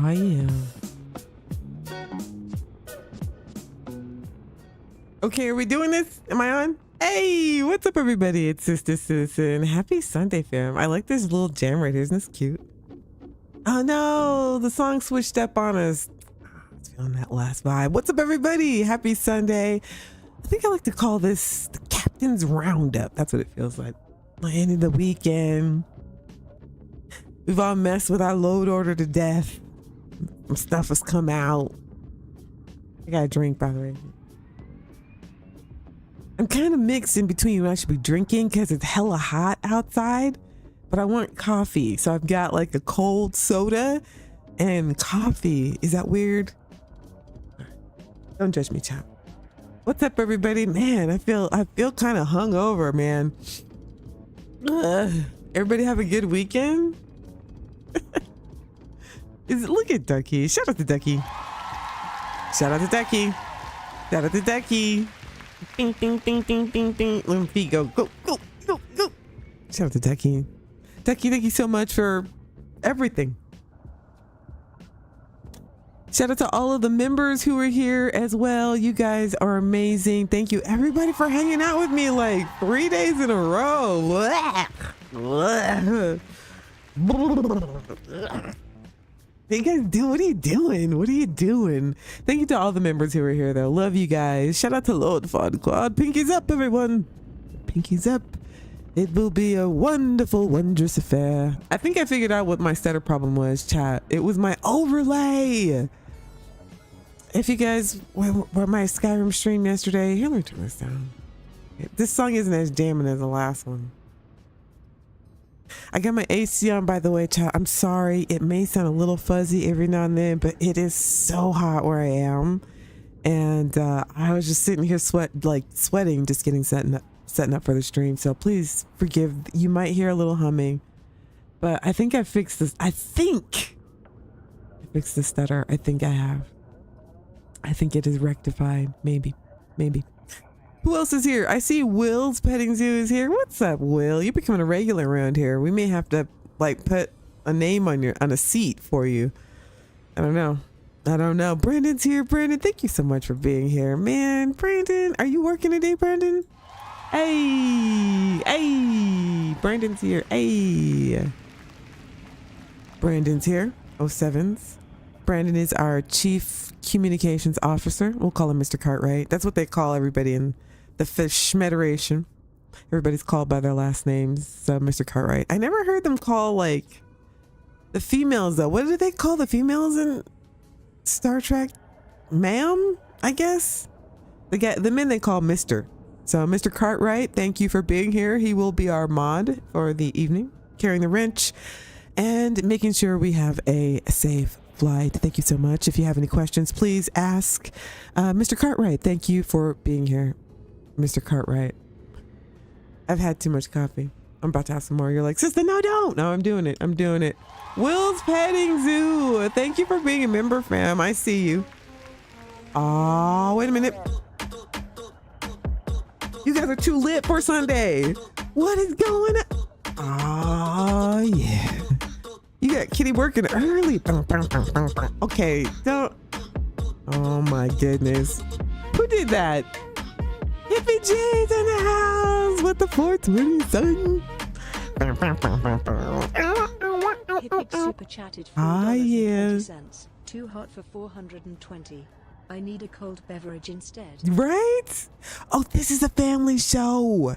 Oh yeah. Okay, are we doing this? Am I on? Hey, what's up everybody? It's Sista Citizen. Happy Sunday, fam. I like this little jam right here. Isn't this cute? Oh no, the song switched up on us. I was feeling that last vibe. What's up everybody? Happy Sunday. I think I like to call this the Captain's Roundup. That's what it feels like. Like end of the weekend. We've all messed with our load order to death. Some stuff has come out. I got a drink, by the way. I'm kind of mixed in between what I should be drinking because it's hella hot outside, but I want coffee. So I've got like a cold soda and coffee. Is that weird? Don't judge me, chap. What's up, everybody? Man, I feel kind of hungover, man. Everybody have a good weekend? Look at Ducky. Shout out to Ducky. Shout out to Ducky. Shout out to Ducky. Bing, bing, bing, bing, bing, bing. Let my feet go. Go, go, go, go. Shout out to Ducky. Ducky, thank you so much for everything. Shout out to all of the members who are here as well. You guys are amazing. Thank you everybody for hanging out with me like 3 days in a row. Hey guys, what are you doing? What are you doing? Thank you to all the members who are here though. Love you guys. Shout out to Lord Fun Quad. Pinkies up, everyone. Pinkies up. It will be a wonderful, wondrous affair. I think I figured out what my stutter problem was, chat. It was my overlay. If you guys were my Skyrim stream yesterday, here, let me turn this down. This song isn't as jamming as the last one. I got my AC on, by the way, chat. I'm sorry. It may sound a little fuzzy every now and then, but it is so hot where I am. And I was just sitting here sweating, just getting setting up for the stream. So please forgive. You might hear a little humming, but I think I fixed this. I think I fixed the stutter. I think I have. I think it is rectified. Maybe. Who else is here? I see Will's Petting Zoo is here. What's up, Will? You're becoming a regular around here. We may have to like put a name on a seat for you. I don't know. Brandon's here. Brandon, thank you so much for being here, man. Brandon, are you working today, Brandon? Hey, Brandon's here. Hey, Brandon's here. 07s. Brandon is our Chief Communications Officer. We'll call him Mr. Cartwright. That's what they call everybody in the Shmederation. Everybody's called by their last names. So Mr. Cartwright. I never heard them call like the females though. What do they call the females in Star Trek? Ma'am, I guess. The men they call Mr. So Mr. Cartwright, thank you for being here. He will be our mod for the evening, carrying the wrench and making sure we have a safe flight. Thank you so much. If you have any questions, please ask. Mr. Cartwright, thank you for being here. Mr. Cartwright. I've had too much coffee. I'm about to have some more. You're like, sister, no, don't. No, I'm doing it. Will's Petting Zoo. Thank you for being a member, fam. I see you. Oh, wait a minute. You guys are too lit for Sunday. What is going on? Oh, yeah. You got Kitty working early. Okay, don't. Oh my goodness. Who did that? Hippie J's in the house with the 420 son. Hippie super chatted $4.20. Too hot for 420. I need a cold beverage instead. Right? Oh, this is a family show.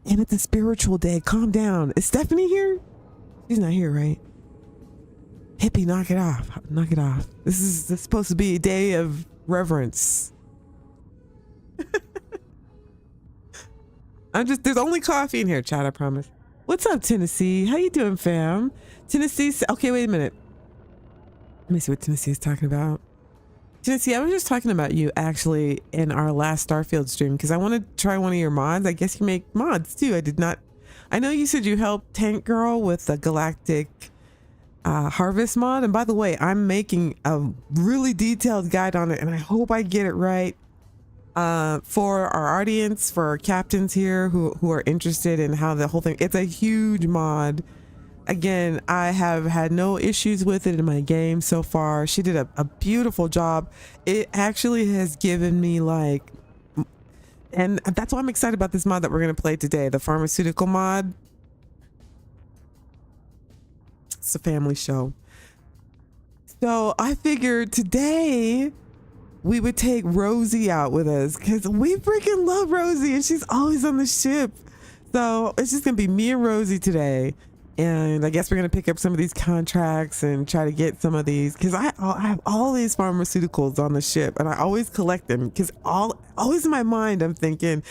And it's a spiritual day. Calm down. Is Stephanie here? She's not here, right? Hippie, knock it off. Knock it off. This is supposed to be a day of reverence. There's only coffee in here, chat, I promise. What's up, Tennessee? How you doing, fam? Tennessee, okay, wait a minute. Let me see what Tennessee is talking about. Tennessee, I was just talking about you actually in our last Starfield stream because I want to try one of your mods. I guess you make mods too. I know you said you helped Tank Girl with the Galactic Harvest mod. And by the way, I'm making a really detailed guide on it and I hope I get it right. For our audience, for our captains here who are interested in how the whole thing, it's a huge mod. Again, I have had no issues with it in my game so far. She did a beautiful job. It actually has given me like, and that's why I'm excited about this mod that we're going to play today, the pharmaceutical mod. It's a family show. So I figured today we would take Rosie out with us because we freaking love Rosie and she's always on the ship. So it's just going to be me and Rosie today. And I guess we're going to pick up some of these contracts and try to get some of these because I have all these pharmaceuticals on the ship and I always collect them because always in my mind I'm thinking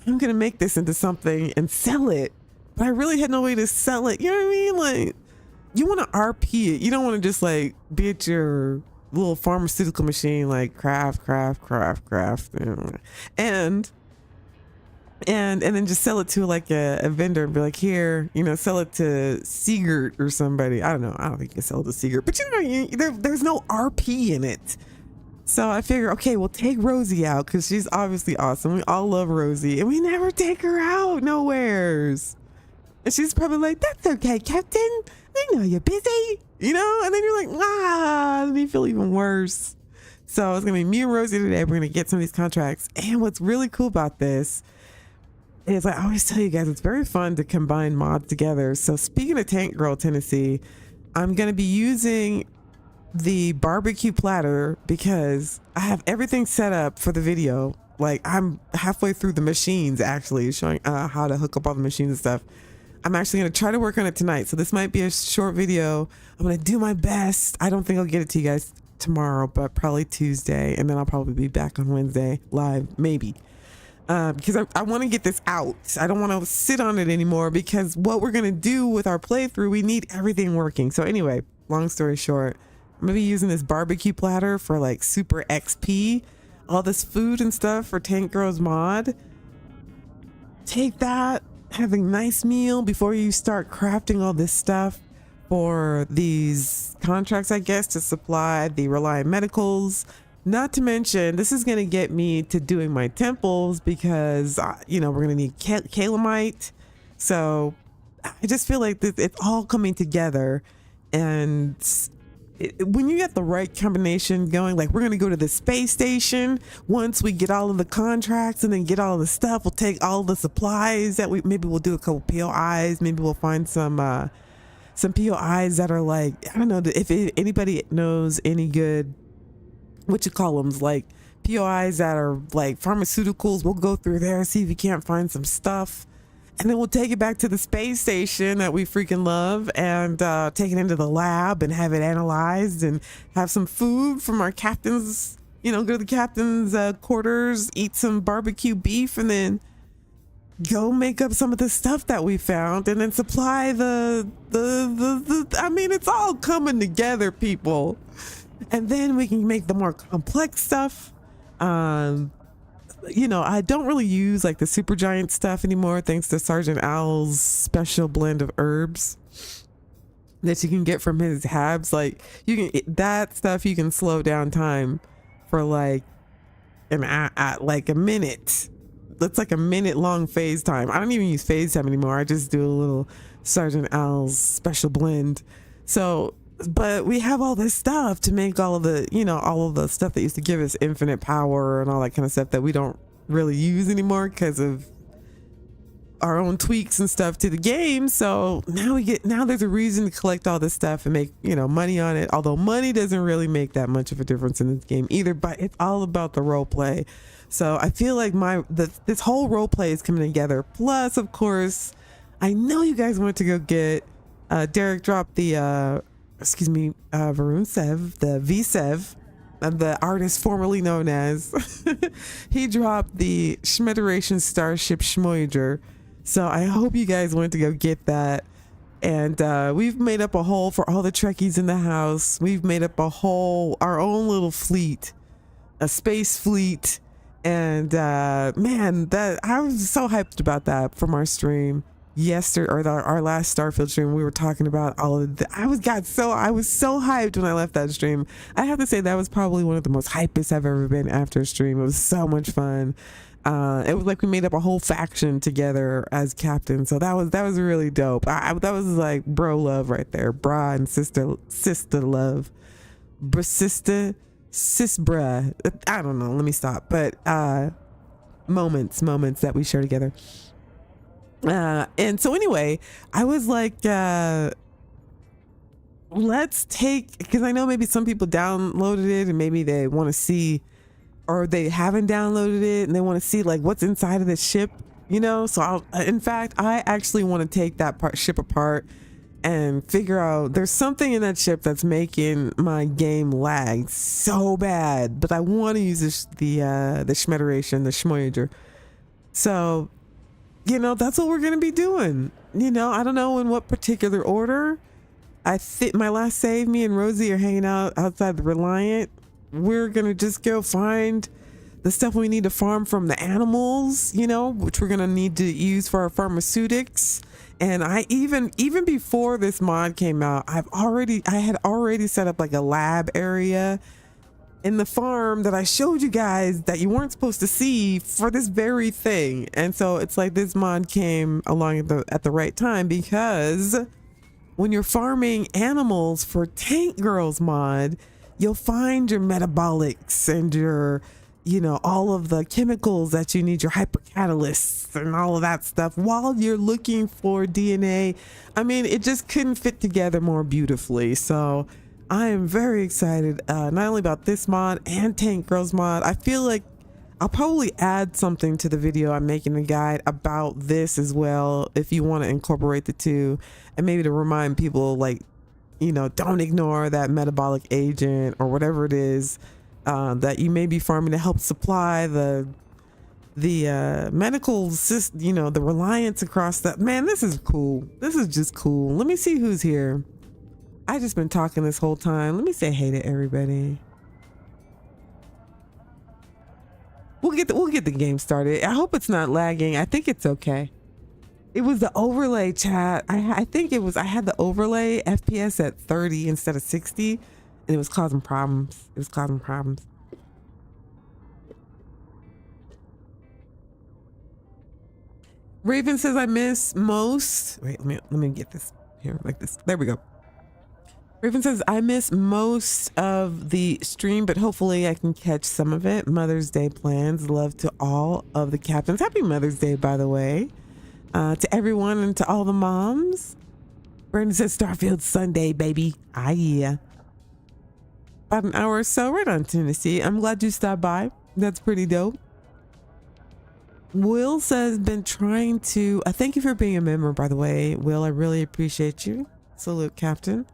I'm going to make this into something and sell it. But I really had no way to sell it. You know what I mean? Like, you want to RP it. You don't want to just like be at your little pharmaceutical machine, like craft. And then just sell it to like a vendor and be like, here, you know, sell it to Seegert or somebody. I don't know. I don't think you can sell it to Seegert, but you know, there's no RP in it. So I figure, okay, we'll take Rosie out because she's obviously awesome. We all love Rosie and we never take her out nowheres. And she's probably like, that's okay, Captain. I know you're busy, you know? And then you're like, let me feel even worse. So it's going to be me and Rosie today. We're going to get some of these contracts. And what's really cool about this is I always tell you guys, it's very fun to combine mods together. So speaking of Tank Girl, Tennessee, I'm going to be using the barbecue platter because I have everything set up for the video. Like I'm halfway through the machines actually showing how to hook up all the machines and stuff. I'm actually going to try to work on it tonight. So this might be a short video. I'm going to do my best. I don't think I'll get it to you guys tomorrow, but probably Tuesday. And then I'll probably be back on Wednesday live, maybe. Because I want to get this out. I don't want to sit on it anymore because what we're going to do with our playthrough, we need everything working. So anyway, long story short, I'm going to be using this barbecue platter for like super XP, all this food and stuff for Tank Girl's mod. Take that, have a nice meal before you start crafting all this stuff for these contracts, I guess, to supply the Reliant Medicals. Not to mention, this is going to get me to doing my temples because, you know, we're going to need calamite. So I just feel like it's all coming together. And when you get the right combination going, like we're going to go to the space station once we get all of the contracts and then get all of the stuff. We'll take all the supplies that maybe we'll do a couple POIs. Maybe we'll find some POIs that are like, I don't know if anybody knows any good, what you call them, like POIs that are like pharmaceuticals. We'll go through there, see if we can't find some stuff. And then we'll take it back to the space station that we freaking love and take it into the lab and have it analyzed and have some food from our captain's, you know, go to the captain's quarters, eat some barbecue beef, and then go make up some of the stuff that we found and then supply the I mean, it's all coming together, people. And then we can make the more complex stuff. You know, I don't really use like the super giant stuff anymore thanks to Sergeant Owl's special blend of herbs that you can get from his habs. Like you can, that stuff you can slow down time for like like a minute. That's like a minute long phase time. I don't even use phase time anymore. I just do a little Sergeant Owl's special blend. So, but we have all this stuff to make all of the, you know, all of the stuff that used to give us infinite power and all that kind of stuff that we don't really use anymore because of our own tweaks and stuff to the game. So now there's a reason to collect all this stuff and make, you know, money on it. Although money doesn't really make that much of a difference in this game either, but it's all about the role play. So I feel like this whole role play is coming together. Plus, of course, I know you guys want to go get Derek dropped the Varun Sev, the V-Sev the artist formerly known as, he dropped the Shmederation Starship Shmoyager. So I hope you guys went to go get that. And we've made up a whole, for all the Trekkies in the house, we've made up a whole, our own little fleet, a space fleet. And man, that I was so hyped about that from our stream yesterday, or our last Starfield stream. We were talking about all of the, I was so hyped when I left that stream. I have to say that was probably one of the most hypest I've ever been after a stream. It was so much fun. It was like we made up a whole faction together as captain, so that was really dope. That was like bro love right there, bra and sister love, sister sis bruh. I don't know, let me stop. But moments that we share together. And so anyway, I was like, let's take, because I know maybe some people downloaded it and maybe they want to see, or they haven't downloaded it and they want to see like what's inside of the ship, you know. So in fact, I actually want to take that ship apart and figure out, there's something in that ship that's making my game lag so bad, but I want to use the Shmederation, the Shmoyager. So, you know, that's what we're going to be doing. You know, I don't know in what particular order. I think my last save, me and Rosie are hanging out outside the Reliant. We're going to just go find the stuff we need to farm from the animals, you know, which we're going to need to use for our pharmaceutics. And I even before this mod came out, I had already set up like a lab area in the farm that I showed you guys that you weren't supposed to see for this very thing. And so it's like this mod came along at the right time, because when you're farming animals for Tank Girls mod, you'll find your metabolics and your, you know, all of the chemicals that you need, your hypercatalysts and all of that stuff while you're looking for DNA. I mean, it just couldn't fit together more beautifully. So I am very excited, not only about this mod and Tank Girls mod. I feel like I'll probably add something to the video I'm making, a guide about this as well, if you want to incorporate the two, and maybe to remind people, like, you know, don't ignore that metabolic agent or whatever it is that you may be farming to help supply the medical system, you know, the reliance across that. Man, this is cool. This is just cool. Let me see who's here. I just been talking this whole time. Let me say hey to everybody. We'll get the game started. I hope it's not lagging. I think it's okay. It was the overlay, chat. I think it was, I had the overlay FPS at 30 instead of 60, and it was causing problems. Raven says I miss most. Wait, let me get this here like this. There we go. Raven says I miss most of the stream, but hopefully I can catch some of it. Mother's Day plans. Love to all of the captains. Happy Mother's Day, by the way, to everyone and to all the moms. Brandon says Starfield Sunday, baby. Ah, yeah. About an hour or so, right on Tennessee. I'm glad you stopped by. That's pretty dope. Will says been trying to. Thank you for being a member, by the way, Will. I really appreciate you. Salute, Captain.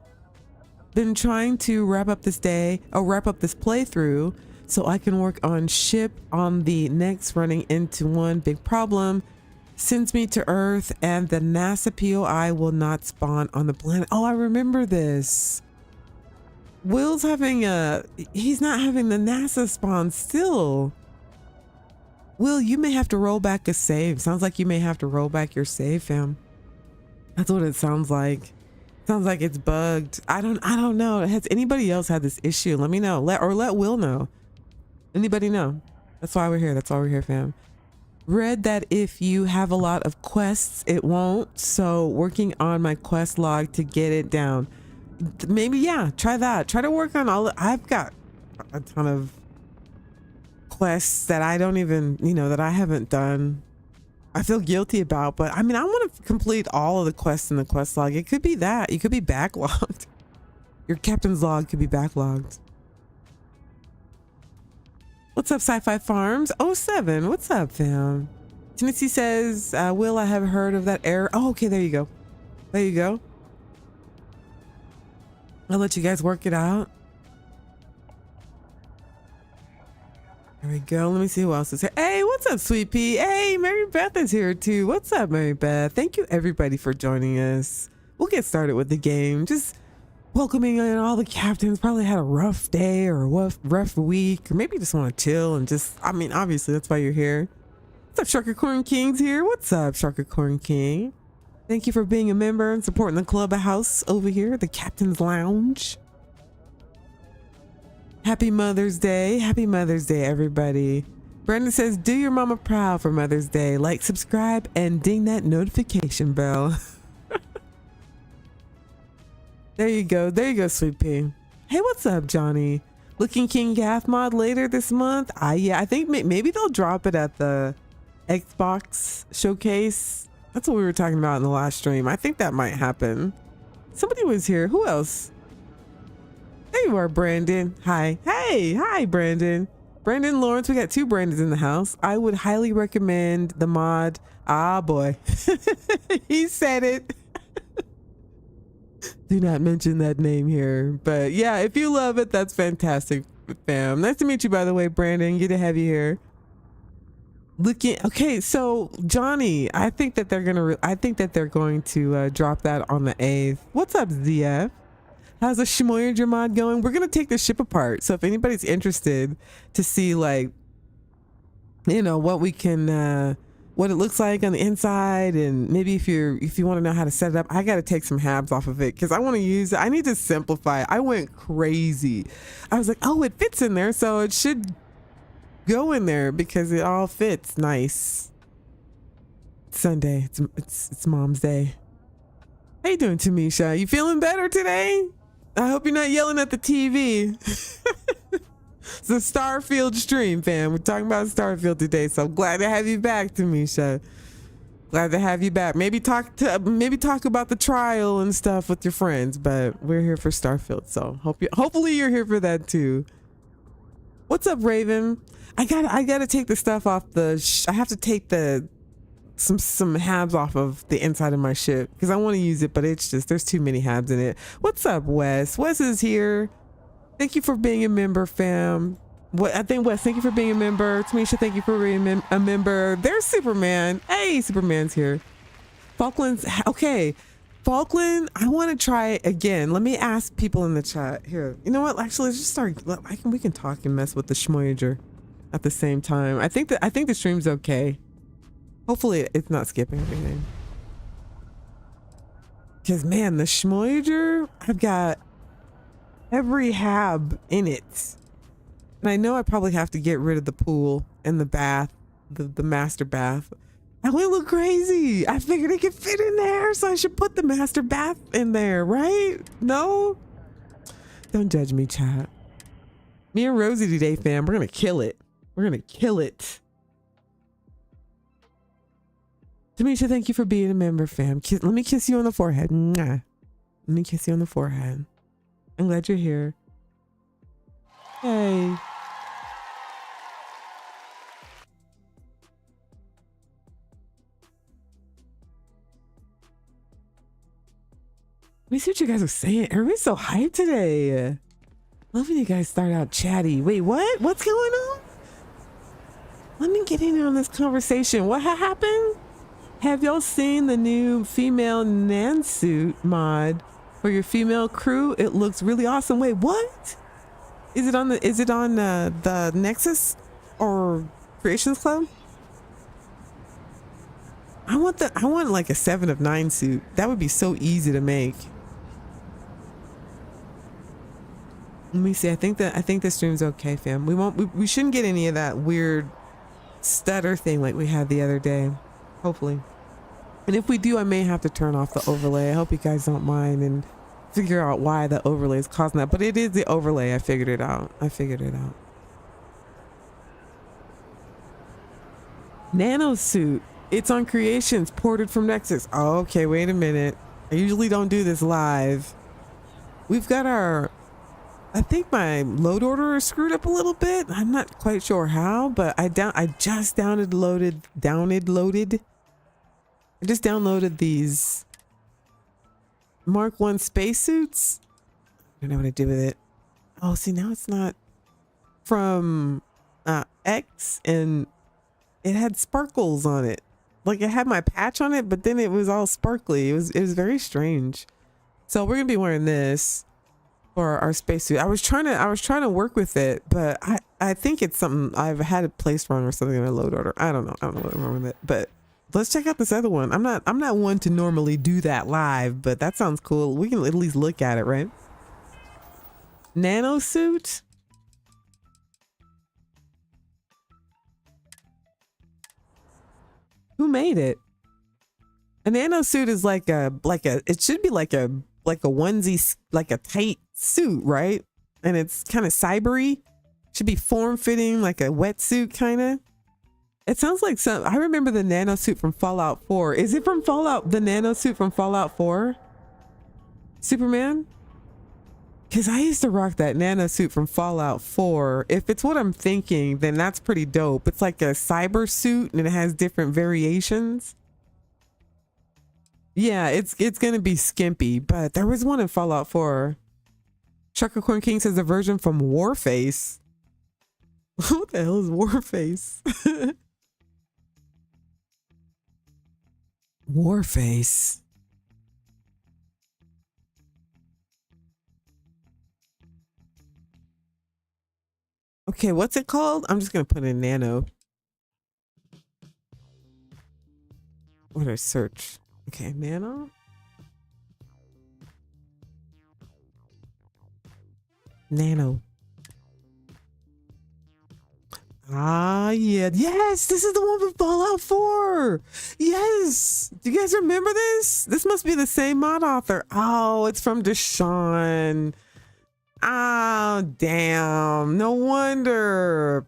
Been trying to wrap up this playthrough so I can work on ship on the next. Running into one big problem. Sends me to Earth and the NASA POI will not spawn on the planet. Oh, I remember this. Will's having he's not having the NASA spawn still. Will, you may have to roll back a save. Sounds like you may have to roll back your save, fam. That's what it sounds like. Sounds like it's bugged. I don't know. Has anybody else had this issue? Let me know. Let Will know. Anybody know? That's why we're here. That's why we're here, fam. Read that if you have a lot of quests, it won't. So working on my quest log to get it down. Maybe, yeah, try that. Try to work on I've got a ton of quests that I don't even, you know, that I haven't done. I feel guilty about, but I mean, I want to complete all of the quests in the quest log. It could be that. You could be backlogged. Your captain's log could be backlogged. What's up, Sci-Fi Farms? 07. What's up, fam? Tennessee says, Will, I have heard of that error. Oh, okay, there you go. There you go. I'll let you guys work it out. There we go. Let me see who else is here. Hey, what's up, Sweet Pea? Hey, Mary Beth is here too. What's up, Mary Beth? Thank you everybody for joining us. We'll get started with the game. Just welcoming in all the captains. Probably had a rough day or a rough week, or maybe just want to chill and just, I mean, obviously that's why you're here. What's up, Sharkacorn King's here? What's up, Sharkacorn King? Thank you for being a member and supporting the clubhouse over here, the Captain's Lounge. Happy Mother's Day. Happy Mother's Day, everybody. Brandon says, do your mama proud for Mother's Day. Like, subscribe, and ding that notification bell. There you go. There you go, Sweet Pea. Hey, what's up, Johnny? Looking King Gath mod later this month? Yeah, I think maybe they'll drop it at the Xbox showcase. That's what we were talking about in the last stream. I think that might happen. Somebody was here. Who else? There you are, Brandon. Hi. Hey, hi, Brandon. Brandon Lawrence, we got 2 Brandons in the house. I would highly recommend the mod. Ah, boy. He said it. Do not mention that name here. But yeah, if you love it, that's fantastic, fam. Nice to meet you, by the way, Brandon. Good to have you here. Okay, so Johnny, I think that they're going to drop that on the 8th. What's up, ZF? How's the Shmoyager mod going? We're gonna take the ship apart. So if anybody's interested to see, like, you know, what we can, what it looks like on the inside, and maybe if you want to know how to set it up, I got to take some habs off of it because I want to use it. I need to simplify. I went crazy. I was like, oh, it fits in there, so it should go in there because it all fits nice. Sunday. It's Mom's Day. How you doing, Tamisha? You feeling better today? I hope you're not yelling at the TV. It's a Starfield stream, fam. We're talking about Starfield today, so I'm glad to have you back, Tamisha. Glad to have you back. Maybe talk about the trial and stuff with your friends, but we're here for Starfield, so hopefully you're here for that too. What's up, Raven? I gotta take the stuff off I have to take some habs off of the inside of my ship because I want to use it, but it's just there's too many habs in it. What's up, Wes? Wes is here. Thank you for being a member, fam. Wes, thank you for being a member. Tamisha, thank you for being a member. There's Superman. Hey, Superman's here. Falkland's okay. Falkland, I want to try it again. Let me ask people in the chat here. You know what? Actually, let's just start. We can talk and mess with the Shmoyager at the same time. I think the stream's okay. Hopefully it's not skipping everything. Because man, the Shmoyager, I've got every hab in it. And I know I probably have to get rid of the pool and the bath, the master bath. I went a little crazy. I figured it could fit in there, so I should put the master bath in there, right? No? Don't judge me, chat. Me and Rosie today, fam, we're gonna kill it. We're gonna kill it. Tamisha, thank you for being a member, fam. Let me kiss you on the forehead. Mwah. Let me kiss you on the forehead. I'm glad you're here. Hey. Let me see what you guys are saying. Everybody's so hyped today. Love when you guys start out chatty. Wait, what? What's going on? Let me get in on this conversation. What happened? Have y'all seen the new female nansuit mod for your female crew? It looks really awesome. Wait, what? Is it on the Nexus or Creations Club? I want like a 7 of 9 suit. That would be so easy to make. Let me see. I think the stream's okay, fam. We shouldn't get any of that weird stutter thing like we had the other day. Hopefully. And if we do, I may have to turn off the overlay. I hope you guys don't mind and figure out why the overlay is causing that. But it is the overlay. I figured it out. Nanosuit. It's on Creations, ported from Nexus. Oh, okay, wait a minute. I usually don't do this live. We've got I think my load order is screwed up a little bit. I'm not quite sure how, but I just downloaded these Mark 1 spacesuits. I don't know what to do with it. Oh, see, now it's not from X, and it had sparkles on it. Like it had my patch on it, but then it was all sparkly. It was very strange. So we're gonna be wearing this for our spacesuit. I was trying to work with it, but I think it's something I've had it placed wrong or something in a load order. I don't know what's wrong with it. But let's check out this other one. I'm not one to normally do that live, but that sounds cool. We can at least look at it, right? Nano suit. Who made it? A nano suit is like a it should be like a onesie, like a tight suit, right? And it's kind of cybery. Should be form fitting, like a wetsuit kind of. It sounds like some. I remember the nano suit from Fallout 4. Is it from Fallout? The nano suit from Fallout 4? Superman? Because I used to rock that nano suit from Fallout 4. If it's what I'm thinking, then that's pretty dope. It's like a cyber suit and it has different variations. Yeah, it's gonna be skimpy, but there was one in Fallout 4. Chuckacorn King says a version from Warface. What the hell is Warface? Warface. Okay, what's it called? I'm just gonna put in nano. What do I search? Okay, nano. Nano. Ah, yeah. Yes, this is the one from Fallout 4. Yes. Do you guys remember this? This must be the same mod author. Oh, it's from Deshaun. Oh, damn. No wonder.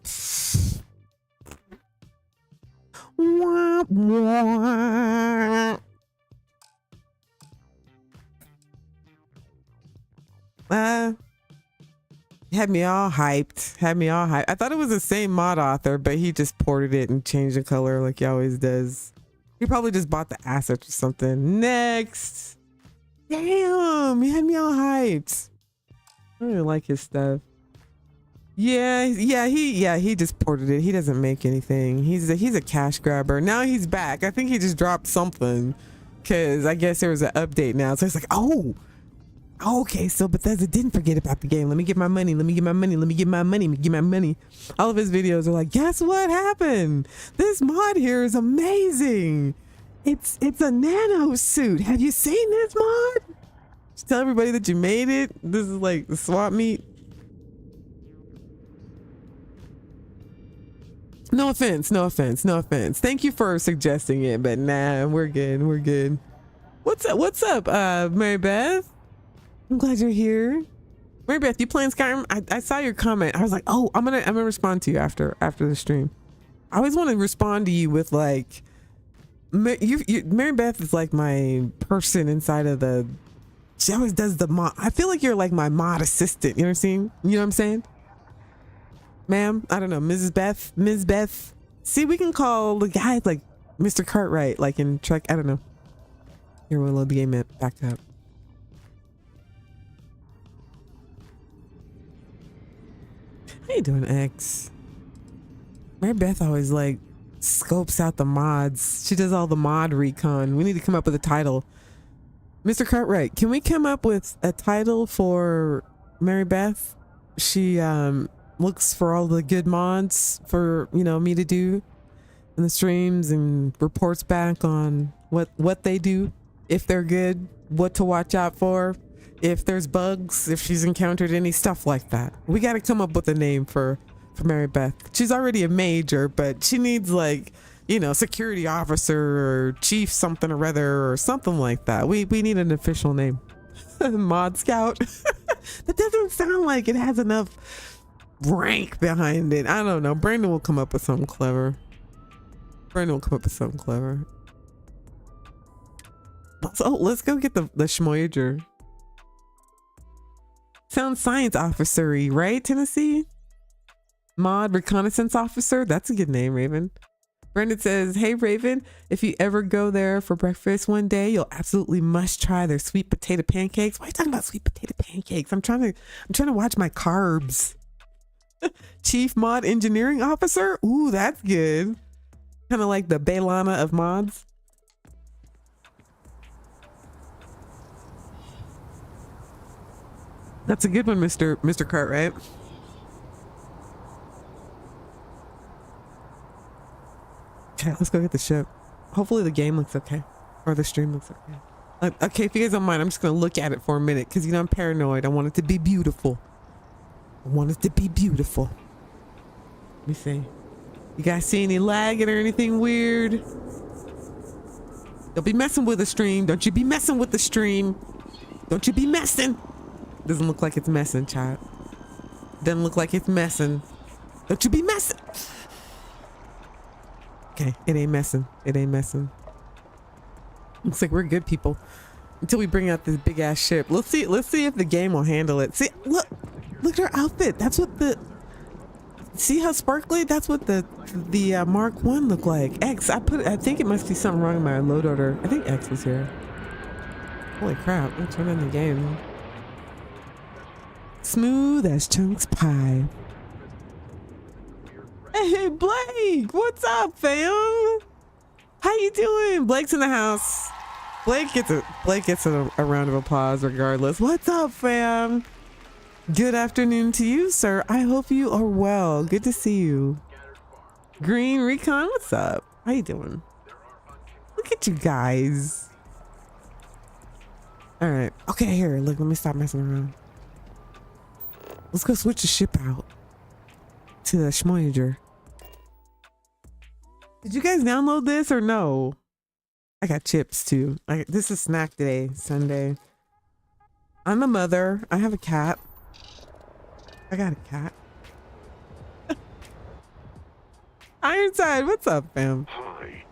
Wah, wah. Had me all hyped. I thought it was the same mod author, but he just ported it and changed the color like he always does. He probably just bought the assets or something. Next. Damn, he had me all hyped. I really like his stuff. Yeah, he just ported it. He doesn't make anything. He's a cash grabber. Now he's back. I think he just dropped something because I guess there was an update now. So it's like, oh, okay, so Bethesda didn't forget about the game. Let me get my money. Let me get my money. Let me get my money. Let me get my money. All of his videos are like, guess what happened? This mod here is amazing. It's a nano suit. Have you seen this mod? Just tell everybody that you made it. This is like the swap meet. No offense. Thank you for suggesting it, but nah, we're good. What's up, Mary Beth? I'm glad you're here. Mary Beth, you playing Skyrim? I saw your comment. I was like, oh, I'm gonna respond to you after the stream. I always want to respond to you with like, Mary Beth is like my person inside of the. She always does the mod. I feel like you're like my mod assistant. You know what I'm saying? You know what I'm saying? Ma'am, I don't know, Ms. Beth. See, we can call the guy like Mr. Cartwright, like in Trek. I don't know. Here, we'll load the game back up. How you doing, X? Mary Beth always like scopes out the mods. She does all the mod recon. We need to come up with a title. Mr. Cartwright, can we come up with a title for Mary Beth? She looks for all the good mods for, you know, me to do in the streams and reports back on what they do, if they're good, what to watch out for, if there's bugs, if she's encountered any stuff like that. We got to come up with a name for Mary Beth. She's already a major, but she needs like, you know, security officer or chief something or other or something like that. We need an official name. Mod Scout. That doesn't sound like it has enough rank behind it. I don't know. Brandon will come up with something clever. So let's go get the Shmoyager. Sounds science officer-y, right, Tennessee? Mod reconnaissance officer. That's a good name, Raven. Brandon says, hey Raven, if you ever go there for breakfast one day, you'll absolutely must try their sweet potato pancakes. Why are you talking about sweet potato pancakes? I'm trying to watch my carbs. Chief Mod Engineering Officer. Ooh, that's good. Kind of like the Baylana of mods. That's a good one, Mr. Cartwright. Okay, let's go get the ship. Hopefully the game looks okay. Or the stream looks okay. Okay, if you guys don't mind, I'm just gonna look at it for a minute because, you know, I'm paranoid. I want it to be beautiful. I want it to be beautiful. Let me see. You guys see any lagging or anything weird? Don't be messing with the stream. Don't you be messing with the stream. Don't you be messing. Doesn't look like it's messing, chat. Doesn't look like it's messing. Don't you be messing. Okay, it ain't messing. It ain't messing. Looks like we're good people until we bring out this big ass ship. Let's see if the game will handle it. See, look at her outfit. That's what the, see how sparkly? That's what the Mark 1 looked like. X, I think it must be something wrong in my load order. I think X was here. Holy crap, let's turn on the game. Smooth as chunks pie. Hey Blake, what's up, fam? How you doing? Blake's in the house. Blake gets a round of applause regardless. What's up, fam? Good afternoon to you, sir. I hope you are well. Good to see you. Green Recon, what's up? How you doing? Look at you guys. All right. Okay, here. Look, let me stop messing around. Let's go switch the ship out to the Shmoyager. Did you guys download this or no? I got chips too. This is snack day, Sunday. I'm a mother. I have a cat. I got a cat. Ironside, what's up, fam? Hi.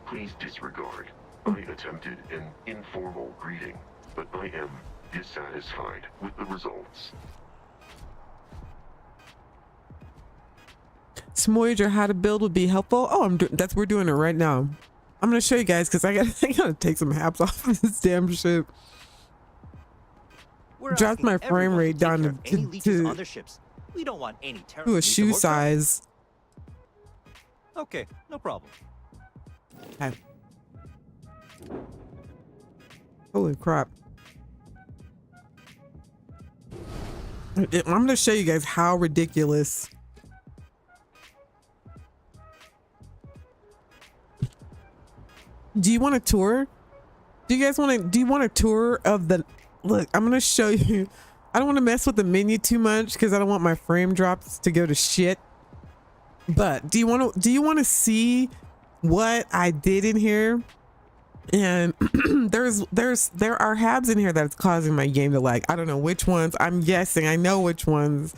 Please disregard. I attempted an informal greeting, but I am dissatisfied with the results. Shmoyager, how to build would be helpful. Oh, we're doing it right now. I'm gonna show you guys because I gotta take some haps off of this damn ship. Dropped my frame rate down to other ships. We don't want any to a shoe size. Okay, no problem. Okay. Holy crap. I'm gonna show you guys how ridiculous. Do you want a tour? Do you want a tour of the, look, I'm gonna show you. I don't want to mess with the menu too much because I don't want my frame drops to go to shit. But do you want to see what I did in here? And there are habs in here that's causing my game to lag. I don't know which ones. I'm guessing I know which ones.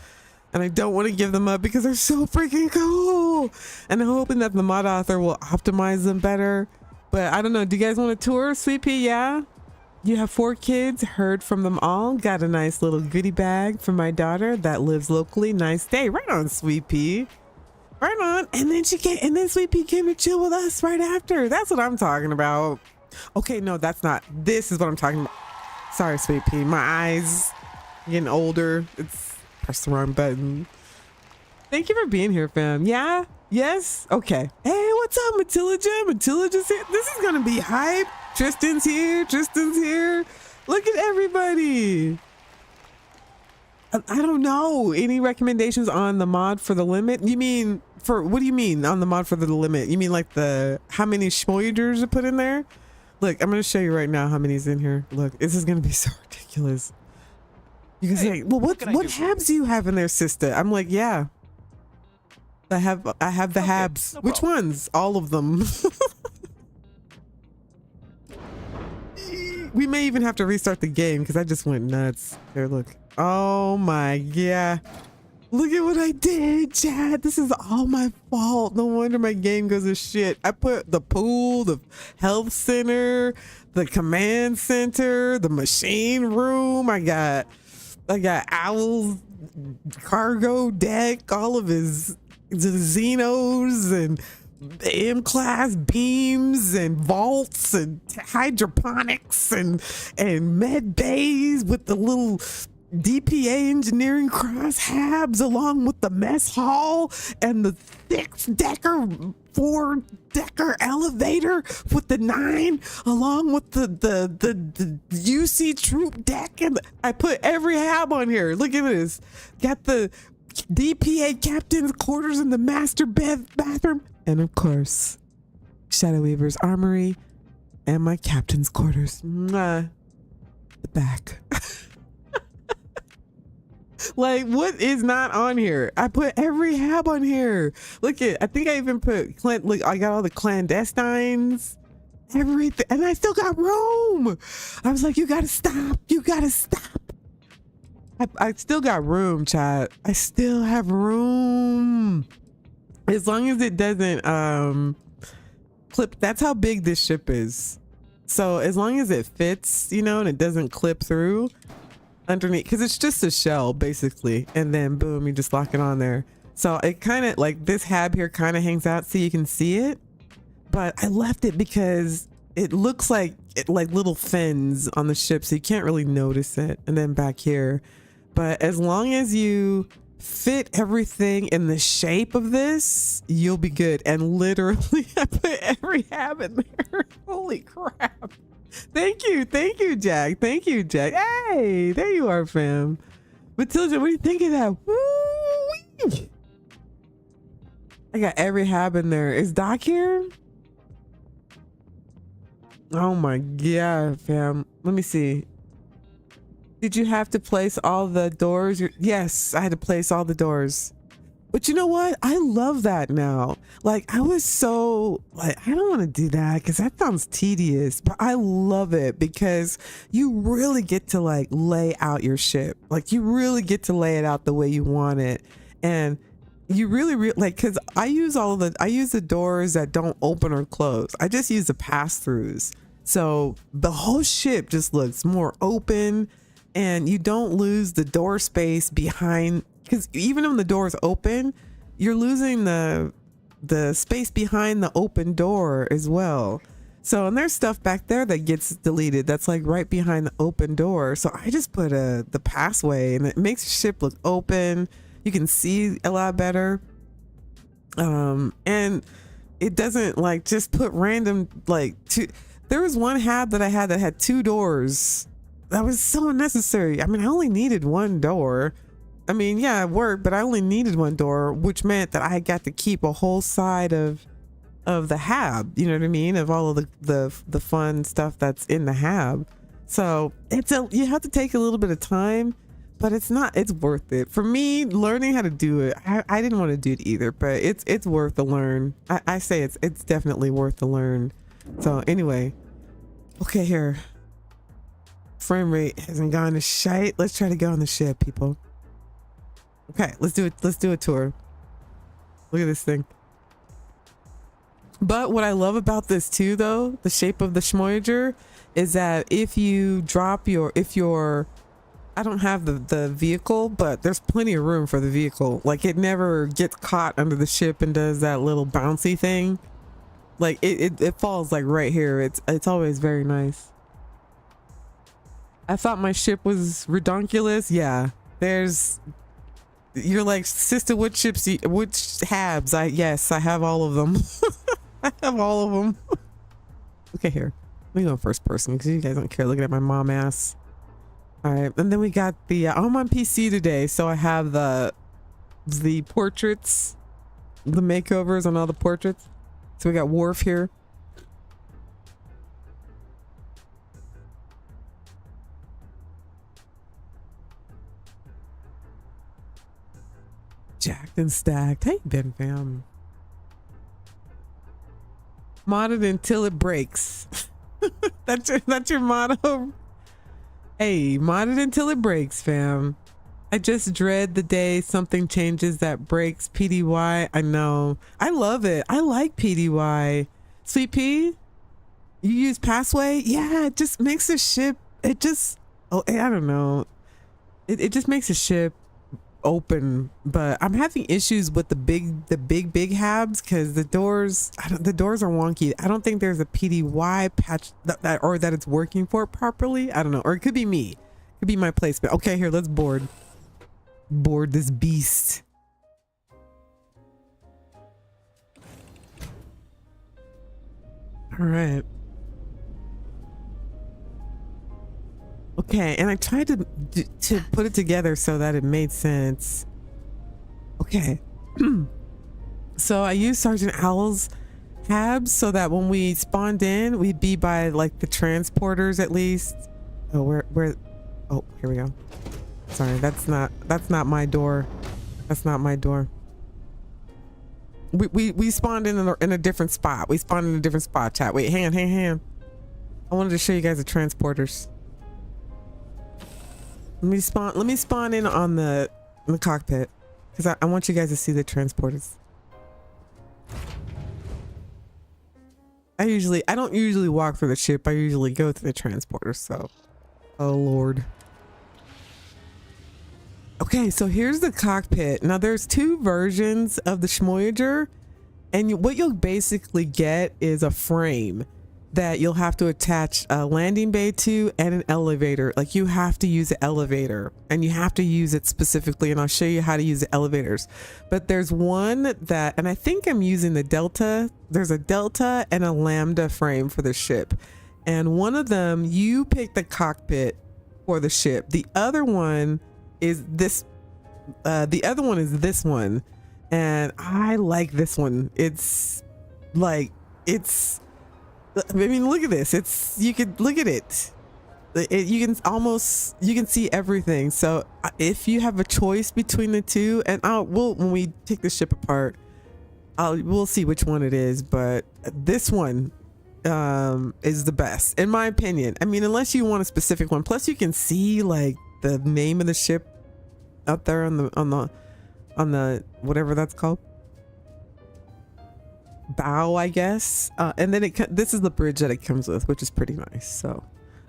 And I don't want to give them up because they're so freaking cool. And I'm hoping that the mod author will optimize them better. But I don't know. Do you guys want a tour? Sweet Pea, yeah? You have 4 kids. Heard from them all. Got a nice little goodie bag for my daughter that lives locally. Nice day. Right on, Sweet Pea. Right on. And then Sweet Pea came to chill with us right after. That's what I'm talking about. Okay, no, that's not. This is what I'm talking about. Sorry, Sweet Pea. My eyes getting older. It's press the wrong button. Thank you for being here, fam. Yeah? Yes? Okay. Hey, what's up, Matilda? Matilda's here. This is gonna be hype. Tristan's here. Look at everybody. I don't know. Any recommendations on the mod for the limit? You mean what do you mean on the mod for the limit? You mean like how many Shmoyagers are put in there? Look, I'm gonna show you right now how many's in here. Look, this is gonna be so ridiculous. You can say, well, what habs do you have in there, Sista? I'm like, yeah. I have the habs. No Which problem. Ones? All of them. We may even have to restart the game because I just went nuts. Here, look. Oh my god. Look at what I did, Chad. This is all my fault. No wonder my game goes to shit. I put the pool, the health center, the command center, the machine room. I got Owl's cargo deck, all of his Xenos and M-class beams and vaults and hydroponics and med bays with the little DPA engineering crosshabs along with the mess hall and the 6-decker 4-decker elevator with the 9 along with the UC troop deck, and I put every hab on here. Look at this. Got the DPA captain's quarters in the master bathroom, and of course Shadow Weaver's armory and my captain's quarters. Mwah. The back. Like, what is not on here? I put every hab on here. Look at, I think I even put, look, I got all the clandestines, everything, and I still got room. I was like, you gotta stop. You gotta stop. I still got room, chat. I still have room. As long as it doesn't clip. That's how big this ship is. So as long as it fits, you know, and it doesn't clip through underneath, because it's just a shell basically, and then boom, you just lock it on there. So it kind of like this hab here kind of hangs out so you can see it, but I left it because it looks like little fins on the ship, so you can't really notice it. And then back here, but as long as you fit everything in the shape of this, you'll be good. And literally I put every hab in there. Holy crap. Thank you, Jack. Thank you, Jack. Hey, there you are, fam. Matilda, what do you think of that? Woo-wee. I got every hab in there. Is Doc here? Oh my god, fam. Let me see. Did you have to place all the doors? Yes, I had to place all the doors. But you know what? I love that now. Like, I was so like, I don't want to do that because that sounds tedious, but I love it because you really get to like lay out your ship. Like, you really get to lay it out the way you want it. And you really like, because I use the doors that don't open or close. I just use the pass-throughs. So the whole ship just looks more open, and you don't lose the door space behind, because even when the door is open, you're losing the space behind the open door as well. So, and there's stuff back there that gets deleted that's like right behind the open door. So I just put the passway, and it makes the ship look open. You can see a lot better. And it doesn't like just put random like two. There was one hab that I had that had 2 doors. That was so unnecessary. I mean, I only needed 1 door. I mean, yeah, it worked, but I only needed 1 door, which meant that I got to keep a whole side of the hab. You know what I mean? Of all of the fun stuff that's in the hab. So you have to take a little bit of time, but it's worth it. For me, learning how to do it, I didn't want to do it either, but it's worth the learn. I say it's definitely worth the learn. So anyway, okay, here. Frame rate hasn't gone to shite. Let's try to go on the ship, people. Okay, let's do it. Let's do a tour. Look at this thing. But what I love about this too, though, the shape of the Shmoyager, is that if you drop I don't have the vehicle, but there's plenty of room for the vehicle. Like, it never gets caught under the ship and does that little bouncy thing. Like it falls like right here. It's always very nice. I thought my ship was redonkulous. Yeah, you're like, sister, which ships, which habs? Yes, I have all of them. I have all of them. Okay, here. Let me go first person because you guys don't care looking at my mom ass. All right, and then we got the, I'm on PC today, so I have the portraits, the makeovers on all the portraits. So we got Worf here. Jacked and stacked. How you been, fam? Modded until it breaks. That's your motto. Hey, modded until it breaks, fam. I just dread the day something changes that breaks PDY. I know. I love it. I like PDY. Sweet Pea, you use Passway? Yeah, it just makes the ship, I don't know. It just makes the ship open, but I'm having issues with the big habs because the doors are wonky. I don't think there's a PDY patch that it's working for properly. I don't know, or it could be me Could be my placement. Okay, here, let's board this beast. All right. Okay, and I tried to put it together so that it made sense. Okay. So I used Sergeant Owl's tabs so that when we spawned in, we'd be by like the transporters at least. Oh, where? Oh, here we go. Sorry, that's not my door. That's not my door. We spawned in a different spot. We spawned in a different spot, chat. Wait, hang on. I wanted to show you guys the transporters. Let me spawn in on the cockpit because I want you guys to see the transporters. I don't usually walk through the ship. I usually go through the transporters. So, oh Lord. Okay, so here's the cockpit. Now there's two versions of the Shmoyager, and what you'll basically get is a frame that you'll have to attach a landing bay to and an elevator. Like you have to use the elevator and you have to use it specifically, and I'll show you how to use the elevators. But there's one that, and I think I'm using the Delta. There's a Delta and a Lambda frame for the ship. And one of them, you pick the cockpit for the ship. The other one is this one. And I like this one. I mean, look at this. You can look at it. You can see everything. So if you have a choice between the two, and when we take the ship apart, we'll see which one it is. But this one is the best, in my opinion. I mean, unless you want a specific one. Plus, you can see like the name of the ship out there on the whatever that's called. Bow, I guess. And then this is the bridge that it comes with, which is pretty nice. So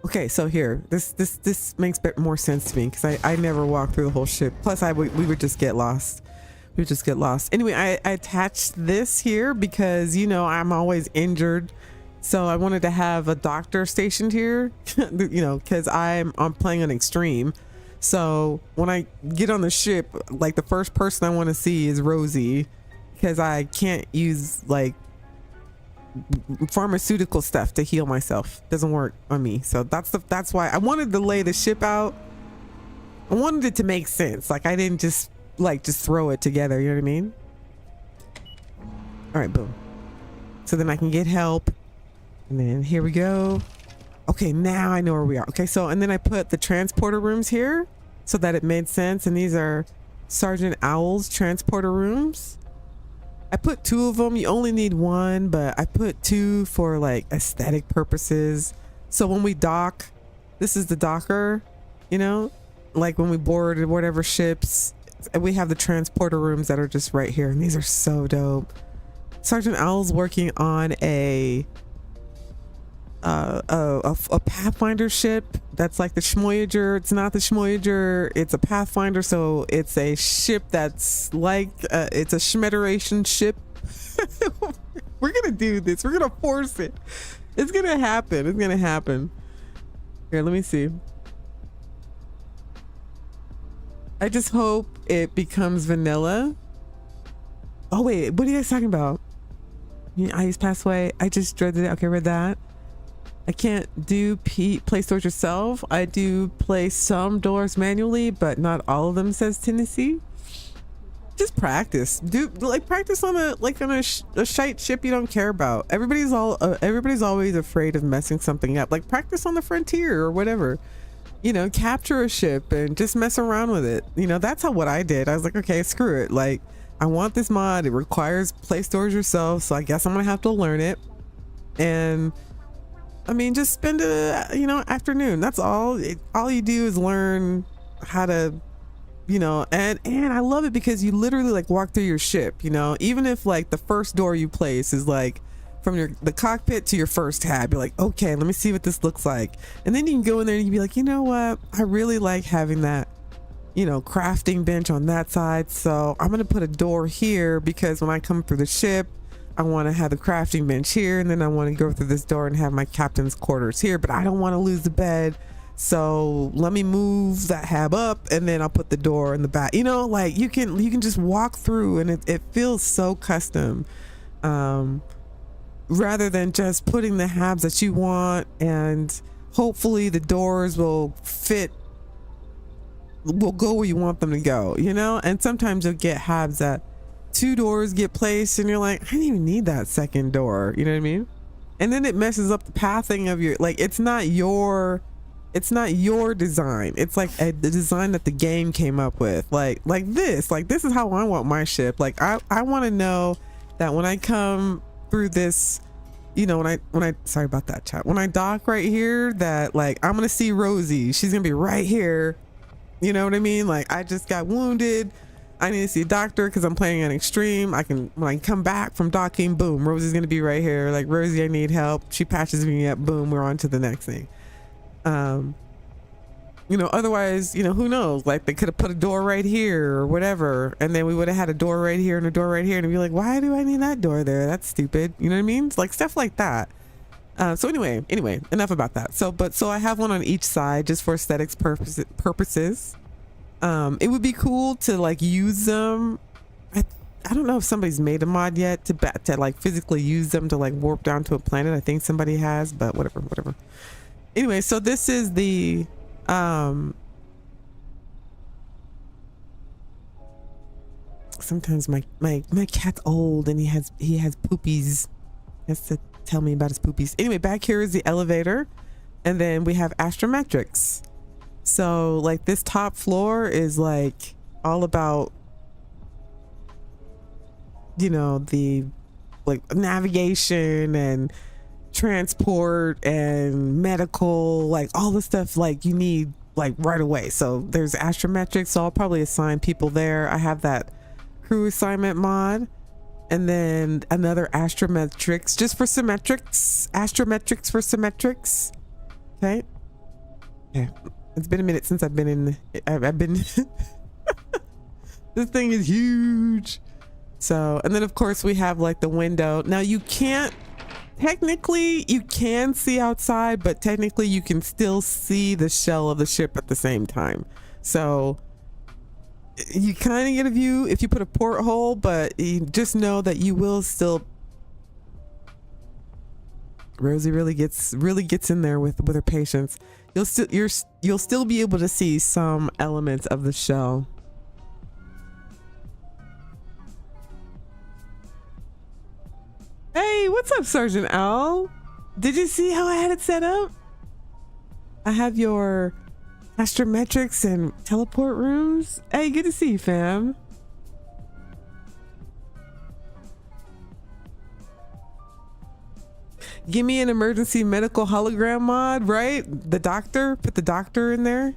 okay, so here this makes more sense to me because I never walked through the whole ship. Plus we would just get lost. Anyway, I attached this here because I'm always injured, so I wanted to have a doctor stationed here. Because I'm playing on extreme. So when I get on the ship, like the first person I want to see is Rosie, because I can't use like pharmaceutical stuff to heal myself. Doesn't work on me. So that's why I wanted to lay the ship out. I wanted it to make sense. Like I didn't just throw it together. You know what I mean? All right, boom. So then I can get help. And then here we go. Okay, now I know where we are. Okay, so and then I put the transporter rooms here so that it made sense. And these are Sergeant Owl's transporter rooms. I put two of them. You only need one, but I put two for like aesthetic purposes. So when we dock, this is the docker, like when we board whatever ships, we have the transporter rooms that are just right here. And these are so dope. Sergeant Owl's working on a Pathfinder ship that's like the Shmoyager. It's not the Shmoyager, it's a Pathfinder, so it's a ship that's like it's a Shmederation ship. We're gonna do this. We're gonna force it. It's gonna happen. Here, let me see. I just hope it becomes vanilla. Oh wait, what are you guys talking about? I used pass away. I just dreaded it. Okay, read that. I can't do place doors yourself. I do place some doors manually, but not all of them, says Tennessee. Just practice. Practice on a shite ship you don't care about. Everybody's always afraid of messing something up. Like practice on the Frontier or whatever. Capture a ship and just mess around with it. That's what I did. I was like, okay, screw it. Like I want this mod. It requires place doors yourself, so I guess I'm gonna have to learn it. And I mean, just spend a afternoon. That's all. All you do is learn how to, and I love it because you literally like walk through your ship. Even if like the first door you place is like from the cockpit to your first tab, you're like, okay, let me see what this looks like, and then you can go in there and you can be like, you know what, I really like having that, crafting bench on that side. So I'm gonna put a door here because when I come through the ship, I want to have the crafting bench here, and then I want to go through this door and have my captain's quarters here, but I don't want to lose the bed. So let me move that hab up and then I'll put the door in the back. You know, like you can just walk through and it feels so custom. Rather than just putting the habs that you want, and hopefully the doors will go where you want them to go, you know? And sometimes you'll get habs that 2 doors get placed and you're like, I didn't even need that second door, you know what I mean? And then it messes up the pathing of your, like, it's not your design. It's like the design that the game came up with. Like this is how I want my ship. Like I want to know that when I come through this, you know, when I sorry about that, chat, when I dock right here, that like I'm gonna see Rosie, she's gonna be right here, you know what I mean? Like I just got wounded, I need to see a doctor because I'm playing on extreme. When I come back from docking, boom, Rosie's gonna be right here. Like, Rosie, I need help. She patches me up, boom, we're on to the next thing. You know, otherwise, you know, who knows, like they could have put a door right here or whatever, and then we would have had a door right here and a door right here, and be like, why do I need that door there? That's stupid. You know what I mean? It's like stuff like that. So anyway, enough about that. So I have one on each side just for aesthetics purposes. It would be cool to like use them. I don't know if somebody's made a mod yet to like physically use them to like warp down to a planet. I think somebody has, but whatever. Anyway, so this is the sometimes my cat's old and he has poopies. He has to tell me about his poopies. Anyway, back here is the elevator, and then we have astrometrics. So like this top floor is like all about, you know, the like navigation and transport and medical, like all the stuff like you need like right away. So there's astrometrics, so I'll probably assign people there. I have that crew assignment mod, and then another astrometrics just for symmetrics, astrometrics for symmetrics. Okay, it's been a minute since I've been this thing is huge. So, and then of course we have like the window. Now technically you can see outside, but technically you can still see the shell of the ship at the same time. So you kind of get a view if you put a porthole, but you just know that you will still. Rosie really gets in there with her patience. You'll still be able to see some elements of the shell. Hey, what's up, Sergeant Owl? Did you see how I had it set up? I have your astrometrics and teleport rooms. Hey, good to see you, fam. Give me an emergency medical hologram mod, right? The doctor, put the doctor in there.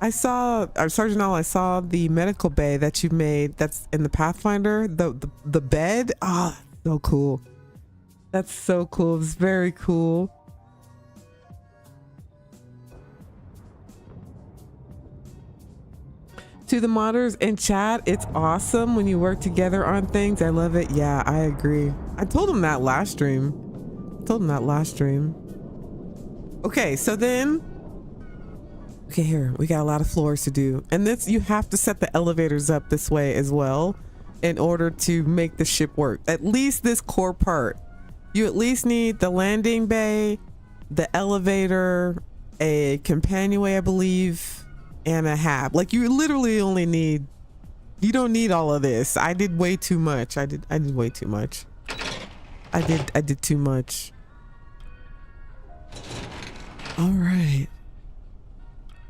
I saw, Sergeant Owl, I saw the medical bay that you made that's in the Pathfinder, the bed. Ah, oh, so cool. That's so cool. It's very cool. To the modders in chat, it's awesome when you work together on things. I love it. Yeah, I agree. I told him that last stream. Okay, so then, okay, here we got a lot of floors to do, and this, you have to set the elevators up this way as well in order to make the ship work. At least this core part, you at least need the landing bay, the elevator, a companionway, I believe, and a hab. Like, you literally only need, you don't need all of this. I did way too much. I did way too much. I did too much. All right,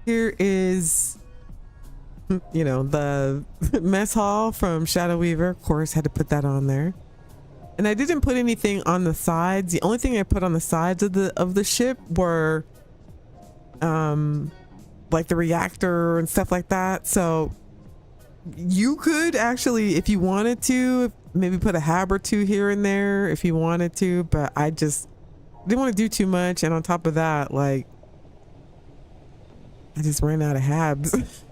here is, you know, the mess hall from Shadow Weaver. Of course, had to put that on there. And I didn't put anything on the sides. The only thing I put on the sides of the ship were like the reactor and stuff like that. So you could actually, if you wanted to, maybe put a hab or two here and there if you wanted to, but I just didn't want to do too much. And on top of that, like, I just ran out of habs.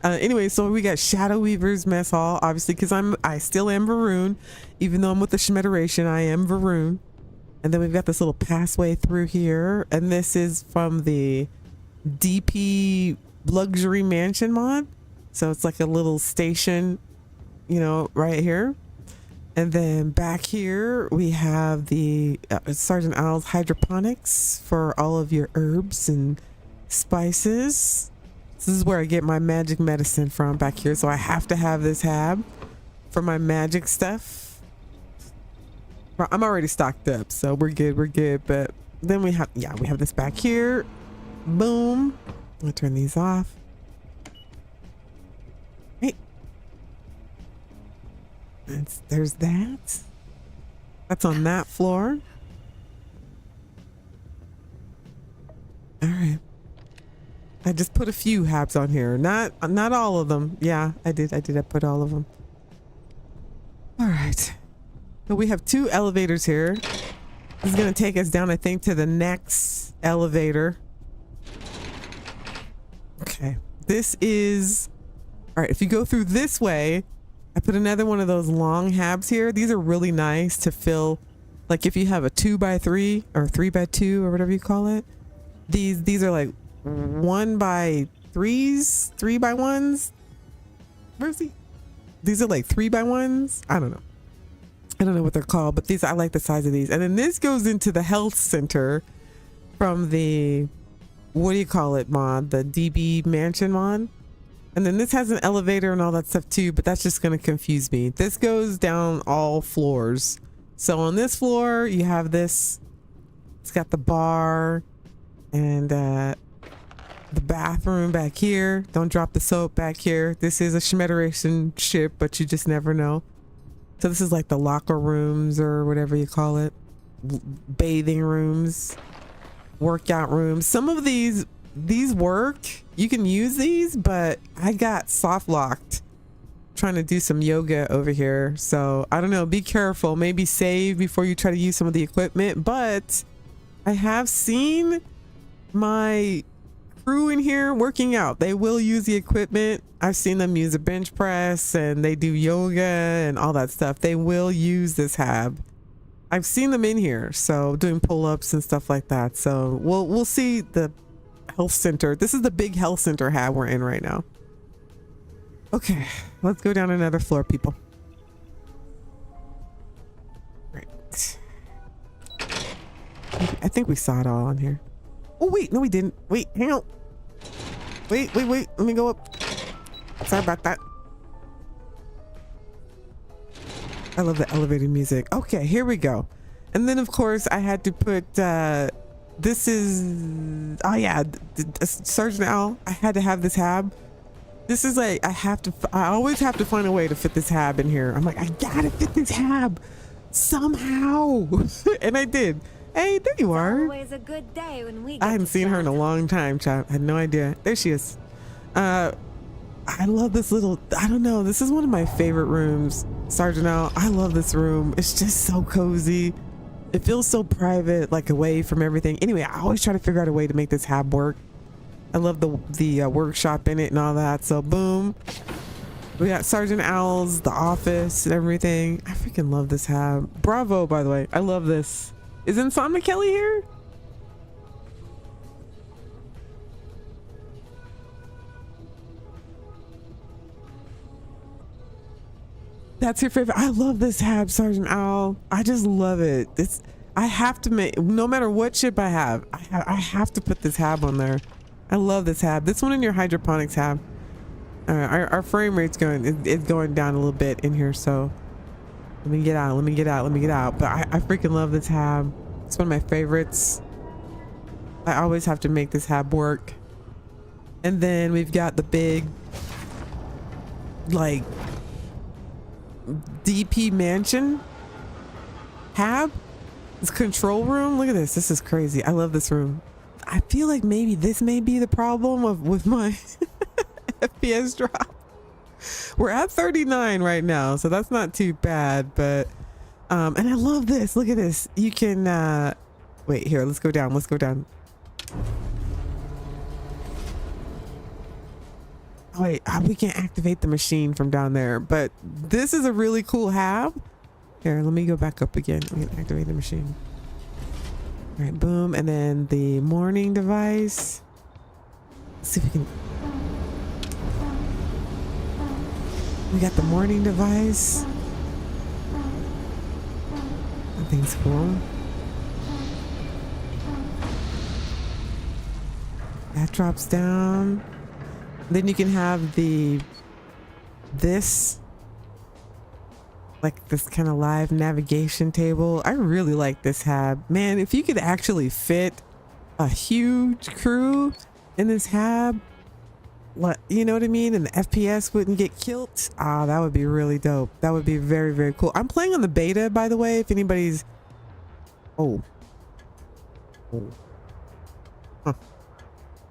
Anyway, so we got Shadow Weaver's mess hall, obviously, because I still am Varun, even though I'm with the Shmederation. I am Varun. And then we've got this little passway through here. And this is from the DP luxury mansion mod. So it's like a little station, you know, right here. And then back here we have the Sergeant Owl's hydroponics for all of your herbs and spices. This is where I get my magic medicine from back here. So I have to have this hab for my magic stuff. I'm already stocked up, so we're good. But then we have, yeah, we have this back here. Boom. I'll turn these off. Hey. There's that. That's on that floor. All right. I just put a few habs on here. Not all of them. Yeah, I did. I put all of them. All right. So we have 2 elevators here. This is going to take us down, I think, to the next elevator. Okay. This is... All right. If you go through this way, I put another one of those long habs here. These are really nice to fill. Like if you have a 2x3 or 3x2 or whatever you call it. These are like 1x3s, 3x1s. Where's he? These are like 3x1s. I don't know what they're called, but these, I like the size of these. And then this goes into the health center from the, what do you call it mod? The DB mansion mod. And then this has an elevator and all that stuff too, but that's just going to confuse me. This goes down all floors. So on this floor, you have this, it's got the bar and the bathroom back here. Don't drop the soap back here. This is a Shmederation ship, but you just never know. So this is like the locker rooms or whatever you call it. Bathing rooms, workout rooms. Some of these work. You can use these, but I got soft locked trying to do some yoga over here. So I don't know, be careful. Maybe save before you try to use some of the equipment. But I have seen my crew in here working out. They will use the equipment. I've seen them use a bench press and they do yoga and all that stuff. They will use this hab. I've seen them in here, so doing pull-ups and stuff like that. So we'll see the health center. This is the big health center hab we're in right now. Okay, let's go down another floor, people. Right. I think we saw it all on here. Oh wait, no we didn't. Wait, hang on. Wait. Let me go up. Sorry about that. I love the elevator music. Okay, here we go. And then of course I had to put this is, oh yeah, Sergeant Owl. I had to have this hab. This is like, I always have to find a way to fit this hab in here. I'm like, I gotta fit this hab somehow. And I did. Hey, there you are. Always a good day when we I hadn't seen her in a long time, chat. I had no idea. There she is. I love this little, I don't know, this is one of my favorite rooms, Sergeant Owl. I love this room. It's just so cozy. It feels so private, like away from everything. Anyway, I always try to figure out a way to make this hab work. I love the workshop in it and all that. So boom, we got Sergeant Owl's, the office and everything. I freaking love this hab. Bravo, by the way. I love this. Is Insomnia Kelly here? That's your favorite. I love this hab, Sergeant Owl. I just love it. I have to make, no matter what ship I have to put this hab on there. I love this hab. This one in your hydroponics hab. Our frame rate's it's going down a little bit in here, so let me get out. But I freaking love this hab. It's one of my favorites. I always have to make this hab work. And then we've got the big, like, DP mansion hab. This control room. Look at this. This is crazy. I love this room. I feel like maybe this may be the problem with my FPS drop. We're at 39 right now, so that's not too bad. But and I love this. Look at this. You can wait here. Let's go down. Oh, wait, we can't activate the machine from down there, but this is a really cool hab. Here, let me go back up again. We can activate the machine. All right, boom. And then the morning device. Let's see if we can. We got the morning device. That thing's cool. That drops down. Then you can have this like this kind of live navigation table. I really like this hab. Man, if you could actually fit a huge crew in this hab, what, you know what I mean? And the FPS wouldn't get killed. Ah, that would be really dope. That would be very, very cool. I'm playing on the beta, by the way, if anybody's... Oh. Huh.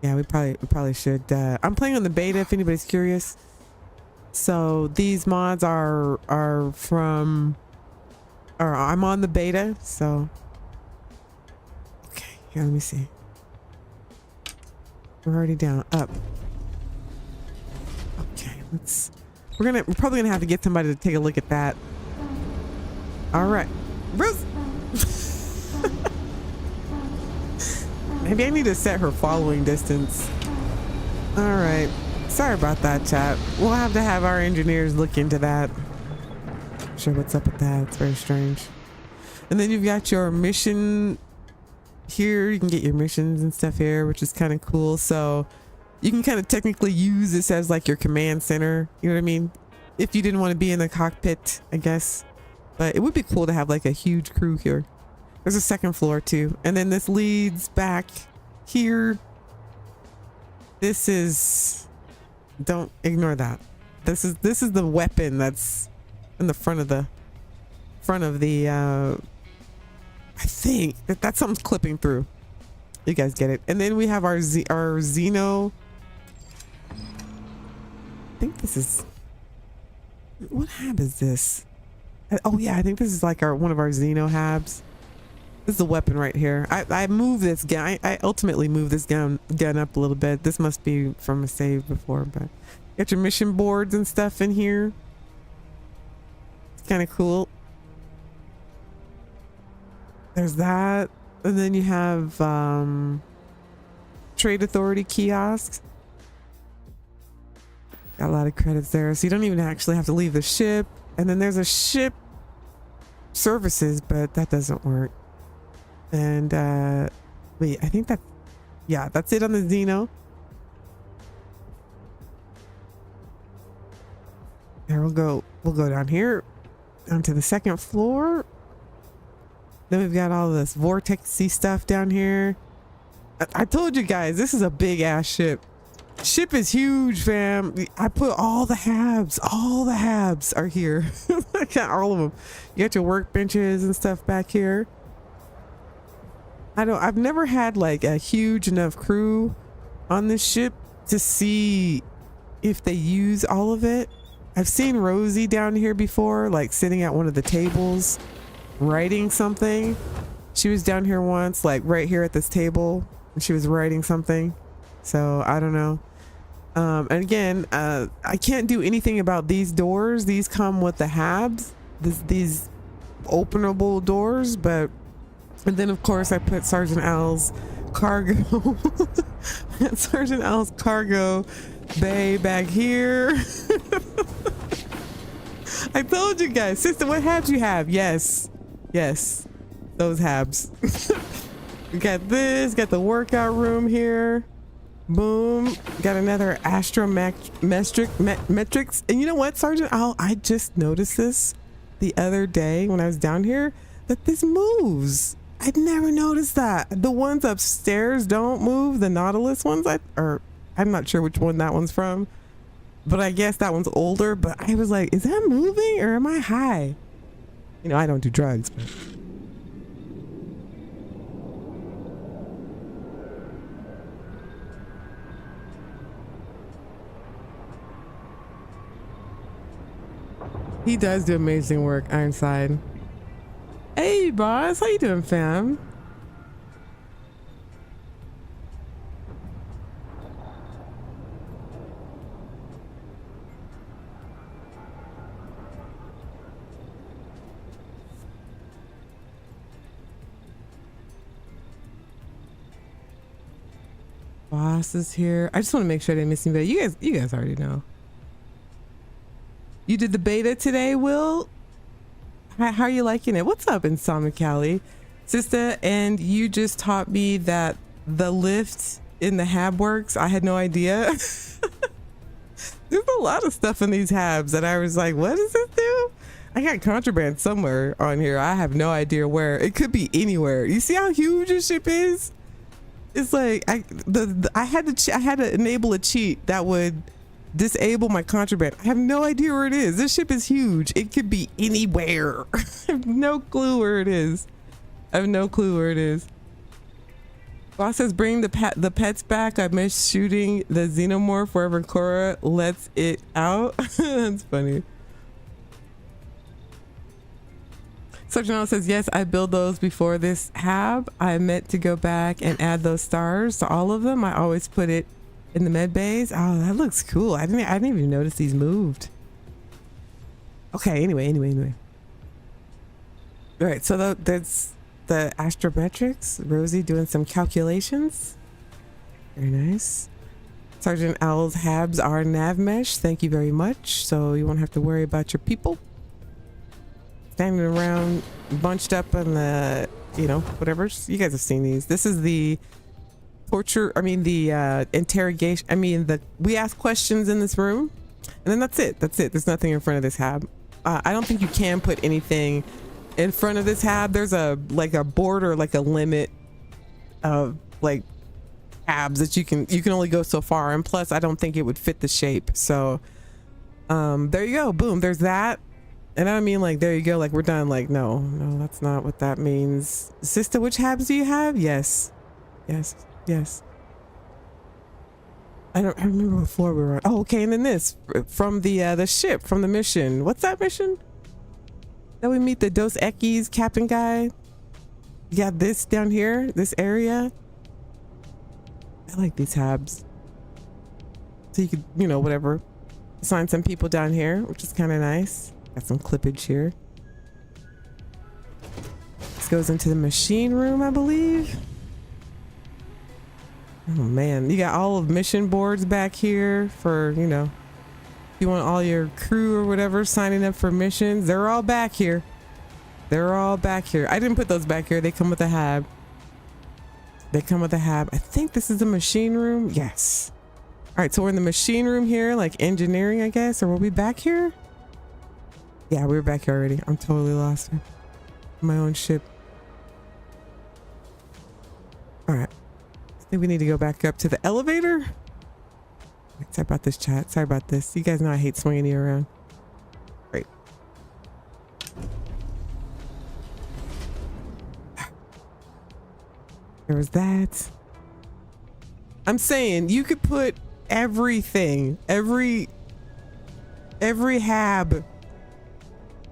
Yeah, we probably should. I'm playing on the beta if anybody's curious. So these mods are from, or I'm on the beta. So okay, here, let me see. We're already down, up. Okay, we're probably gonna have to get somebody to take a look at that. All right, Bruce. Maybe I need to set her following distance. All right. Sorry about that, chat. We'll have to have our engineers look into that. Not sure what's up with that. It's very strange. And then you've got your mission here. You can get your missions and stuff here, which is kind of cool. So you can kind of technically use this as like your command center. You know what I mean? If you didn't want to be in the cockpit, I guess. But it would be cool to have like a huge crew here. There's a second floor too. And then this leads back here. This is, don't ignore that. This is the weapon that's in the front of the I think that's something clipping through. You guys get it. And then we have our Xeno. I think this is, what hab is this? Oh yeah, I think this is like one of our Xeno habs. This is the weapon right here. I move this gun. I ultimately move this gun up a little bit. This must be from a save before, but got your mission boards and stuff in here. It's kind of cool. There's that. And then you have Trade Authority kiosks. Got a lot of credits there. So you don't even actually have to leave the ship. And then there's a ship services, but that doesn't work. And wait, I think that's it on the Xeno. There, we'll go down here onto the second floor. Then we've got all this vortexy stuff down here. I told you guys, this is a big ass ship. Ship is huge, fam. I put all the habs are here. I got all of them. You got your workbenches and stuff back here. I've never had like a huge enough crew on this ship to see if they use all of it. I've seen Rosie down here before, like sitting at one of the tables writing something. She was down here once, like right here at this table, and she was writing something. So I don't know. And again, I can't do anything about these doors. These come with the habs, these openable doors, but. And then, of course, I put Sergeant Al's cargo, Sergeant Al's cargo bay back here. I told you guys, sister, what habs you have? Yes, those habs. We got this, got the workout room here. Boom, got another metrics. And you know what, Sergeant Al, I just noticed this the other day when I was down here, that this moves. I'd never noticed that. The ones upstairs don't move. The Nautilus ones, I'm not sure which one that one's from, but I guess that one's older. But I was like, is that moving or am I high? You know, I don't do drugs. But. He does do amazing work, Ironside. Hey, boss, how you doing, fam? Boss is here. I just want to make sure I didn't miss anybody. You guys already know. You did the beta today, Will? How are you liking it? What's up, Insomniac Callie? Sista, and you just taught me that the lift in the hab works. I had no idea. There's a lot of stuff in these habs that I was like, what does this do? I got contraband somewhere on here. I have no idea where. It could be anywhere. You see how huge this ship is? It's like I had to enable a cheat that would disable my contraband. I have no idea where it is. This ship is huge. It could be anywhere. I have no clue where it is. I have no clue where it is. Boss says bring the pets back. I miss shooting the xenomorph wherever Cora lets it out. That's funny. Sergeant says yes, I build those before this hab. I meant to go back and add those stars to all of them. I always put it in the med bays. Oh, that looks cool. I didn't even notice these moved. Okay, anyway. All right, so that's the astrometrics. Rosie doing some calculations. Very nice. Sergeant Owl's habs are nav mesh. Thank you very much. So you won't have to worry about your people standing around bunched up in the, whatever. You guys have seen these. This is the torture, the interrogation. We ask questions in this room and then that's it. There's nothing in front of this hab. I don't think you can put anything in front of this hab. There's a border, like a limit of like habs that you can only go so far. And plus I don't think it would fit the shape. So there you go. Boom. There's that. And I mean, like, there you go. Like, we're done. Like, no, that's not what that means. Sister, which habs do you have? Yes. I remember what floor we were on. Oh, okay. And then this from the ship, from the mission. What's that mission? That we meet the Dos Equis captain guy. You got this down here, this area. I like these habs. So you could, whatever, assign some people down here, which is kind of nice. Got some clippage here. This goes into the machine room, I believe. Oh man, you got all of mission boards back here for, you want all your crew or whatever signing up for missions. They're all back here. I didn't put those back here. They come with a hab. I think this is the machine room. Yes. All right, so we're in the machine room here, like engineering, I guess, or were we back here? Yeah, we were back here already. I'm totally lost. My own ship. All right. I think we need to go back up to the elevator. Sorry about this, chat. Sorry about this. You guys know I hate swinging you around. Great. There was that. I'm saying you could put everything, every hab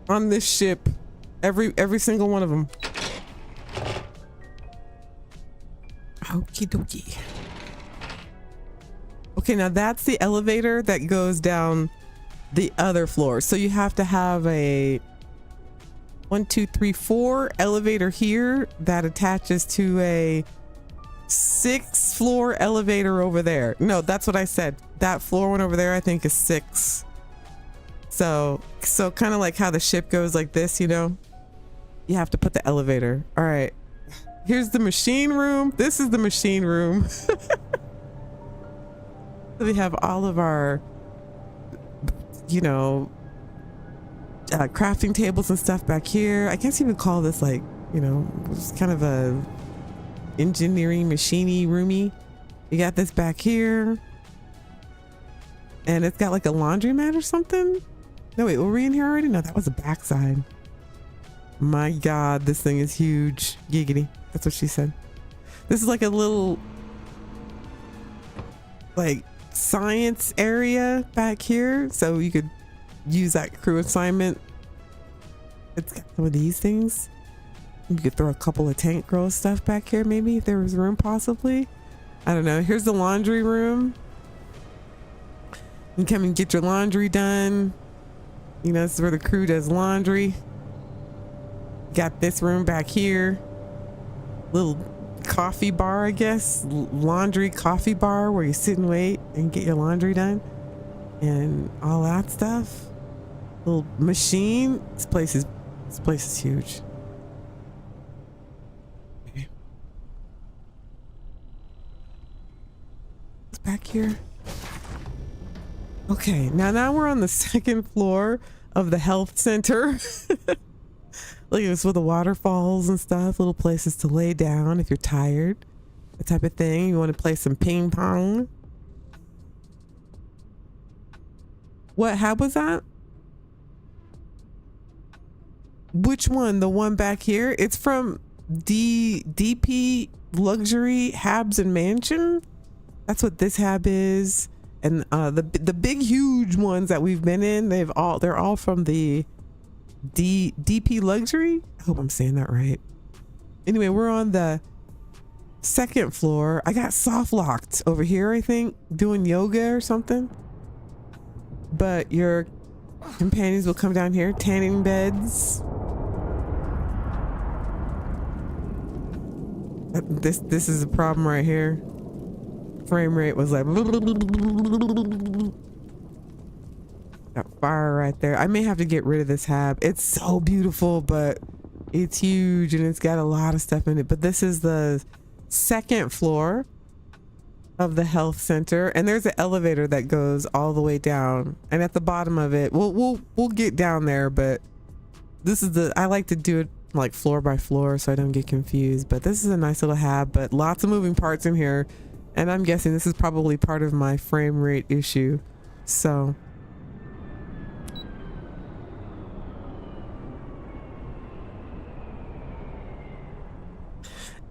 on this ship, every single one of them. Okie dokie. Okay, now that's the elevator that goes down the other floor. So you have to have a 1, 2, 3, 4 elevator here that attaches to a 6 floor elevator over there. No, that's what I said. That floor one over there, I think, is 6. So kind of like how the ship goes like this, you have to put the elevator. All right, here's the machine room. This is the machine room. So we have all of our, crafting tables and stuff back here. I guess you would call this like, it's kind of a engineering machiney roomy. You got this back here. And it's got like a laundromat or something. No, wait, were we in here already? No, that was the backside. My God, this thing is huge. Giggity. That's what she said. This is like a little, like, science area back here. So you could use that crew assignment. It's got some of these things. You could throw a couple of tank girl stuff back here, maybe, if there was room, possibly. I don't know. Here's the laundry room. You can come and get your laundry done. This is where the crew does laundry. Got this room back here. Little coffee bar, I guess, laundry coffee bar where you sit and wait and get your laundry done and all that stuff. Little machine. This place is huge. Okay. It's back here. Okay, now we're on the second floor of the health center. Look at this with the waterfalls and stuff, little places to lay down if you're tired, that type of thing. You want to play some ping pong. What hab was that? Which one? The one back here? It's from DP Luxury Habs and Mansion. That's what this hab is. And the big huge ones that we've been in, they're all from the DP Luxury. I hope I'm saying that right. Anyway, we're on the second floor. I got soft locked over here, I think, doing yoga or something. But your companions will come down here, tanning beds. This is a problem right here. Frame rate was like that fire right there. I may have to get rid of this hab. It's so beautiful, but it's huge and it's got a lot of stuff in it. But this is the second floor of the health center, and there's an elevator that goes all the way down, and at the bottom of it, we'll get down there, but this is I like to do it like floor by floor so I don't get confused. But this is a nice little hab, but lots of moving parts in here, and I'm guessing this is probably part of my frame rate issue. So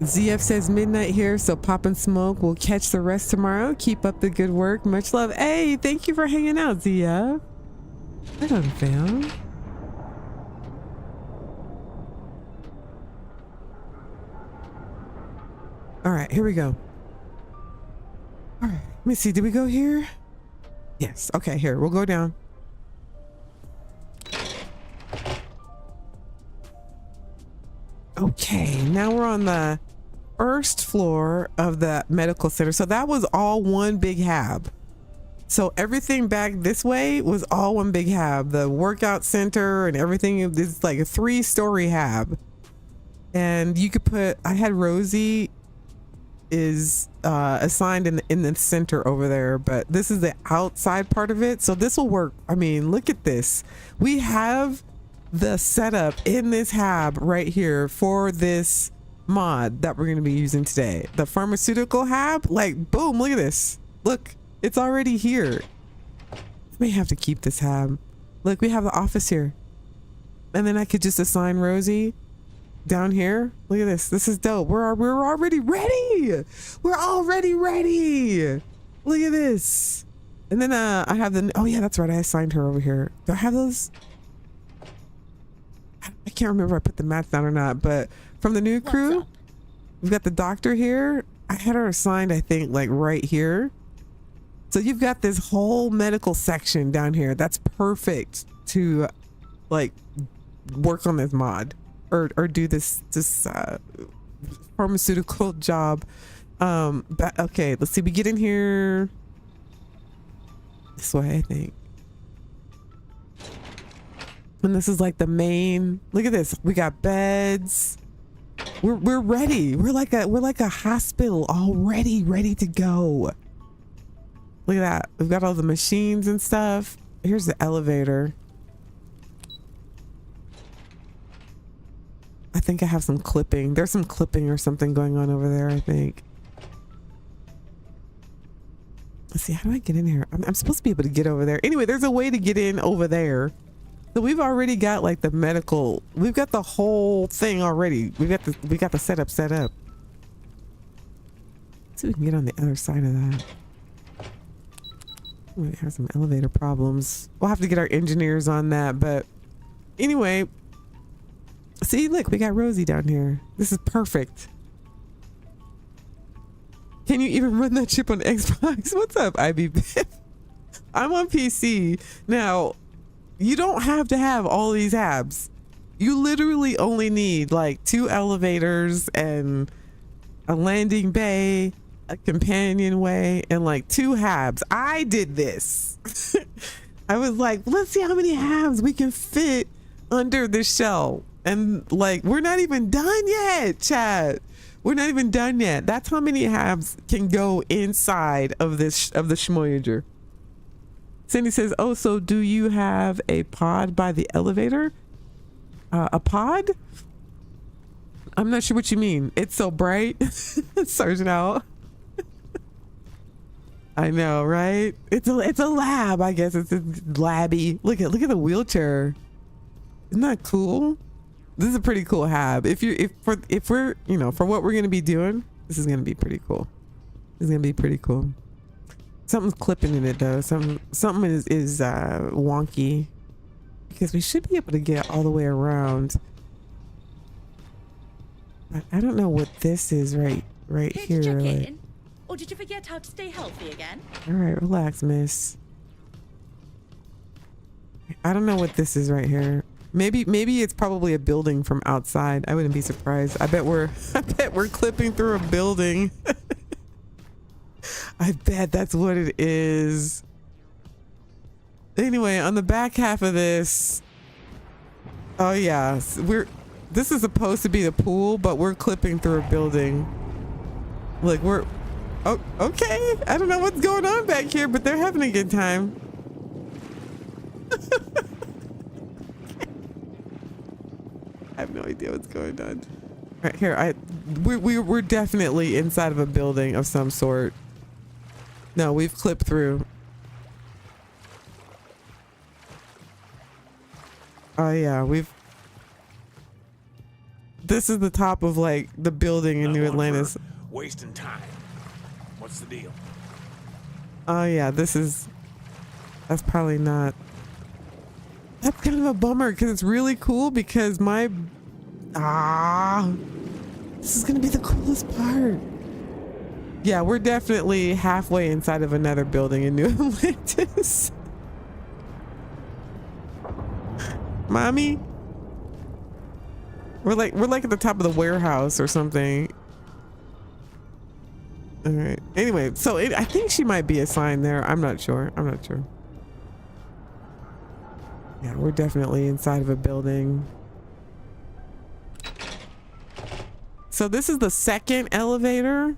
ZF says midnight here, so pop and smoke. We'll catch the rest tomorrow. Keep up the good work. Much love. Hey, thank you for hanging out, ZF. I don't fail. All right, here we go. All right, let me see. Did we go here? Yes. Okay, here. We'll go down. Okay, now we're on the first floor of the medical center. So that was all one big hab. So everything back this way was all one big hab. The workout center and everything is like a 3-story hab. And you could put, I had Rosie is assigned in the center over there, but this is the outside part of it. So this will work. I mean, look at this. We have the setup in this hab right here for this mod that we're going to be using today. The pharmaceutical hab, like boom, look at this. Look, it's already here. I may have to keep this hab. Look, we have the office here. And then I could just assign Rosie down here. Look at this. This is dope. We're already ready. We're already ready. Look at this. And then I have the, oh yeah, that's right. I assigned her over here. Do I have those? I can't remember if I put the mats down or not, but from the new crew, we've got the doctor here. I had her assigned, I think, like right here. So you've got this whole medical section down here. That's perfect to like work on this mod or do this pharmaceutical job. But okay, let's see. We get in here this way, I think. And this is like the main, look at this. We got beds. We're ready. We're like a hospital already ready to go. Look at that. We've got all the machines and stuff. Here's the elevator. I think I have some clipping. There's some clipping or something going on over there, I think. Let's see, how do I get in here? I'm supposed to be able to get over there. Anyway, there's a way to get in over there. So we've already got like the medical, we've got the whole thing already. We got the setup set up. Let's see if we can get on the other side of that. We have some elevator problems. We'll have to get our engineers on that, but anyway, see, look, we got Rosie down here. This is perfect. Can you even run that chip on Xbox? What's up, IB? I'm on PC. Now, you don't have to have all these habs. You literally only need like 2 elevators and a landing bay, a companionway, and like 2 habs. I did this. I was like, let's see how many habs we can fit under the shell. And like, we're not even done yet, chat. We're not even done yet. That's how many habs can go inside of this, of the Shmoyager. Cindy says, oh, so do you have a pod by the elevator? A pod? I'm not sure what you mean. It's so bright. Sergeant out. I know, right? It's a lab, I guess. It's labby. Look at the wheelchair. Isn't that cool? This is a pretty cool hab. If we're, you know, for what we're gonna be doing, this is gonna be pretty cool. This is gonna be pretty cool. Something's clipping in it though. Something is wonky, because we should be able to get all the way around. I don't know what this is right here. Check Like, in? Or did you forget how to stay healthy again? all right, relax, miss. I don't know what this is right here. Maybe it's probably a building from outside. I wouldn't be surprised. I bet we're clipping through a building. I bet that's what it is. Anyway, on the back half of this, oh yeah, this is supposed to be the pool, but we're clipping through a building. Look, oh, okay. I don't know what's going on back here, but they're having a good time. I have no idea what's going on. Right here, we're definitely inside of a building of some sort. No, we've clipped through. Oh yeah, this is the top of like the building in New Atlantis. Wasting time. What's the deal? Oh yeah, that's probably not. That's kind of a bummer because it's really cool because this is gonna be the coolest part. Yeah, we're definitely halfway inside of another building in New Atlantis. Mommy, we're like at the top of the warehouse or something. All right. Anyway, so I think she might be assigned there. I'm not sure. Yeah, we're definitely inside of a building. So this is the second elevator.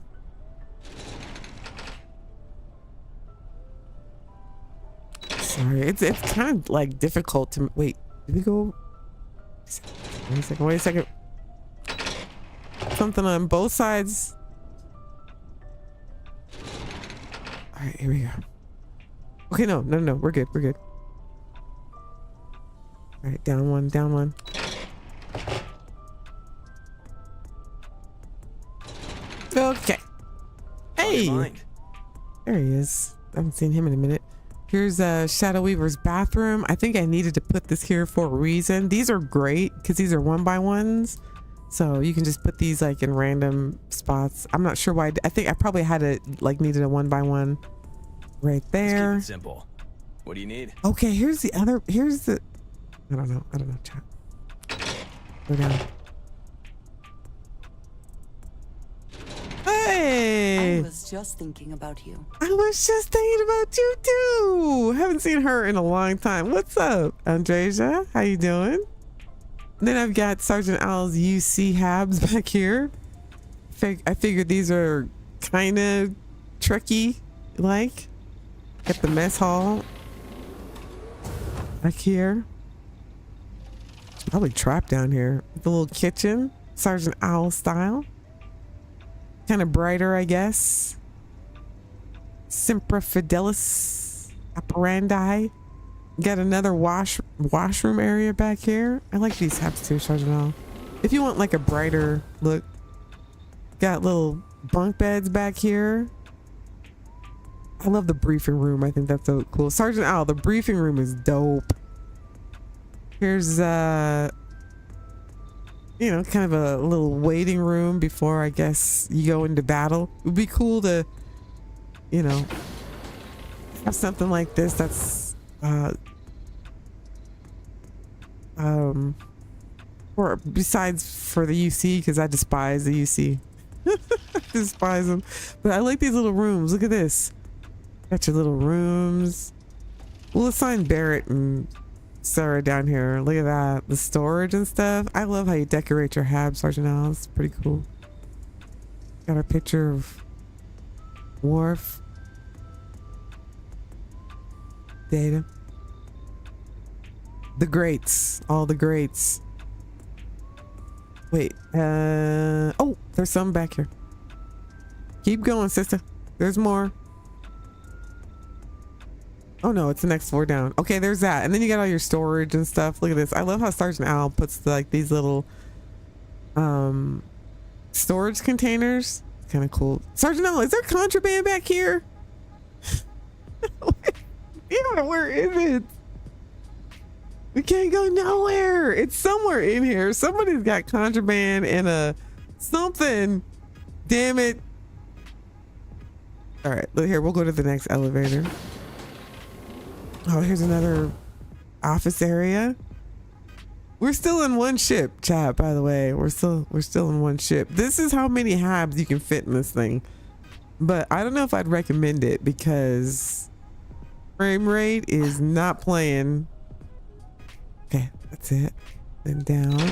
Sorry, it's kind of like difficult to wait. Did we go? Wait a second. Something on both sides. All right, here we go. Okay, no, we're good. All right, down one. Okay. Hey, there he is. I haven't seen him in a minute. Here's Shadow Weaver's bathroom. I think I needed to put this here for a reason. These are great because these are 1x1s. So you can just put these like in random spots. I'm not sure why. I think I probably had it like needed a 1x1 right there. Let's keep it simple. What do you need? Okay, here's the I don't know, chat. Go down. Hey! I was just thinking about you. I was just thinking about you too. Haven't seen her in a long time. What's up, Andreja? How you doing? And then I've got Sergeant Al's UC Habs back here. I figured these are kind of tricky, like. Got the mess hall back here. It's probably trapped down here. The little kitchen, Sergeant Owl style. Kind of brighter, I guess. Simpra Fidelis Apparandi. Got another washroom area back here. I like these habs too, Sergeant Owl. If you want like a brighter look. Got little bunk beds back here. I love the briefing room. I think that's so cool. Sergeant Owl, the briefing room is dope. Here's you know, kind of a little waiting room before I guess you go into battle. It would be cool to, you know, have something like this that's or besides for the UC, because I despise the UC. despise them. But I like these little rooms. Look at this. Got your little rooms. We'll assign Barrett and Sarah down here. Look at that. The storage and stuff. I love how you decorate your hab, Sergeant Al. It's pretty cool. Got our picture of Worf. Data. The greats. All the greats. Wait. Oh, there's some back here. Keep going, sister. There's more. Oh no, it's the next floor down. Okay, there's that. And then you got all your storage and stuff. Look at this. I love how Sergeant Al puts like these little storage containers. Kind of cool. Sergeant Al, is there contraband back here? Yeah, where is it? We can't go nowhere. It's somewhere in here. Somebody's got contraband and a something. Damn it. All right, look here. We'll go to the next elevator. Oh, here's another office area. We're still in one ship, chat, by the way. We're still in one ship. This is how many habs you can fit in this thing. But I don't know if I'd recommend it because frame rate is not playing. Okay, that's it. Then down.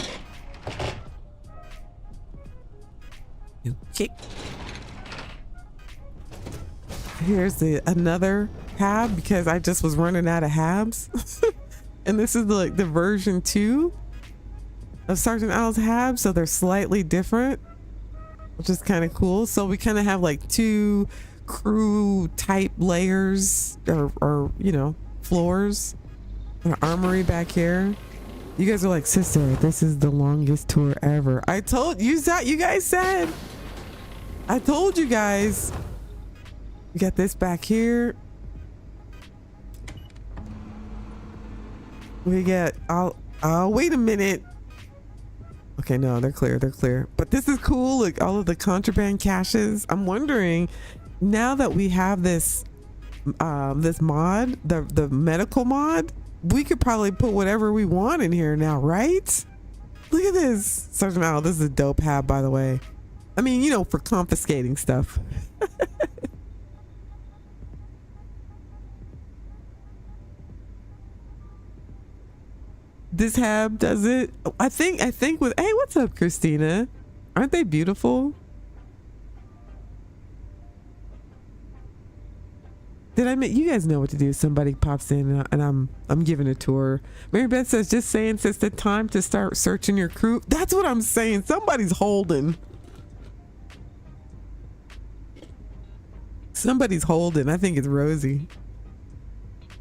Okay. Here's another hab because I just was running out of habs. And this is like the version 2 of Sergeant Al's hab, so they're slightly different, which is kind of cool. So we kind of have like 2 crew type layers or you know, floors. An armory back here. You guys are like, sister, this is the longest tour ever. I told you that. You guys said. I told you guys. We got this back here. We get, oh, wait a minute. Okay, no, they're clear. They're clear. But this is cool. Like all of the contraband caches. I'm wondering now that we have this, this mod, the medical mod, we could probably put whatever we want in here now, right? Look at this. Sergeant Al, this is a dope hab, by the way. I mean, you know, for confiscating stuff. This hab does it. I think with, hey, what's up, Christina? Aren't they beautiful? Did I make you guys know what to do? Somebody pops in and I'm giving a tour. Mary Beth says, just saying, sister, time to start searching your crew. That's what I'm saying. Somebody's holding. Somebody's holding. I think it's Rosie.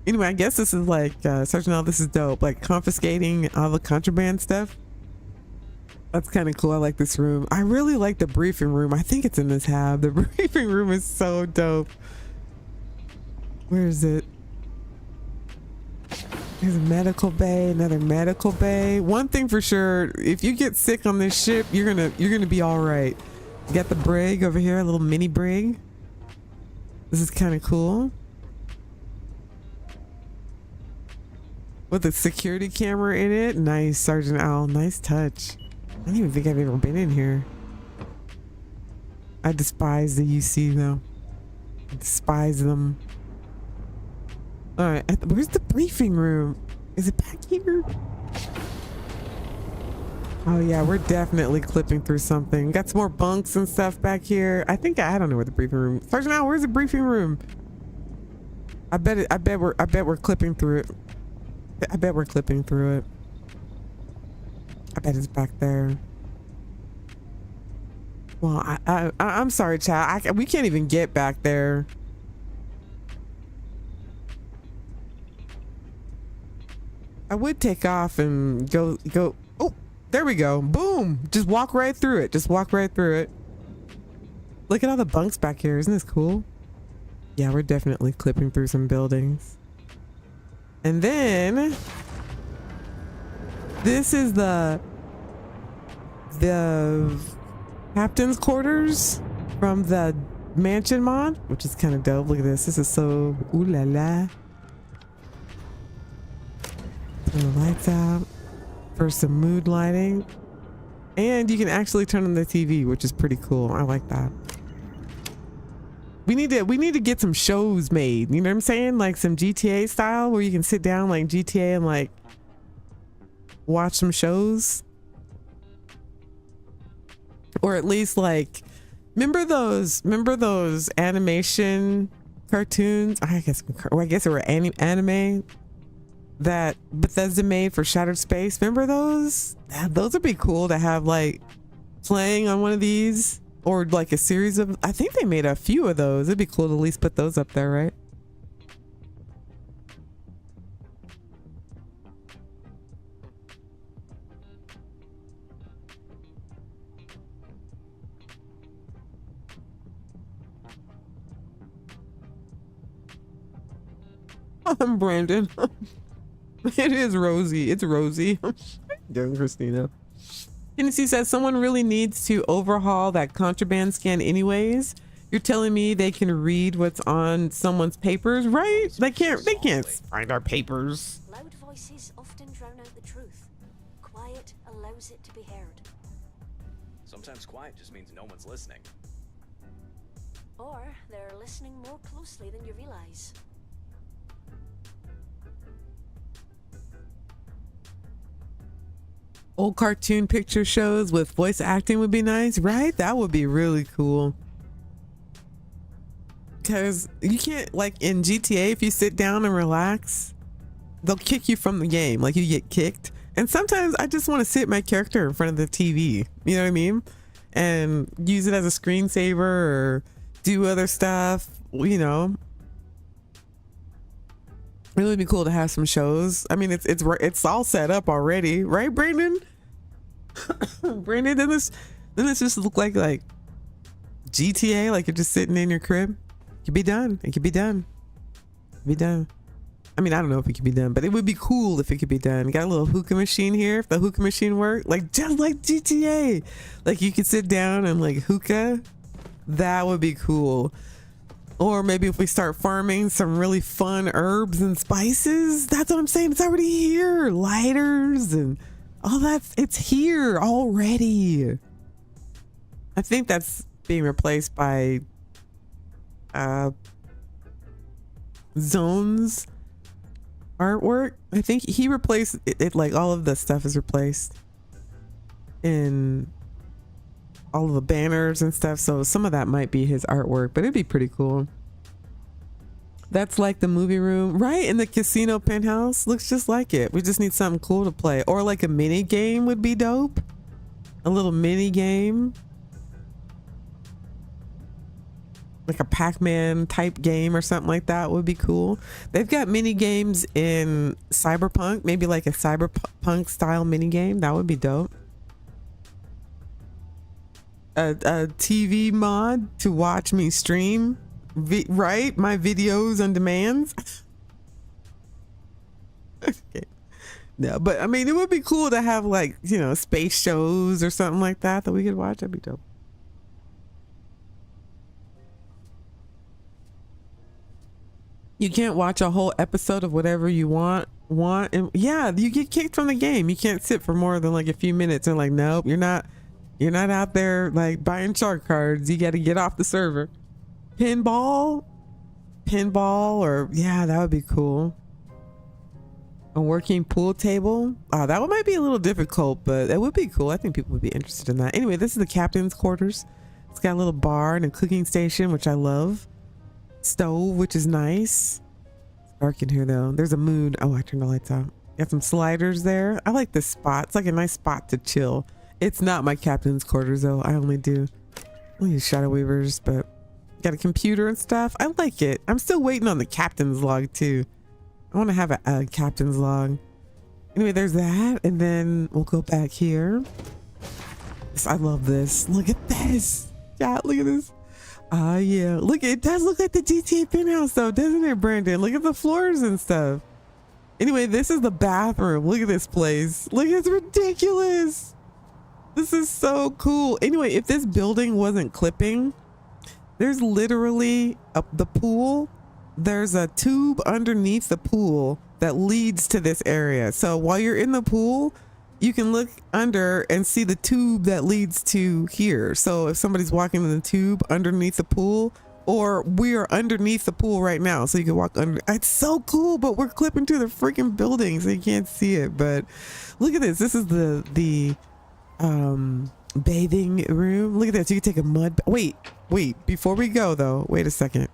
Anyway, I guess this is like Sergeant Al, this is dope. Like confiscating all the contraband stuff. That's kind of cool. I like this room. I really like the briefing room. I think it's in this hab. The briefing room is so dope. Where is it? There's a medical bay, another medical bay. One thing for sure, if you get sick on this ship, you're gonna be all right. You got the brig over here, a little mini brig. This is kind of cool. With a security camera in it. Nice, Sergeant Al. Nice touch. I don't even think I've ever been in here. I despise the UC though. I despise them. All right, where's the briefing room? Is it back here? Oh yeah, we're definitely clipping through something. Got some more bunks and stuff back here. I think I don't know where the briefing room. Sergeant Al, where's the briefing room? I bet we're clipping through it. I bet we're clipping through it. I bet it's back there. Well, I'm sorry, chat. We can't even get back there. I would take off and go. Oh, there we go. Boom. Just walk right through it. Just walk right through it. Look at all the bunks back here. Isn't this cool? Yeah, we're definitely clipping through some buildings. And then this is the captain's quarters from the mansion mod, which is kind of dope. Look at this. This is so ooh la la. Turn the lights out for some mood lighting. And you can actually turn on the TV, which is pretty cool. I like that. We need to get some shows made. You know what I'm saying? Like some GTA style where you can sit down like GTA and like watch some shows. Or at least like remember those animation cartoons? I guess it were anime that Bethesda made for Shattered Space. Remember those? Those would be cool to have like playing on one of these, or like a series of, I think they made a few of those. It'd be cool to at least put those up there, right? I'm Brandon. It is Rosie. It's Rosie. Young Christina. Tennessee says someone really needs to overhaul that contraband scan anyways. You're telling me they can read what's on someone's papers, right? They can't find our papers. Loud voices often drown out the truth. Quiet allows it to be heard. Sometimes quiet just means no one's listening. Or they're listening more closely than you realize. Old cartoon picture shows with voice acting would be nice, right? That would be really cool. Because you can't, like in GTA, if you sit down and relax, they'll kick you from the game. Like you get kicked. And sometimes I just want to sit my character in front of the TV. You know what I mean? And use it as a screensaver or do other stuff, you know. It would be cool to have some shows. I mean, it's all set up already, right, Brandon? Brandon, doesn't this just look like GTA? Like you're just sitting in your crib? It could be done. It could be done. It could be done. I mean, I don't know if it could be done, but it would be cool if it could be done. Got a little hookah machine here. If the hookah machine worked, like just like GTA, like you could sit down and like hookah. That would be cool. Or maybe if we start farming some really fun herbs and spices. That's what I'm saying. It's already here. Lighters and all that. It's here already. I think that's being replaced by Zone's artwork. I think he replaced it, like all of the stuff is replaced in all of the banners and stuff, so some of that might be his artwork, but it'd be pretty cool. That's like the movie room, right? In the casino penthouse, looks just like it. We just need something cool to play, or like a mini game would be dope. A little mini game, like a Pac-Man type game or something like that would be cool. They've got mini games in Cyberpunk, maybe like a Cyberpunk style mini game. That would be dope. A TV mod to watch me stream, right? My videos on demands. Okay. No, but I mean, it would be cool to have like, you know, space shows or something like that we could watch. That'd be dope. You can't watch a whole episode of whatever you want, and yeah, you get kicked from the game. You can't sit for more than like a few minutes and like, nope, you're not out there like buying shark cards. You got to get off the server. Pinball, or yeah, that would be cool. A working pool table. That one might be a little difficult, but it would be cool. I think people would be interested in that. Anyway, this is the captain's quarters. It's got a little bar and a cooking station, which I love. Stove, which is nice. It's dark in here though. There's a moon. Oh, I turned the lights out. Got some sliders there. I like this spot. It's like a nice spot to chill. It's not my captain's quarters though. I only use shadow weavers, but got a computer and stuff. I like it. I'm still waiting on the captain's log too. I want to have a captain's log. Anyway, there's that, and then we'll go back here. I love this. Look at this. Yeah, look at this. Yeah. Look, it does look like the GTA penthouse though, doesn't it, Brandon? Look at the floors and stuff. Anyway, this is the bathroom. Look at this place. Look, it's ridiculous. This is so cool. Anyway, if this building wasn't clipping, there's literally the pool. There's a tube underneath the pool that leads to this area. So while you're in the pool, you can look under and see the tube that leads to here. So if somebody's walking in the tube underneath the pool, or we are underneath the pool right now, so you can walk under. It's so cool, but we're clipping through the freaking building, so you can't see it. But look at this. This is the bathing room. Look at this. You can take a mud. Wait. Before we go though, wait a second.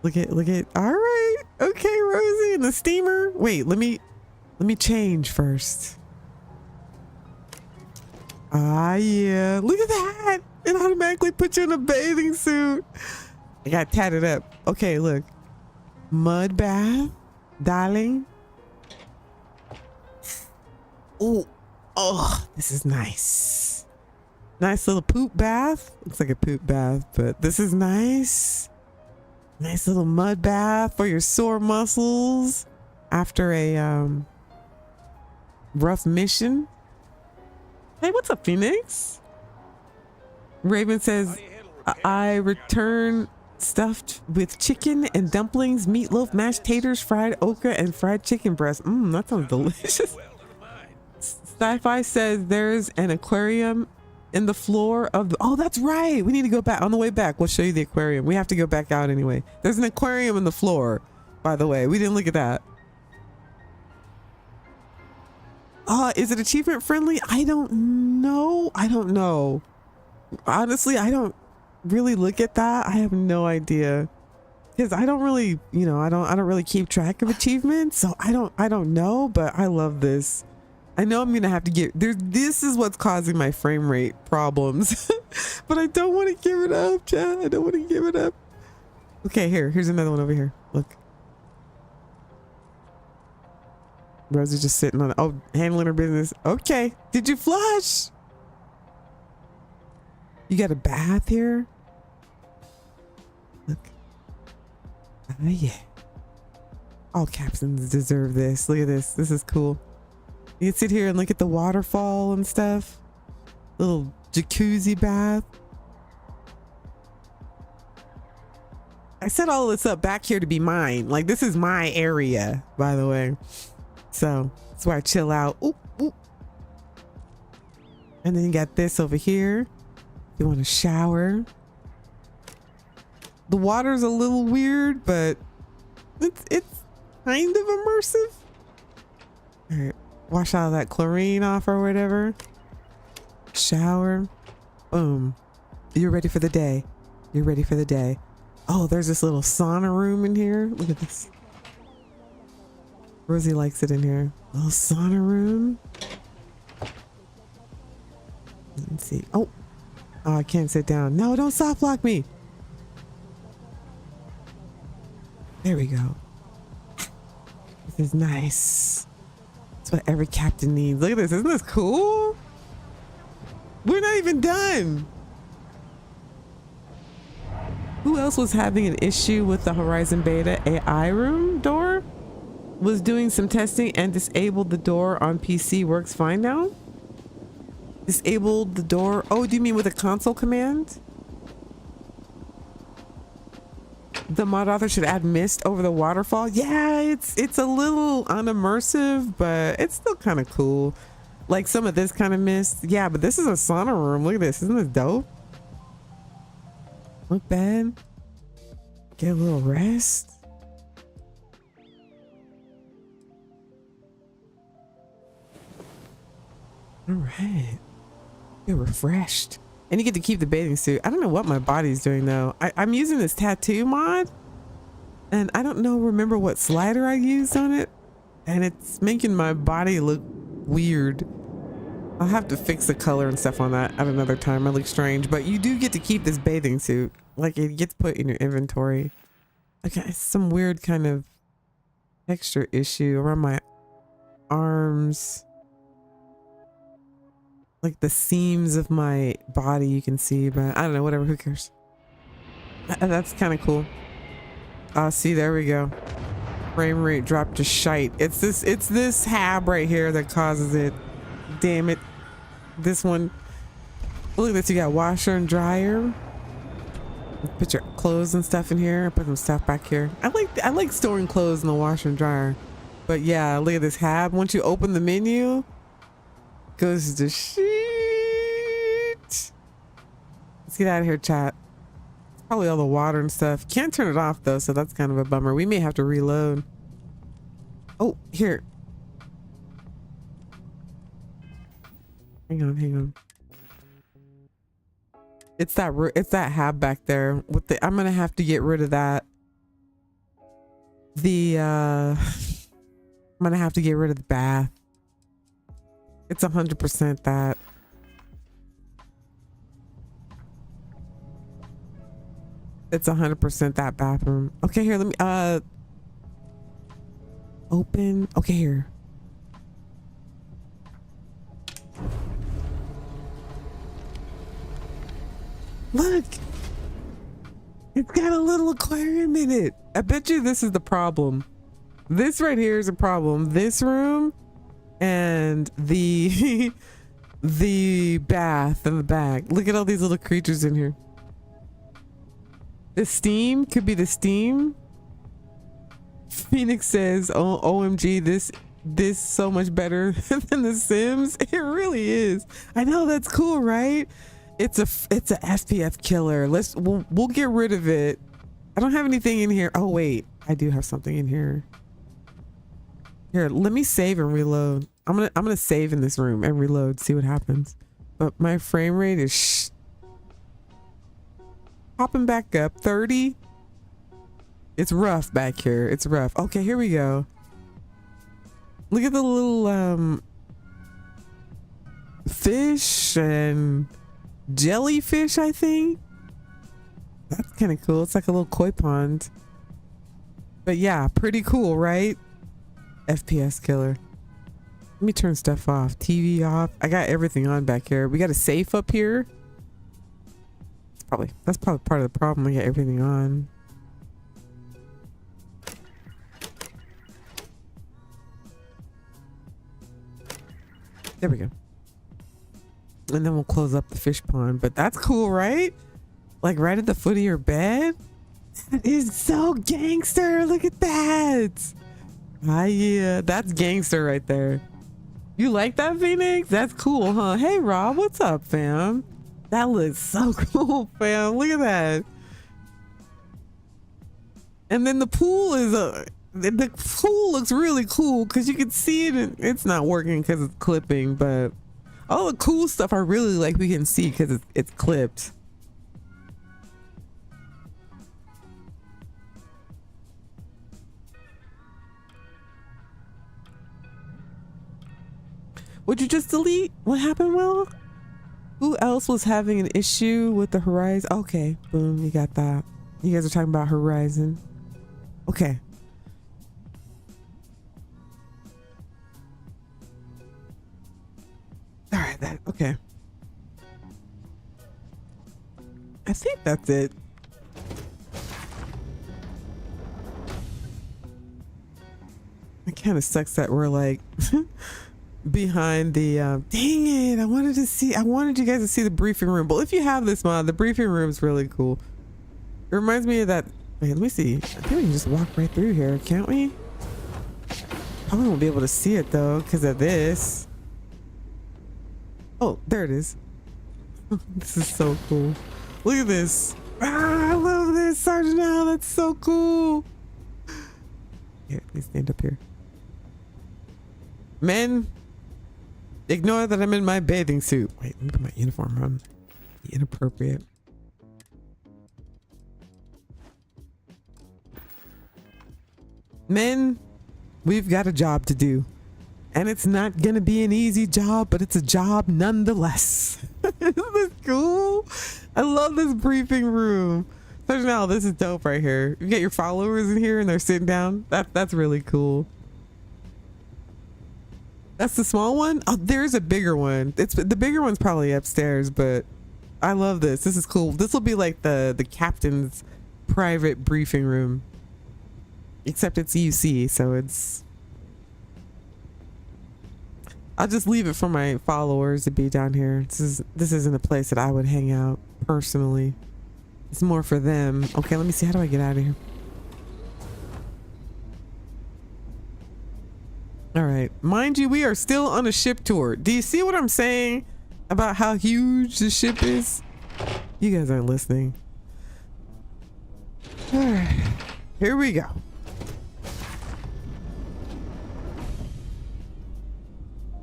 Look at. All right. Okay, Rosie, and the steamer. Wait. Let me change first. Ah, yeah. Look at that. It automatically puts you in a bathing suit. I got tatted up. Okay, look. Mud bath, darling. Oh, this is nice. Nice little poop bath. Looks like a poop bath, but this is nice. Nice little mud bath for your sore muscles after a rough mission. Hey, what's up, Phoenix? Raven says, I return stuffed with chicken and dumplings, meatloaf, mashed taters, fried okra, and fried chicken breast. That sounds delicious. Sci-Fi says there's an aquarium in the floor of the... Oh, that's right. We need to go back. On the way back, we'll show you the aquarium. We have to go back out anyway. There's an aquarium in the floor, by the way. We didn't look at that. Is it achievement friendly? I don't know. Honestly, I don't really look at that. I have no idea, because I don't really, I don't really keep track of achievements, so I don't know. But I love this. I know I'm gonna have to get there. This is what's causing my frame rate problems, but I don't want to give it up, Chad. I don't want to give it up. Okay, here's another one over here. Look, Rosie's just sitting on. Oh, handling her business. Okay, did you flush? You got a bath here? Look. Oh, yeah. All captains deserve this. Look at this. This is cool. You can sit here and look at the waterfall and stuff. Little jacuzzi bath. I set all this up back here to be mine. Like, this is my area, by the way. So that's where I chill out. Oop, oop. And then you got this over here. You want to shower. The water's a little weird, but it's kind of immersive. All right, wash all that chlorine off or whatever. Shower. Boom. You're ready for the day. You're ready for the day. Oh, there's this little sauna room in here. Look at this. Rosie likes it in here. Little sauna room. Let's see. Oh, I can't sit down. No, don't soft lock me. There we go. This is nice. That's what every captain needs. Look at this. Isn't this cool? We're not even done. Who else was having an issue with the Horizon Beta AI room door? Was doing some testing and disabled the door on PC. Works fine now? Disabled the door. Oh, do you mean with a console command? The mod author should add mist over the waterfall. Yeah, it's a little unimmersive, but it's still kind of cool. Like some of this kind of mist. Yeah, but this is a sauna room. Look at this. Isn't this dope? Not bad. Get a little rest. All right. Get refreshed. And you get to keep the bathing suit. I don't know what my body's doing though. I'm using this tattoo mod, and I don't remember what slider I used on it, and it's making my body look weird. I'll have to fix the color and stuff on that at another time. It looks strange, but you do get to keep this bathing suit. Like, it gets put in your inventory. Okay, it's some weird kind of texture issue around my arms. Like the seams of my body you can see, but I don't know, whatever, who cares? That's kind of cool. See, there we go. Frame rate dropped to shite. It's this hab right here that causes it. Damn it. This one. Look at this, you got washer and dryer. Put your clothes and stuff in here. Put some stuff back here. I like storing clothes in the washer and dryer. But yeah, look at this hab. Once you open the menu, goes to shit. Let's get out of here, chat. Probably all the water and stuff. Can't turn it off though, so that's kind of a bummer. We may have to reload. Oh, here. Hang on. It's that hab back there with the, I'm gonna have to get rid of that. I'm gonna have to get rid of the bath. It's 100% that. It's 100% that bathroom. Okay, here, let me open. Okay, here. Look, it's got a little aquarium in it. I bet you this is the problem. This right here is a problem. This room and the the bath in the back. Look at all these little creatures in here. The steam could be the steam. Phoenix says, "Oh, OMG, this so much better than The Sims." It really is. I know, that's cool, right? It's a FPS killer. We'll get rid of it. I don't have anything in here. Oh wait, I do have something in here. Here, let me save and reload. I'm gonna save in this room and reload, see what happens. But my frame rate is popping back up. 30. It's rough back here. It's rough. Okay, here we go. Look at the little fish and jellyfish, I think. That's kind of cool. It's like a little koi pond. But yeah, pretty cool, right? FPS killer. Let me turn stuff off. TV off. I got everything on back here. We got a safe up here. That's probably part of the problem. I got everything on. There we go. And then we'll close up the fish pond. But that's cool, right? Like right at the foot of your bed. That is so gangster. Look at that. Ah, yeah, that's gangster right there. You like that, Phoenix? That's cool, huh? Hey, Rob, what's up, fam? That looks so cool, fam. Look at that. And then the pool is the pool looks really cool because you can see it. And it's not working because it's clipping, but all the cool stuff I really like we can see because it's clipped. Would you just delete? What happened, Will? Who else was having an issue with the Horizon? Okay, boom, you got that. You guys are talking about Horizon. Okay. All right, okay. I think that's it. It kind of sucks that we're like behind the dang it, I wanted you guys to see the briefing room. But if you have this mod, the briefing room is really cool. It reminds me of that. Wait, let me see. I think we can just walk right through here, can't we? Probably won't be able to see it though because of this. Oh, there it is. This is so cool. Look at this. Ah, I love this, Sergeant Al. That's so cool. Here, please stand up here. Men, ignore that I'm in my bathing suit. Wait, let me put my uniform on. Inappropriate. Men, we've got a job to do. And it's not gonna be an easy job, but it's a job nonetheless. Isn't this cool? I love this briefing room. So now this is dope right here. You get your followers in here and they're sitting down. That's really cool. That's the small one? Oh, there's a bigger one. The bigger one's probably upstairs, but I love this. This is cool. This will be like the captain's private briefing room. Except it's UC, so it's... I'll just leave it for my followers to be down here. This isn't a place that I would hang out personally. It's more for them. Okay, let me see. How do I get out of here? All right. Mind you, we are still on a ship tour. Do you see what I'm saying about how huge the ship is? You guys aren't listening. All right, here we go.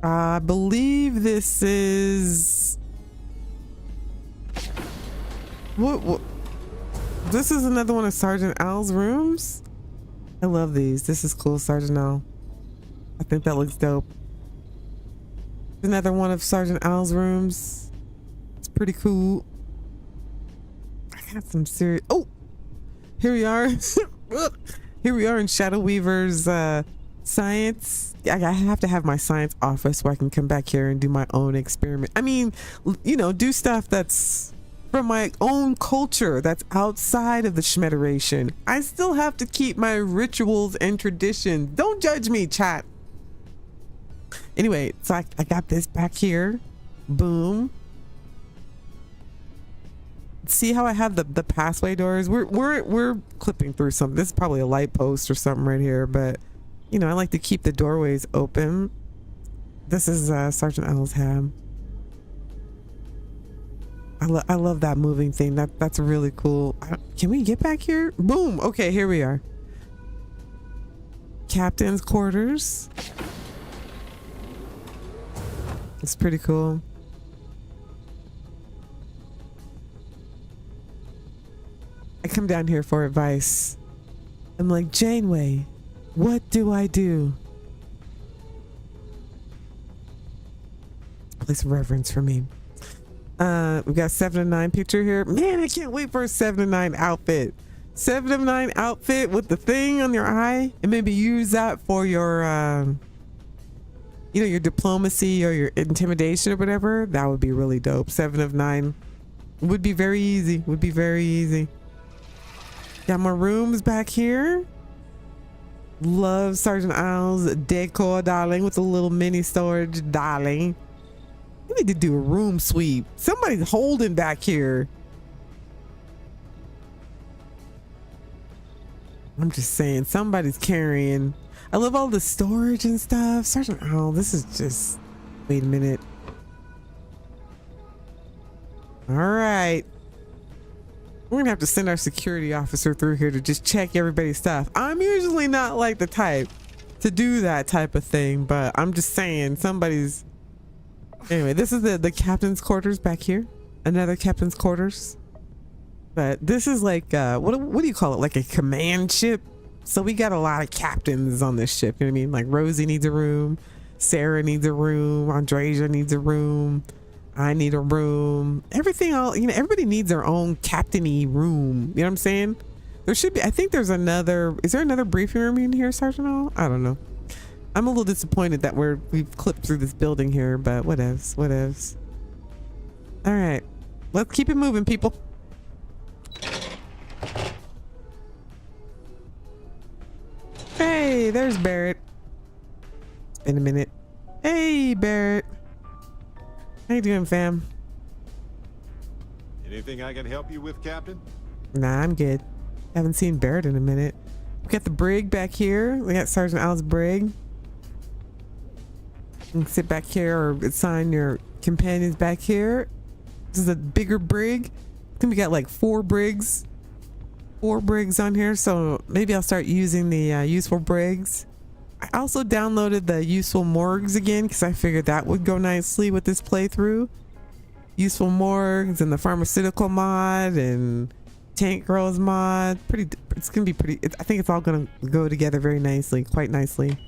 I believe this is what this is another one of Sergeant Al's rooms. I love these. This is cool, Sergeant Al. I think that looks dope. Another one of Sergeant Al's rooms. It's pretty cool. I got some serious. Oh, here we are. Here we are in Shadow Weaver's science. I have to have my science office so I can come back here and do my own experiment. I mean, you know, do stuff that's from my own culture, that's outside of the Shmederation. I still have to keep my rituals and traditions. Don't judge me, chat. Anyway, so I got this back here. Boom. See how I have the passway doors? We're clipping through something. This is probably a light post or something right here, but you know, I like to keep the doorways open. This is Sergeant Al's hab. I love that moving thing. That's really cool. Can we get back here? Boom. Okay, here we are. Captain's quarters. It's pretty cool. I come down here for advice. I'm like, Janeway, what do I do? Place of reverence for me. We've got 7 of 9 picture here. Man, I can't wait for a 7 of 9 outfit. 7 of 9 outfit with the thing on your eye, and maybe use that for your you know, your diplomacy or your intimidation or whatever. That would be really dope. 7 of 9 would be very easy. Would be very easy. Got my rooms back here. Love Sergeant Al's decor, darling, with a little mini storage, darling. We need to do a room sweep. Somebody's holding back here. I'm just saying, somebody's carrying. I love all the storage and stuff. Sergeant Al, this is just, wait a minute. All right. We're gonna have to send our security officer through here to just check everybody's stuff. I'm usually not like the type to do that type of thing, but I'm just saying somebody's. Anyway, this is the captain's quarters back here. Another captain's quarters. But this is like, what do you call it? Like a command ship. So we got a lot of captains on this ship. You know what I mean? Like Rosie needs a room. Sarah needs a room. Andreja needs a room. I need a room. Everything all, you know, everybody needs their own captainy room. You know what I'm saying? There should be, I think there's another, is there another briefing room in here, Sergeant Al? I don't know. I'm a little disappointed that we've clipped through this building here, but whatevs, whatevs. All right, let's keep it moving, people. Hey, there's Barrett. In a minute. Hey, Barrett. How you doing, fam? Anything I can help you with, Captain? Nah, I'm good. Haven't seen Barrett in a minute. We got the brig back here. We got Sergeant Al's brig. You can sit back here or assign your companions back here. This is a bigger brig. I think we got like 4 brigs. 4 brigs on here, so maybe I'll start using the useful brigs. I also downloaded the useful morgues again because I figured that would go nicely with this playthrough. Useful morgues and the pharmaceutical mod and tank girls mod. It's gonna be pretty. I think it's all gonna go together very nicely, quite nicely.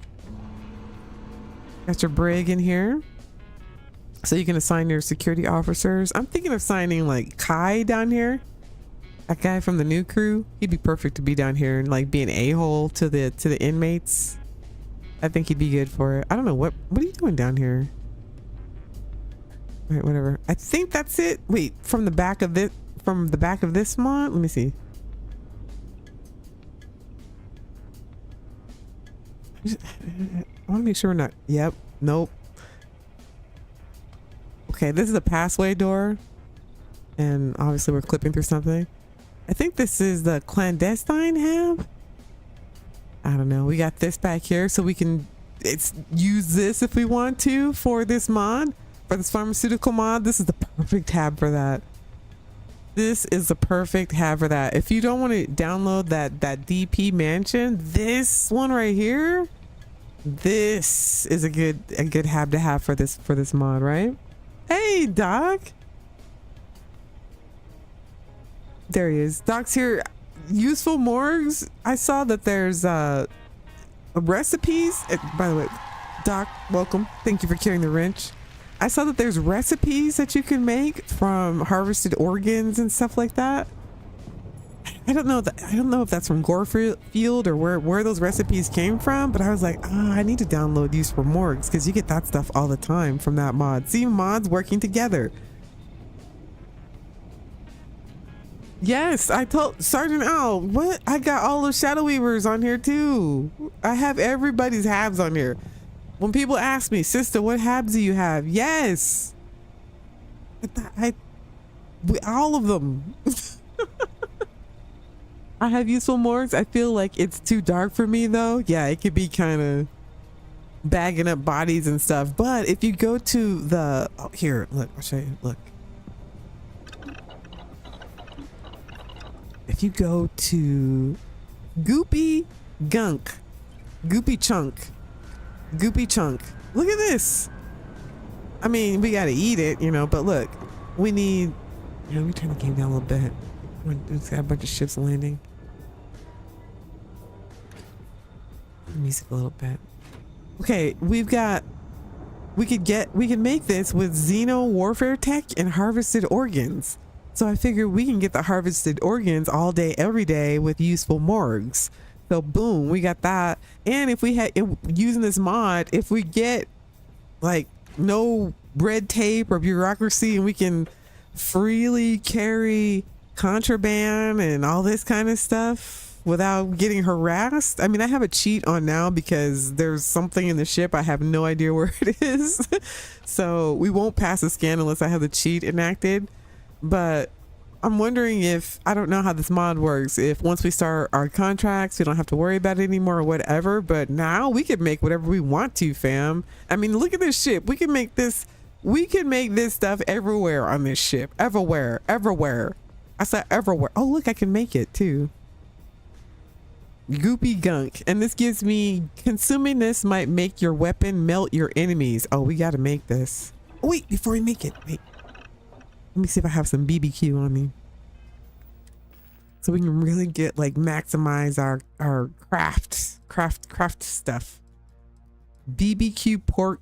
Got your brig in here, so you can assign your security officers. I'm thinking of signing like Kai down here. That guy from the new crew, he'd be perfect to be down here and like be an a-hole to the inmates. I think he'd be good for it. I don't know what are you doing down here? All right, whatever. I think that's it. Wait, from the back of this mod. Let me see. I want to make sure we're not. Yep. Nope. Okay, this is a passway door, and obviously we're clipping through something. I think this is the clandestine hab. I don't know. We got this back here, so we can use this if we want to for this mod, for this pharmaceutical mod. This is the perfect tab for that. This is the perfect hab for that. If you don't want to download that DP mansion, this one right here, this is a good hab to have for this mod, right? Hey, Doc. There he is. Doc's here. Useful morgues. I saw that there's recipes. By the way, Doc, welcome. Thank you for carrying the wrench. I saw that there's recipes that you can make from harvested organs and stuff like that. I don't know if that's from Gorefield or where those recipes came from, but I was like, I need to download Useful Morgues because you get that stuff all the time from that mod. See, mods working together. Yes, I told Sergeant Al, what? I got all those Shadow Weavers on here too. I have everybody's habs on here. When people ask me, Sista, what habs do you have? Yes. All of them. I have Useful Morgues. I feel like it's too dark for me though. Yeah, it could be kind of bagging up bodies and stuff. But if you go to the, oh, here, look, I'll show you, look. If you go to Goopy Chunk, look at this. I mean, we gotta eat it, you know, but look, we need, let me turn the game down a little bit. It's got a bunch of ships landing. Music a little bit. Okay, we can make this with Xeno warfare tech and harvested organs. So I figure we can get the harvested organs all day, every day with Useful Morgues. So boom, we got that. And if we had, using this mod, if we get like no red tape or bureaucracy and we can freely carry contraband and all this kind of stuff without getting harassed. I mean, I have a cheat on now because there's something in the ship. I have no idea where it is. So we won't pass a scan unless I have the cheat enacted. But I'm wondering if, I don't know how this mod works, if once we start our contracts we don't have to worry about it anymore or whatever, but now we can make whatever we want to, fam. I mean, look at this ship. We can make this stuff everywhere on this ship. Everywhere. I said everywhere. Oh look, I can make it too. Goopy gunk. And this gives me, consuming this might make your weapon melt your enemies. Oh, we gotta make this. Oh, wait, before we make it, wait. Let me see if I have some BBQ on me. So we can really get like maximize our craft stuff. BBQ pork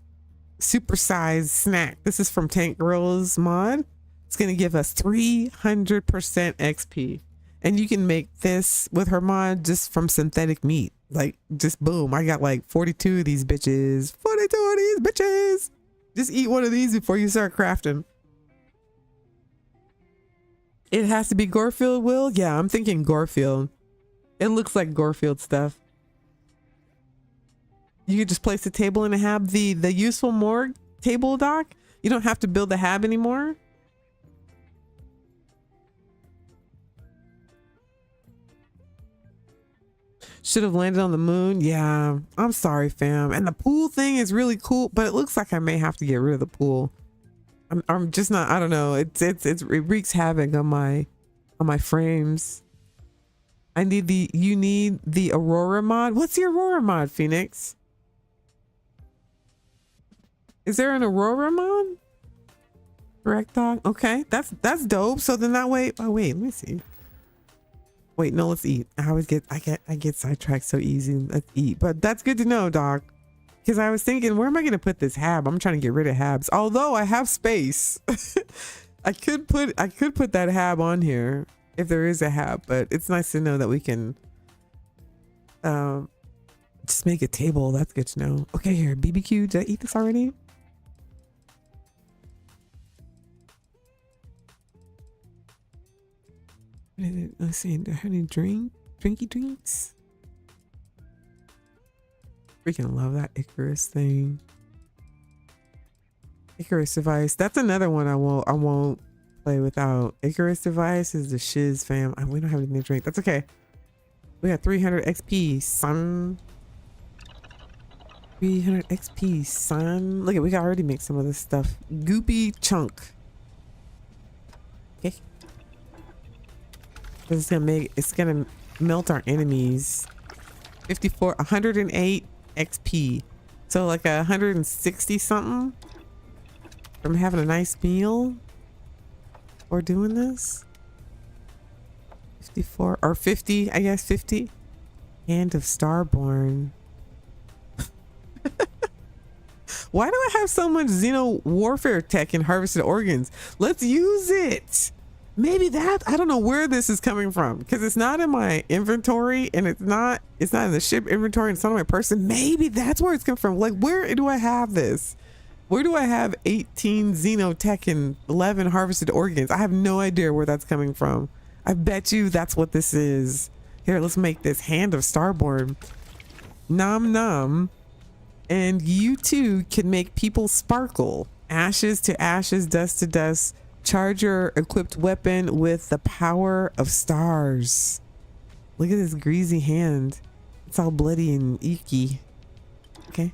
supersized snack. This is from Tank Girl's mod. It's gonna give us 300% XP. And you can make this with her mod just from synthetic meat. Like just boom. I got like 42 of these bitches. 42 of these bitches. Just eat one of these before you start crafting. It has to be Gorefield, Will? Yeah, I'm thinking Gorefield. It looks like Gorefield stuff. You could just place the table and have the Useful Morgue table, Doc. You don't have to build the hab anymore. Should have landed on the moon. Yeah, I'm sorry, fam. And the pool thing is really cool, but it looks like I may have to get rid of the pool. I'm just not, I don't know. It wreaks havoc on my frames. You need the Aurora mod. What's the Aurora mod, Phoenix? Is there an Aurora mod? Correct, dog. Okay, that's dope. So then that way, oh wait, let me see. Wait, no, let's eat. I get sidetracked so easy. Let's eat. But that's good to know, Doc. Because I was thinking, where am I going to put this hab? I'm trying to get rid of habs. Although I have space. I could put that hab on here if there is a hab, but it's nice to know that we can just make a table. That's good to know. Okay, here, BBQ. Did I eat this already? Let's see. Do I have any drinky drinks? Freaking love that Icarus thing. Icarus device. That's another one I won't play without. Icarus device is the shiz, fam. We don't have anything to drink. That's okay. We got 300 XP, son. 300 XP, son. Look at, we got already make some of this stuff. Goopy chunk. Okay. It's gonna melt our enemies. 108 XP. So like 160 something from having a nice meal or doing this. 54 or 50, I guess 50. Hand of Starborn. Why do I have so much Xeno warfare tech in harvested organs? Let's use it. Maybe that, I don't know where this is coming from because it's not in my inventory and it's not in the ship inventory and it's not on my person. Maybe that's where it's coming from. Like, where do I have this? Where do I have 18 Xenotech and 11 harvested organs? I have no idea where that's coming from. I bet you that's what this is. Here, let's make this Hand of Starborn. Nom nom. And you too can make people sparkle. Ashes to ashes, dust to dust. Charge your equipped weapon with the power of stars. Look at this greasy hand. It's all bloody and icky. Okay.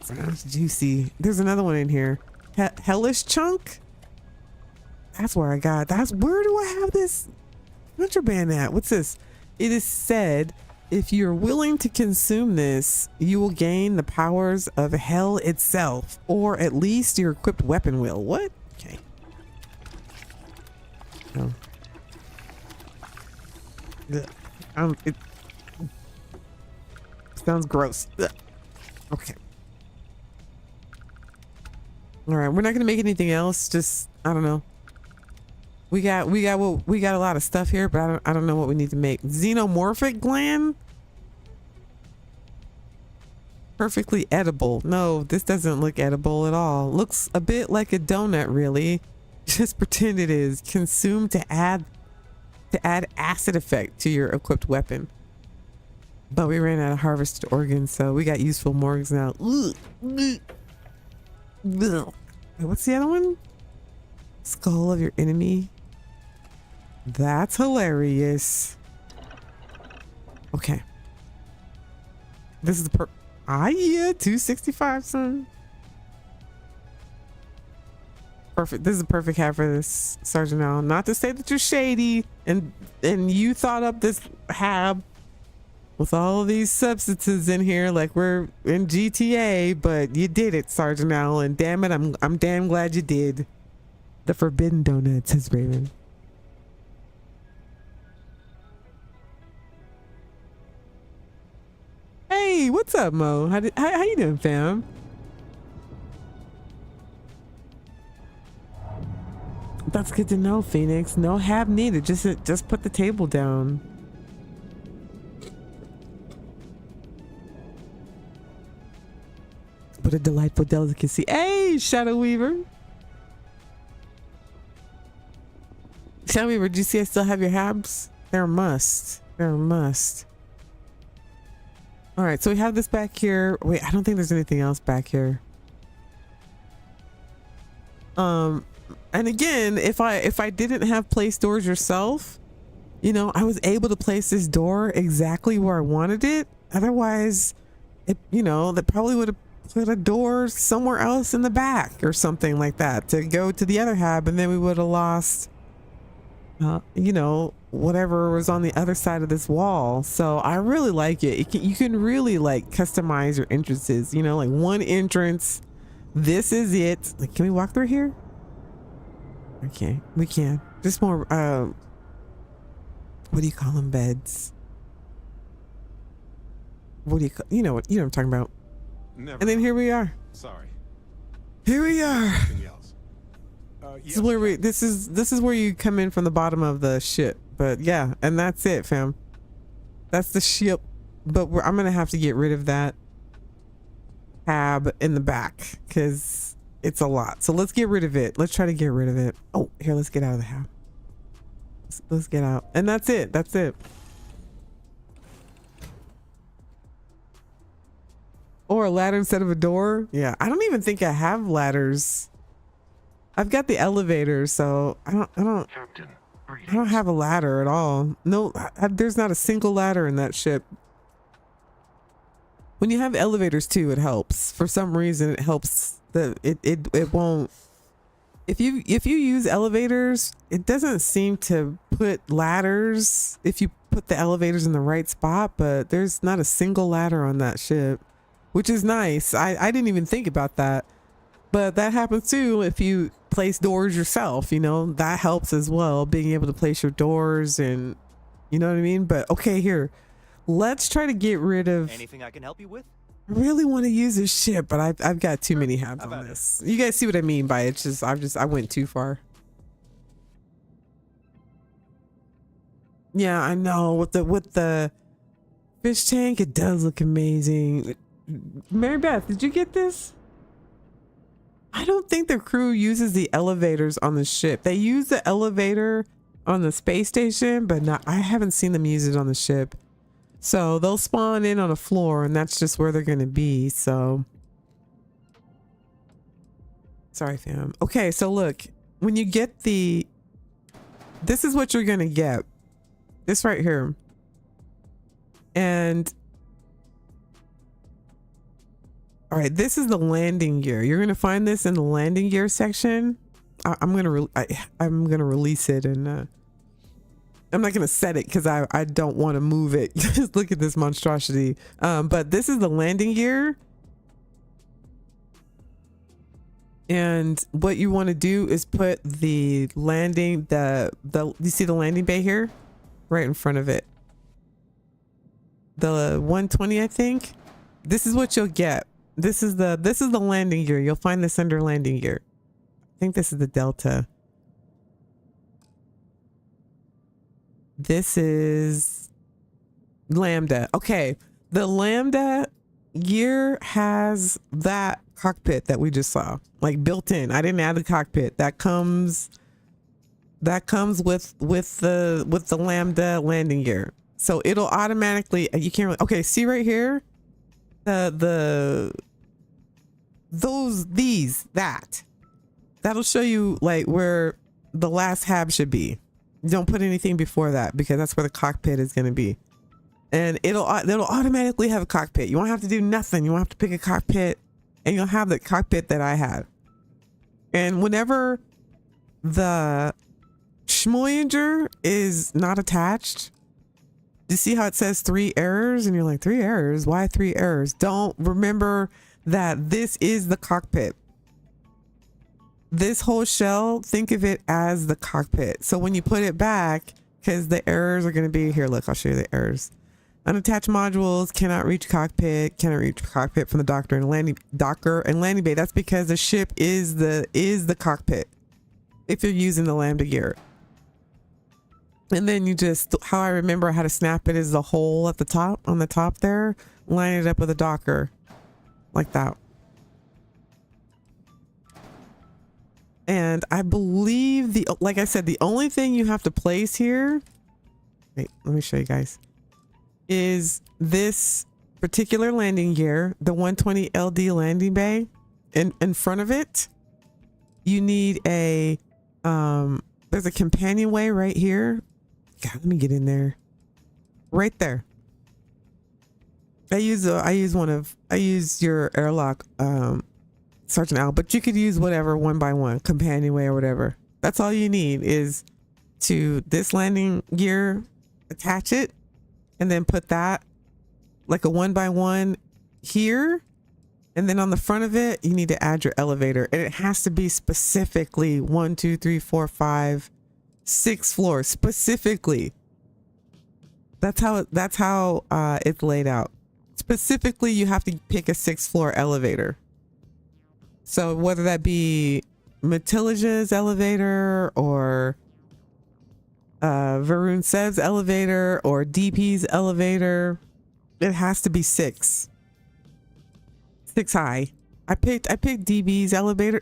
Sounds juicy. There's another one in here. Hellish chunk? That's where I got. Where do I have this contraband at? What's this? It is said, if you're willing to consume this, you will gain the powers of hell itself, or at least your equipped weapon will. What? Okay. No. It sounds gross. Ugh. Okay. All right, we're not gonna make anything else. Just, I don't know. We got a lot of stuff here, but I don't know what we need to make. Xenomorphic gland? Perfectly edible. No, this doesn't look edible at all. Looks a bit like a donut, really. Just pretend it is. Consume to add acid effect to your equipped weapon. But we ran out of harvested organs, so we got useful morgues now. Wait, what's the other one? Skull of your enemy. That's hilarious. Okay. This is the yeah, 265, son. Perfect. This is a perfect hat for this, Sergeant Al. Not to say that you're shady and you thought up this hab with all of these substances in here like we're in GTA, but you did it, Sergeant Al, and damn it, I'm damn glad you did. The forbidden donut, says Raven. Hey, what's up, Mo? How you doing, fam? That's good to know, Phoenix. No hab needed. Just put the table down. What a delightful delicacy. Hey, Shadow Weaver. Shadow Weaver, do you see I still have your habs? They're a must. They're a must. All right, so we have this back here. Wait, I don't think there's anything else back here. And again, if I didn't have place doors yourself, you know, I was able to place this door exactly where I wanted it. Otherwise, it, you know, that probably would have put a door somewhere else in the back or something like that to go to the other hab, and then we would have lost, you know, whatever was on the other side of this wall. So I really like it. You can really like customize your entrances, you know, like one entrance. This is it. Like, can we walk through here? Okay, we can. Just more, what do you call them? Beds. What do you call, you know what I'm talking about. Never. And then here we are. Sorry. Here we are. Anything else? This is where this is where you come in from the bottom of the ship. But yeah, and that's it, fam. That's the ship. But I'm gonna have to get rid of that tab in the back because it's a lot. So let's get rid of it. Let's try to get rid of it. Oh, here, let's get out of the hab. Let's get out. And that's it. That's it. Or a ladder instead of a door. Yeah, I don't even think I have ladders. I've got the elevator, so I don't Captain, I don't have a ladder at all. No, there's not a single ladder in that ship. When you have elevators too, it helps. For some reason, it helps. It won't if you use elevators, it doesn't seem to put ladders if you put the elevators in the right spot, but there's not a single ladder on that ship, which is nice. I didn't even think about that, but that happens too if you place doors yourself, you know, that helps as well, being able to place your doors, and you know what I mean. But okay, here, let's try to get rid of Anything I can help you with? I really want to use this ship, but I've got too many habs on this. You guys see what I mean by it? Just I went too far. Yeah, I know. With the fish tank, it does look amazing. Mary Beth, did you get this? I don't think the crew uses the elevators on the ship. They use the elevator on the space station, but I haven't seen them use it on the ship. So they'll spawn in on a floor, and that's just where they're going to be. So sorry, fam. Okay, so look, when you get this is what you're going to get. This right here. And all right, this is the landing gear. You're going to find this in the landing gear section. I'm going to release it, and I'm not going to set it because I don't want to move it. Just look at this monstrosity. But this is the landing gear. And what you want to do is put the landing, you see the landing bay here? Right in front of it. The 120, I think. This is what you'll get. This is the landing gear. You'll find this under landing gear. I think this is the Delta. This is Lambda. Okay, the Lambda gear has that cockpit that we just saw, like built in. I didn't add the cockpit. That comes with the Lambda landing gear. So it'll automatically, you can't really, okay, see right here, that'll show you like where the last hab should be. Don't put anything before that because that's where the cockpit is going to be, and it'll automatically have a cockpit. You won't have to do nothing. You won't have to pick a cockpit, and you'll have the cockpit that I had. And whenever the Shmoyager is not attached, you see how it says 3 errors, and you're like, 3 errors? Why 3 errors? Don't remember that this is the cockpit. This whole shell, think of it as the cockpit. So when you put it back, because the errors are going to be here, look, I'll show you the errors. Unattached modules cannot reach cockpit from the docker and landing bay. That's because the ship is the cockpit if you're using the Lambda gear. And then you just, how I remember how to snap it is the hole at the top, on the top there, line it up with a docker like that. And I believe like I said, the only thing you have to place here, wait, let me show you guys, is this particular landing gear, the 120 LD landing bay. In front of it, you need a, there's a companionway right here. God, let me get in there. Right there. I use your airlock, Sergeant Al, but you could use whatever, one by one, companionway or whatever. That's all you need is to this landing gear, attach it, and then put that like a 1 by 1 here. And then on the front of it, you need to add your elevator, and it has to be specifically 1, 2, 3, 4, 5, 6 floors specifically. That's how it's laid out. Specifically, you have to pick a 6th floor elevator. So whether that be Matilda's elevator or Varun Sev's elevator or DP's elevator, it has to be 6 high. I picked DP's elevator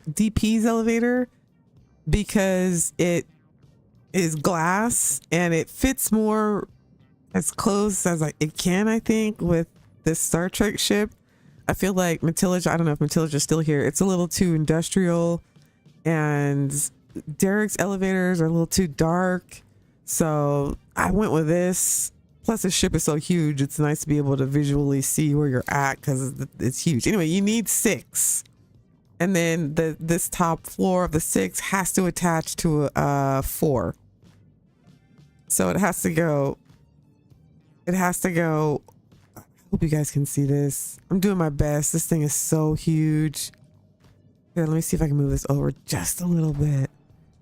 because it is glass and it fits more as close as it can, I think, with this Star Trek ship. I feel like Matilda, I don't know if Matilda's still here, it's a little too industrial, and Derek's elevators are a little too dark. So I went with this. Plus the ship is so huge, it's nice to be able to visually see where you're at because it's huge. Anyway, you need 6. and then this top floor of the 6 has to attach to a 4. So it has to go. I hope you guys can see this. I'm doing my best. This thing is so huge. Here, let me see if I can move this over just a little bit.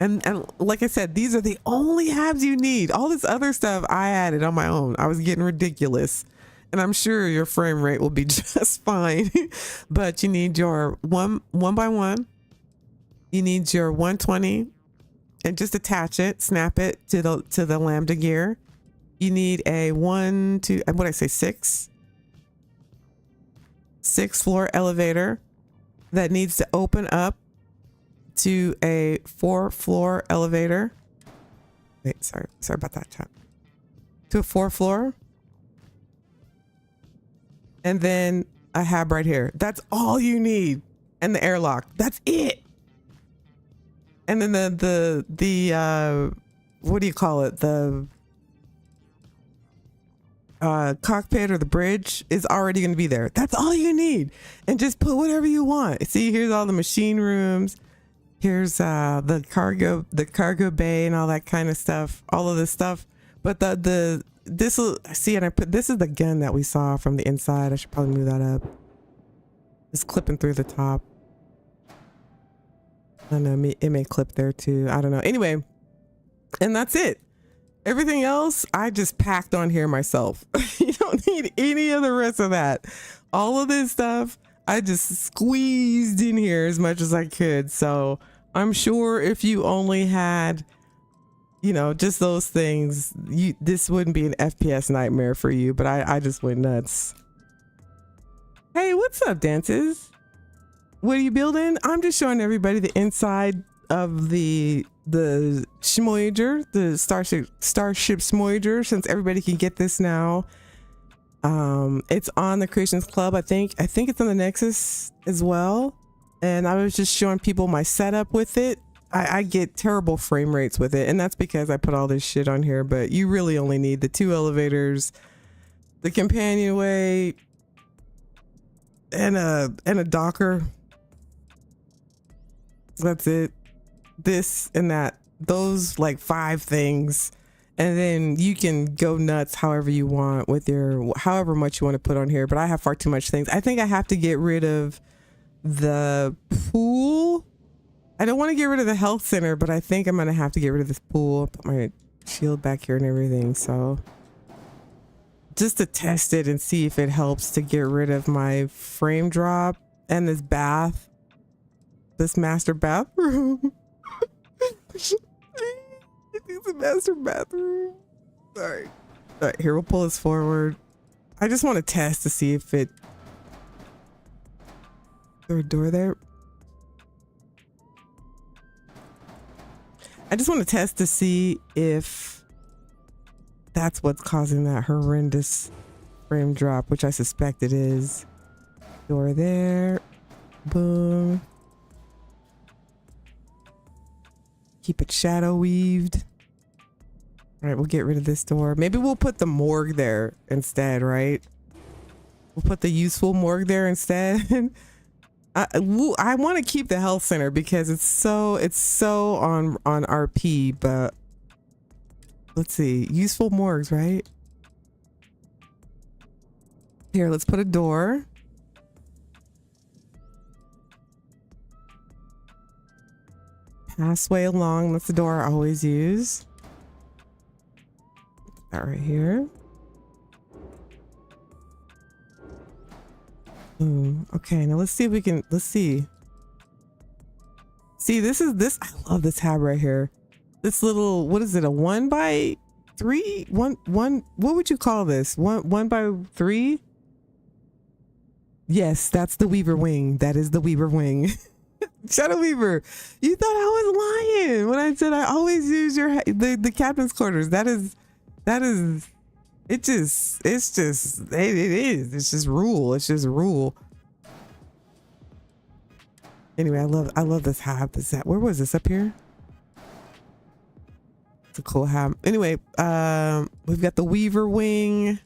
And like I said, these are the only habs you need. All this other stuff I added on my own. I was getting ridiculous. And I'm sure your frame rate will be just fine. But you need your one by one. You need your 120 and just attach it, snap it to the lambda gear. You need a 6 floor elevator that needs to open up to a 4 floor elevator. Wait, sorry about that, chat. To a 4 floor. And then a hab right here. That's all you need. And the airlock. That's it. And then the what do you call it? The cockpit or the bridge is already going to be there. That's all you need. And just put whatever you want. See, here's all the machine rooms. Here's the cargo bay and all that kind of stuff. All of this stuff. But this will see, and this is the gun that we saw from the inside. I should probably move that up. It's clipping through the top. I don't know, it may clip there too. I don't know. Anyway, and that's it. Everything else I just packed on here myself. You don't need any of the rest of that. All of this stuff I just squeezed in here as much as I could. So I'm sure if you only had, you know, just those things, this wouldn't be an FPS nightmare for you. But I just went nuts. Hey, what's up, Dances? What are you building? I'm just showing everybody the inside of the Shmoyager, the Starship Shmoyager, since everybody can get this now. It's on the Creations Club. I think it's on the Nexus as well. And I was just showing people my setup with it. I get terrible frame rates with it, and that's because I put all this shit on here. But you really only need the 2 elevators, the companionway, and a docker. That's it. This and that, those like 5 things, and then you can go nuts however you want with your however much you want to put on here. But I have far too much things. I think I have to get rid of the pool. I don't want to get rid of the health center, but I think I'm gonna have to get rid of this pool. Put my shield back here and everything. So just to test it and see if it helps to get rid of my frame drop and this bath. This master bathroom. It's a master bathroom. All right, here, we'll pull this forward. I just want to test to see if it. Is there a door there? I just want to test to see if that's what's causing that horrendous frame drop, which I suspect it is. Door there. Boom. Keep it shadow weaved. All right, we'll get rid of this door. Maybe we'll put the morgue there instead, right? We'll put the useful morgue there instead. I want to keep the health center because it's so on RP, but let's see. Useful morgues, right? Here, let's put a door. Passway along, that's the door I always use. That right here. Okay, now let's see if we can, let's see. See, this, I love this tab right here. This little, what is it, a 1x3? One, what would you call this? 1x3? Yes, that's the Weaver wing. That is the Weaver wing. Shadow Weaver, you thought I was lying when I said I always use the captain's quarters. It is. It's just rule. It's just rule. Anyway, I love this hab. Where was this? Up here? It's a cool hab. Anyway, we've got the Weaver wing.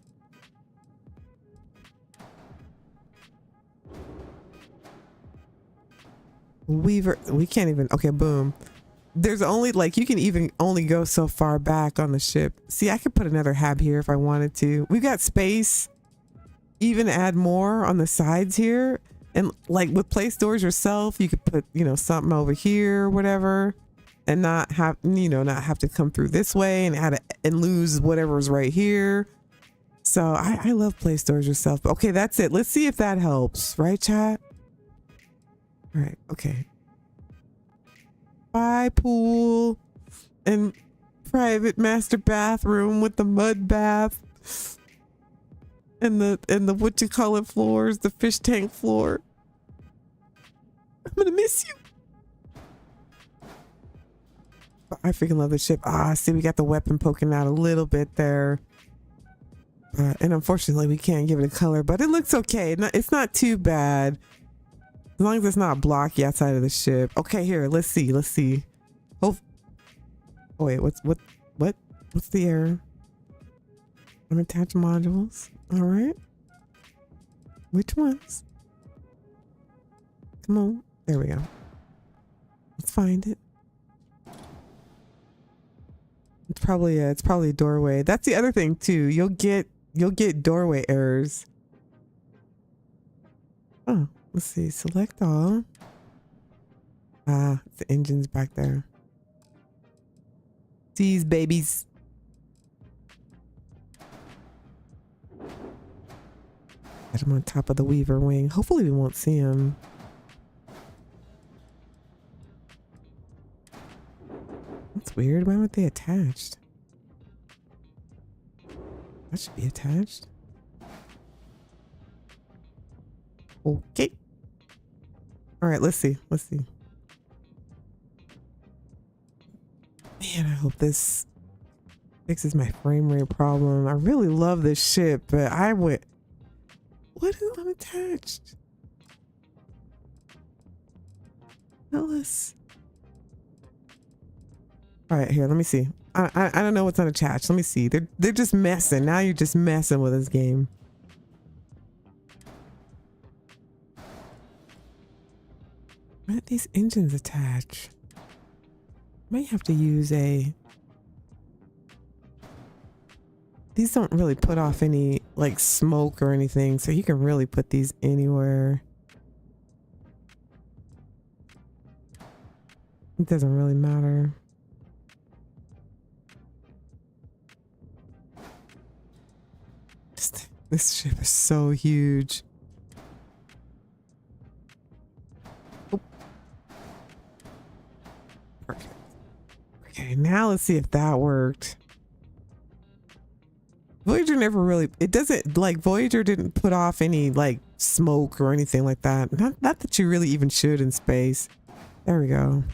Weaver, we can't even, okay, boom. There's only like, you can even only go so far back on the ship. See, I could put another hab here if I wanted to. We've got space, even add more on the sides here. And like with place doors yourself, you could put, you know, something over here, whatever, and not have, you know, not have to come through this way and add and lose whatever's right here. So I love place doors yourself. But okay, that's it. Let's see if that helps, right, chat? All right, okay. Bye, pool and private master bathroom with the mud bath and the what you call it floors, the fish tank floor. I'm gonna miss you. But I freaking love the ship. Ah, see, we got the weapon poking out a little bit there. And unfortunately, we can't give it a color, but it looks okay. It's not too bad. As long as it's not blocky outside of the ship. Okay, here, let's see. Oh wait, what's the error? Unattached modules. All right. Which ones? Come on. There we go. Let's find it. It's probably a doorway. That's the other thing too. You'll get doorway errors. Oh, let's see. Select all. Ah, the engine's back there. These babies. Got him on top of the Weaver wing. Hopefully we won't see him. That's weird. Why aren't they attached? That should be attached. Okay. All right, let's see. Man, I hope this fixes my frame rate problem. I really love this ship, but what is unattached? Tell us. All right, here, let me see. I don't know what's unattached. Let me see. They're just messing. Now you're just messing with this game. Why don't these engines attach? Might have to use these don't really put off any like smoke or anything, so you can really put these anywhere. It doesn't really matter. This ship is so huge. Oh. Perfect. Okay, now let's see if that worked. Voyager never really, it doesn't, like, Voyager didn't put off any like smoke or anything like that. Not that you really even should in space. There we go.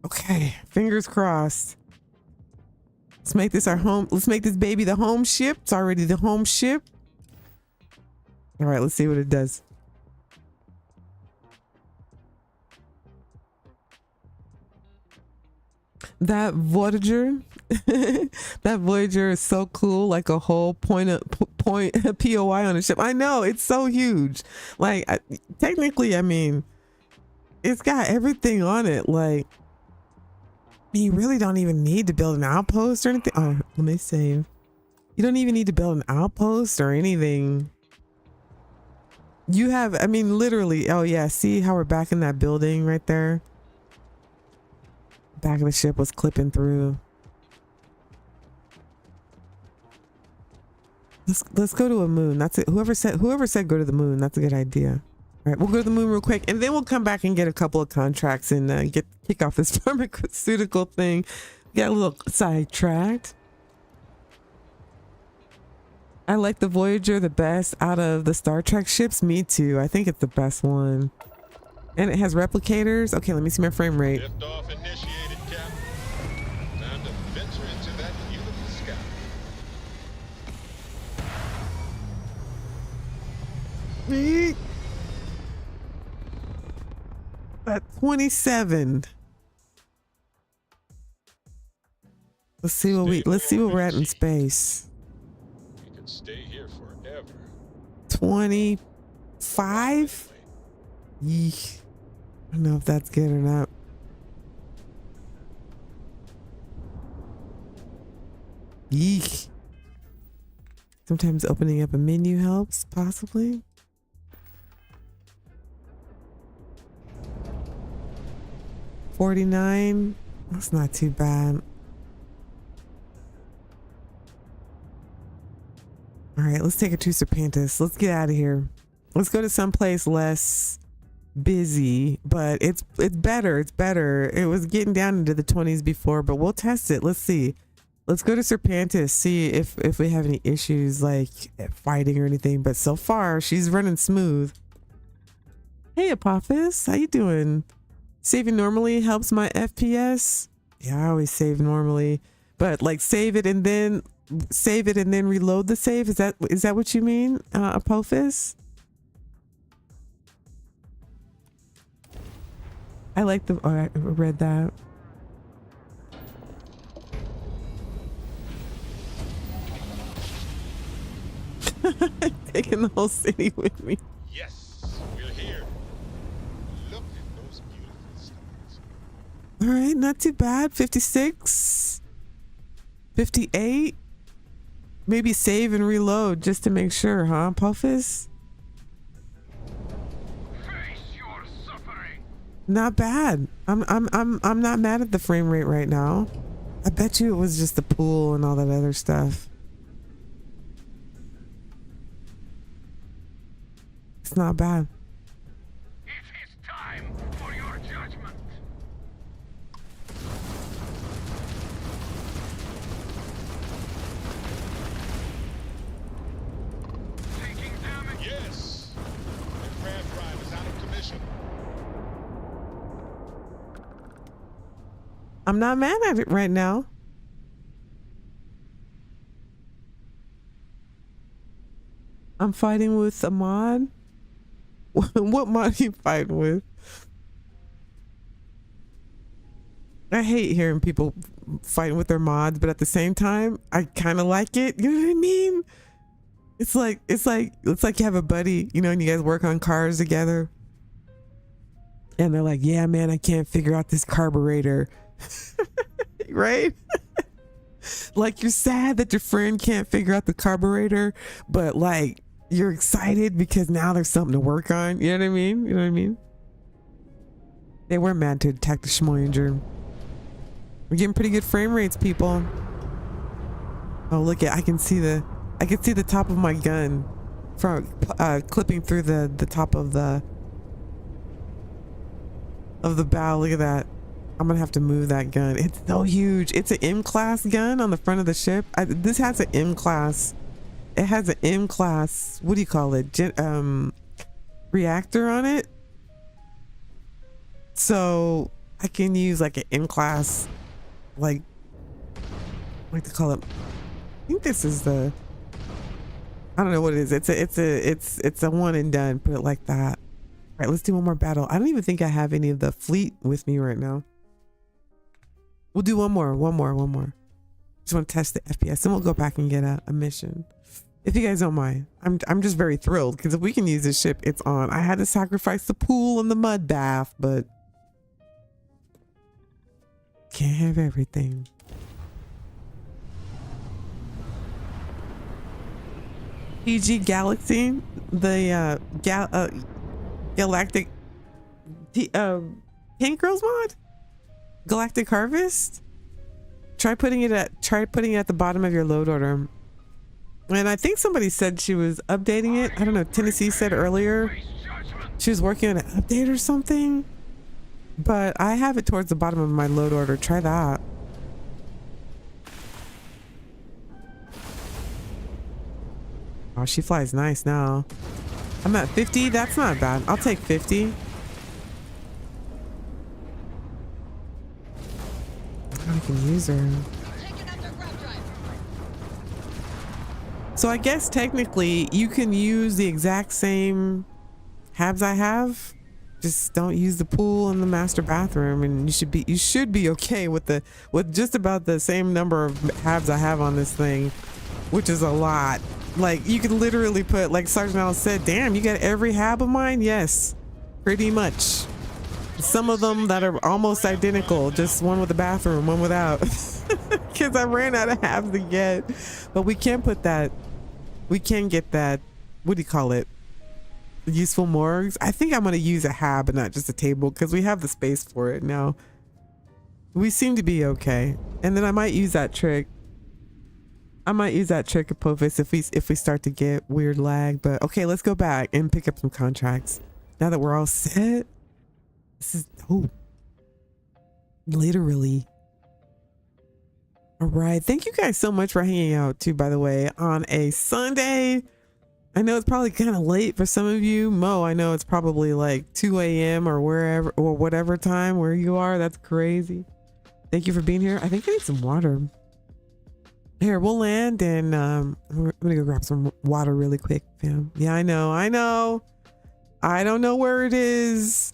Okay, fingers crossed. Let's make this our home. Let's make this baby the home ship. It's already the home ship. All right, let's see what it does. That Voyager, that Voyager is so cool. Like a whole point POI on a ship. I know, it's so huge. Like technically, I mean, it's got everything on it. Like, you really don't even need to build an outpost or anything. Oh, let me save. You don't even need to build an outpost or anything. You have, I mean, literally. Oh yeah, see how we're back in that building right there? Back of the ship was clipping through. Let's go to a moon. That's it. Whoever said go to the moon, that's a good idea. All right, we'll go to the moon real quick, and then we'll come back and get a couple of contracts and kick off this pharmaceutical thing. Got a little sidetracked. I like the Voyager the best out of the Star Trek ships. Me too. I think it's the best one. And it has replicators. Okay, let me see my frame rate. Liftoff initiated, Captain. Time to venture into that beautiful sky. At 27. Let's see what we're at in space. We could stay here forever. 20. 5? Yeesh. I don't know if that's good or not. Yeesh. Sometimes opening up a menu helps, possibly. $49. That's not too bad. All right, let's take her to Serpentis. Let's get out of here. Let's go to someplace less busy, but it's better. It's better. It was getting down into the 20s before, but we'll test it. Let's see. Let's go to Serpentis, see if we have any issues like fighting or anything. But so far, she's running smooth. Hey, Apophis, how you doing? Saving normally helps my FPS. Yeah, I always save normally, but like save it and then reload the save. Is that what you mean, Apophis? I like the. Oh, I read that. Taking the whole city with me. Yes, we're here. Look at those beautiful stars. All right, not too bad. 56, 58. Maybe save and reload just to make sure, huh, Puffus? Face your suffering. Not bad. I'm not mad at the frame rate right now. I bet you it was just the pool and all that other stuff. It's not bad. It is time for your judgment. Taking damage. Yes. The crab drive is out of commission. I'm not mad at it right now. I'm fighting with a mod. What mod are you fighting with? I hate hearing people fighting with their mods, but at the same time, I kind of like it. You know what I mean? It's like you have a buddy, you know, and you guys work on cars together. And they're like, yeah, man, I can't figure out this carburetor. Right? Like you're sad that your friend can't figure out the carburetor, but like you're excited because now there's something to work on. You know what I mean? You know what I mean? They were mad to attack the Shmoyager. We're getting pretty good frame rates, people. Oh, look at, I can see the top of my gun from clipping through the top of the bow. Look at that. I'm gonna have to move that gun. It's so huge. It's an M-class gun on the front of the ship. This has an M-class. It has an M-class. What do you call it? Reactor on it. So I can use like an M-class, like what do you call it? I think this is the. I don't know what it is. It's a one and done. Put it like that. All right, let's do one more battle. I don't even think I have any of the fleet with me right now. We'll do one more. Just want to test the FPS, and we'll go back and get a mission. If you guys don't mind, I'm just very thrilled because if we can use this ship, it's on. I had to sacrifice the pool and the mud bath, but can't have everything. PG Galaxy, the Galactic Paint Girls mod, Galactic Harvest. Try putting it at the bottom of your load order. And I think somebody said she was updating it. I don't know. Tennessee said earlier she was working on an update or something. But I have it towards the bottom of my load order. Try that. Oh, she flies nice now. I'm at 50. That's not bad. I'll take 50. I can use her. So I guess technically you can use the exact same habs I have. Just don't use the pool and the master bathroom, and you should be okay with just about the same number of habs I have on this thing, which is a lot. Like you could literally put, like Sergeant Al said, damn, you got every hab of mine? Yes, pretty much. Some of them that are almost identical, just one with a bathroom, one without. Because I ran out of habs to get. But we can put that, we can get that, what do you call it? Useful morgues. I think I'm going to use a hab and not just a table because we have the space for it now. We seem to be okay. And then I might use that trick. I might use that trick of Apophis if we start to get weird lag. But okay, let's go back and pick up some contracts. Now that we're all set. This is, oh, literally. All right. Thank you guys so much for hanging out too, by the way, on a Sunday. I know it's probably kind of late for some of you. Mo, I know it's probably like 2 a.m. or wherever or whatever time where you are. That's crazy. Thank you for being here. I think I need some water. Here, we'll land and I'm gonna go grab some water really quick, fam. Yeah, I know. I don't know where it is.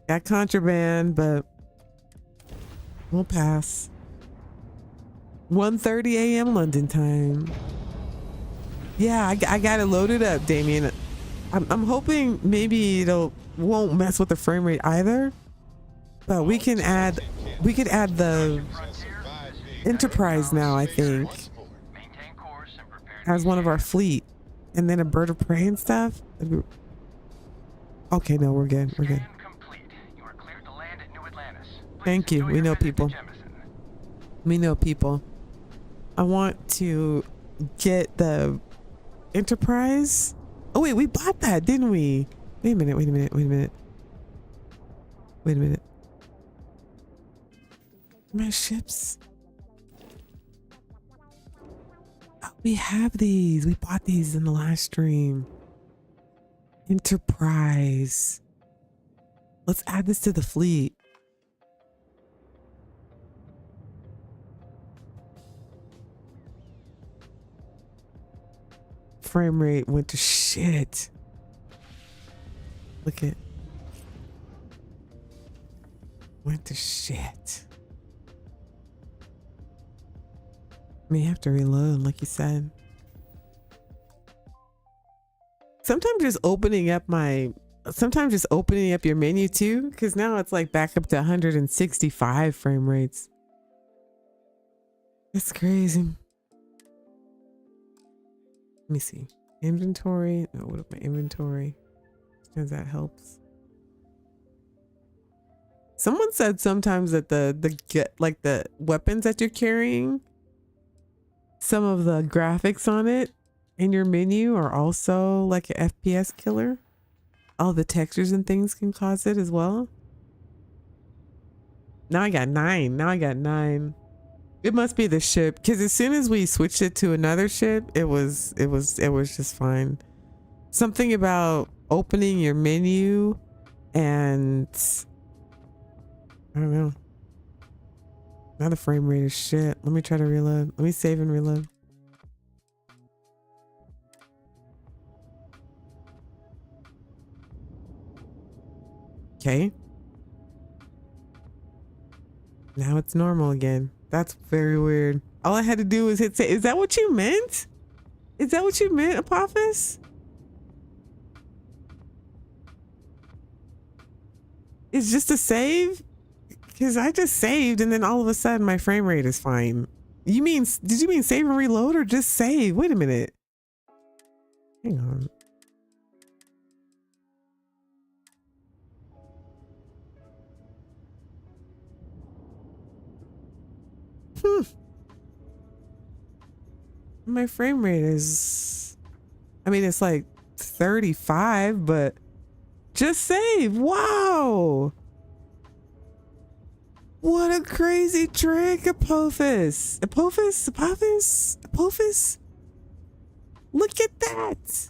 Got contraband, but we'll pass. 1:30 a.m. London time. Yeah, I got it loaded up, Damien. I'm hoping maybe won't mess with the frame rate either. But we could add the Enterprise now, I think, as one of our fleet, and then a bird of prey and stuff. Okay, no, we're good. We're good. Thank you. We know people. We know people. I want to get the Enterprise. Oh wait, we bought that, didn't we? Wait a minute. My ships. Oh, we have these. We bought these in the last stream. Enterprise. Let's add this to the fleet. Frame rate went to shit. Look at. Went to shit. May have to reload, like you said. Sometimes just opening up your menu too, because now it's like back up to 165 frame rates. It's crazy. Let me see. Inventory. Oh, what if my inventory? Because that helps. Someone said sometimes that the weapons that you're carrying, some of the graphics on it in your menu are also like an FPS killer. All the textures and things can cause it as well. Now I got 9. It must be the ship, because as soon as we switched it to another ship, it was just fine. Something about opening your menu and I don't know. Now the frame rate is shit. Let me try to reload. Let me save and reload. Okay. Now it's normal again. That's very weird. All I had to do was hit save. Is that what you meant? Is that what you meant, Apophis? It's just a save? Because I just saved and then all of a sudden my frame rate is fine. Did you mean save and reload or just save? Wait a minute. Hang on. My frame rate is, I mean, it's like 35, but just save. Wow. What a crazy trick, Apophis. Apophis. Look at that.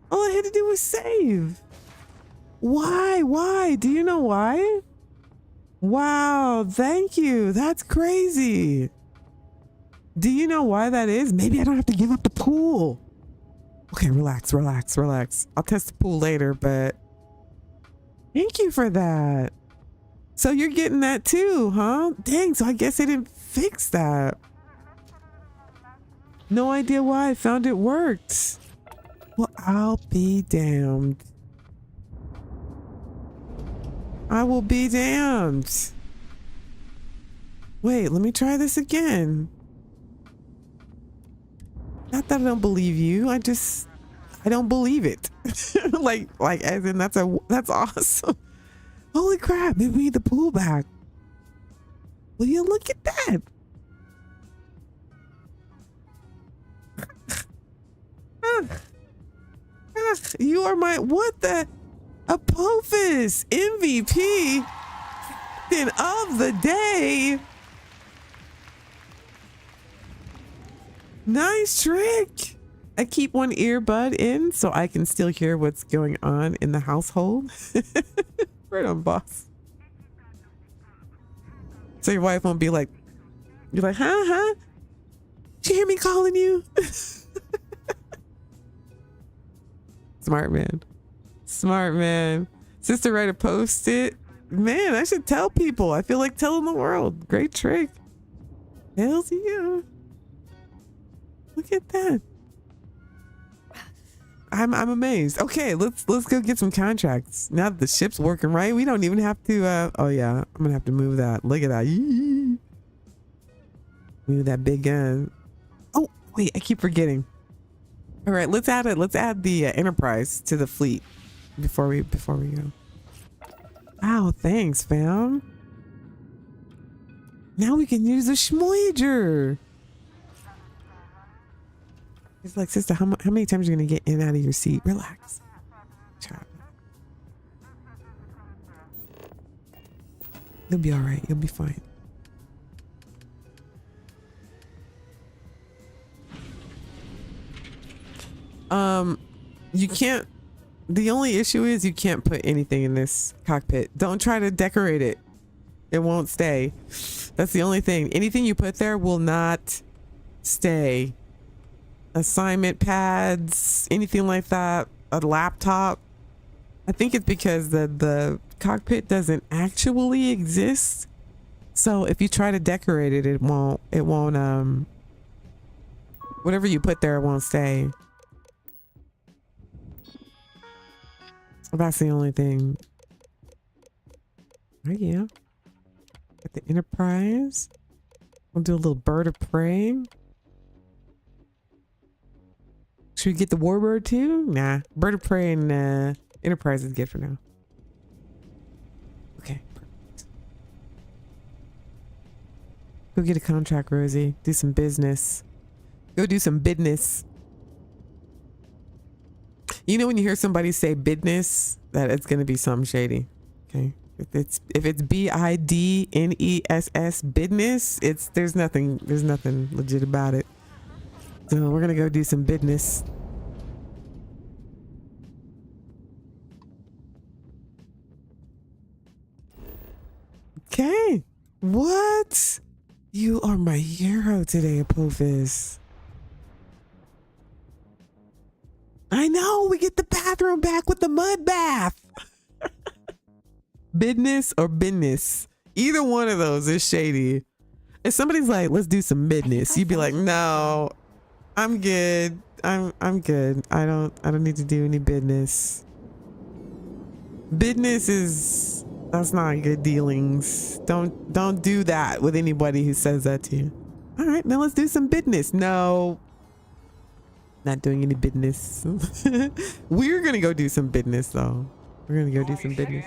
All I had to do was save. Why? Do you know why? Wow, thank you. That's crazy. Do you know why that is? Maybe I don't have to give up the pool. Okay, relax. I'll test the pool later, but thank you for that. So you're getting that too, huh? Dang, so I guess they didn't fix that. No idea why. I found it worked. Well, I'll be damned. I will be damned. Wait, let me try this again. Not that I don't believe you. I don't believe it. like as in that's awesome. Holy crap, maybe we need the pool back. Will you look at that? You are my, what the, Apophis MVP of the day. Nice trick. I keep one earbud in so I can still hear what's going on in the household. Right on, boss. So your wife won't be like, you're like, huh? Did you hear me calling you? Smart man. Smart man. Sister write a post-it. Man, I should tell people. I feel like telling the world. Great trick. Hells yeah. Look at that. I'm amazed. Okay, let's go get some contracts. Now that the ship's working right, we don't even have to oh yeah, I'm gonna have to move that. Look at that. Yee. Move that big gun. Oh wait, I keep forgetting. All right, let's add the Enterprise to the fleet before we go. Wow, thanks, fam. Now we can use the Shmoyager. It's like, sister, how many times are you gonna get in and out of your seat? Relax. Child. You'll be all right. You'll be fine. You can't, the only issue is you can't put anything in this cockpit. Don't try to decorate it. It won't stay. That's the only thing. Anything you put there will not stay. Assignment pads, anything like that, a laptop. I think it's because the cockpit doesn't actually exist. So if you try to decorate it, it won't, whatever you put there won't stay. That's the only thing. Oh yeah. Got the Enterprise. We'll do a little bird of prey. Should we get the Warbird too? Nah. Bird of prey and Enterprise is good for now. Okay. Perfect. Go get a contract, Rosie. Do some business. Go do some business. You know when you hear somebody say business, that it's gonna be something shady. Okay. If it's BIDNESS business, there's nothing legit about it. So we're gonna go do some business. Okay. What? You are my hero today, Apophis. I know, we get the bathroom back with the mud bath. Business or business. Either one of those is shady. If somebody's like, let's do some business, you'd be like, no, I'm good. I'm good. I don't need to do any business. Business that's not good dealings. Don't do that with anybody who says that to you. All right, now let's do some business. No. Not doing any business. We're gonna go do some business though. We're gonna go do some business.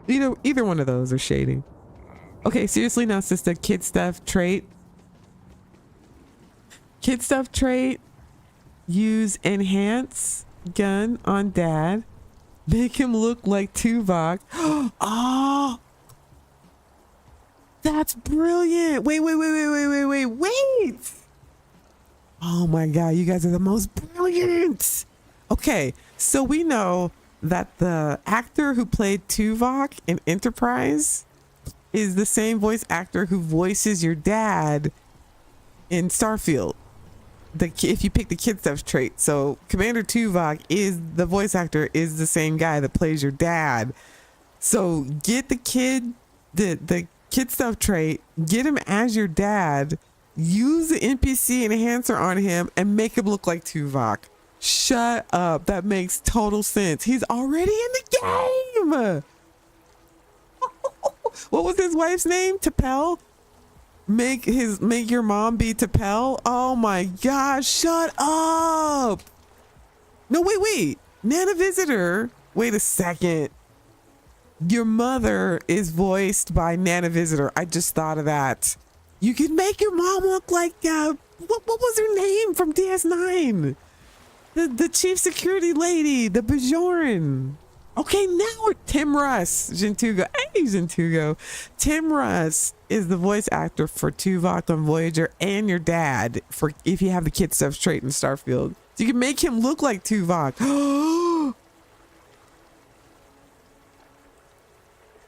Either one of those are shady. Okay, seriously now, sister. Kid stuff trait. Kid stuff trait. Use enhance gun on dad. Make him look like Tuvok. Oh, that's brilliant. Wait. Oh my God, you guys are the most brilliant. Okay, so we know that the actor who played Tuvok in Enterprise is the same voice actor who voices your dad in Starfield. If you pick the kid stuff trait, so Commander Tuvok is the voice actor is the same guy that plays your dad. So get the kid stuff trait, get him as your dad, use the NPC enhancer on him and make him look like Tuvok. Shut up. That makes total sense. He's already in the game. What was his wife's name? T'Pel? Make your mom be T'Pel? Oh my gosh, shut up. No, wait. Nana Visitor. Wait a second. Your mother is voiced by Nana Visitor. I just thought of that. You could make your mom look like what was her name from DS9? The chief security lady, the Bajoran. Okay, now we're Tim Russ, Jintugo. Hey, Jintugo. Tim Russ is the voice actor for Tuvok on Voyager and your dad for if you have the kid stuff straight in Starfield. So you can make him look like Tuvok.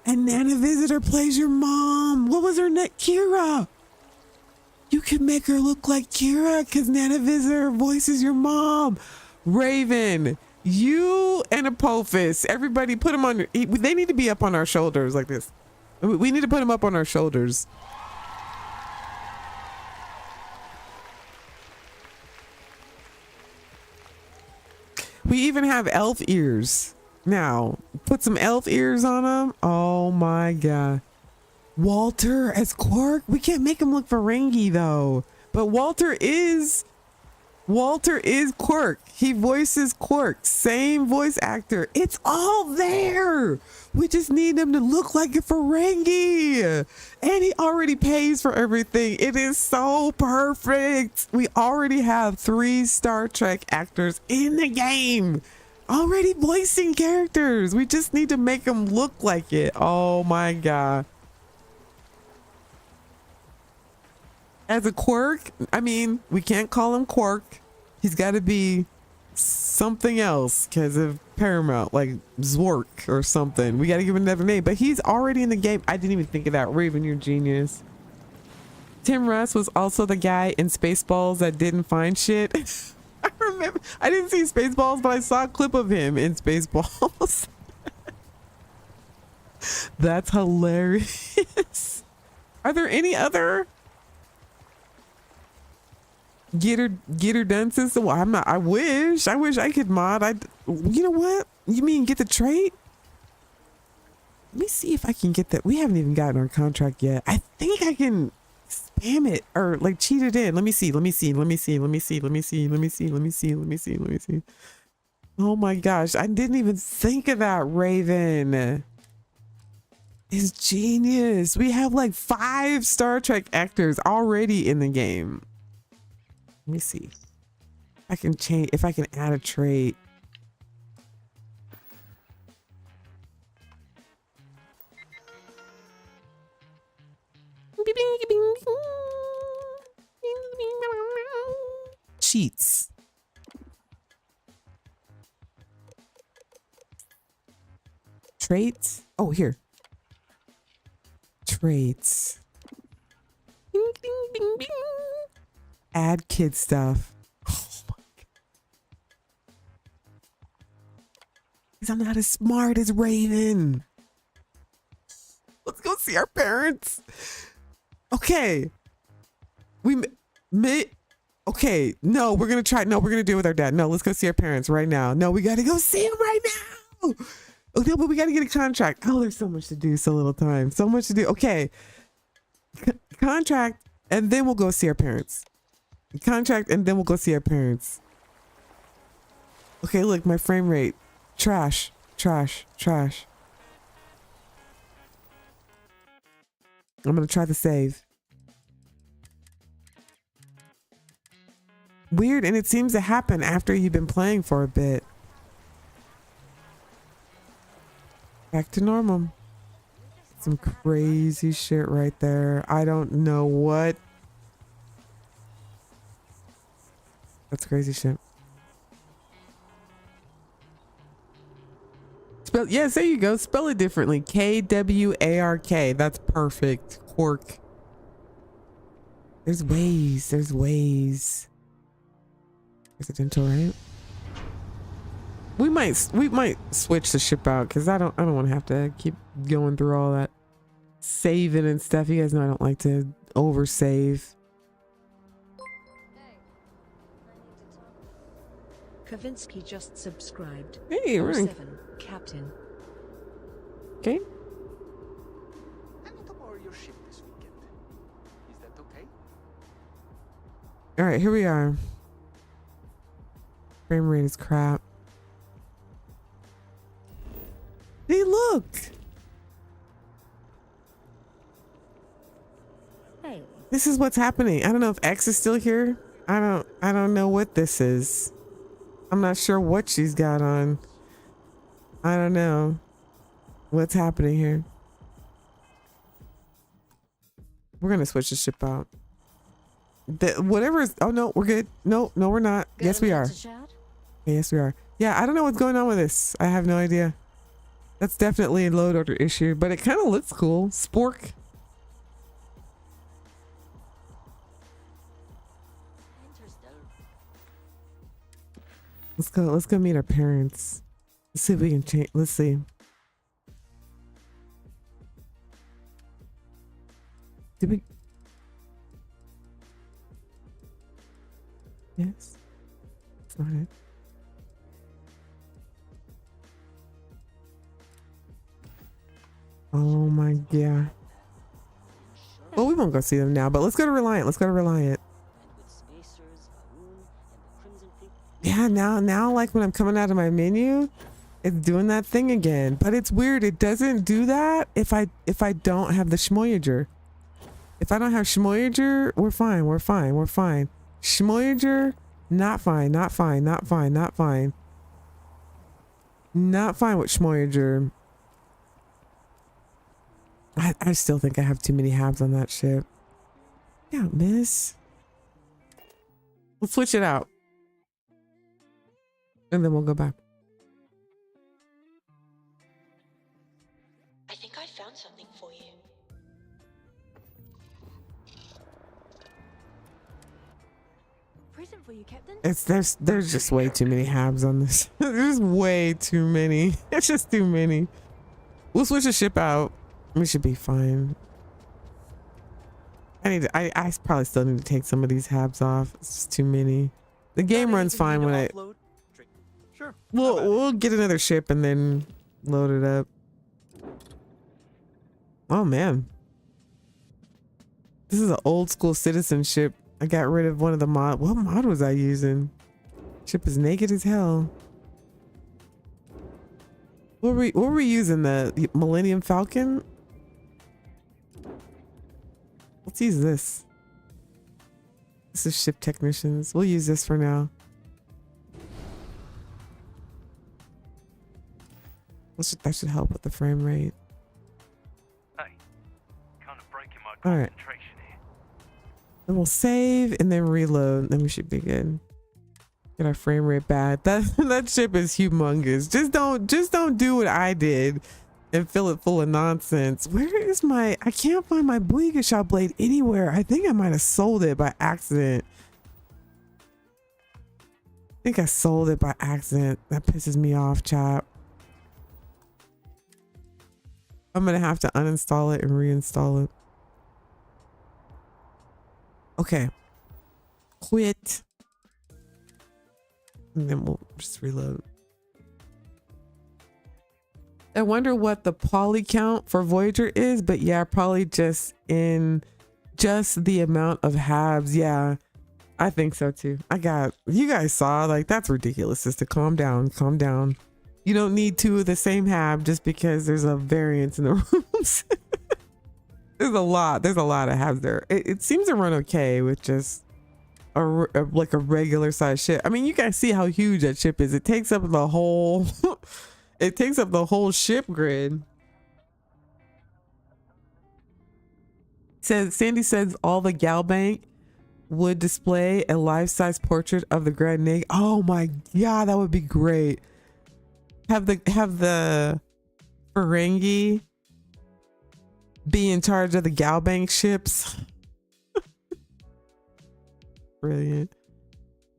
And Nana Visitor plays your mom. What was her name? Kira. You can make her look like Kira because Nana Visitor voices your mom. Raven, you and Apophis, everybody put them on. They need to be up on our shoulders like this. We need to put them up on our shoulders. We even have elf ears now. Put some elf ears on them. Oh my god. Walter as Quark. We can't make him look Ferengi though. But Walter is Quark. He voices Quark. Same voice actor. It's all there. We just need him to look like a Ferengi. And he already pays for everything. It is so perfect. We already have 3 Star Trek actors in the game. Already voicing characters. We just need to make them look like it. Oh my god. As a Quark, I mean, we can't call him Quark. He's got to be something else because of Paramount, like Zork or something. We got to give him another name, but he's already in the game. I didn't even think of that. Raven, you're genius. Tim Russ was also the guy in Spaceballs that didn't find shit. I remember, I didn't see Spaceballs, but I saw a clip of him in Spaceballs. That's hilarious. Are there any other get her done system? Well, I'm not. I wish I could mod. You know what? You mean get the trait? Let me see if I can get that. We haven't even gotten our contract yet. I think I can spam it or like cheat it in. Let me see. Oh my gosh. I didn't even think of that. Raven is genius. We have like 5 Star Trek actors already in the game. Let me see. I can change if I can add a trait. Cheats. Traits. Oh, here. Traits. Bing, bing, bing, bing. Add kid stuff. Oh my god. Because I'm not as smart as Raven. Let's go see our parents. Okay. Okay. No, we're going to try. No, we're going to do it with our dad. No, let's go see our parents right now. No, we got to go see them right now. Okay, but we got to get a contract. Oh, there's so much to do. So little time. So much to do. Okay. Contract. And then we'll go see our parents. Contract. And then we'll go see our parents. Okay, look, my frame rate. Trash. Trash. Trash. I'm going to try to save. Weird, and it seems to happen after you've been playing for a bit. Back to normal. Some crazy shit right there. I don't know what. That's crazy shit. Spell, yes, there you go. Spell it differently. K-W-A-R-K. That's perfect. Quark. There's ways. There's ways. Residential, right? We might switch the ship out because I don't want to have to keep going through all that saving and stuff. You guys know I don't like to over save. Kavinsky just subscribed. Hey, we're in. 7, Captain. Okay. I need to borrow your ship this weekend. Is that okay? All right, here we are. Frame rate is crap. Hey, look. Hey. This is what's happening. I don't know if X is still here. I don't know what this is. I'm not sure what she's got on. I don't know what's happening here. We're gonna switch the ship out. Whatever is. Oh no, we're good. No, we're not. Yes, we are. Yes, we are. Yeah, I don't know what's going on with this. I have no idea. That's definitely a load order issue, but it kind of looks cool. Spork. Let's go meet our parents. Let's see if we can change. Let's see. Did we? Yes. That's not it. Oh my god. Well, we won't go see them now, but let's go to Reliant. Let's go to Reliant. Yeah, now like when I'm coming out of my menu, it's doing that thing again. But it's weird. It doesn't do that if I don't have the Shmoyager. If I don't have Shmoyager, we're fine. We're fine. We're fine. Shmoyager, not fine. Not fine. Not fine. Not fine. Not fine with Shmoyager. I still think I have too many habs on that ship. Yeah, miss. Let's switch it out. And then we'll go back. I think I found something for you. Present for you, Captain. There's just way too many habs on this. There's way too many. It's just too many. We'll switch the ship out. We should be fine. I probably still need to take some of these habs off. It's just too many. The game runs fine when I. Sure. We'll get another ship and then load it up. Oh man. This is an old school citizenship. I got rid of one of the mod. What mod was I using? Ship is naked as hell. What were we using? The Millennium Falcon? Let's use this. This is ship technicians. We'll use this for now. That should help with the frame rate. Hey, kind of breaking my All right. concentration here. Then we'll save and then reload. Then we should be good. Get our frame rate bad. That ship is humongous. Just don't do what I did and fill it full of nonsense. Where is my? I can't find my Voyager shot blade anywhere. I think I might have sold it by accident. I think I sold it by accident. That pisses me off, chap. I'm gonna have to uninstall it and reinstall it. Okay. Quit. And then we'll just reload. I wonder what the poly count for Voyager is, but yeah, probably just the amount of habs. Yeah, I think so too. You guys saw, like, that's ridiculous. Just to calm down. You don't need two of the same hab just because there's a variance in the rooms. There's a lot of habs there. It seems to run okay with just like a regular size ship. I mean, you guys see how huge that ship is. It takes up the whole it takes up the whole ship grid. Sandy says all the Galbank would display a life-size portrait of the Grand Neg. Oh my god, that would be great. Have the Ferengi be in charge of the Galbank ships. Brilliant.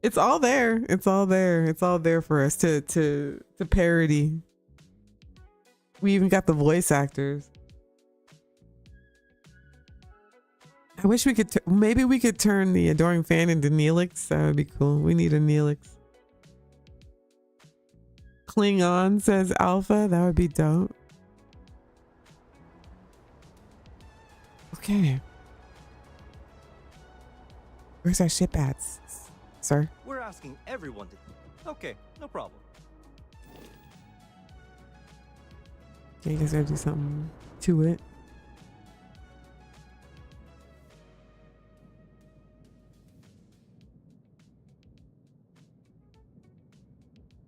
It's all there. It's all there for us to parody. We even got the voice actors. I wish we could maybe we could turn the Adoring Fan into Neelix. That would be cool. We need a Neelix. Klingon, says Alpha. That would be dope. Okay. Where's our ship at, sir? We're asking everyone to... Okay, no problem. Okay, you guys gotta do something to it.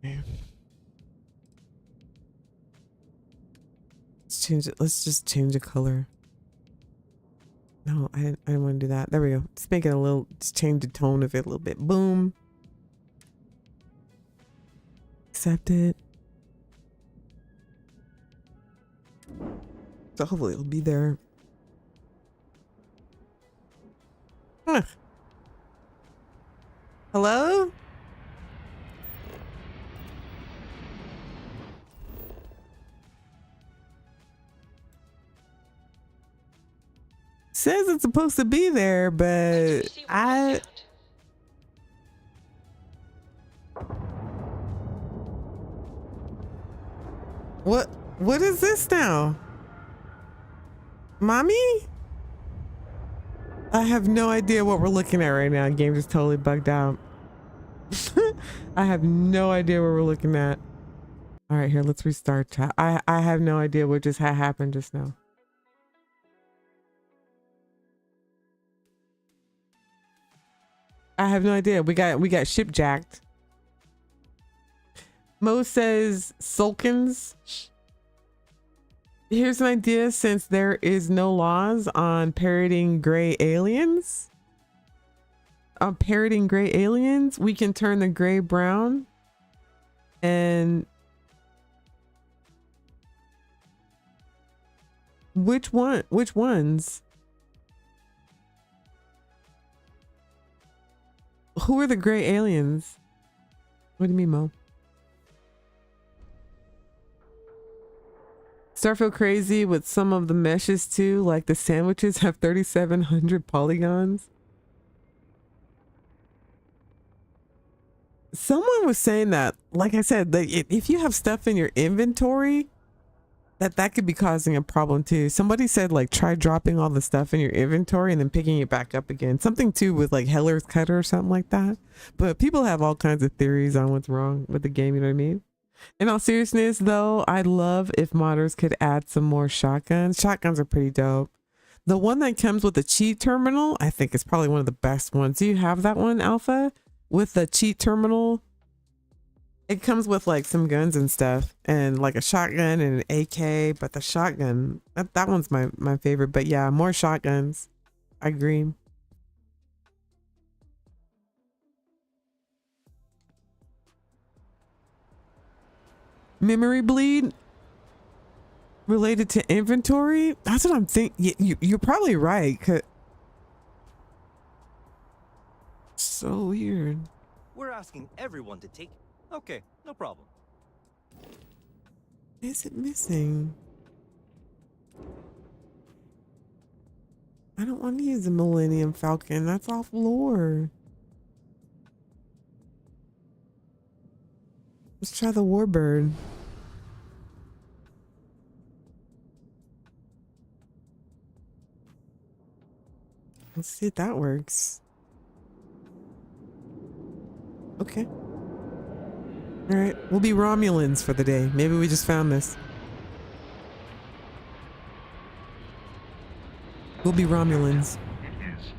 Okay. Let's change it. Let's just change the color. No, I didn't want to do that. There we go. Just make it a little, just change the tone of it a little bit. Boom. Accept it. So hopefully it'll be there. Huh. Hello? Says it's supposed to be there, but what is this now? Mommy? I have no idea what we're looking at right now. The game just totally bugged out. I have no idea what we're looking at. All right, here, let's restart chat. I have no idea what just happened just now. I have no idea. We got ship jacked. Mo says Sulkins. Here's an idea, since there is no laws on parroting gray aliens. Parroting gray aliens, we can turn the gray brown. And which ones? Who are the gray aliens? What do you mean, Mo? Starfield crazy with some of the meshes too, like the sandwiches have 3,700 polygons. Someone was saying that, like I said, that if you have stuff in your inventory, that could be causing a problem too. Somebody said like try dropping all the stuff in your inventory and then picking it back up again. Something too with like Heller's Cutter or something like that. But people have all kinds of theories on what's wrong with the game, you know what I mean? In all seriousness though, I'd love if modders could add some more shotguns. Shotguns are pretty dope. The one that comes with the cheat terminal, I think is probably one of the best ones. Do you have that one, Alpha? With the cheat terminal? It comes with like some guns and stuff and like a shotgun and an AK, but the shotgun, that one's my favorite. But yeah, more shotguns. I agree. Memory bleed related to inventory? That's what I'm thinking. You're probably right. So weird. We're asking everyone to take... Okay, no problem. Is it missing? I don't want to use the Millennium Falcon. That's off lore. Let's try the Warbird. Let's see if that works. Okay. All right, we'll be Romulans for the day. Maybe we just found this. We'll be Romulans. It is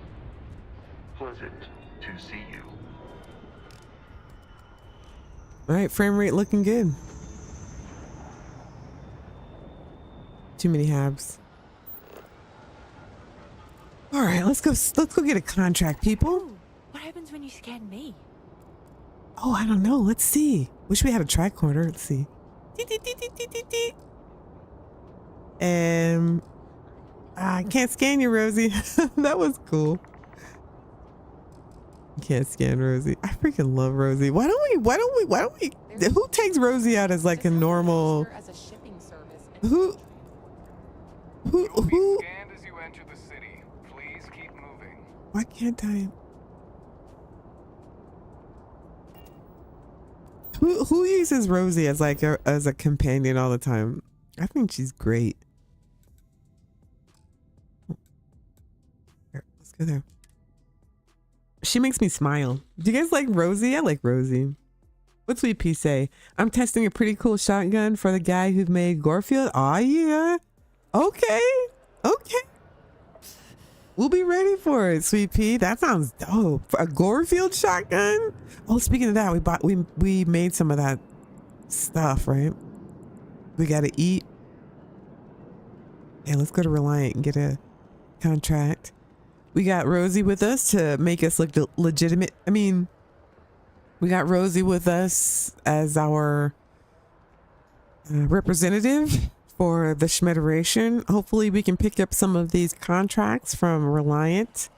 pleasant to see you. All right, frame rate looking good. Too many habs. All right, let's go get a contract, people. What happens when you scan me? Oh, I don't know. Let's see. Wish we had a tricorder. Let's see. I can't scan you, Rosie. That was cool. Can't scan Rosie. I freaking love Rosie. Why don't we? Who takes Rosie out as like a normal? Who? Scanned as you enter the city. Please keep moving. Why can't I? Who uses Rosie as like as a companion all the time? I think she's great. Here, let's go there. She makes me smile. Do you guys like Rosie? I like Rosie. What's Sweet Pea say? I'm testing a pretty cool shotgun for the guy who made Gorefield. Aw, yeah. Okay. Okay. We'll be ready for it, Sweet Pea. That sounds dope. For a Gorefield shotgun? Oh, speaking of that, we made some of that stuff, right? We gotta eat. Yeah, let's go to Reliant and get a contract. We got Rosie with us to make us look legitimate. I mean, we got Rosie with us as our representative for the Shmederation. Hopefully we can pick up some of these contracts from Reliant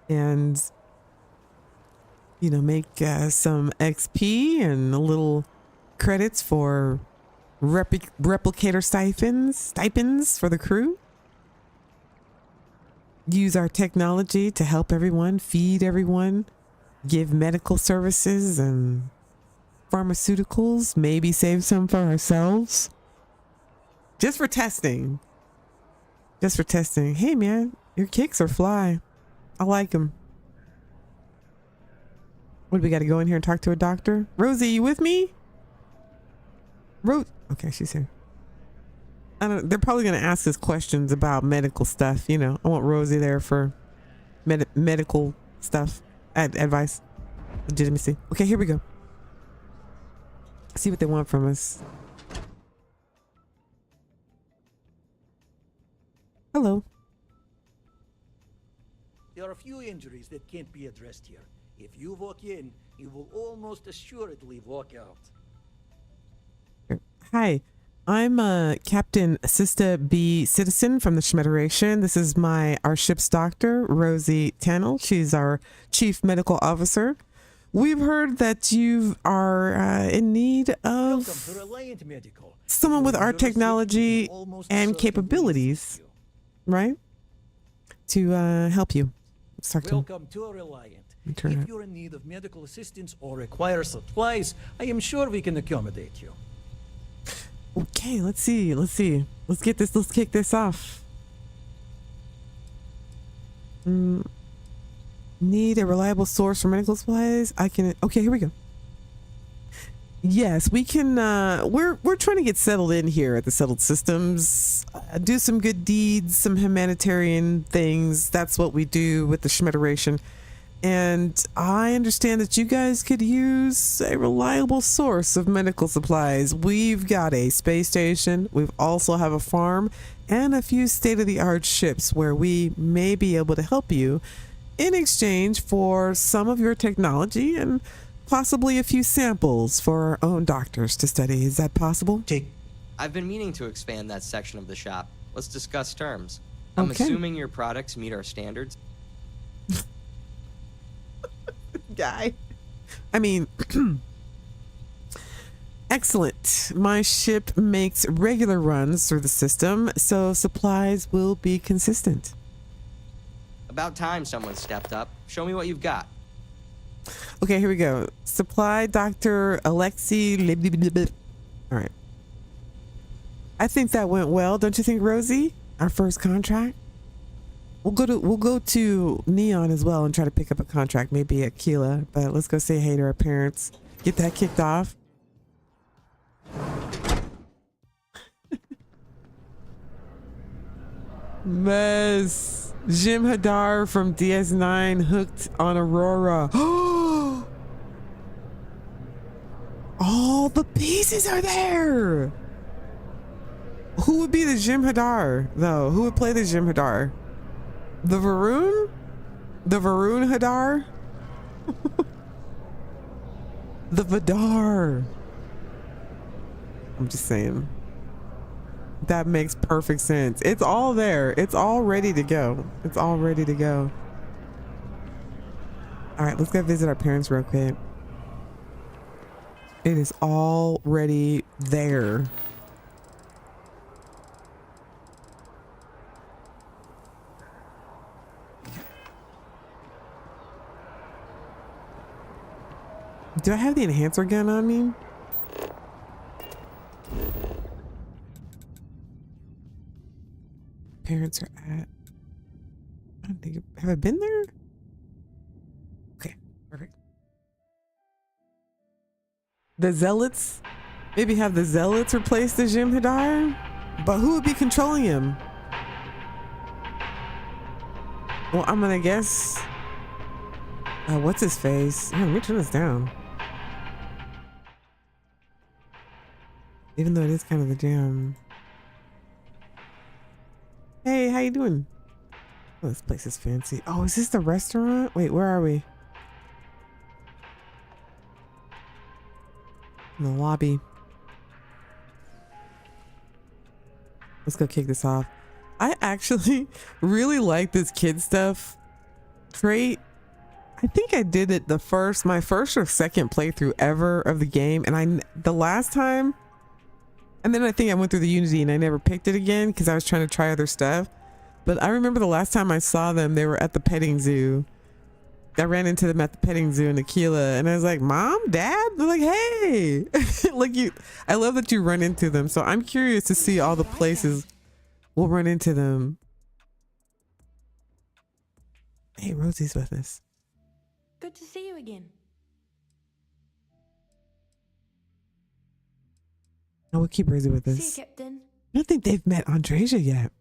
and, you know, make some XP and a little credits for replicator stipends for the crew. Use our technology to help everyone, feed everyone, give medical services and pharmaceuticals, maybe save some for ourselves. Just for testing. Just for testing. Hey man, your kicks are fly. I like them. What do we got to go in here and talk to a doctor? Rosie, you with me? Okay, she's here. They're probably going to ask us questions about medical stuff. You know, I want Rosie there for medical stuff, advice, legitimacy. Okay, here we go. See what they want from us. Hello. There are a few injuries that can't be addressed here. If you walk in, you will almost assuredly walk out. Hi, I'm Captain Sista B. Citizen from the Shmederation. This is our ship's doctor, Rosie Tannell. She's our chief medical officer. We've heard that you are in need of someone with our technology and capabilities, right? To help you. Let's talk to him. Welcome to Reliant. If you're in need of medical assistance or require supplies, I am sure we can accommodate you. Okay, let's see. Let's kick this off. Need a reliable source for medical supplies. Okay, here we go. Yes, we can, we're trying to get settled in here at the Settled Systems, do some good deeds, some humanitarian things. That's what we do with the Shmederation. And I understand that you guys could use a reliable source of medical supplies. We've got a space station. We also have a farm and a few state-of-the-art ships where we may be able to help you in exchange for some of your technology and possibly a few samples for our own doctors to study. Is that possible? I've been meaning to expand that section of the shop. Let's discuss terms. I'm assuming your products meet our standards. Guy. I mean, excellent. My ship makes regular runs through the system, so supplies will be consistent. About time someone stepped up. Show me what you've got. Okay, here we go. Supply Dr. Alexei. All right. I think that went well. Don't you think, Rosie? Our first contract? We'll go to Neon as well and try to pick up a contract, maybe at Keela, but let's go say hey to our parents. Get that kicked off. Mess. Jim Hadar from DS9 hooked on Aurora. All the pieces are there. Who would be the Jim Hadar, though? Who would play the Jim Hadar? The Varun? The Varun Hadar? The Vidar. I'm just saying. That makes perfect sense. It's all there. It's all ready to go. It's all ready to go. All right, let's go visit our parents real quick. It is already there. Do I have the enhancer gun on me? Parents are at. I don't think. Have I been there? Okay, perfect. The zealots. Maybe have the zealots replace the Jem'Hadar? But who would be controlling him? Well, I'm gonna guess. What's his face? Yeah, let me turn this down. Even though it is kind of the jam. Hey, how you doing? Oh, this place is fancy. Oh, is this the restaurant? Wait, where are we? In the lobby. Let's go kick this off. I actually really like this kid stuff trait. I think I did it my first or second playthrough ever of the game, and the last time, and then I think I went through the Unity and I never picked it again because I was trying to try other stuff. But I remember the last time I saw them, they were at the petting zoo. I ran into them at the petting zoo in Aquila, and I was like, "Mom, Dad?" They're like, "Hey," like you. I love that you run into them. So I'm curious to see all the places we'll run into them. Hey, Rosie's with us. Good to see you again. Oh, we'll keep Rosie with us. See you, Captain. I don't think they've met Andreja yet.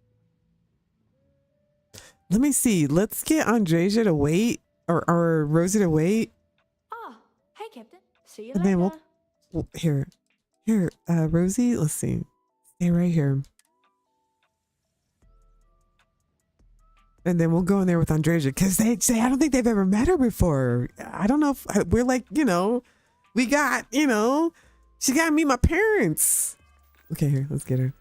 Let me see. Let's get Andreja to wait, or Rosie to wait. Oh, hey, Captain. See you And later. then we'll here, Rosie. Let's see. Stay right here. And then we'll go in there with Andreja because they say I don't think they've ever met her before. I don't know if we're like, we got, she got to meet my parents. Okay, here, let's get her.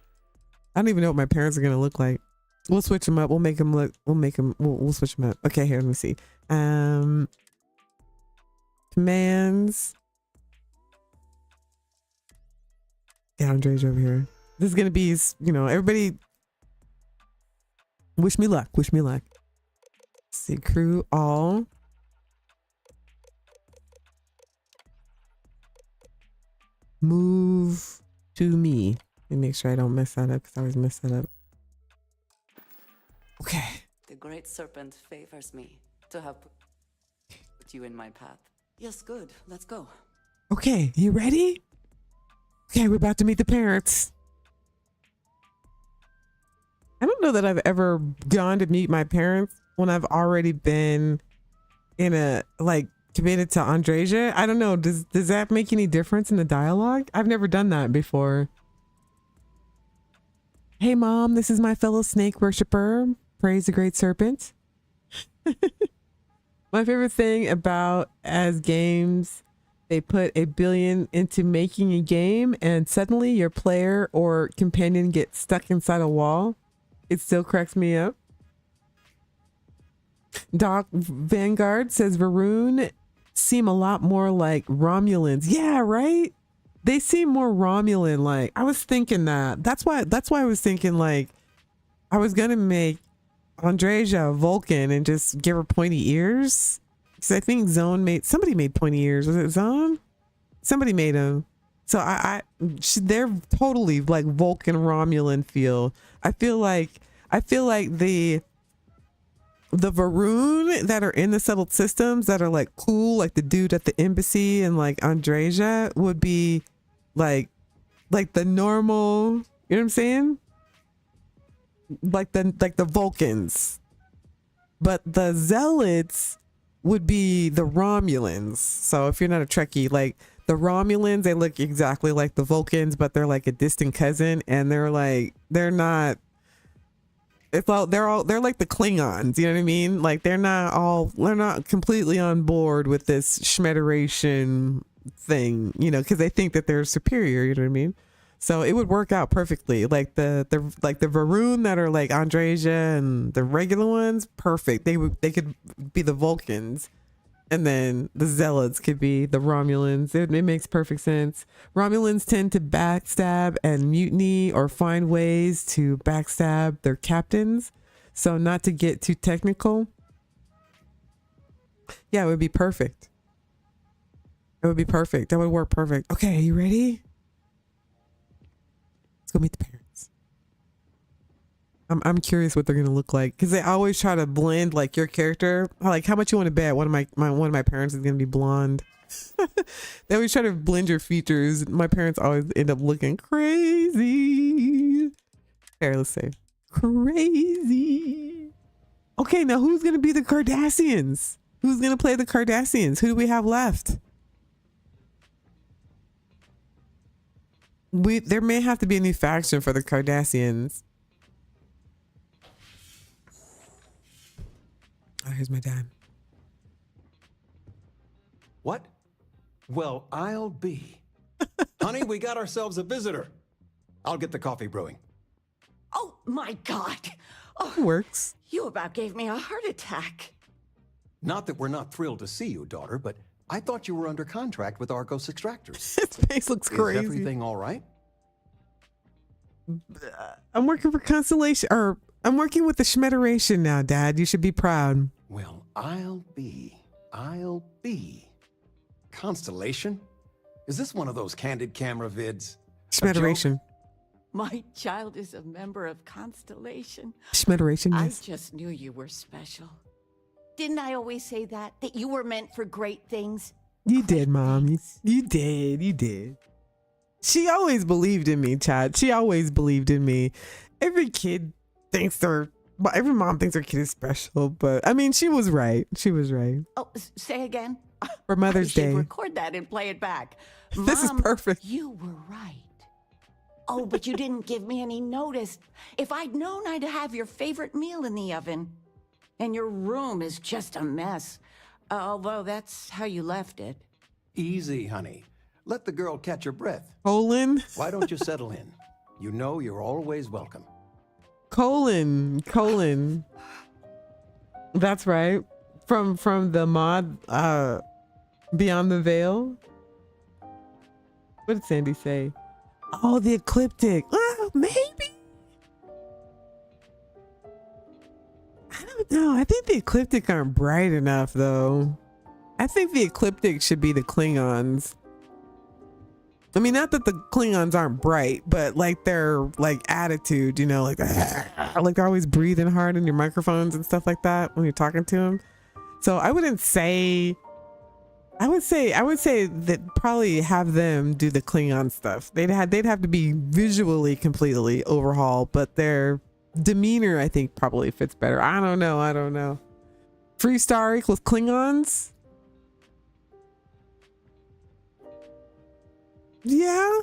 I don't even know what my parents are going to look like. We'll switch them up. We'll make them look, we'll switch them up. Okay, here, let me see. Commands. Get Andreja over here. This is going to be, everybody. Wish me luck. Wish me luck. Let's see, crew all. Move to me. Let me make sure I don't mess that up because I always mess that up. Okay. The great serpent favors me to have put you in my path. Yes, good. Let's go. Okay, you ready? Okay, we're about to meet the parents. I don't know that I've ever gone to meet my parents when I've already been in committed to Andreja. I don't know. Does that make any difference in the dialogue? I've never done that before. Hey, Mom, this is my fellow snake worshiper. Praise the great serpent. My favorite thing about as games, they put $1 billion into making a game and suddenly your player or companion gets stuck inside a wall. It still cracks me up. Doc Vanguard says Varun seem a lot more like Romulans. Yeah, right? They seem more Romulan like. I was thinking that. That's why I was thinking like I was gonna make Andreja Vulcan and just give her pointy ears. Because I think somebody made pointy ears. Was it Zone? Somebody made them. So they're totally like Vulcan Romulan feel. I feel like the Varun that are in the settled systems that are like cool, like the dude at the embassy and like Andreja would be like the normal, you know what I'm saying? Like the Vulcans. But the Zealots would be the Romulans. So if you're not a Trekkie, like the Romulans, they look exactly like the Vulcans, but they're like a distant cousin, and they're like they're not the Klingons, you know what I mean? Like they're not completely on board with this Shmederation thing, because they think that they're superior, you know what I mean? So it would work out perfectly. Like the Varun that are like Andreja and the regular ones, perfect. They could be the Vulcans. And then the Zealots could be the Romulans. It makes perfect sense. Romulans tend to backstab and mutiny or find ways to backstab their captains. So not to get too technical. Yeah, it would be perfect. That would be perfect. That would work perfect. Okay, you ready? Let's go meet the parents. I'm curious what they're gonna look like because they always try to blend like your character. Like, how much you want to bet one of my parents is gonna be blonde? They always try to blend your features. My parents always end up looking crazy. Here, let's say crazy. Okay, now who's gonna be the Cardassians? Who's gonna play the Cardassians? Who do we have left? There may have to be a new faction for the Cardassians. Oh, here's my dad. What? Well, I'll be. Honey, we got ourselves a visitor. I'll get the coffee brewing. Oh my God. Oh, it works. You about gave me a heart attack. Not that we're not thrilled to see you, daughter, but I thought you were under contract with Argos Extractors. His face looks crazy. Is everything all right? I'm working for Constellation, or I'm working with the Shmederation now, Dad. You should be proud. Well, I'll be. Constellation? Is this one of those candid camera vids? Shmederation. My child is a member of Constellation. Shmederation, yes. I just knew you were special. Didn't I always say that? That you were meant for great things? You did, Mom. You did. She always believed in me, Chad. She always believed in me. Every mom thinks her kid is special, but I mean, she was right. Oh, say again? For Mother's Day. Record that and play it back. This is perfect. You were right. Oh, but you didn't give me any notice. If I'd known, I'd have your favorite meal in the oven. And your room is just a mess. Although that's how you left it. Easy, honey. Let the girl catch her breath. Colon. Why don't you settle in? You know you're always welcome. Colon. That's right. From the mod Beyond the Veil. What did Sandy say? Oh, the ecliptic. Maybe. I don't know. I think the ecliptic aren't bright enough though. I think the ecliptic should be the Klingons. I mean, not that the Klingons aren't bright, but like their like attitude, you know, like they're always breathing hard in your microphones and stuff like that when you're talking to them. So I would say that probably have them do the Klingon stuff. They'd have to be visually completely overhauled, but their demeanor I think probably fits better. I don't know. Freestar equals Klingons. Yeah,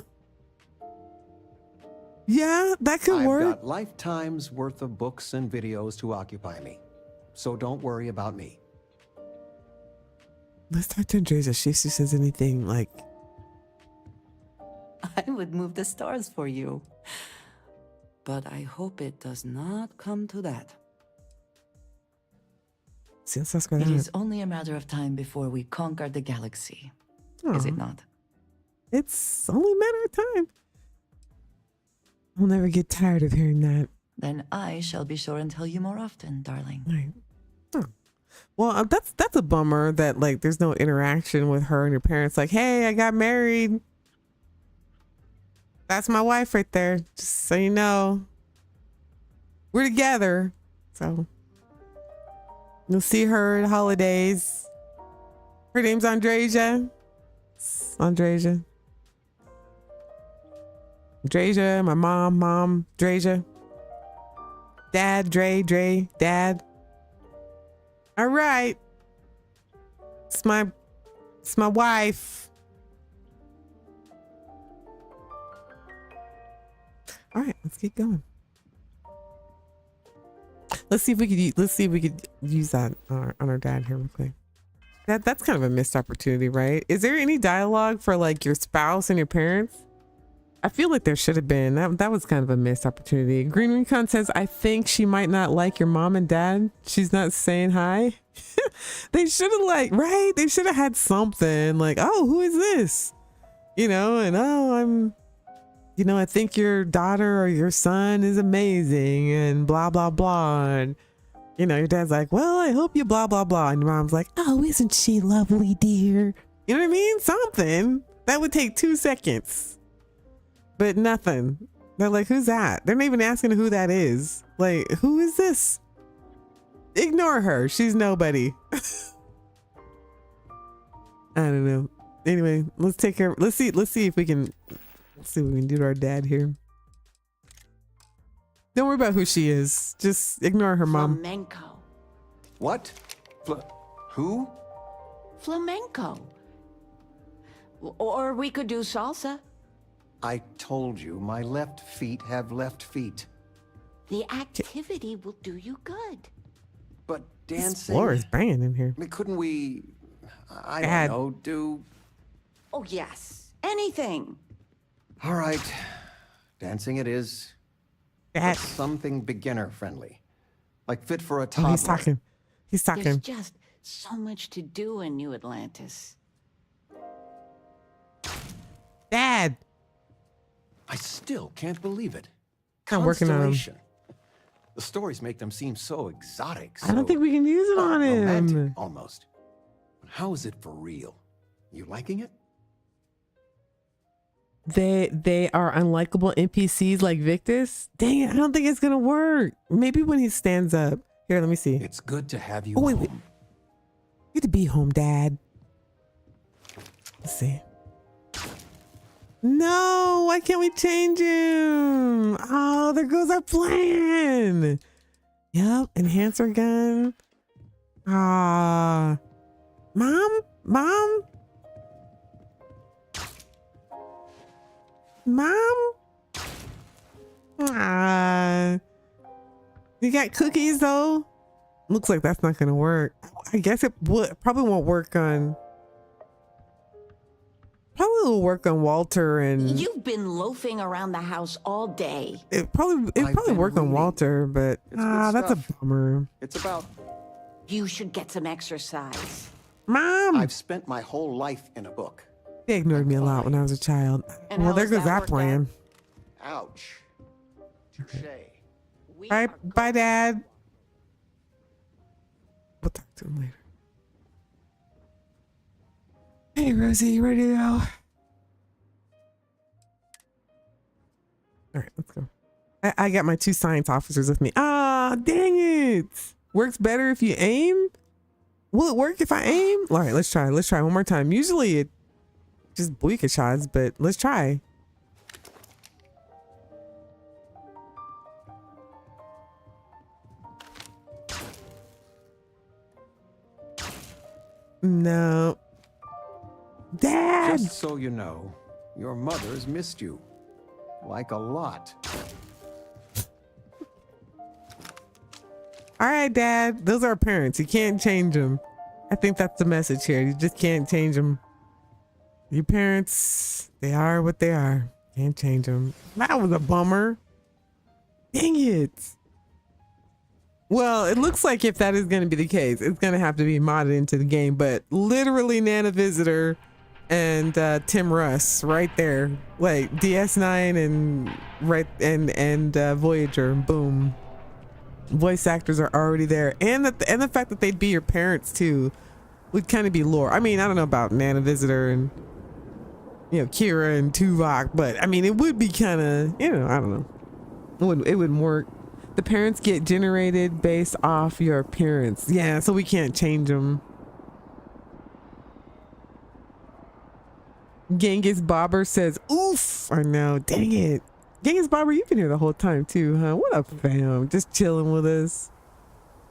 that could work. I've got lifetimes worth of books and videos to occupy me. So don't worry about me. Let's talk to Andrea. See if she says anything like... I would move the stars for you. But I hope it does not come to that. It is only a matter of time before we conquer the galaxy. Is it not? It's only a matter of time. I'll never get tired of hearing that. Then I shall be sure and tell you more often, darling. Right. Oh. Well, that's a bummer that like there's no interaction with her and your parents. Like, hey, I got married. That's my wife right there. Just so you know, we're together. So you'll see her at holidays. Her name's Andreja. Andreja, my mom, Dreja. Dad, Dre, Dad. All right. It's my wife. All right, let's get going. Let's see if we could use that on our dad here real quick. That's kind of a missed opportunity, right? Is there any dialogue for like your spouse and your parents? I feel like there should have been. That was kind of a missed opportunity. Green Recon says, I think she might not like your mom and dad. She's not saying hi. They should have they should have had something like, oh, who is this? You know, and I think your daughter or your son is amazing and blah, blah, blah. And, your dad's like, well, I hope you blah, blah, blah. And your mom's like, oh, isn't she lovely, dear? You know what I mean? Something. That would take 2 seconds. But nothing. They're like, who's that? They're not even asking who that is. Like, who is this? Ignore her. She's nobody. I don't know. Anyway, let's take care. Let's see if we can. Let's see what we can do to our dad here. Don't worry about who she is. Just ignore her, mom. Flamenco. What? Who? Flamenco. Or we could do salsa. I told you, my left feet have left feet. The activity will do you good. But dancing... This floor is banging in here. Couldn't we... I Dad. don't know, do... Oh, yes. Anything. All right. Dancing it is. Dad. But something beginner-friendly. Like fit for a Oh, toddler. he's talking. He's There's talking. just so much to do in New Atlantis. Dad. I still can't believe it. I'm working on him. Constellation. The stories make them seem so exotic. I don't think we can use it on romantic, him. almost. How is it for real? You liking it? They are unlikable NPCs like Victus. Dang it, I don't think it's gonna work. Maybe when he stands up. Here, let me see. It's good to have you Oh, wait, home. wait. Good to be home, Dad. Let's see. No, why can't we change him? Oh, there goes our plan. Yep, enhancer gun. Ah, mom. Ah, you got cookies though. Looks like that's not gonna work. I guess it probably won't work on. Probably will work on Walter and. You've been loafing around the house all day. It probably work on Walter, but that's a bummer. It's about. You should get some exercise. Mom. I've spent my whole life in a book. They ignored me a lot when I was a child. And Well, how there has goes that that worked plan. Ouch. Touche. Bye, Dad. We'll talk to him later. Hey, Rosie, you ready to go? All right, let's go. I got my 2 science officers with me. Ah, dang it. Works better if you aim? Will it work if I aim? All right, let's try. Let's try one more time. Usually it just booyaka shots, but let's try. No. Dad! Just so you know, your mother's missed you. Like a lot. All right, Dad. Those are our parents. You can't change them. I think that's the message here. You just can't change them. Your parents, they are what they are. Can't change them. That was a bummer. Dang it. Well, it looks like if that is going to be the case, it's going to have to be modded into the game. But literally, Nana Visitor and Tim Russ right there, like DS9 and Voyager. Boom. Voice actors are already there, and the fact that they'd be your parents too would kind of be lore. I mean, I don't know about Nana Visitor and Kira and Tuvok, but I mean, it would be kind of I don't know. It wouldn't work. The parents get generated based off your appearance. Yeah, so we can't change them. Genghis Bobber says, oof. I know. Dang it. Genghis Bobber, you've been here the whole time too, huh? What up, fam? Just chilling with us.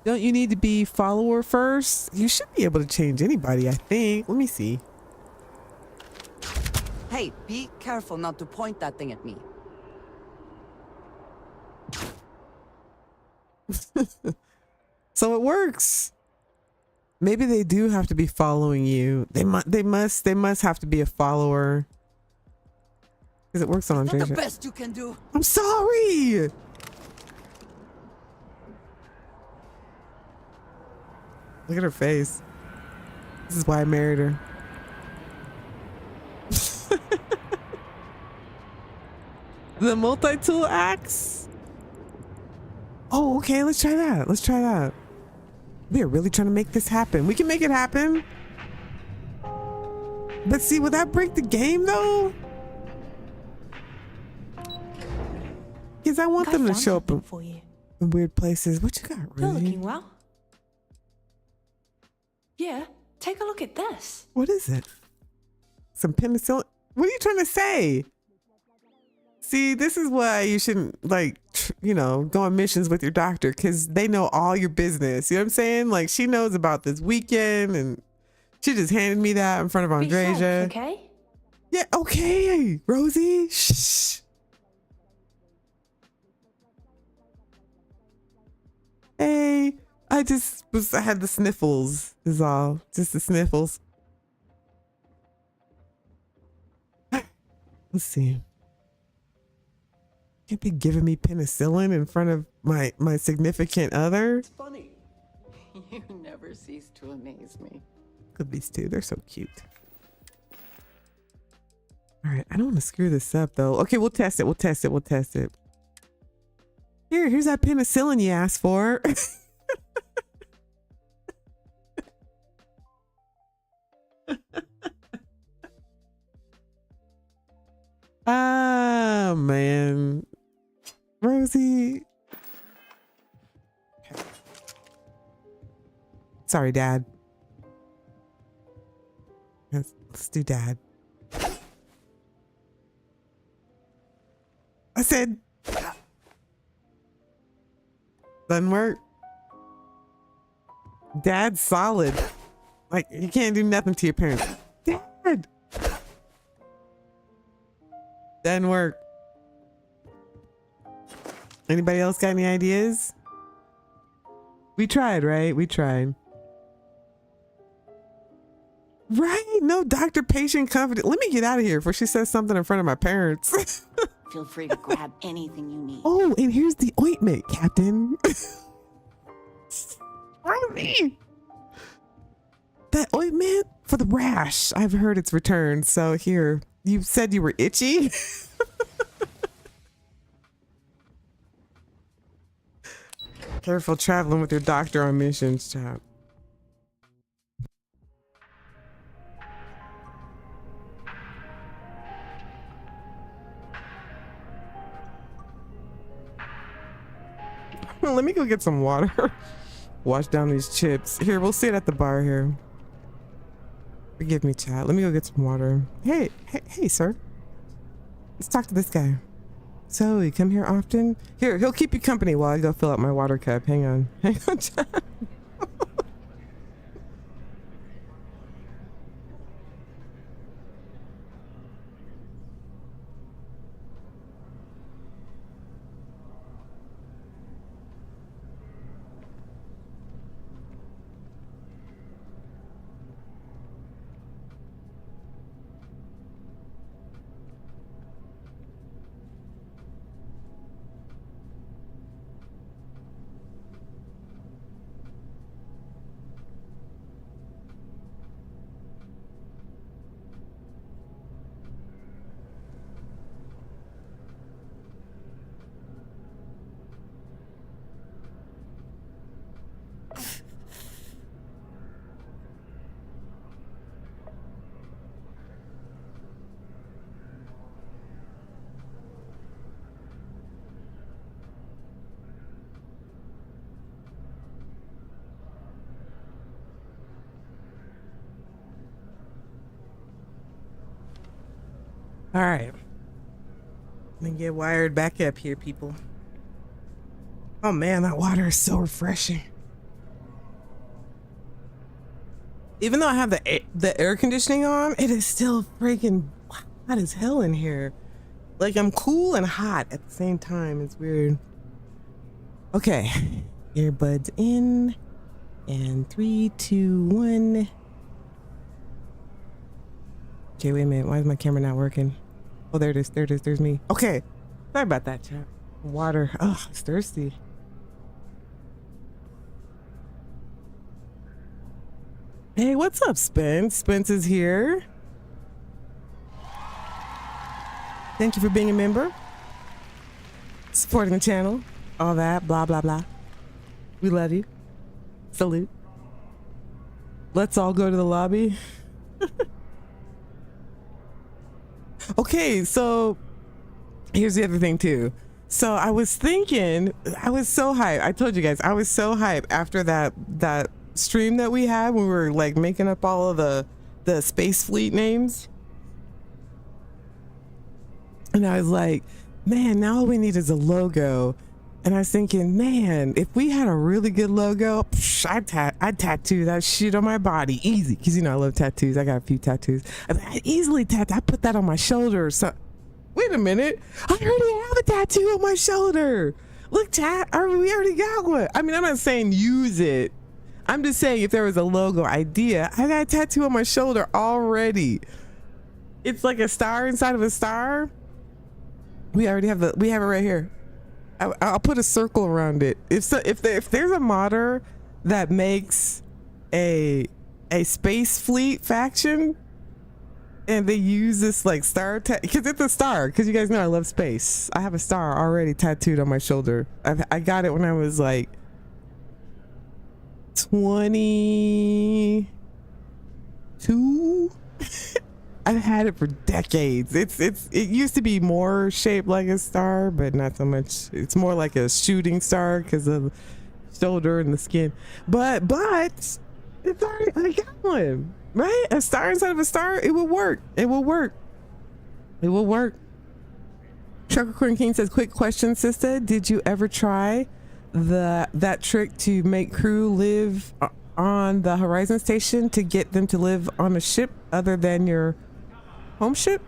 Don't you need to be follower first? You should be able to change anybody, I think. Let me see. Hey, be careful not to point that thing at me. So it works. Maybe they do have to be following you. They must have to be a follower. Because it works on Is that Andrea. the best you can do? I'm sorry. Look at her face. This is why I married her. The multi-tool axe. Oh, okay. Let's try that. Let's try that. We are really trying to make this happen. We can make it happen. But see, would that break the game though? Because I want them to show up in weird places. What you got, You're Rosie? looking well. Yeah, take a look at this. What is it? Some penicillin? What are you trying to say? See, this is why you shouldn't, like, you know, go on missions with your doctor, because they know all your business. You know what I'm saying? Like, she knows about this weekend, and she just handed me that in front of Andreja. Okay? Yeah, okay, Rosie. Shh. Hey, I had the sniffles, is all. Just the sniffles. Let's see. Can't be giving me penicillin in front of my significant other. It's funny. You never cease to amaze me. Look at these two. They're so cute. All right. I don't want to screw this up, though. Okay, we'll test it. We'll test it. We'll test it. Here's that penicillin you asked for. Ah, man. Rosie. Okay. Sorry, Dad. Let's do Dad. I said, doesn't work. Dad's solid. Like, you can't do nothing to your parents. Dad. Doesn't work. Anybody else got any ideas? We tried, right? We tried. Right? No doctor-patient confidence. Let me get out of here before she says something in front of my parents. Feel free to grab anything you need. Oh, and here's the ointment, Captain. Rosie! That ointment for the rash. I've heard it's returned. So here, you said you were itchy. Careful traveling with your doctor on missions, chap. Let me go get some water. Wash down these chips. Here, we'll sit at the bar here. Forgive me, chat. Let me go get some water. Hey, sir. Let's talk to this guy. So, you come here often? Here, he'll keep you company while I go fill up my water cup. Hang on. Hang on, chat. All right. Let me get wired back up here, people. Oh man, that water is so refreshing. Even though I have the air conditioning on, it is still freaking hot as hell in here. Like I'm cool and hot at the same time. It's weird. Okay, earbuds in, and 3, 2, 1. Okay, wait a minute. Why is my camera not working? Oh, there it is. There it is. There's me. Okay. Sorry about that, chat. Water. Oh, it's thirsty. Hey, what's up, Spence? Spence is here. Thank you for being a member. Supporting the channel. All that. Blah, blah, blah. We love you. Salute. Let's all go to the lobby. Okay, so here's the other thing too. So I was thinking, I was so hyped. I told you guys, I was so hyped after that stream that we had when we were like making up all of the space fleet names. And I was like, man, now all we need is a logo. And I was thinking, man, if we had a really good logo, I'd tattoo that shit on my body easy. Because, you know, I love tattoos. I got a few tattoos. I'd easily tattoo. I put that on my shoulder. So, wait a minute. I already have a tattoo on my shoulder. Look, chat. We already got one. I mean, I'm not saying use it. I'm just saying if there was a logo idea, I got a tattoo on my shoulder already. It's like a star inside of a star. We already have we have it right here. I'll put a circle around it. If there's a modder that makes a space fleet faction and they use this like star because it's a star, because you guys know I love space. I have a star already tattooed on my shoulder. I got it when I was like 22. I've had it for decades. It used to be more shaped like a star, but not so much. It's more like a shooting star because of the shoulder and the skin. But it's already, I got one, right? A star inside of a star. It will work. It will work. It will work. Trucker Queen King says, quick question, Sista. Did you ever try that trick to make crew live on the Horizon Station to get them to live on a ship other than your home ship?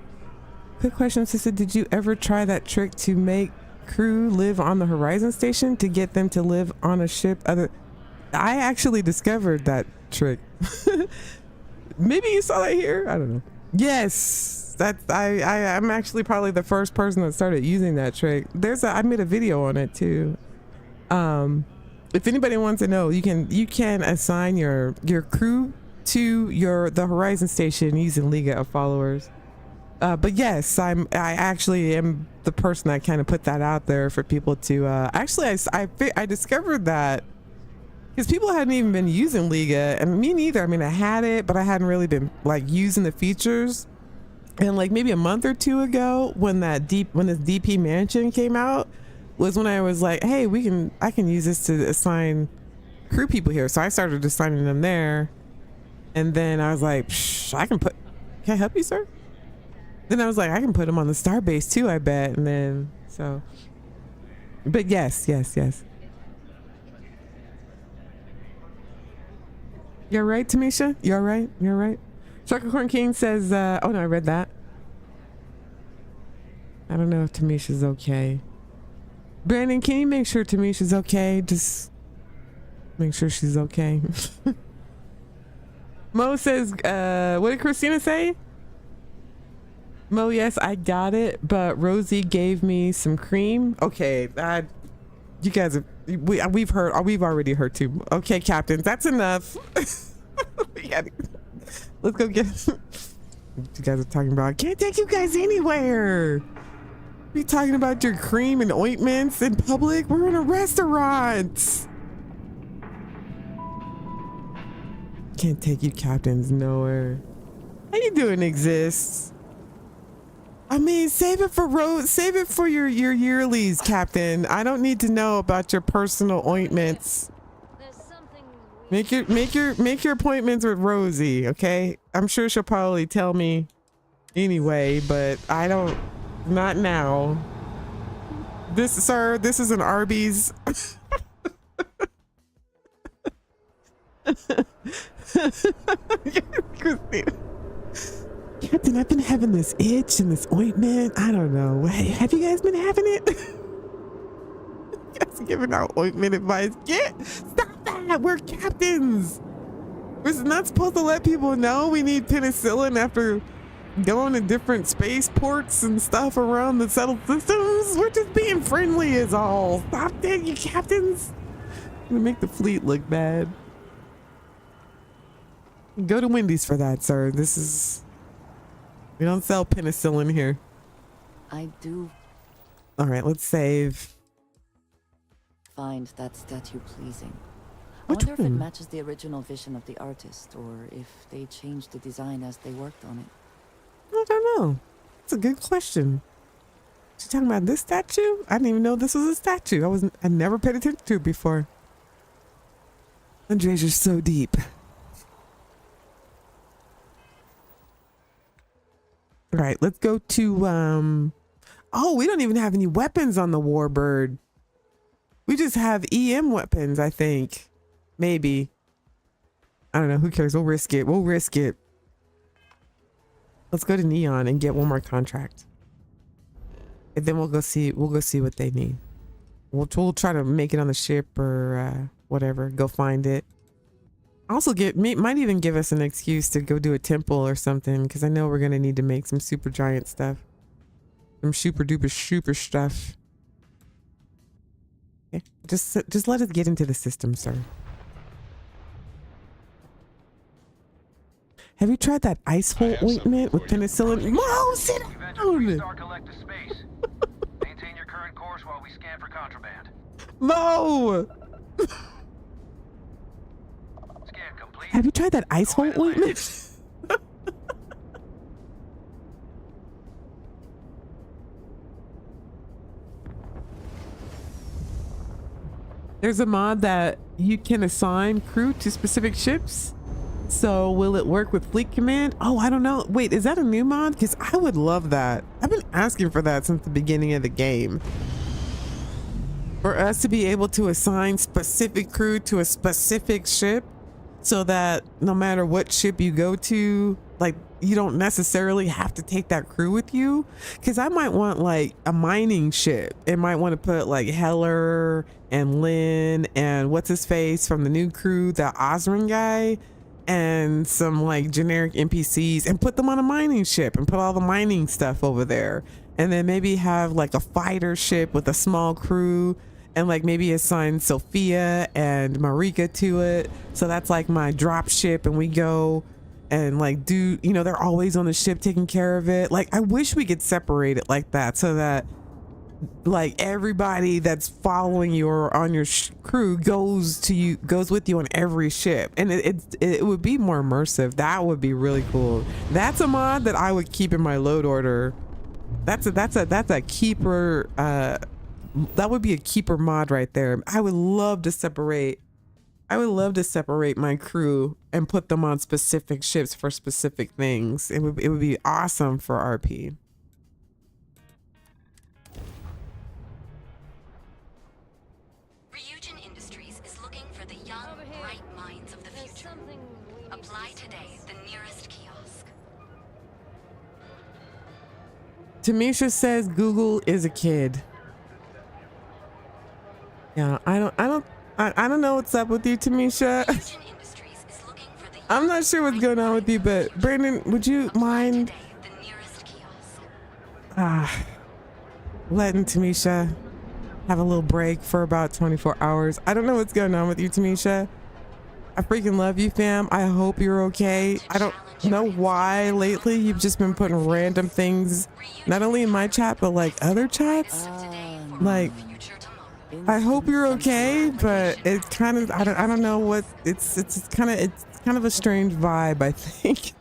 Quick question, Sister. Did you ever try that trick to make crew live on the Horizon Station to get them to live on a ship other? I actually discovered that trick. Maybe you saw that here. I don't know. Yes, I'm actually probably the first person that started using that trick. I made a video on it too. If anybody wants to know, you can assign your crew to the Horizon Station using Liga of Followers. But yes, I actually am the person that kind of put that out there for people to actually I discovered that because people hadn't even been using Liga, and me neither. I mean, I had it, but I hadn't really been like using the features. And like maybe a month or two ago, when this DP Mansion came out, was when I was like, hey, I can use this to assign crew people here. So I started assigning them there. And then I was like, can I help you, sir? Then I was like, I can put them on the Starbase too, I bet. And then, but yes. You're right, Tamisha. You're right. Trucker Corn King says, oh no, I read that. I don't know if Tamisha's okay. Brandon, can you make sure Tamisha's okay? Just make sure she's okay. Mo says, what did Christina say? Mo, yes, I got it, but Rosie gave me some cream. Okay, you guys we've already heard too. Okay, captains, that's enough. Let's go get. You guys are talking about. I can't take you guys anywhere. You talking about your cream and ointments in public? We're in a restaurant. Can't take you captains nowhere. How you doing, exists? I mean, save it for your yearlies, Captain. I don't need to know about your personal ointments. Make your appointments with Rosie, okay? I'm sure she'll probably tell me anyway, but I don't. Not now. This is an Arby's. Christina. Captain, I've been having this itch and this ointment. I don't know. Have you guys been having it? You guys are giving out ointment advice. Stop that. We're captains. We're not supposed to let people know we need penicillin after going to different spaceports and stuff around the settled systems. We're just being friendly is all. Stop that, you captains. I'm gonna make the fleet look bad. Go to Wendy's for that, sir. We don't sell penicillin here. I do. All right, let's save. Find that statue pleasing. I Which wonder if it one? matches the original vision of the artist, or if they changed the design as they worked on it. I don't know. That's a good question. You talking about this statue? I didn't even know this was a statue. I never paid attention to it before. Andres, you're so deep. All right, let's go to oh, we don't even have any weapons on the Warbird. We just have EM weapons, I think. Maybe. I don't know, who cares? We'll risk it. We'll risk it. Let's go to Neon and get one more contract. And then we'll go see what they need. We'll try to make it on the ship or whatever. Go find it. Also might even give us an excuse to go do a temple or something, because I know we're gonna need to make some super giant stuff. Some super duper super stuff. Okay. Just let us get into the system, sir. Have you tried that ice hole ointment with penicillin? Whoa, sit down! Maintain your current course while we scan for contraband. Mo! Scan complete. Have you tried that ice hole ointment? There's a mod that you can assign crew to specific ships. So will it work with Fleet Command? Oh, I don't know. Wait, is that a new mod? Because I would love that. I've been asking for that since the beginning of the game. For us to be able to assign specific crew to a specific ship so that no matter what ship you go to, like, you don't necessarily have to take that crew with you. Because I might want like a mining ship. It might want to put like Heller and Lynn and what's his face from the new crew, the Osrin guy, and some like generic NPCs, and put them on a mining ship and put all the mining stuff over there. And then maybe have like a fighter ship with a small crew, and like maybe assign Sophia and Marika to it. So that's like my drop ship, and we go and like do, you know, they're always on the ship taking care of it. Like, I wish we could separate it like that, so that like everybody that's following you or on your crew goes with you on every ship, and it would be more immersive. That would be really cool. That's a mod that I would keep in my load order. That's a keeper. That would be a keeper mod right there. I would love to separate my crew and put them on specific ships for specific things. It would be awesome for RP. Tamisha says Google is a kid. Yeah, I don't know what's up with you, Tamisha. I'm not sure what's going on with you, but Brandon, would you mind letting Tamisha have a little break for about 24 hours? I don't know what's going on with you, Tamisha. I freaking love you, fam. I hope you're okay. I don't know why lately you've just been putting random things, not only in my chat, but like other chats. Like, I hope you're okay, but it's kind of, I don't know what, it's kind of a strange vibe, I think.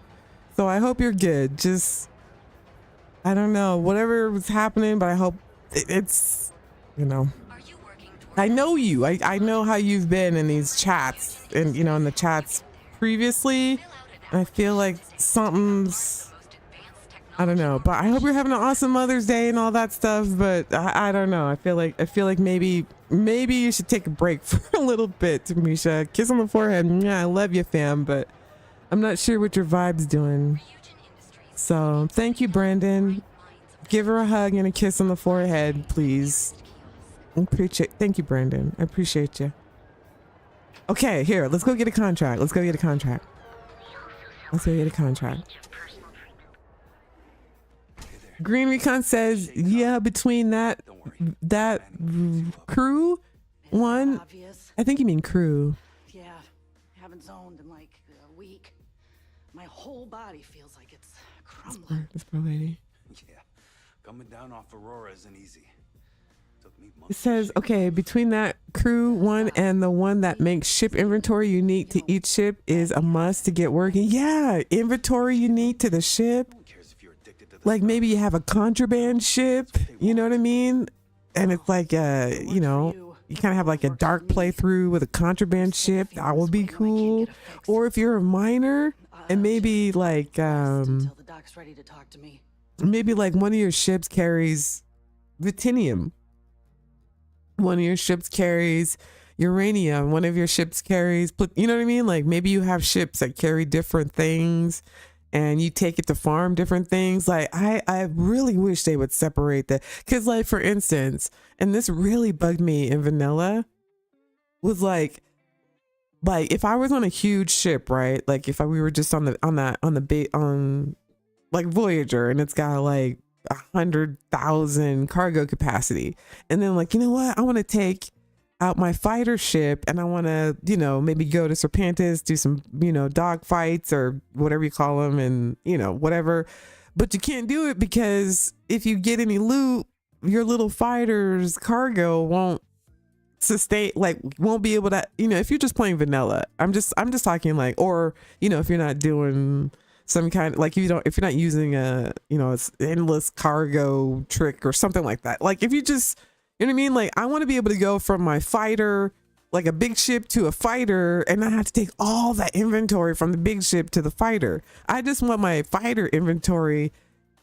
So I hope you're good. Just, I don't know, whatever was happening, but I hope it's, you know, I know you. I know how you've been in these chats, and you know, in the chats previously. I feel like something's, I don't know, but I hope you're having an awesome Mother's Day and all that stuff. But I don't know. I feel like maybe you should take a break for a little bit, Tamisha. Kiss on the forehead. Yeah, I love you, fam, but I'm not sure what your vibe's doing. So thank you, Brandon. Give her a hug and a kiss on the forehead, please. Thank you, Brandon. I appreciate you. Okay, here, let's go get a contract. Let's go get a contract. Green Recon says, yeah, between that crew one, I think you mean crew. Yeah, haven't zoned in like a week. My whole body feels like it's crumbling. This poor lady. Yeah, coming down off Aurora isn't easy. It says, okay, between that crew one and the one that makes ship inventory unique to each ship is a must to get working. Yeah, inventory unique to the ship. like maybe you have a contraband ship, you know what I mean? And it's like, you know, you kind of have like a dark playthrough with a contraband ship. That would be cool. Or if you're a miner and maybe like, maybe like one of your ships carries ruthenium. One of your ships carries uranium. One of your ships carries, you know what I mean? Like maybe you have ships that carry different things and you take it to farm different things. Like I really wish they would separate that. Cause like, for instance, and this really bugged me in vanilla, was like if I was on a huge ship, right? Like if we were just on like Voyager, and it's got like 100,000 cargo capacity, and then like, you know what, I want to take out my fighter ship and I want to, you know, maybe go to Serpentis, do some, you know, dog fights or whatever you call them, and you know, whatever, but you can't do it because if you get any loot, your little fighter's cargo won't sustain, like won't be able to, you know, if you're just playing vanilla. I'm just talking like, or you know, if you're not doing some kind of, like, if you're not using a, you know, it's endless cargo trick or something like that. Like if you just, you know what I mean? Like I want to be able to go from my fighter, like a big ship, to a fighter and not have to take all that inventory from the big ship to the fighter. I just want my fighter inventory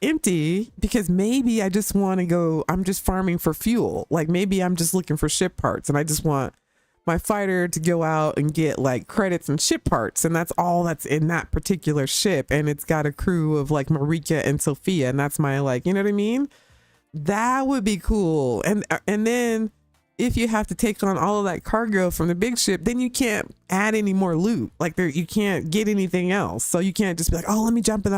empty because maybe I just want to go, I'm just farming for fuel. Like maybe I'm just looking for ship parts and I just want my fighter to go out and get like credits and ship parts, and that's all that's in that particular ship, and it's got a crew of like Marika and Sophia, and that's my, like, you know what I mean? That would be cool. And then if you have to take on all of that cargo from the big ship, then you can't add any more loot. Like there, you can't get anything else. So you can't just be like, oh, let me jump in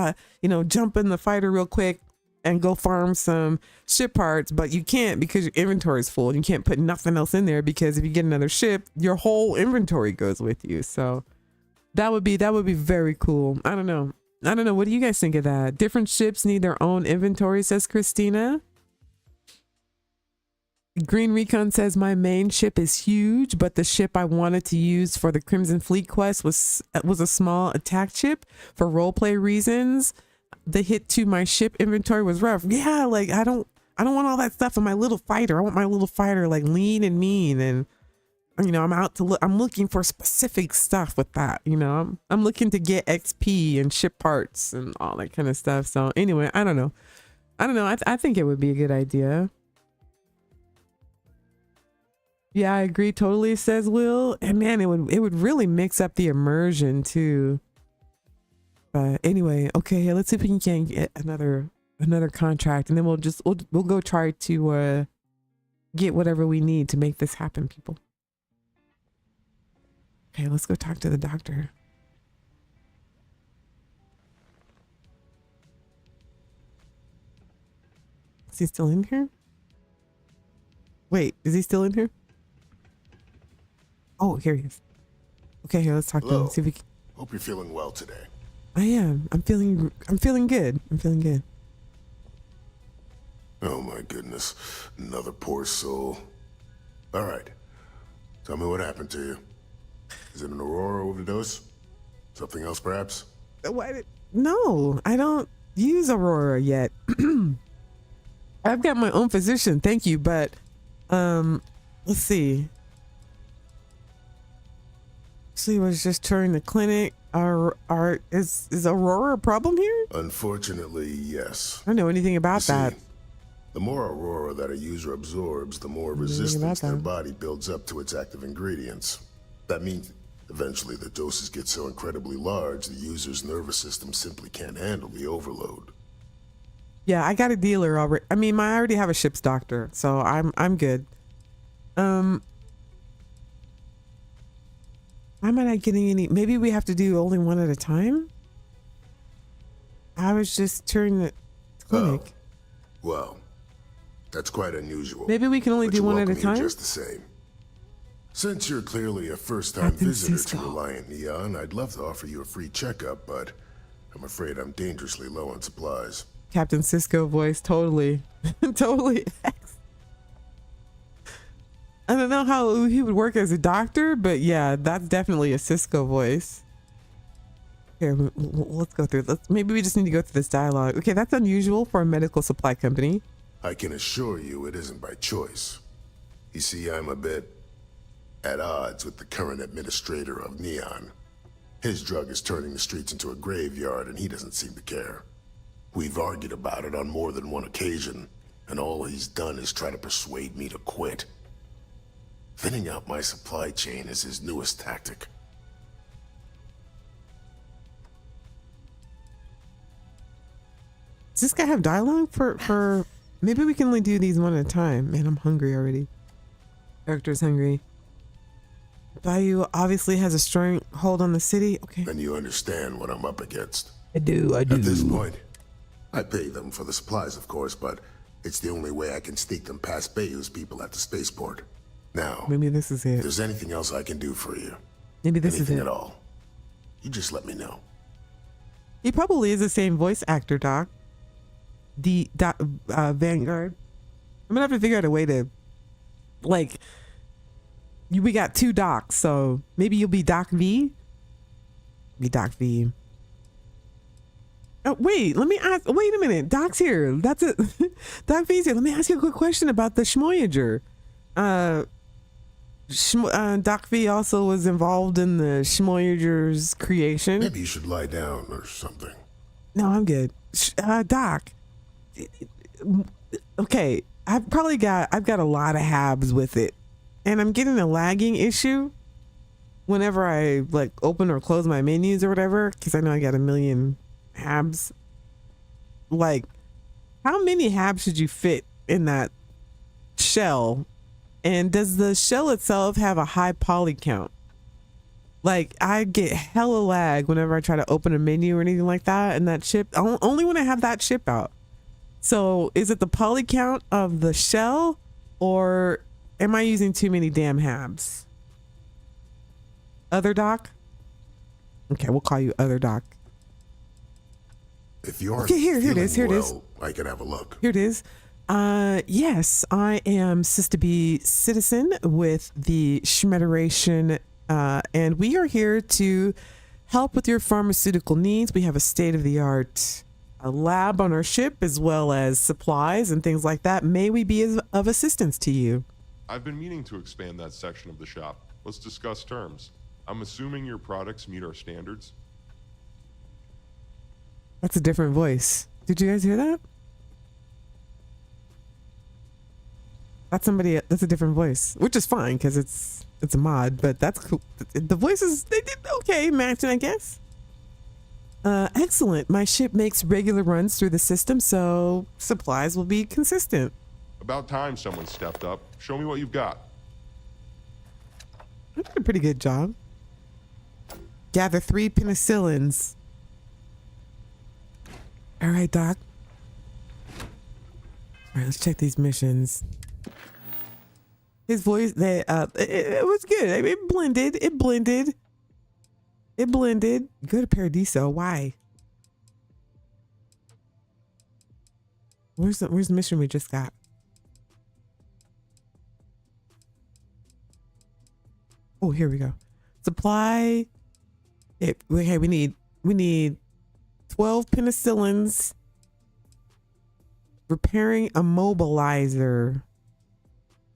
the fighter real quick and go farm some ship parts. But you can't because your inventory is full and you can't put nothing else in there, because if you get another ship, your whole inventory goes with you. So that would be very cool. I don't know. What do you guys think of that? Different ships need their own inventory, says Christina. Green Recon says, my main ship is huge, but the ship I wanted to use for the Crimson Fleet quest was a small attack ship. For roleplay reasons, the hit to my ship inventory was rough. Yeah, like I don't want all that stuff in my little fighter. I want my little fighter like lean and mean, and you know, I'm looking for specific stuff with that. You know, I'm looking to get XP and ship parts and all that kind of stuff. So anyway, I don't know. I think it would be a good idea. Yeah, I agree totally, says Will. And man, it would really mix up the immersion too. But anyway, okay, let's see if we can get another contract, and then we'll go try to get whatever we need to make this happen, people. Okay, let's go talk to the doctor. Is he still in here? Wait, is he still in here? Oh, here he is. Okay, here, let's talk to him. See if we can... Hope you're feeling well today. I am. I'm feeling good. Oh my goodness. Another poor soul. All right. Tell me what happened to you. Is it an Aurora overdose? Something else, perhaps? No, I don't use Aurora yet. I've got my own physician, thank you, but let's see. She was just touring the clinic. Is Aurora a problem here? Unfortunately, yes. I don't know anything about that. The more Aurora that a user absorbs, the more resistance their body builds up to its active ingredients. That means eventually the doses get so incredibly large, the user's nervous system simply can't handle the overload. Yeah, I got a dealer already. I mean, I already have a ship's doctor, so I'm good. Why am I not getting any? Maybe we have to do only one at a time? I was just touring the clinic. Oh, well, that's quite unusual. Maybe we can only do one at a time? Just the same. Since you're clearly a first-time visitor to Reliant Neon, I'd love to offer you a free checkup, but I'm afraid I'm dangerously low on supplies. Captain Cisco voice, totally. Totally. I don't know how he would work as a doctor, but yeah, that's definitely a Cisco voice. Here, let's go through. Maybe we just need to go through this dialogue. Okay, that's unusual for a medical supply company. I can assure you it isn't by choice. You see, I'm a bit at odds with the current administrator of Neon. His drug is turning the streets into a graveyard, and he doesn't seem to care. We've argued about it on more than one occasion, and all he's done is try to persuade me to quit. Thinning out my supply chain is his newest tactic. Does this guy have dialogue for maybe we can only do these one at a time. Man, I'm hungry already. Character's hungry. Bayou obviously has a strong hold on the city. Okay. Then you understand what I'm up against. I do. At this point, I pay them for the supplies, of course, but it's the only way I can sneak them past Bayou's people at the spaceport. Now, maybe this is it. If there's anything else I can do for you, maybe this anything is it at all, you just let me know. He probably is the same voice actor, Doc. Vanguard. I'm gonna have to figure out a way to, like, we got two Docs, so maybe you'll be Doc V. Be Doc V. Oh, wait, let me ask. Wait a minute, Doc's here. That's it. Doc V's here. Let me ask you a quick question about the Shmoyager. Doc V also was involved in the Shmoyager's creation. Maybe you should lie down or something. No, I'm good. Doc. Okay, I've got a lot of habs with it, and I'm getting a lagging issue whenever I like open or close my menus or whatever, because I know I got a million habs. Like, how many habs should you fit in that shell? And does the shell itself have a high poly count? Like, I get hella lag whenever I try to open a menu or anything like that, and that ship, only when I have that ship out. So is it the poly count of the shell, or am I using too many damn habs? Other Doc? Okay, we'll call you Other Doc. If you aren't okay, here it is. Here it is. I can have a look. Here it is. Yes, I am Sista B Citizen with the Shmederation, and we are here to help with your pharmaceutical needs. We have a state-of-the-art lab on our ship, as well as supplies and things like that. May we be of assistance to you? I've been meaning to expand that section of the shop. Let's discuss terms. I'm assuming your products meet our standards. That's a different voice. Did you guys hear that? That's somebody. That's a different voice, which is fine because it's a mod. But that's cool. The voices, they did okay matching, I guess. Excellent. My ship makes regular runs through the system, so supplies will be consistent. About time someone stepped up. Show me what you've got. I did a pretty good job. Gather 3 penicillins. All right, Doc. All right, let's check these missions. His voice, it was good. It blended. It blended. It blended. Go to Paradiso. Why? Where's the mission we just got? Oh, here we go. Supply. Hey, we need 12 penicillins. Repairing a mobilizer.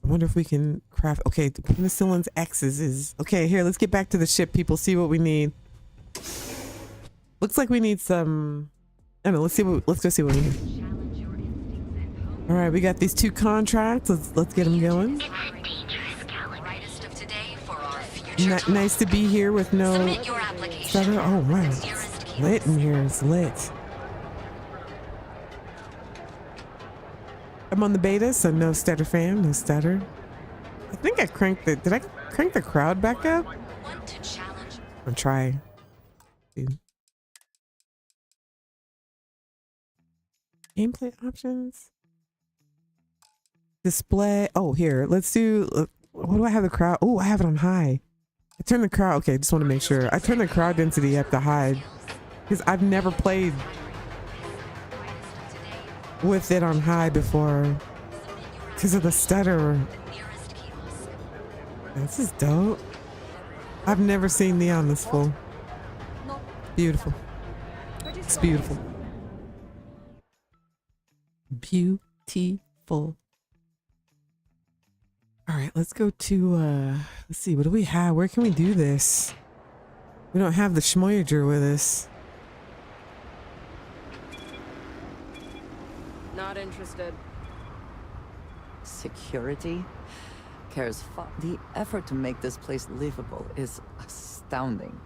I wonder if we can craft. Okay, the penicillin's X's is okay. Here, let's get back to the ship. People, see what we need. Looks like we need some. I don't know. Let's go see what we need. All right, we got these 2 contracts. Let's get them going. Nice to be here with no stutter. Oh wow, it's lit in here. It's lit. I'm on the beta, so no stutter fam, no stutter. I think I cranked the. Did I crank the crowd back up? I'll try. Dude. Gameplay options. Display. Oh, here. Let's do. What do I have the crowd? Oh, I have it on high. I turned the crowd. Okay, just want to make sure. I turned the crowd density up to high because I've never played with it on high before because of the stutter. This is dope. I've never seen Neon this full. Beautiful. It's beautiful. Beautiful. All right, let's go to, let's see, what do we have? Where can we do this? We don't have the Shmoyager with us. Not interested. Security? The effort to make this place livable is astounding.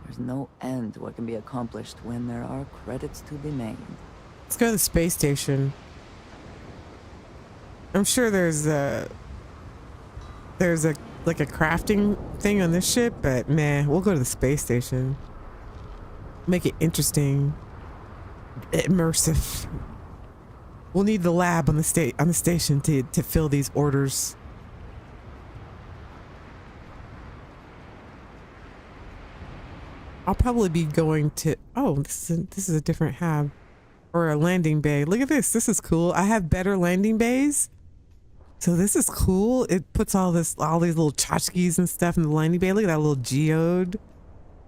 There's no end to what can be accomplished when there are credits to be made. Let's go to the space station. I'm sure there's a like a crafting thing on this ship, but nah, we'll go to the space station. Make it interesting, immersive. We'll need the lab on the station to fill these orders. I'll probably be going to, oh, this is a different hab or a landing bay. Look at this. This is cool. I have better landing bays. So this is cool. It puts all these little tchotchkes and stuff in the landing bay. Look at that little geode.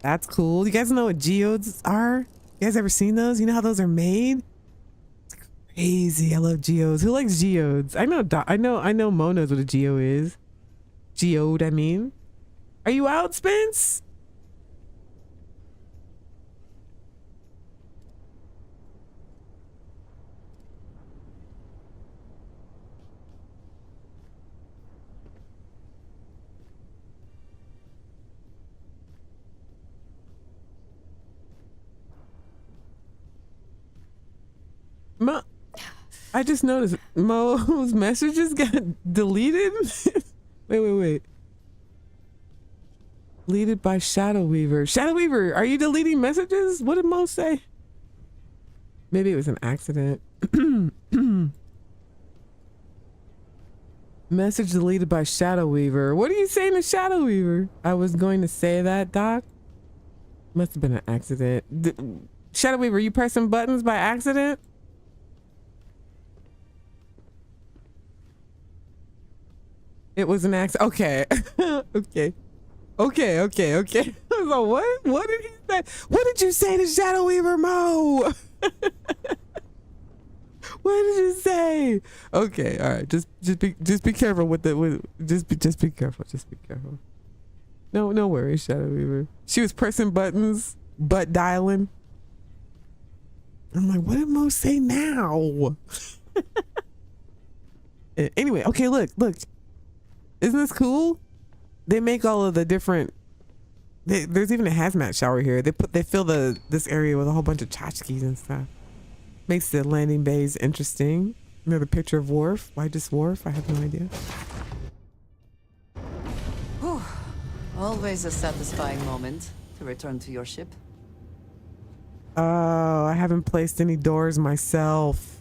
That's cool. You guys know what geodes are? You guys ever seen those? You know how those are made? It's crazy. I love geodes. Who likes geodes? I know Mo knows what a geo is. Geode, I mean. Are you out, Spence? Mo, I just noticed Mo's messages got deleted. wait. Deleted by Shadow Weaver. Shadow Weaver, are you deleting messages? What did Mo say? Maybe it was an accident. Message deleted by Shadow Weaver. What are you saying to Shadow Weaver? I was going to say that, Doc. Must have been an accident. Shadow Weaver, you pressing buttons by accident? It was an accident. Okay. Okay. I was like, what? What did he say? What did you say to Shadow Weaver, Mo? What did you say? Okay, all right. Just be careful with the just be careful. Just be careful. No worries, Shadow Weaver. She was pressing buttons, butt dialing. I'm like, what did Mo say now? Anyway, okay, look. Isn't this cool? They make all of the different. There's even a hazmat shower here. They fill this area with a whole bunch of tchotchkes and stuff. Makes the landing bays interesting. Another picture of Worf. Why just Worf? I have no idea. Whew. Always a satisfying moment to return to your ship. Oh, I haven't placed any doors myself.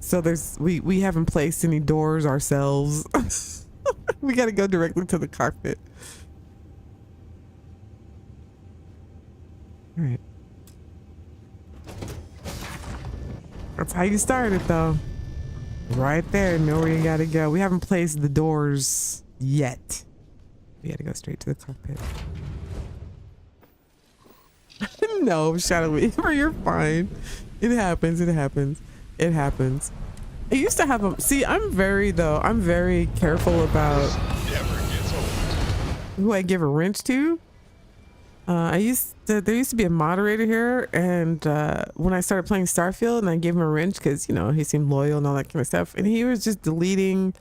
So we haven't placed any doors ourselves. We got to go directly to the cockpit. All right. That's how you start it, though. Right there, know where you got to go. We haven't placed the doors yet. We got to go straight to the cockpit. No, Shadow Weaver, you're fine. It happens. I used to have them. See, I'm very careful about who I give a wrench to. There used to be a moderator here, and when I started playing Starfield, and I gave him a wrench because, you know, he seemed loyal and all that kind of stuff, and he was just deleting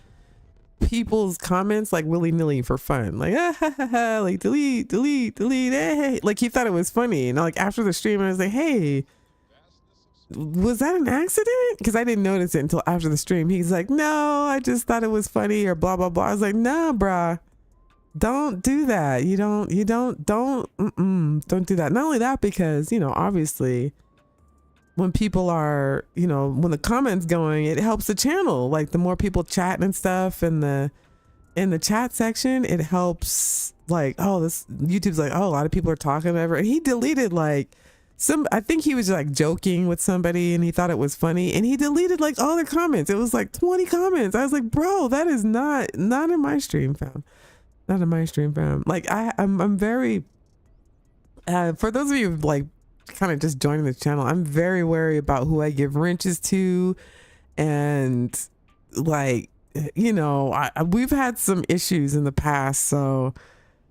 people's comments like willy-nilly for fun, like like delete, hey. Like he thought it was funny, and like after the stream I was like, hey, was that an accident? Because I didn't notice it until after the stream. He's like, no, I just thought it was funny, or blah blah blah. I was like, nah, bruh, don't do that. Don't do that. Not only that, because, you know, obviously when people are, you know, when the comments going, it helps the channel. Like the more people chatting and stuff in the chat section, it helps. Like, oh, this YouTube's like, oh, a lot of people are talking, whatever. And he deleted like I think he was like joking with somebody and he thought it was funny, and he deleted like all the comments. It was like 20 comments. I was like, bro, that is not in my stream, fam. Not in my stream, fam. Like I'm very For those of you who like kind of just joining the channel, I'm very wary about who I give wrenches to, and like, you know, we've had some issues in the past. So,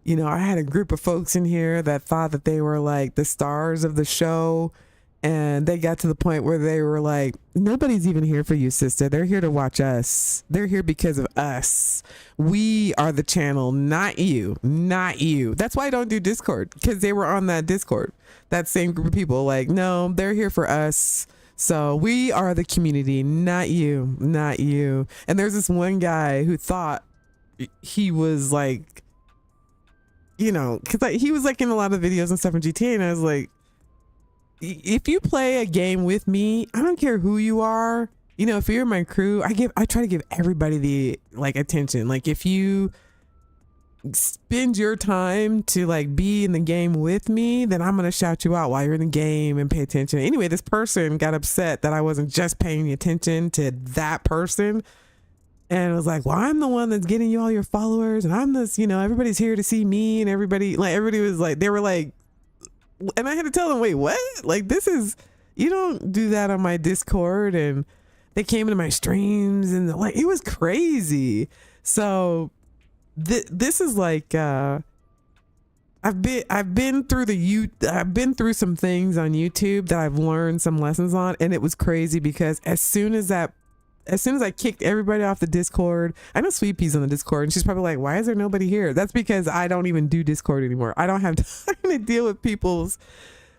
you know, I had a group of folks in here that thought that they were like the stars of the show, and they got to the point where they were like, nobody's even here for you, Sista. They're here to watch us. They're here because of us. We are the channel, not you, not you. That's why I don't do Discord, because they were on that Discord, that same group of people. Like, no, they're here for us. So we are the community, not you, not you. And there's this one guy who thought he was like, you know, because he was like in a lot of videos and stuff in GTA, and I was like, if you play a game with me, I don't care who you are. You know, if you're my crew, I try to give everybody the like attention. Like, if you spend your time to like be in the game with me, then I'm gonna shout you out while you're in the game and pay attention. Anyway, this person got upset that I wasn't just paying attention to that person, and it was like, well, I'm the one that's getting you all your followers, and I'm this, you know, everybody's here to see me, and everybody was like, they were like, and I had to tell them, wait, what? Like, this is, you don't do that on my Discord. And they came into my streams, and like, it was crazy. So this is like, I've been through some things on YouTube that I've learned some lessons on, and it was crazy because as soon as I kicked everybody off the Discord, I know Sweet Pea's on the Discord, and she's probably like, why is there nobody here? That's because I don't even do Discord anymore. I don't have time to deal with people's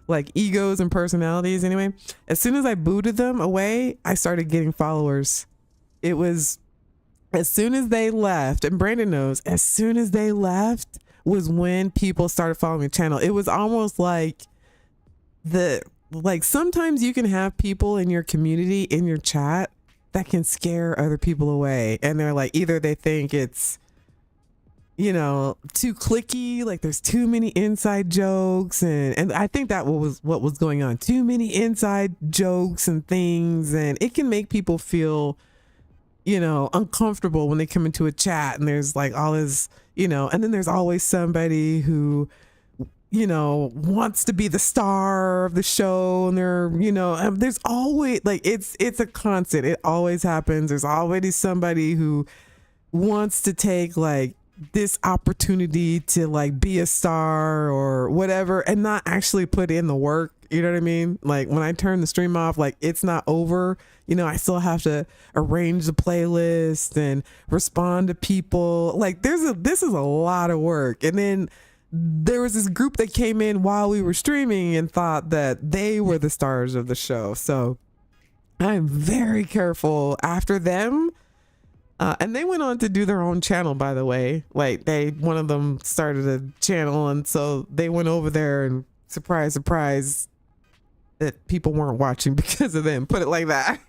like egos and personalities. Anyway, as soon as I booted them away, I started getting followers. It was as soon as they left, and Brandon knows, as soon as they left was when people started following the channel. It was almost like sometimes you can have people in your community, in your chat, that can scare other people away, and they're like, either they think it's, you know, too clicky, like there's too many inside jokes, and I think that was what was going on, too many inside jokes and things, and it can make people feel, you know, uncomfortable when they come into a chat, and there's like all this, you know, and then there's always somebody who, you know, wants to be the star of the show, and they're, you know, there's always like, it's a constant, it always happens. There's always somebody who wants to take like this opportunity to like be a star or whatever, and not actually put in the work. You know what I mean? Like, when I turn the stream off, like, it's not over. You know, I still have to arrange the playlist and respond to people. Like, this is a lot of work. And then there was this group that came in while we were streaming and thought that they were the stars of the show. So I'm very careful after them. And they went on to do their own channel, by the way. Like, one of them started a channel, and so they went over there, and surprise, surprise, that people weren't watching because of them. Put it like that.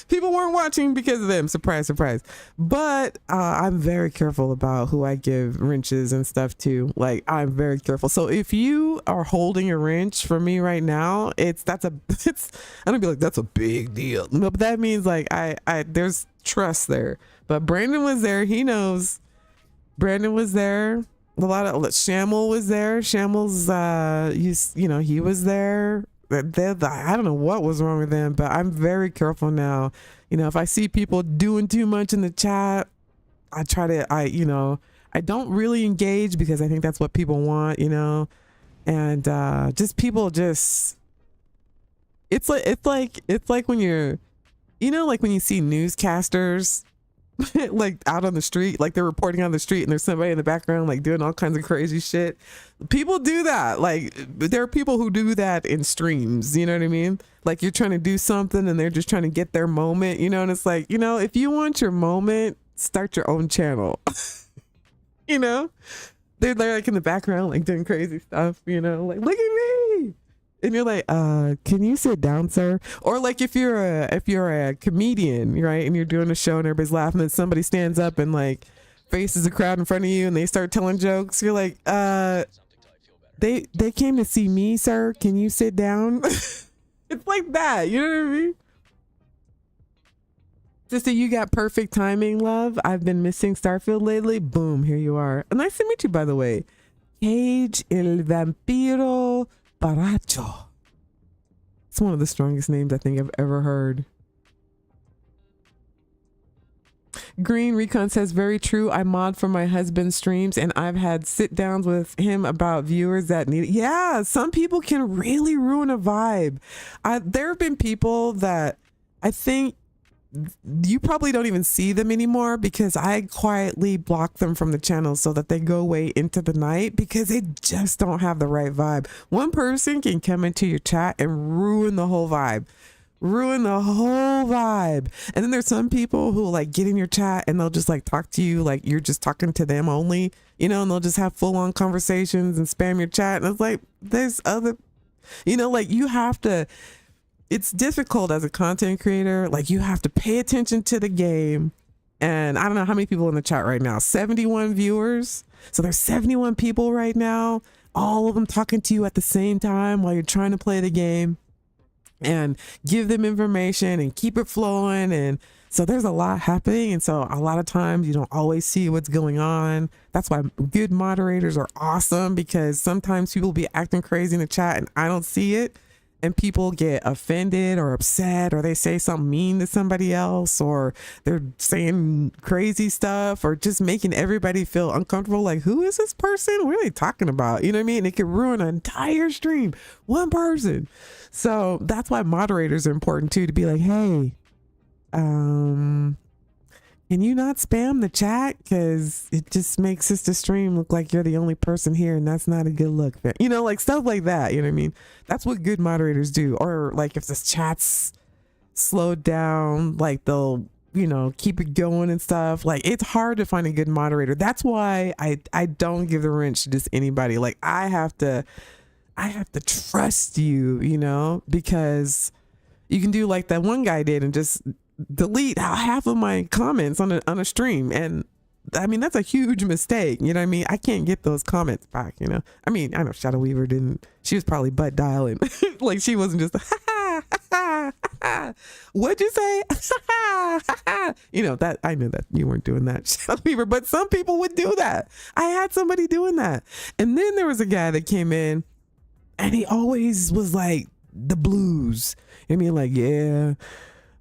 People weren't watching because of them. Surprise, surprise. But I'm very careful about who I give wrenches and stuff to. Like, I'm very careful. So if you are holding a wrench for me right now, I don't be like, that's a big deal. No, but that means like there's trust there. But Brandon was there. He knows. Brandon was there. A lot of Shamel was there. Shamel's you know, he was there. I don't know what was wrong with them, but I'm very careful now. You know, if I see people doing too much in the chat, I don't really engage, because I think that's what people want, you know. And it's like when you're, you know, like when you see newscasters like out on the street, like they're reporting on the street, and there's somebody in the background like doing all kinds of crazy shit. People do that. Like, there are people who do that in streams, you know what I mean? Like, you're trying to do something and they're just trying to get their moment, you know. And it's like, you know, if you want your moment, start your own channel. You know, they're like in the background like doing crazy stuff, you know, like, look at me. And you're like, can you sit down, sir? Or like, if you're a comedian, right, and you're doing a show and everybody's laughing, and somebody stands up and like faces a crowd in front of you and they start telling jokes, you're like, they came to see me, sir. Can you sit down? It's like that, you know what I mean? Sister, you got perfect timing, love. I've been missing Starfield lately. Boom, here you are. Nice to meet you, by the way. Cage el Vampiro Paracho. It's one of the strongest names I think I've ever heard. Green Recon says, very true. I mod for my husband's streams and I've had sit downs with him about viewers that need it. Yeah, some people can really ruin a vibe. There have been people that I think you probably don't even see them anymore because I quietly block them from the channel so that they go away into the night because they just don't have the right vibe. One person can come into your chat and ruin the whole vibe. And then there's some people who like get in your chat and they'll just like talk to you like you're just talking to them only, you know, and they'll just have full-on conversations and spam your chat. And it's like there's other, you know, like you have to, it's difficult as a content creator. Like you have to pay attention to the game. And I don't know how many people in the chat right now, 71 viewers. So there's 71 people right now, all of them talking to you at the same time while you're trying to play the game and give them information and keep it flowing. And so there's a lot happening. And so a lot of times you don't always see what's going on. That's why good moderators are awesome, because sometimes people be acting crazy in the chat and I don't see it. And people get offended or upset, or they say something mean to somebody else, or they're saying crazy stuff, or just making everybody feel uncomfortable. Like, who is this person? What are they talking about? You know what I mean? It could ruin an entire stream. One person. So that's why moderators are important too, to be like, hey, can you not spam the chat? Because it just makes Sista stream look like you're the only person here, and that's not a good look. You know, like stuff like that. You know what I mean? That's what good moderators do. Or like if this chat's slowed down, like they'll, you know, keep it going and stuff. Like it's hard to find a good moderator. That's why I don't give the wrench to just anybody. Like I have to trust you, you know, because you can do like that one guy did and just delete half of my comments on a stream. And I mean, that's a huge mistake. You know what I mean? I can't get those comments back, you know? I mean, I know Shadow Weaver didn't, she was probably butt dialing. Like she wasn't just, what'd you say? You know, that I knew that you weren't doing that, Shadow Weaver, but some people would do that. I had somebody doing that. And then there was a guy that came in and he always was like the blues. I mean, like, yeah,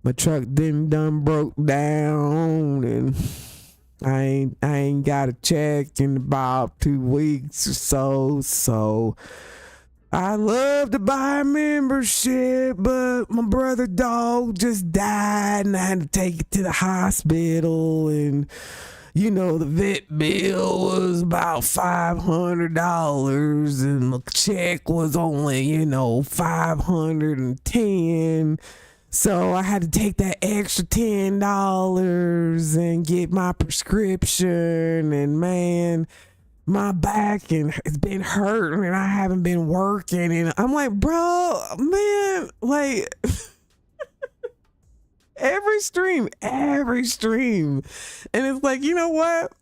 my truck done broke down and I ain't got a check in about 2 weeks or so. So I love to buy a membership, but my brother dog just died and I had to take it to the hospital. And, you know, the vet bill was about $500 and the check was only, you know, $510. So I had to take that extra $10 and get my prescription. And man, my back and it's been hurting and I haven't been working. And I'm like, bro, man, like every stream. And it's like, you know what?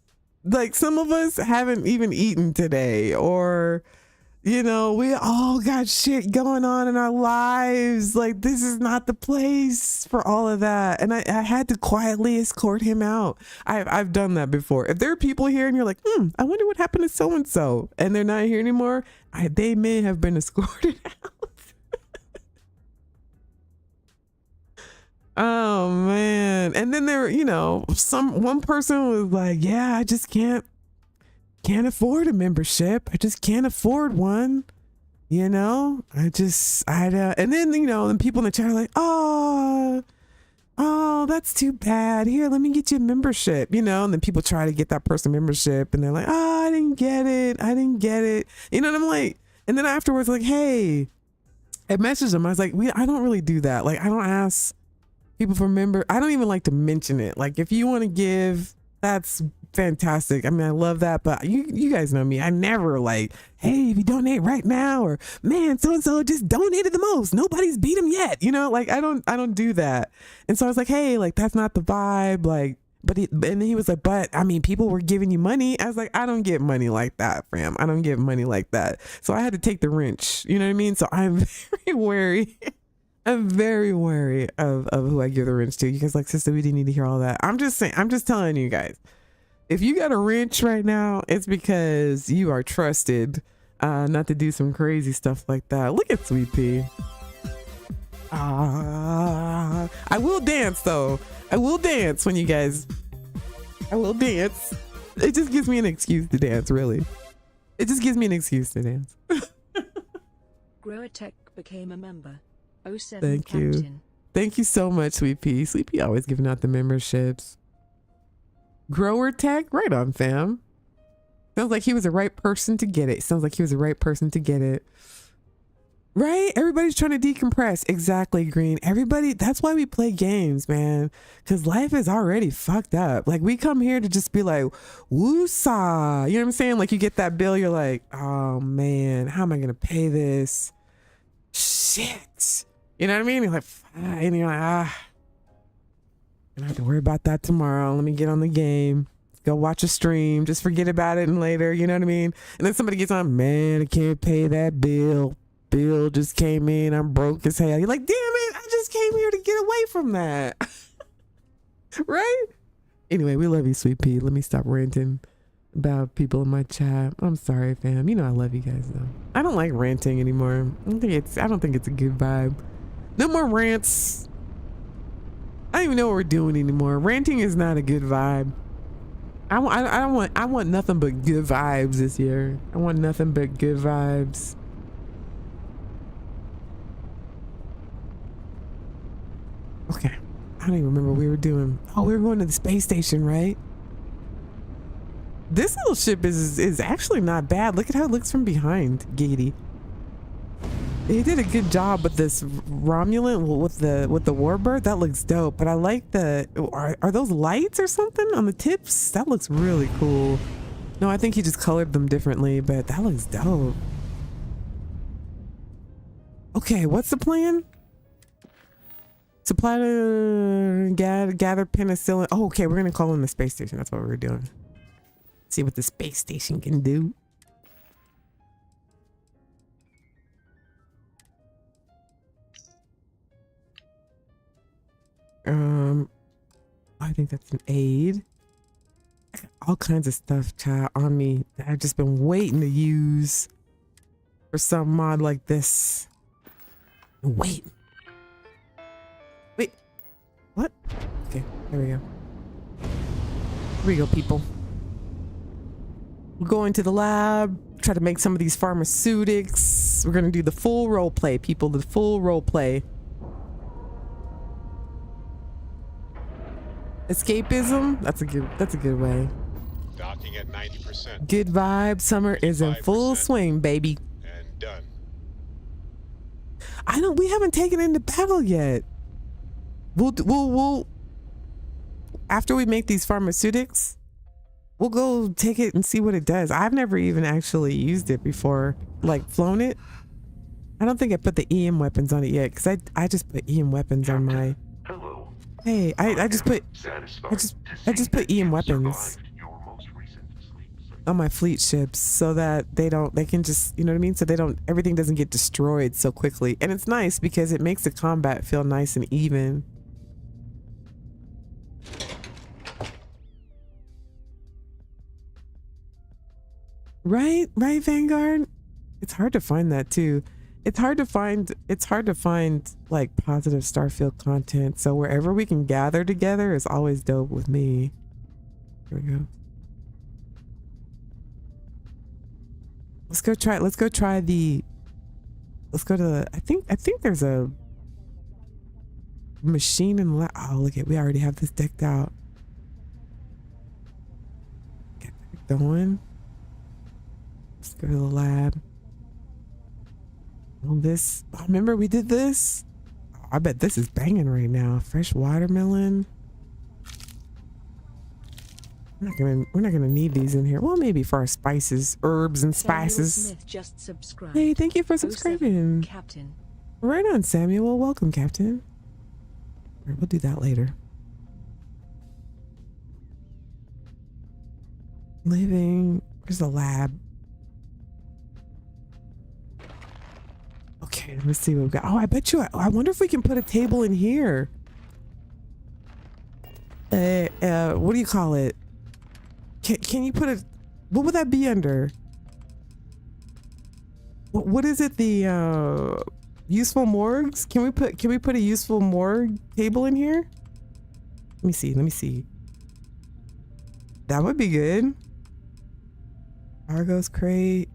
Like some of us haven't even eaten today, or you know, we all got shit going on in our lives. Like, this is not the place for all of that. And I had to quietly escort him out. I've done that before. If there are people here and you're like, I wonder what happened to so-and-so, and they're not here anymore, they may have been escorted out. Oh, man. And then there, you know, one person was like, yeah, I just can't afford a membership. I just can't afford one, you know. And then, you know, and people in the chat are like, oh, that's too bad. Here, let me get you a membership, you know. And then people try to get that person membership and they're like, oh, I didn't get it, you know. And I'm like, and then afterwards, like, hey, I messaged them. I was like, I don't really do that. Like, I don't ask people for I don't even like to mention it. Like, if you want to give, that's fantastic. I mean, I love that, but you guys know me. I never like, hey, if you donate right now, or man, so-and-so just donated the most, nobody's beat him yet, you know. Like I don't do that. And so I was like, hey, like that's not the vibe. Like, and then he was like, but I mean, people were giving you money. I was like, I don't get money like that, fam. I don't get money like that. So I had to take the wrench, you know what I mean? So I'm very wary. I'm very wary of who I give the wrench to. You guys like, sister, we didn't need to hear all that. I'm just saying, I'm just telling you guys, If you got a wrench right now, it's because you are trusted not to do some crazy stuff like that. Look at Sweet Pea. I will dance though. I will dance when you guys. I will dance. It just gives me an excuse to dance, really. It just gives me an excuse to dance. Grower Tech became a member. 07 Thank you. Captain. Thank you so much, Sweet Pea. Sweet Pea always giving out the memberships. Grower Tech, right on, fam. Sounds like he was the right person to get it. Sounds like he was the right person to get it. Right? Everybody's trying to decompress. Exactly, Green. Everybody, that's why we play games, man. Because life is already fucked up. Like, we come here to just be like, woosah. You know what I'm saying? Like, you get that bill, you're like, oh, man, how am I going to pay this? Shit. You know what I mean? You're like, and you're like, I don't have to worry about that tomorrow. Let me get on the game. Go watch a stream. Just forget about it and later. You know what I mean? And then somebody gets on, man, I can't pay that bill. Bill just came in. I'm broke as hell. You're like, damn it. I just came here to get away from that. Right? Anyway, we love you, Sweet Pea. Let me stop ranting about people in my chat. I'm sorry, fam. You know I love you guys though. I don't like ranting anymore. I don't think it's a good vibe. No more rants. I don't even know what we're doing anymore. Ranting is not a good vibe. I want nothing but good vibes this year. I want nothing but good vibes. Okay. I don't even remember what we were doing. Oh, we were going to the space station, right? This little ship is actually not bad. Look at how it looks from behind, Giggity. He did a good job with this Romulan with the warbird. That looks dope. But I like the are those lights or something on the tips? That looks really cool. No, I think he just colored them differently, but that looks dope. Okay, what's the plan? Supply to gather penicillin. Oh, okay, we're gonna call in the space station. That's what we're doing. See what the space station can do. I think that's an aid. I got all kinds of stuff, child, on me that I've just been waiting to use for some mod like this. Wait. What? Okay, there we go. Here we go, people. We'll go into the lab, try to make some of these pharmaceutics. We're gonna do the full role play, people, the full role play. Escapism, that's a good way. Docking at 90%. Good vibe, summer is in full swing, baby. And done. We haven't taken into battle yet. We'll after we make these pharmaceutics, we'll go take it and see what it does. I've never even actually used it before, like flown it. I don't think I put the EM weapons on it yet, because I just put EM weapons on my. Hello. Hey, I just put EM weapons on my fleet ships so that they can just, you know what I mean? So everything doesn't get destroyed so quickly. And it's nice because it makes the combat feel nice and even. Right, Vanguard? It's hard to find that too. It's hard to find like positive Starfield content. So wherever we can gather together is always dope with me. Here we go. Let's go to I think there's a machine in the lab. Oh, look at, we already have this decked out. Get that going. Let's go to the lab. Oh, this, remember we did this? Oh, I bet this is banging right now. Fresh watermelon. We're not gonna need these in here. Well, maybe for our spices, herbs and spices. Smith just subscribed. Hey, thank you for subscribing. Captain. Right on, Samuel. Welcome, Captain. All right, we'll do that later. Living. Where's the lab? Okay, let's see what we've got. Oh, I bet you. I wonder if we can put a table in here. What do you call it? Can you put a, what would that be under? What is it? The useful morgues? Can we put a useful morgue table in here? Let me see. That would be good. Argos crate.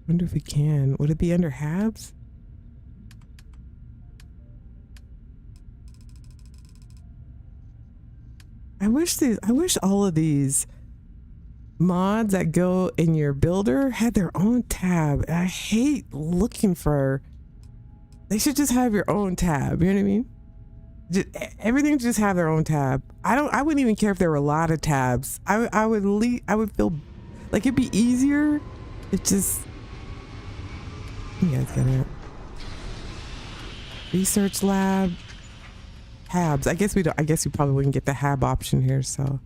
Wonder if we can. Would it be under Habs? I wish all of these mods that go in your builder had their own tab. I hate looking for, they should just have your own tab. You know what I mean? Everything just have their own tab. I wouldn't even care if there were a lot of tabs. I would feel like it'd be easier. It just, you guys get it. Research lab. Habs. I guess we probably wouldn't get the hab option here, so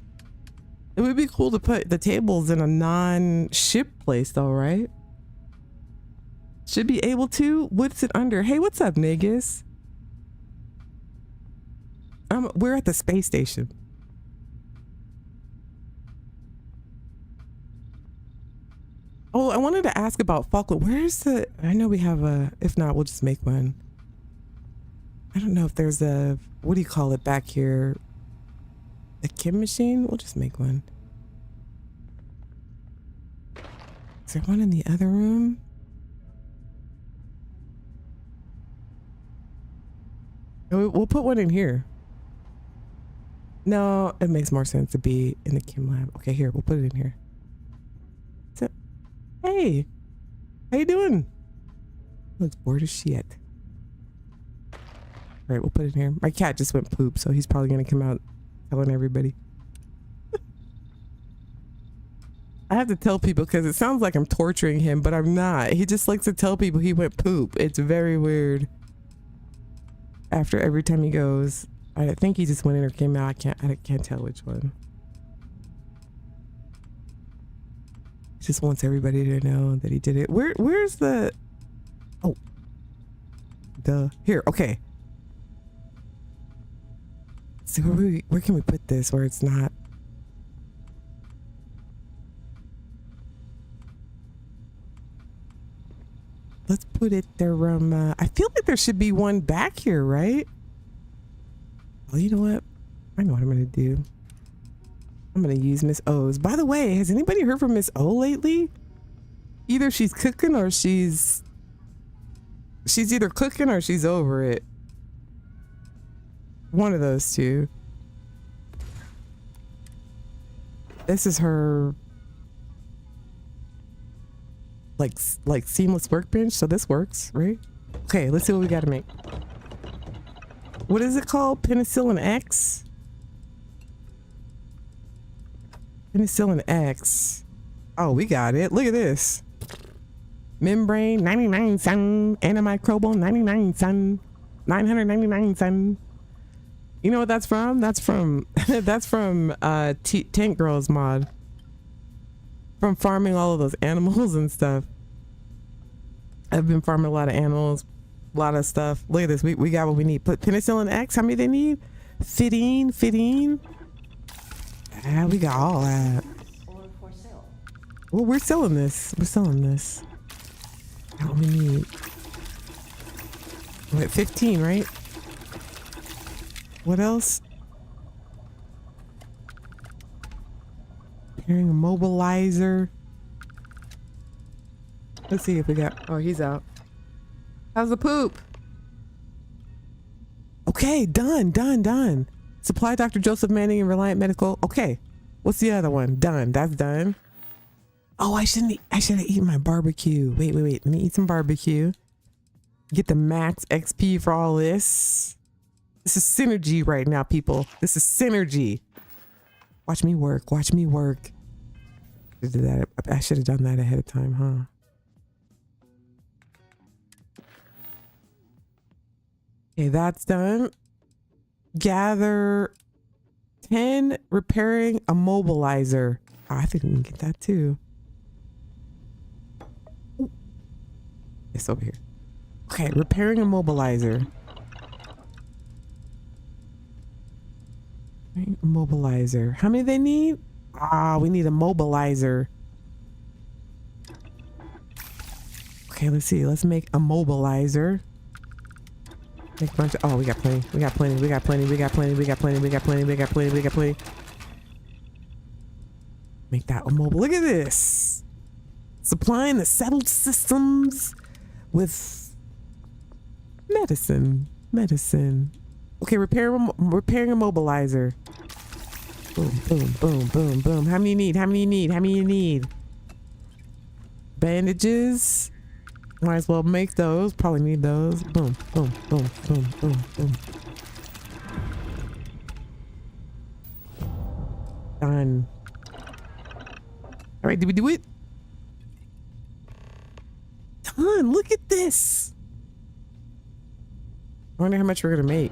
it would be cool to put the tables in a non-ship place though, right? Should be able to. What's it under? Hey, what's up, niggas? We're at the space station. Oh, I wanted to ask about Falkland. Where's the, I know we have a, if not, we'll just make one. I don't know if there's a, what do you call it back here? A chem machine? We'll just make one. Is there one in the other room? We'll put one in here. No, it makes more sense to be in the chem lab. Okay, here, we'll put it in here. So, hey, how you doing? Looks bored as shit. All right, we'll put it in here. My cat just went poop, so he's probably gonna come out telling everybody. I have to tell people because it sounds like I'm torturing him, but I'm not. He just likes to tell people he went poop. It's very weird. After every time he goes, I think he just went in or came out. I can't tell which one. He just wants everybody to know that he did it. Where's the, oh, here, okay. So where can we put this where it's not? Let's put it there. I feel like there should be one back here, right? Oh, you know what? I know what I'm gonna do. I'm gonna use Miss O's. By the way, has anybody heard from Miss O lately? Either she's cooking or she's either cooking or she's over it. One of those two. This is her like seamless workbench, so this works, right? Okay, let's see what we gotta make. What is it called? Penicillin X? Penicillin X. Oh, we got it. Look at this. Membrane, 99 cents. Antimicrobial, 99 cents. 999 cents. You know what that's from? That's from Tank Girls mod. From farming all of those animals and stuff. I've been farming a lot of animals, a lot of stuff. Look at this. We got what we need. Put penicillin X. How many they need? 15. Ah, we got all that. Well, we're selling this. We're selling this. How what we need? We're at 15, right? What else? Hearing a mobilizer. Let's see if we got, oh, he's out. How's the poop? Okay, done. Supply Dr. Joseph Manning and Reliant Medical. Okay. What's the other one? Done. That's done. Oh, I should have eaten my barbecue. Wait. Let me eat some barbecue. Get the max XP for all this. This is synergy right now, people. This is synergy. Watch me work. I should have done that ahead of time, huh? Okay, that's done. Gather 10 repairing a mobilizer. Oh, I think we can get that too. Ooh. It's over here. Okay, repairing a mobilizer. Right, mobilizer. How many they need? Ah, we need a mobilizer. Okay, let's see. Let's make a mobilizer. Make a bunch of, oh, we got plenty. We got plenty. We got plenty. We got plenty. We got plenty. We got plenty. We got plenty. We got plenty. Make that a mobile. Look at this. Supplying the settled systems with medicine. Medicine. Okay, repairing a mobilizer. Boom, boom, boom, boom, boom. How many you need? How many you need? How many you need? Bandages. Might as well make those. Probably need those. Boom, boom, boom, boom, boom, boom. Done. All right, did we do it? Done. Look at this. I wonder how much we're gonna make.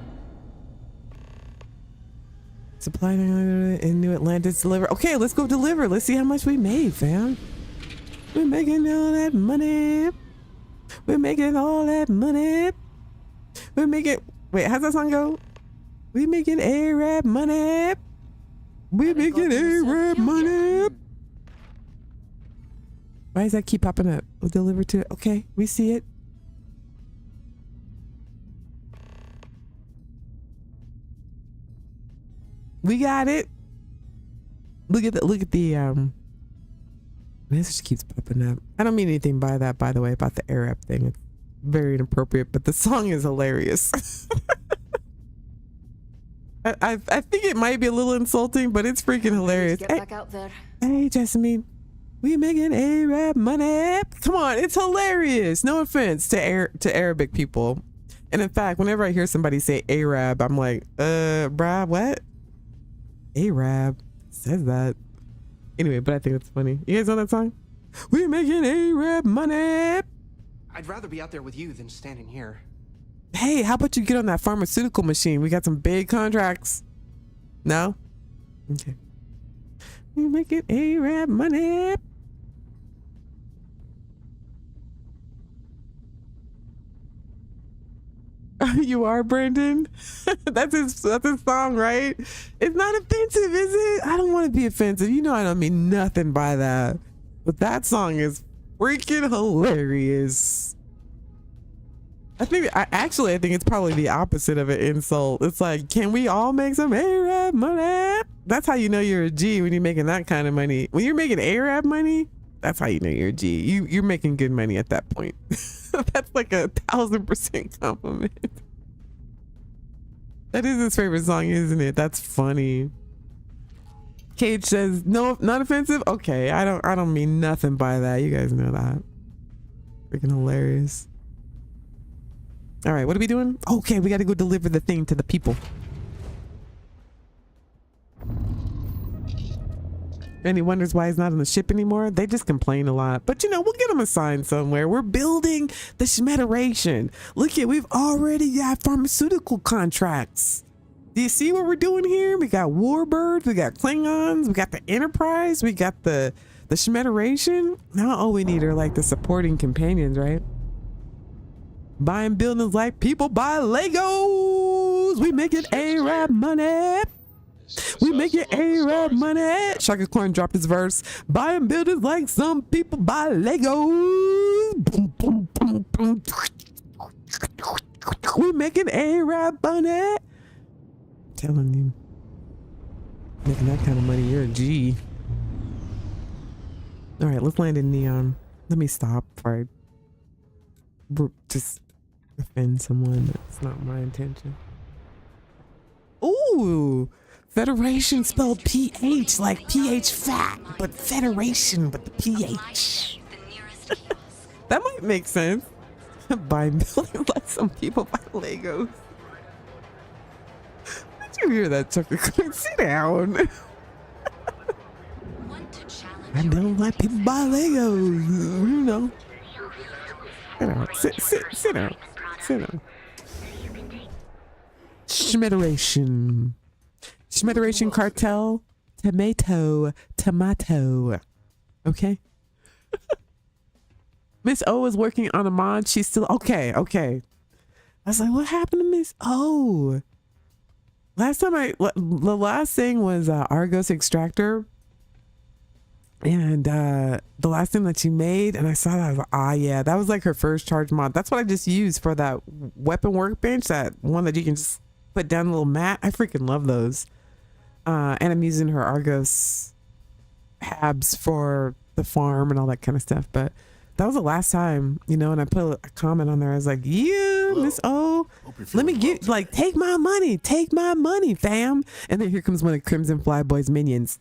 Supply in New Atlantis deliver. Okay, let's go deliver. Let's see how much we made, fam. We're making all that money. We're making all that money. We're making. Wait, how's that song go? We making Arab money. We're making Arab money. Why does that keep popping up? We'll deliver to it. Okay, we see it. We got it. Look at the message keeps popping up. I don't mean anything by that, by the way, about the Arab thing. It's very inappropriate, but the song is hilarious. I think it might be a little insulting, but it's freaking hilarious. Get back out there. Hey, Jasmine. We making Arab money. Come on, it's hilarious. No offense to Arabic people. And in fact, whenever I hear somebody say Arab, I'm like, bruh, what? Arab says that. Anyway, but I think it's funny. You guys know that song? We making Arab money. I'd rather be out there with you than standing here. Hey, how about you get on that pharmaceutical machine? We got some big contracts. No? Okay. We making Arab money. You are, Brandon? That's his song, right? It's not offensive, is it? I don't want to be offensive. You know I don't mean nothing by that. But that song is freaking hilarious. I think it's probably the opposite of an insult. It's like, can we all make some Arab money? That's how you know you're a G, when you're making that kind of money. When you're making Arab money, that's how you know you're a G. You're making good money at that point. That's like 1,000% compliment. That is his favorite song, isn't it? That's funny. Cage says, no, not offensive. Okay, I don't mean nothing by that. You guys know that. Freaking hilarious. All right, what are we doing? Okay, we got to go deliver the thing to the people. Randy wonders why he's not on the ship anymore. They just complain a lot. But you know, we'll get him assigned somewhere. We're building the Shmederation. Look at, we've already got pharmaceutical contracts. Do you see what we're doing here? We got warbirds, we got Klingons, we got the Enterprise, we got the Shmederation. Now all we need are like the supporting companions, right? Buying buildings like people buy Legos. We making Arab money. We making Arab money. Shaka Corn dropped his verse. Buying buildings like some people buy Legos. Boom, boom, boom, boom. We making Arab money. I'm telling you, making that kind of money, you're a G. All right, let's land in Neon. Let me stop before I just offend someone. That's not my intention. Ooh. Federation spelled PH, like PH fat, but Federation with the PH. That might make sense. Buy buildings like some people buy Legos. Did you hear that, Chucky? Sit down. I don't like people buy Legos. You know. Sit down. Sit down. Sit down. Shmederation. Shmederation cartel. Tomato. Okay. Miss O is working on a mod. She's still okay. I was like, what happened to Miss O? the last thing was Argos Extractor. And the last thing that she made, and I saw that, I was like, yeah, that was like her first charge mod. That's what I just used for that weapon workbench, that one that you can just put down a little mat. I freaking love those. And I'm using her Argos habs for the farm and all that kind of stuff. But that was the last time, you know, and I put a comment on there. I was like, you, Miss O, let me get, like, take my money, fam. And then here comes one of Crimson Flyboy's minions.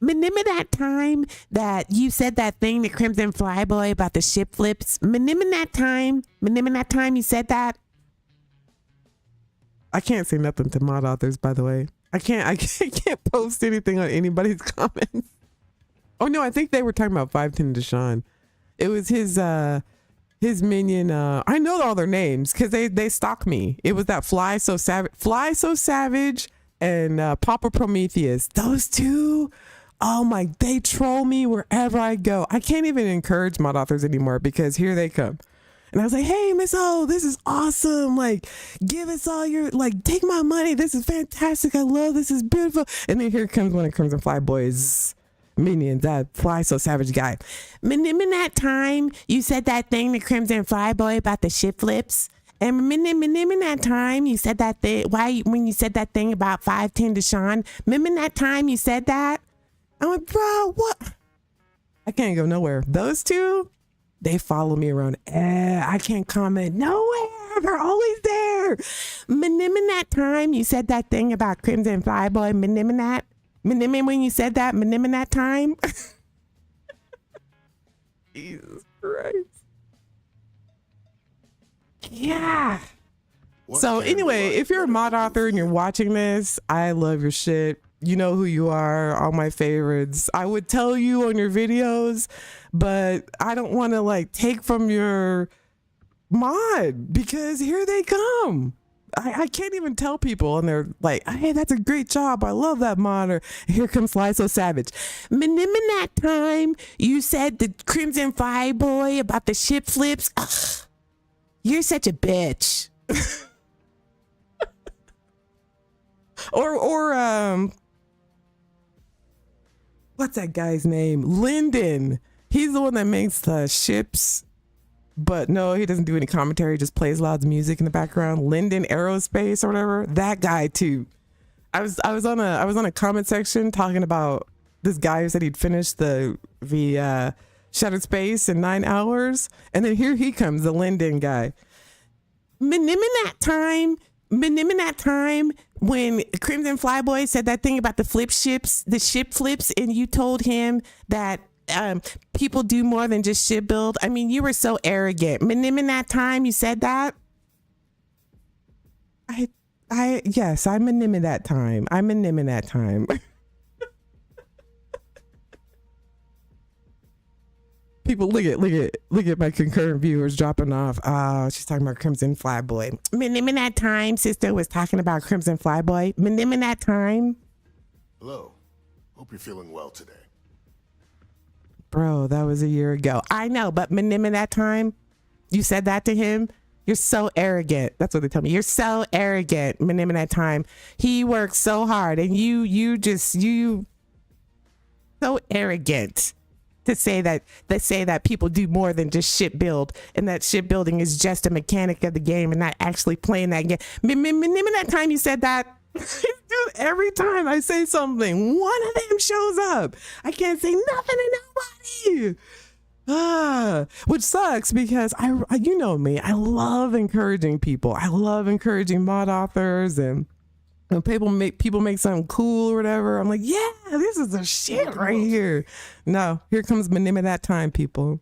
Remember that time that you said that thing to Crimson Flyboy about the ship flips? Remember that time you said that? I can't say nothing to mod authors, by the way. I can't post anything on anybody's comments. Oh no, I think they were talking about 510 Deshaun. It was his minion. I know all their names because they stalk me. It was that Fly So Savage, and Papa Prometheus. Those two. Oh my, they troll me wherever I go. I can't even encourage mod authors anymore because here they come. And I was like, hey, Miss O, this is awesome. Like, give us all your, like, take my money. This is fantastic. I love this. Is beautiful. And then here comes one of Crimson Flyboy's minions, that Fly So Savage guy. Remember that time you said that thing to Crimson Flyboy about the ship flips? And remember that time you said that thing, when you said that thing about 510 Deshaun? Remember that time you said that? I'm like, bro, what? I can't go nowhere. Those two, they follow me around. I can't comment nowhere. They're always there. Remember that time you said that thing about Crimson Flyboy? Remember that? Remember when you said that? Remember that time? Jesus Christ. Yeah. So anyway, if you're a mod author and you're watching this, I love your shit. You know who you are, all my favorites. I would tell you on your videos, but I don't want to like take from your mod because here they come. I can't even tell people, and they're like, hey, that's a great job. I love that mod. Or here comes Fly So Savage. Remember that time you said the Crimson Flyboy about the ship flips? Ugh, you're such a bitch. or what's that guy's name? Lyndon. He's the one that makes the ships, but no, he doesn't do any commentary. He just plays loud music in the background. Lyndon Aerospace or whatever. That guy too. I was on a comment section talking about this guy who said he'd finished the Shattered Space in 9 hours, and then here he comes, the Lyndon guy. Remember that time when Crimson Flyboy said that thing about the ship flips, and you told him that people do more than just ship build? I mean, you were so arrogant. Remember that time you said that? Yes, I'm a nim in that time. People, look at my concurrent viewers dropping off. Oh, she's talking about Crimson Flyboy. Remember that time Sista was talking about Crimson Flyboy? Remember that time? Hello. Hope you're feeling well today. Bro, that was a year ago. I know, but remember that time you said that to him? You're so arrogant. That's what they tell me. You're so arrogant. Remember that time he worked so hard, and you so arrogant. To say that people do more than just ship build, and that shipbuilding is just a mechanic of the game and not actually playing that game. Remember that time you said that? Dude, every time I say something, one of them shows up. I can't say nothing to nobody. Which sucks because I you know me, I love encouraging people. I love encouraging mod authors, and when people make something cool or whatever, I'm like, yeah, this is the shit right here. No, here comes Manima that time, people.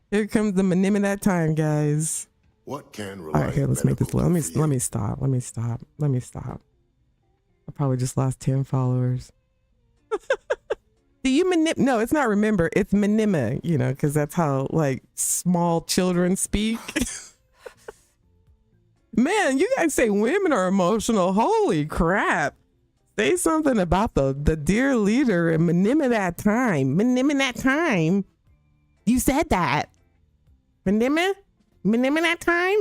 Here comes the Manima that time, guys. What can all right, here, let's make this low. Let me stop. I probably just lost 10 followers. Do you no, it's not remember, it's Manima, you know, because that's how like small children speak. Man, you guys say women are emotional. Holy crap. Say something about the dear leader and Manima that time. Manima that time. You said that. Manima that time?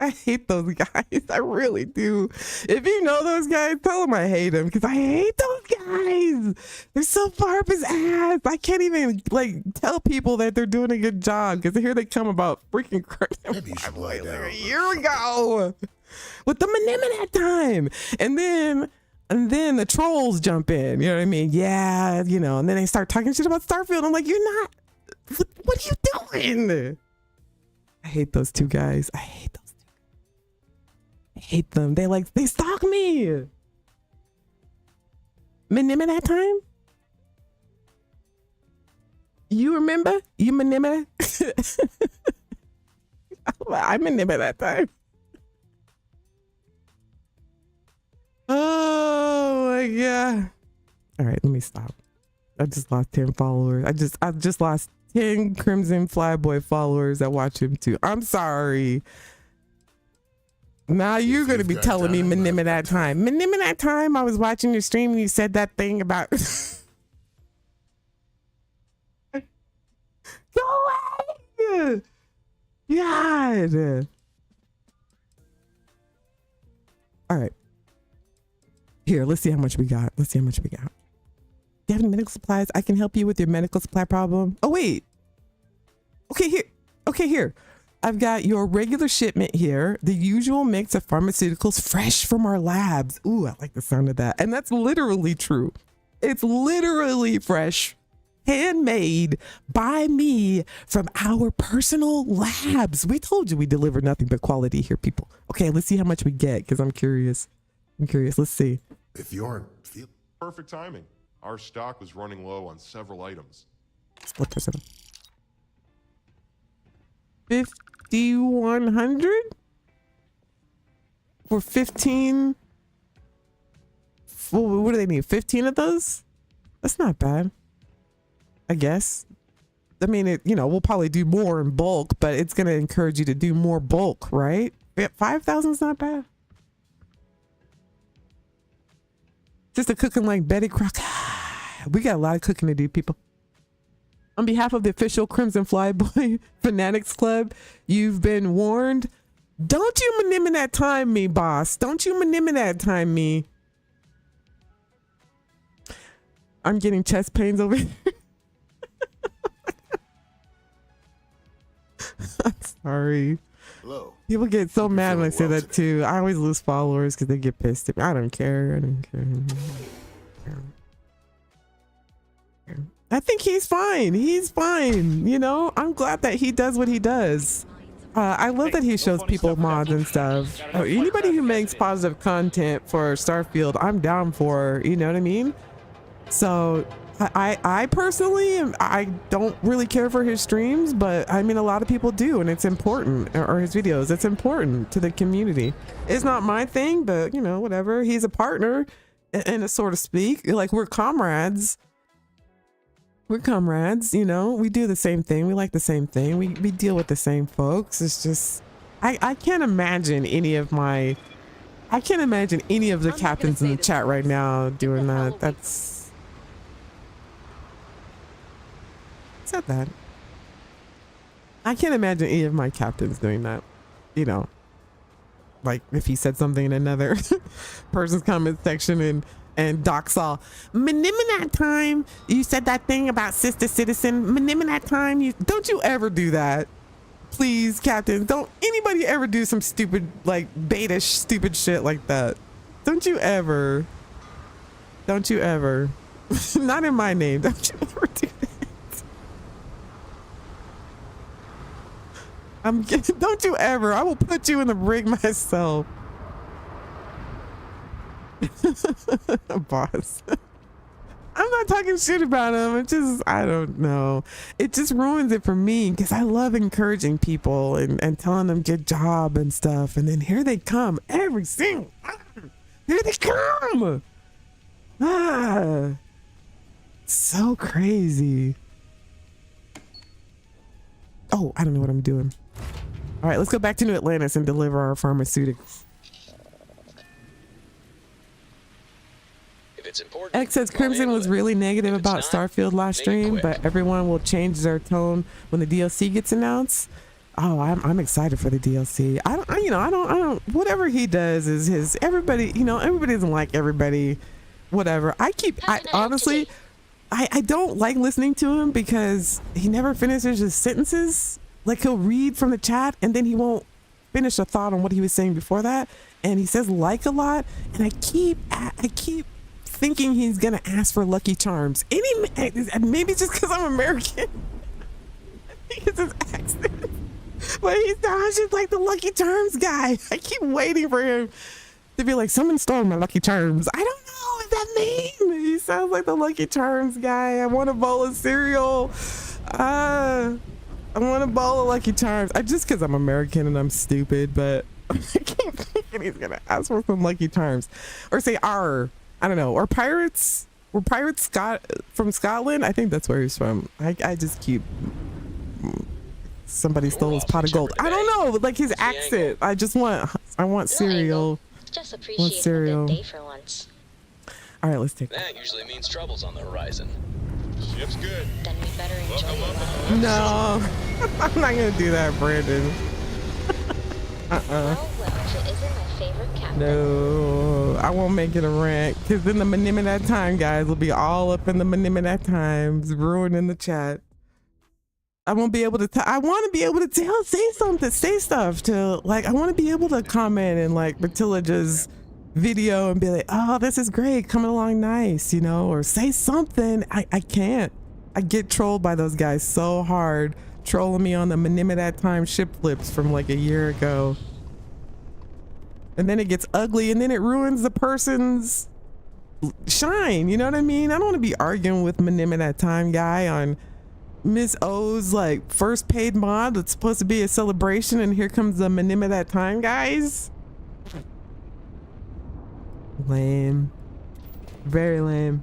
I hate those guys. I really do. If you know those guys, tell them I hate them because I hate those guys. They're so far up his ass. I can't even like tell people that they're doing a good job because here they come about freaking like a year ago with the Mnemonet time, and then the trolls jump in. You know what I mean? Yeah, you know, and then they start talking shit about Starfield. I'm like, you're not. What are you doing? I hate those two guys. I hate those. I hate them. They stalk me. Mnemonet time? You remember? You Mnemonet? I remember that time. Oh my god. All right, let me stop. I just lost 10 followers. I just lost 10 Crimson Flyboy followers that watch him too. I'm sorry. Now you're going to be telling me Mnemonet time. Mnemonet time, I was watching your stream and you said that thing about... Go away! God! All right. Here, let's see how much we got. Do you have any medical supplies? I can help you with your medical supply problem. Oh, wait. Okay, here. I've got your regular shipment here, the usual mix of pharmaceuticals fresh from our labs. Ooh, I like the sound of that. And that's literally true. It's literally fresh, handmade by me from our personal labs. We told you we deliver nothing but quality here, people. Okay, let's see how much we get because I'm curious. Let's see. If you aren't... Perfect timing. Our stock was running low on several items. Split this up. 5,100 for 15. What do they need? 15 of those? That's not bad, I guess. I mean, we'll probably do more in bulk, but it's going to encourage you to do more bulk, right? 5,000 is not bad. Just a cooking like Betty Crocker. We got a lot of cooking to do, people. On behalf of the official Crimson Flyboy Fanatics Club, you've been warned. Don't you Mnemonet time me, boss. Don't you Mnemonet time me. I'm getting chest pains over here. I'm sorry. Hello. People get so mad when I say that too. I always lose followers because they get pissed at me. I don't care. I think he's fine. I'm glad that he does what he does. I love that he shows people mods and stuff. Anybody who makes positive content for Starfield, I'm down for, you know what I mean? So I personally, I don't really care for his streams, but I mean, a lot of people do, and it's important, or his videos, it's important to the community. It's not my thing, but whatever. He's a partner, in a sort of speak. Like, we're comrades. We do the same thing. We like the same thing. We deal with the same folks. It's just, I can't imagine any of the captains in the chat right now doing that. That's not bad. I can't imagine any of my captains doing that. Like if he said something in another person's comment section and Doc saw Mnemonet time. You said that thing about Sister Citizen. Mnemonet time. Don't you ever do that, please, Captain. Don't anybody ever do some stupid like beta stupid shit like that. Don't you ever. Not in my name. Don't you ever do that. Don't you ever. I will put you in the rig myself. Boss. I'm not talking shit about him. It just, I don't know. It just ruins it for me because I love encouraging people and telling them good job and stuff. And then here they come every single time. Here they come. So crazy. Oh, I don't know what I'm doing. All right, let's go back to New Atlantis and deliver our pharmaceuticals. X says Crimson was really negative about Starfield last stream, but everyone will change their tone when the DLC gets announced. Oh, I'm excited for the DLC. I you know, I don't, whatever he does is his, everybody, you know, everybody doesn't like everybody, whatever. I honestly, I don't like listening to him because he never finishes his sentences. Like he'll read from the chat and then he won't finish a thought on what he was saying before that. And he says like a lot. And I keep thinking he's going to ask for Lucky Charms. Maybe it's just because I'm American. I think it's his accent. But he's just like the Lucky Charms guy. I keep waiting for him to be like, someone stole my Lucky Charms. I don't know what that means. He sounds like the Lucky Charms guy. I want a bowl of cereal. I want a bowl of Lucky Charms. Just because I'm American and I'm stupid, but I keep thinking he's going to ask for some Lucky Charms. Or say R. I don't know. Or pirates. Were pirates from Scotland? I think that's where he's from. I just keep... Somebody stole his pot of gold. I don't know, like his accent. I want cereal. Just appreciate a good day for once. All right, let's take that. Usually means trouble's on the horizon. Ship's good. Then we better enjoy it. No, I'm not gonna do that, Brandon. Well, if it isn't my favorite captain. No, I won't make it a rant because then the Manimidat Time guys will be all up in the Manimidat Times, ruining the chat. I won't be able to I want to be able to say stuff to, like, I want to be able to comment and like Bertillage's video and be like, oh, this is great, coming along nice, you know, or say something. I can't. I get trolled by those guys so hard, trolling me on the Manimidat Time ship flips from like a year ago. And then it gets ugly and then it ruins the person's shine, you know what I mean? I don't want to be arguing with Manimidat Time guy on Miss O's like first paid mod that's supposed to be a celebration, and here comes the Manimidat Time guys. Lame. Very lame.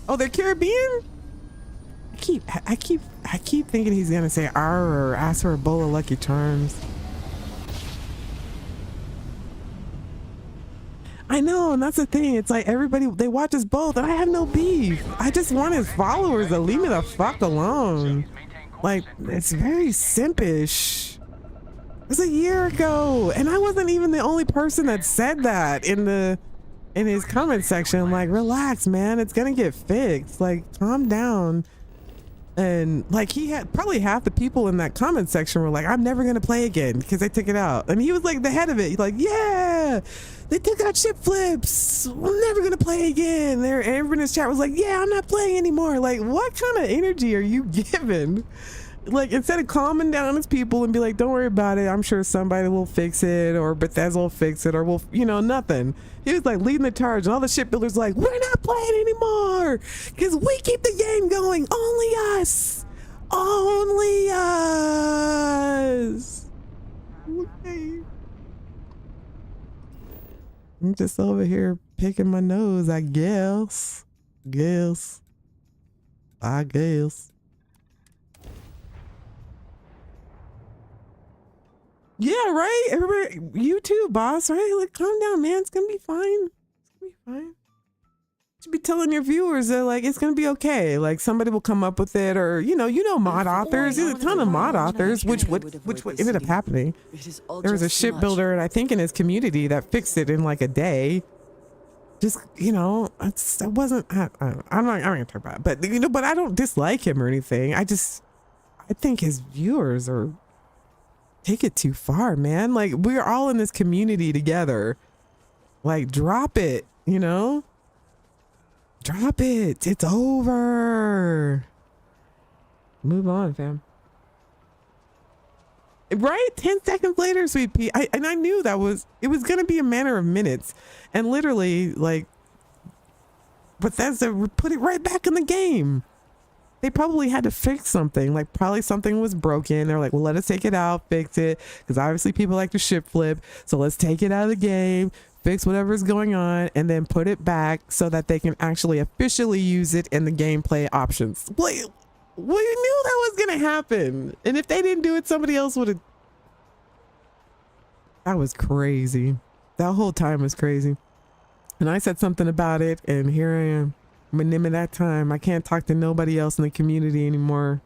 Oh, they're Caribbean? I keep thinking he's gonna say R or ask for a bowl of Lucky Charms. I know, and that's the thing. It's like everybody, they watch us both, and I have no beef. I just want his followers to leave me the fuck alone. Like, it's very simpish. It was a year ago, and I wasn't even the only person that said that in his comment section. Like, relax, man. It's gonna get fixed. Like, calm down. And like, he had probably half the people in that comment section were like, I'm never gonna play again because they took it out. And he was like the head of it. He's like, yeah, they took out ship flips. I'm never gonna play again. Everyone in his chat was like, yeah, I'm not playing anymore. Like, what kind of energy are you giving? Like, instead of calming down his people and be like, don't worry about it, I'm sure somebody will fix it, or Bethesda will fix it, or will, you know, nothing. He was like leading the charge, and all the shipbuilders like, we're not playing anymore because we keep the game going. Only us. Only us. Okay. I'm just over here picking my nose, I guess. I guess. Yeah, right? Everybody, you too, boss, right? Like, calm down, man. It's gonna be fine. It's gonna be fine. You should be telling your viewers that, like, it's gonna be okay. Like, somebody will come up with it, or, you know, mod authors. There's a ton of mod authors, which ended up happening. There was a shipbuilder, and I think in his community that fixed it in like a day. Just, you know, I'm not gonna talk about it, but, you know, but I don't dislike him or anything. I think his viewers are take it too far, man. Like, we're all in this community together. Like, drop it, you know? Drop it. It's over. Move on, fam. Right? 10 seconds later, Sweet Pea. And I knew it was going to be a matter of minutes. And literally, like, Bethesda put it right back in the game. They probably had to fix something. Like, probably something was broken. They're like, well, let us take it out, fix it. Because obviously people like to ship flip. So let's take it out of the game, fix whatever's going on, and then put it back so that they can actually officially use it in the gameplay options. Well, you knew that was going to happen. And if they didn't do it, somebody else would have. That was crazy. That whole time was crazy. And I said something about it, and here I am. Manimidat Time. I can't talk to nobody else in the community anymore.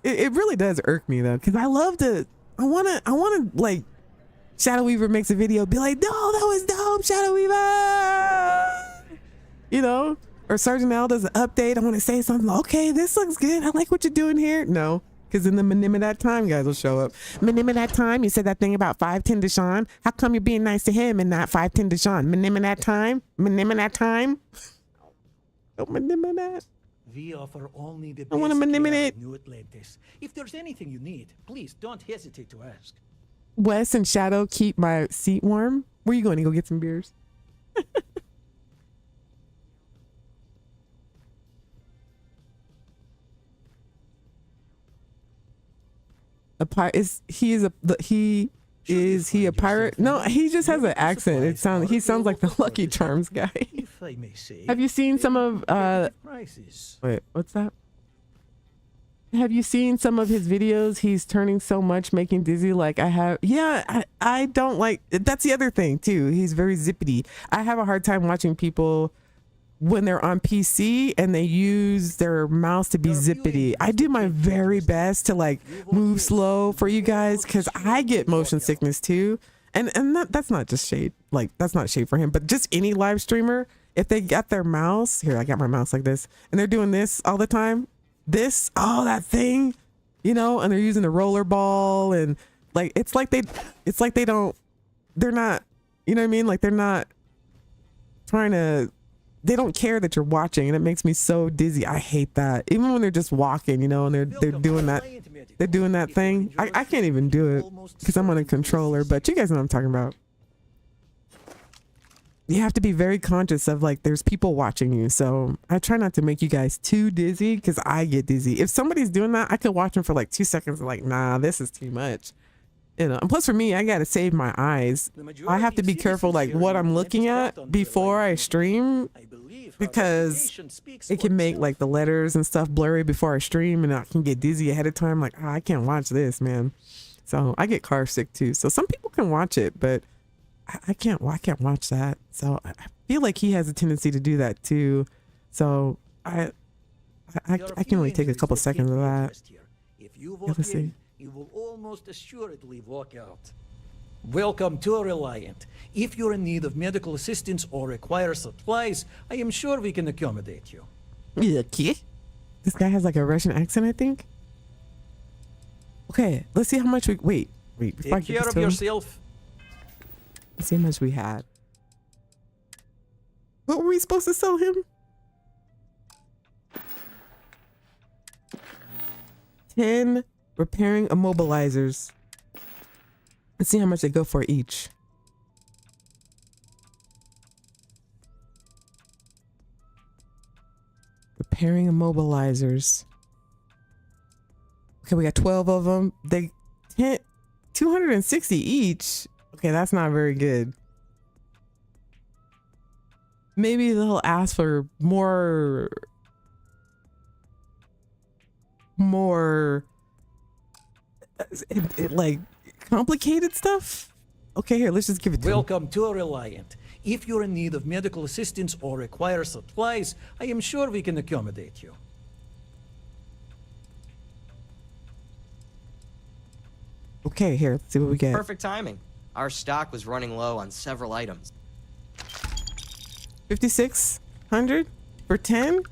It really does irk me though, because I wanna like Shadow Weaver makes a video, be like, no, that was dope, Shadow Weaver. You know? Or Sergeant Al does an update. I want to say something. Okay, this looks good. I like what you're doing here. No, because in the minimum that time, guys will show up. Minimum that time, you said that thing about 5'10" Deshaun. How come you're being nice to him and not 5'10" Deshaun? Minimum that time. Minimum that time. Don't minimum that. We offer only the I want to best minimum care it. of New Atlantis. If there's anything you need, please don't hesitate to ask. Wes and Shadow keep my seat warm. Where you going to go get some beers? A pirate is he a pirate? No, he just has an accent. He sounds like the Lucky Charms guy. If I may say. Have you seen some of wait, what's that? Have you seen some of his videos? He's turning so much, making dizzy. Like I have, yeah, I don't like. That's the other thing too. He's very zippity. I have a hard time watching people when they're on PC and they use their mouse to be zippity. I do my very best to like move slow for you guys because I get motion sickness too. And that's not just shade. Like that's not shade for him, but just any live streamer, if they got their mouse, here I got my mouse like this, and they're doing this all the time, that thing, you know, and they're using the roller ball and like they're not, you know what I mean? Like they're not they don't care that you're watching, and it makes me so dizzy. I hate that. Even when they're just walking, you know, and they're doing that thing. I can't even do it because I'm on a controller, but you guys know what I'm talking about. You have to be very conscious of like there's people watching you. So I try not to make you guys too dizzy because I get dizzy. If somebody's doing that, I could watch them for like 2 seconds and like, nah, this is too much. You know, and plus for me, I got to save my eyes. I have to be careful like what I'm looking at before I stream because it can make like the letters and stuff blurry before I stream and I can get dizzy ahead of time. Like, I can't watch this, man. So I get car sick too. So some people can watch it, but I can't watch that. So I feel like he has a tendency to do that too. So I can only take a couple seconds of that. Let's see. You will almost assuredly walk out. Welcome to Reliant. If you're in need of medical assistance or require supplies, I am sure we can accommodate you. Okay. This guy has like a Russian accent, I think. Okay, let's see how much we wait. Take care of yourself. Let's see how much we had. What were we supposed to sell him? 10 repairing immobilizers. Let's see how much they go for each. Repairing immobilizers. Okay, we got 12 of them. They 260 each. Okay, that's not very good. Maybe they'll ask for more like complicated stuff. Okay, here, let's just give it to Welcome to Reliant. If you're in need of medical assistance or require supplies, I am sure we can accommodate you. Okay, here, let's see what we get. Perfect timing. Our stock was running low on several items. 5,600 for 10?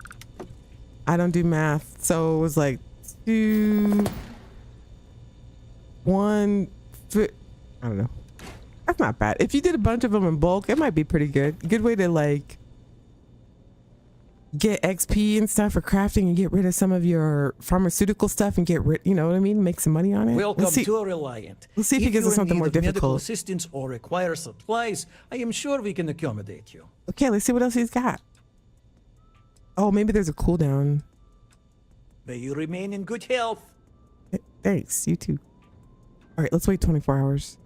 I don't do math, so it was like 2, 1, I don't know. That's not bad. If you did a bunch of them in bulk, it might be pretty good. Good way to like get XP and stuff for crafting and get rid of some of your pharmaceutical stuff and get rid, you know what I mean? Make some money on it. Welcome to Reliant. Let's see if he gives us something more difficult. Medical assistance or require supplies, I am sure we can accommodate you. Okay, let's see what else he's got. Oh, maybe there's a cooldown. May you remain in good health. Thanks, you too. All right, let's wait 24 hours.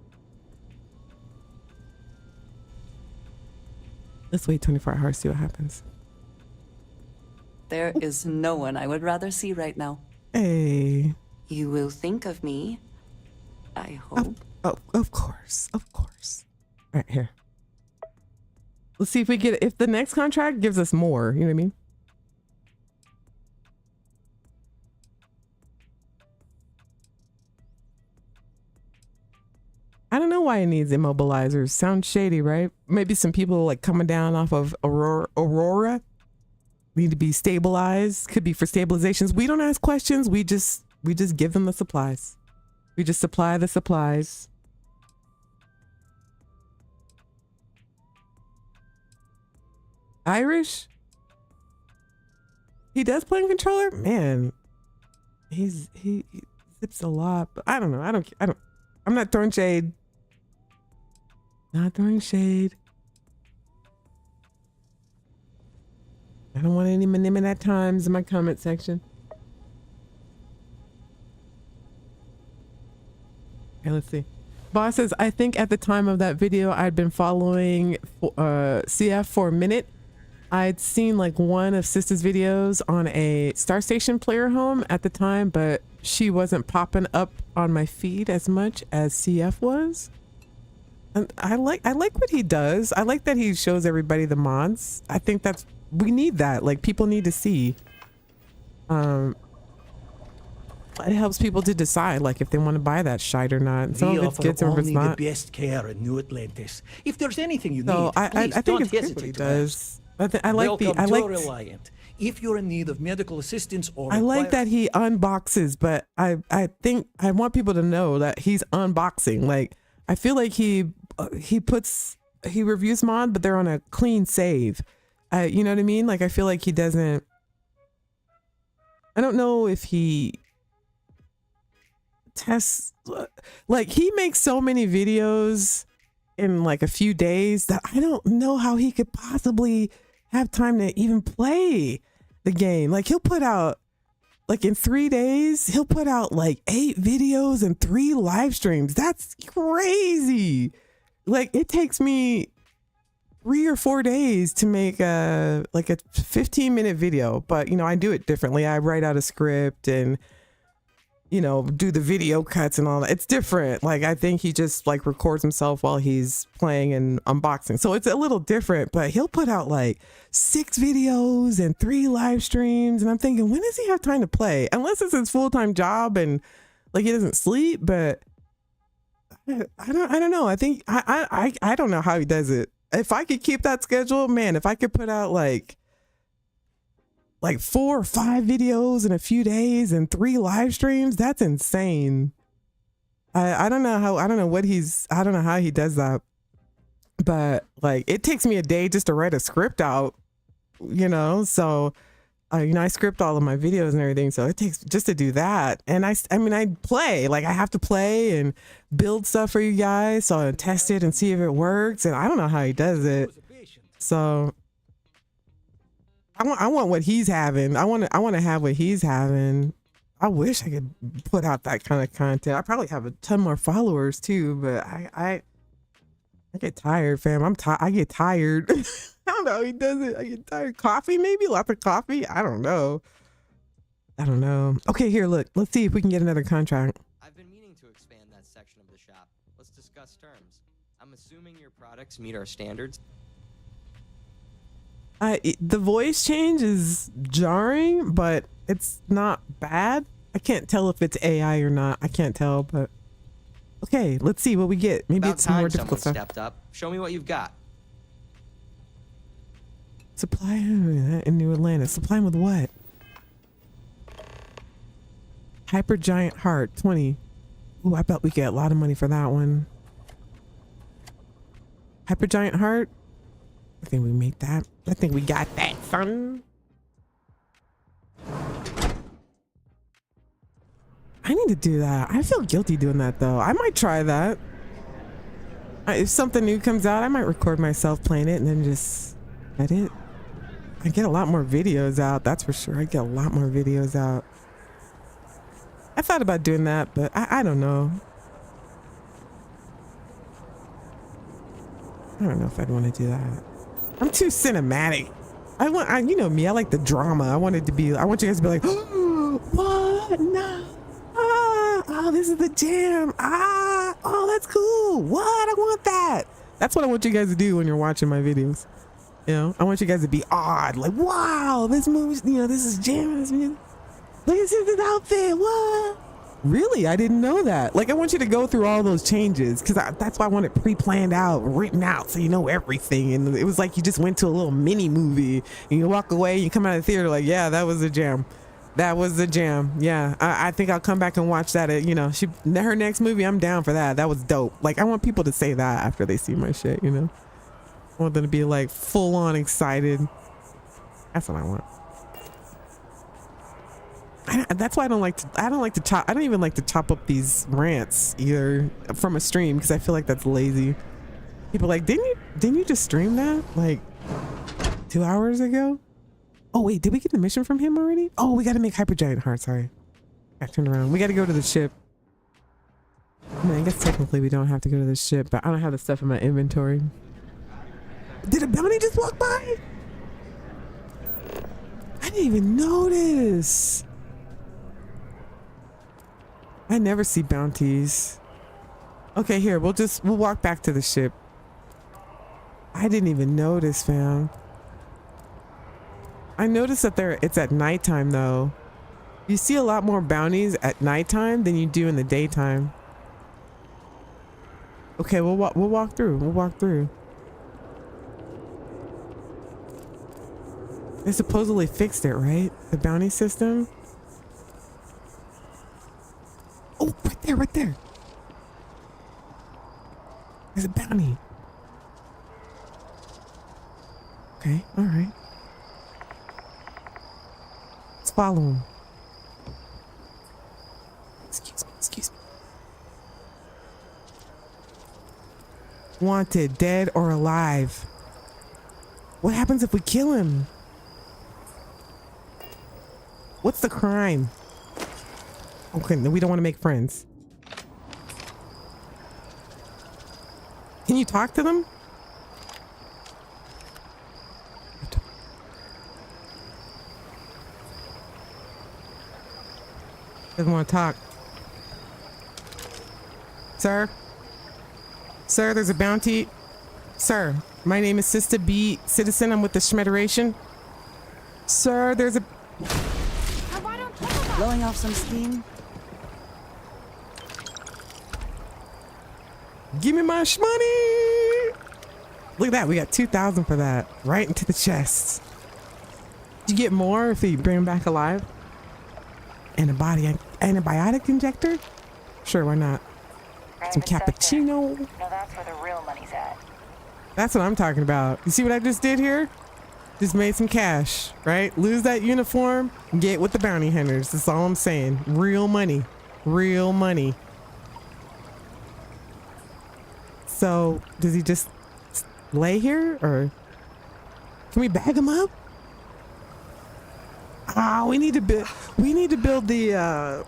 Let's wait 24 hours, see what happens. There is no one I would rather see right now. Hey. You will think of me, I hope. Oh, of course. Of course. All right, here. Let's see if we get it. If the next contract gives us more, you know what I mean? know why it needs immobilizers. Sounds shady, right? Maybe some people like coming down off of Aurora need to be stabilized. Could be for stabilizations. We don't ask questions. We just give them the supplies. We just supply the supplies. Irish? He does play in controller? Man, he zips a lot, but I don't know. I'm not throwing shade. Not throwing shade. I don't want any at times in my comment section. Okay, let's see. Boss says, I think at the time of that video, I'd been following CF for a minute. I'd seen like one of Sista's videos on a Star Station player home at the time, but she wasn't popping up on my feed as much as CF was. And I like what he does. I like that he shows everybody the mods. I think we need that. Like, people need to see. It helps people to decide, like, if they want to buy that shite or not. Some of it's good, some of it's not. The best care in New Atlantis. If there's anything you So need, I please think don't it's good what hesitate he to does. ask. I like Reliant. If you're in need of medical assistance or I like that he unboxes, but I think I want people to know that he's unboxing. Like, I feel like he reviews mod, but they're on a clean save. You know what I mean? Like, I feel like he doesn't. I don't know if he tests. Like, he makes so many videos in like a few days that I don't know how he could possibly have time to even play the game. Like, he'll put out, like, in 3 days, he'll put out like 8 videos and 3 live streams. That's crazy. Like, it takes me 3 or 4 days to make a 15-minute video, but you know, I do it differently. I write out a script and, you know, do the video cuts and all that. It's different. Like, I think he just like records himself while he's playing and unboxing. So it's a little different, but he'll put out like 6 videos and 3 live streams. And I'm thinking, when does he have time to play? Unless it's his full-time job and like he doesn't sleep, but I don't know. I think I don't know how he does it. If I could keep that schedule, man, if I could put out like 4 or 5 videos in a few days and 3 live streams, that's insane. I don't know how he does that, but like, it takes me a day just to write a script out, you know? So, you know, I script all of my videos and everything. So it takes just to do that. And I play, like, I have to play and build stuff for you guys. So I test it and see if it works. And I don't know how he does it. So I want what he's having. I want to have what he's having. I wish I could put out that kind of content. I probably have a ton more followers too, but I get tired, fam. I get tired. I don't know how he does it. I get tired. Coffee, maybe? Lots of coffee? I don't know. Okay, here, look. Let's see if we can get another contract. I've been meaning to expand that section of the shop. Let's discuss terms. I'm assuming your products meet our standards. The voice change is jarring, but it's not bad. I can't tell if it's AI or not. I can't tell, but okay, let's see what we get. Maybe About it's some more difficult stuff. stepped up. Show me what you've got. Supply in New Atlanta. Supply him with what? Hypergiant heart, 20. Ooh, I bet we get a lot of money for that one. Hypergiant heart. I think we make that. I think we got that, son. I need to do that. I feel guilty doing that though. I might try that. If something new comes out, I might record myself playing it and then just edit. I get a lot more videos out, that's for sure. I get a lot more videos out. I thought about doing that, but I don't know. I don't know if I'd want to do that. I'm too cinematic. You know me, I like the drama. I want you guys to be like, oh, what? No. Oh, this is the jam. Oh, that's cool. What? I want that. That's what I want you guys to do when you're watching my videos. You know, I want you guys to be odd. Like, wow, this movie, you know, this is jam. Look at this outfit. What? Really? I didn't know that. Like, I want you to go through all those changes because that's why I want it pre-planned out, written out, so you know everything. And it was like you just went to a little mini movie and you walk away, you come out of the theater like, yeah, that was a jam. That was the jam. Yeah, I think I'll come back and watch that. You know, her next movie, I'm down for that. That was dope. Like, I want people to say that after they see my shit, you know? I want them to be like full on excited. That's what I want. That's why I don't even like to chop up these rants either from a stream because I feel like that's lazy. People are like, didn't you just stream that like 2 hours ago? Oh wait, did we get the mission from him already? Oh, we got to make hypergiant heart. Sorry, I turned around. We got to go to the ship. I mean, I guess technically we don't have to go to the ship, but I don't have the stuff in my inventory. Did a bounty just walk by? I didn't even notice. I never see bounties. Okay, here, we'll walk back to the ship. I didn't even notice, fam. I noticed that it's at nighttime though. You see a lot more bounties at nighttime than you do in the daytime. Okay, we'll walk through. We'll walk through. They supposedly fixed it, right? The bounty system. Oh, right there. There's a bounty. Okay, all right. Let's follow him. Excuse me. Wanted, dead or alive. What happens if we kill him? What's the crime? Okay, we don't want to make friends. Can you talk to them? Doesn't want to talk. Sir? Sir, there's a bounty. Sir, my name is Sista B. Citizen. I'm with the Shmederation. Sir, there's a... Blowing off some steam? Give me my shmoney! Look at that, we got 2,000 for that. Right into the chest. Did you get more if you bring him back alive? Antibiotic injector? Sure, why not? Some cappuccino. No, that's where the real money's at. That's what I'm talking about. You see what I just did here? Just made some cash, right? Lose that uniform, get with the bounty hunters. That's all I'm saying. Real money. Real money. So, does he just lay here or can we bag him up? Ah, we need to build the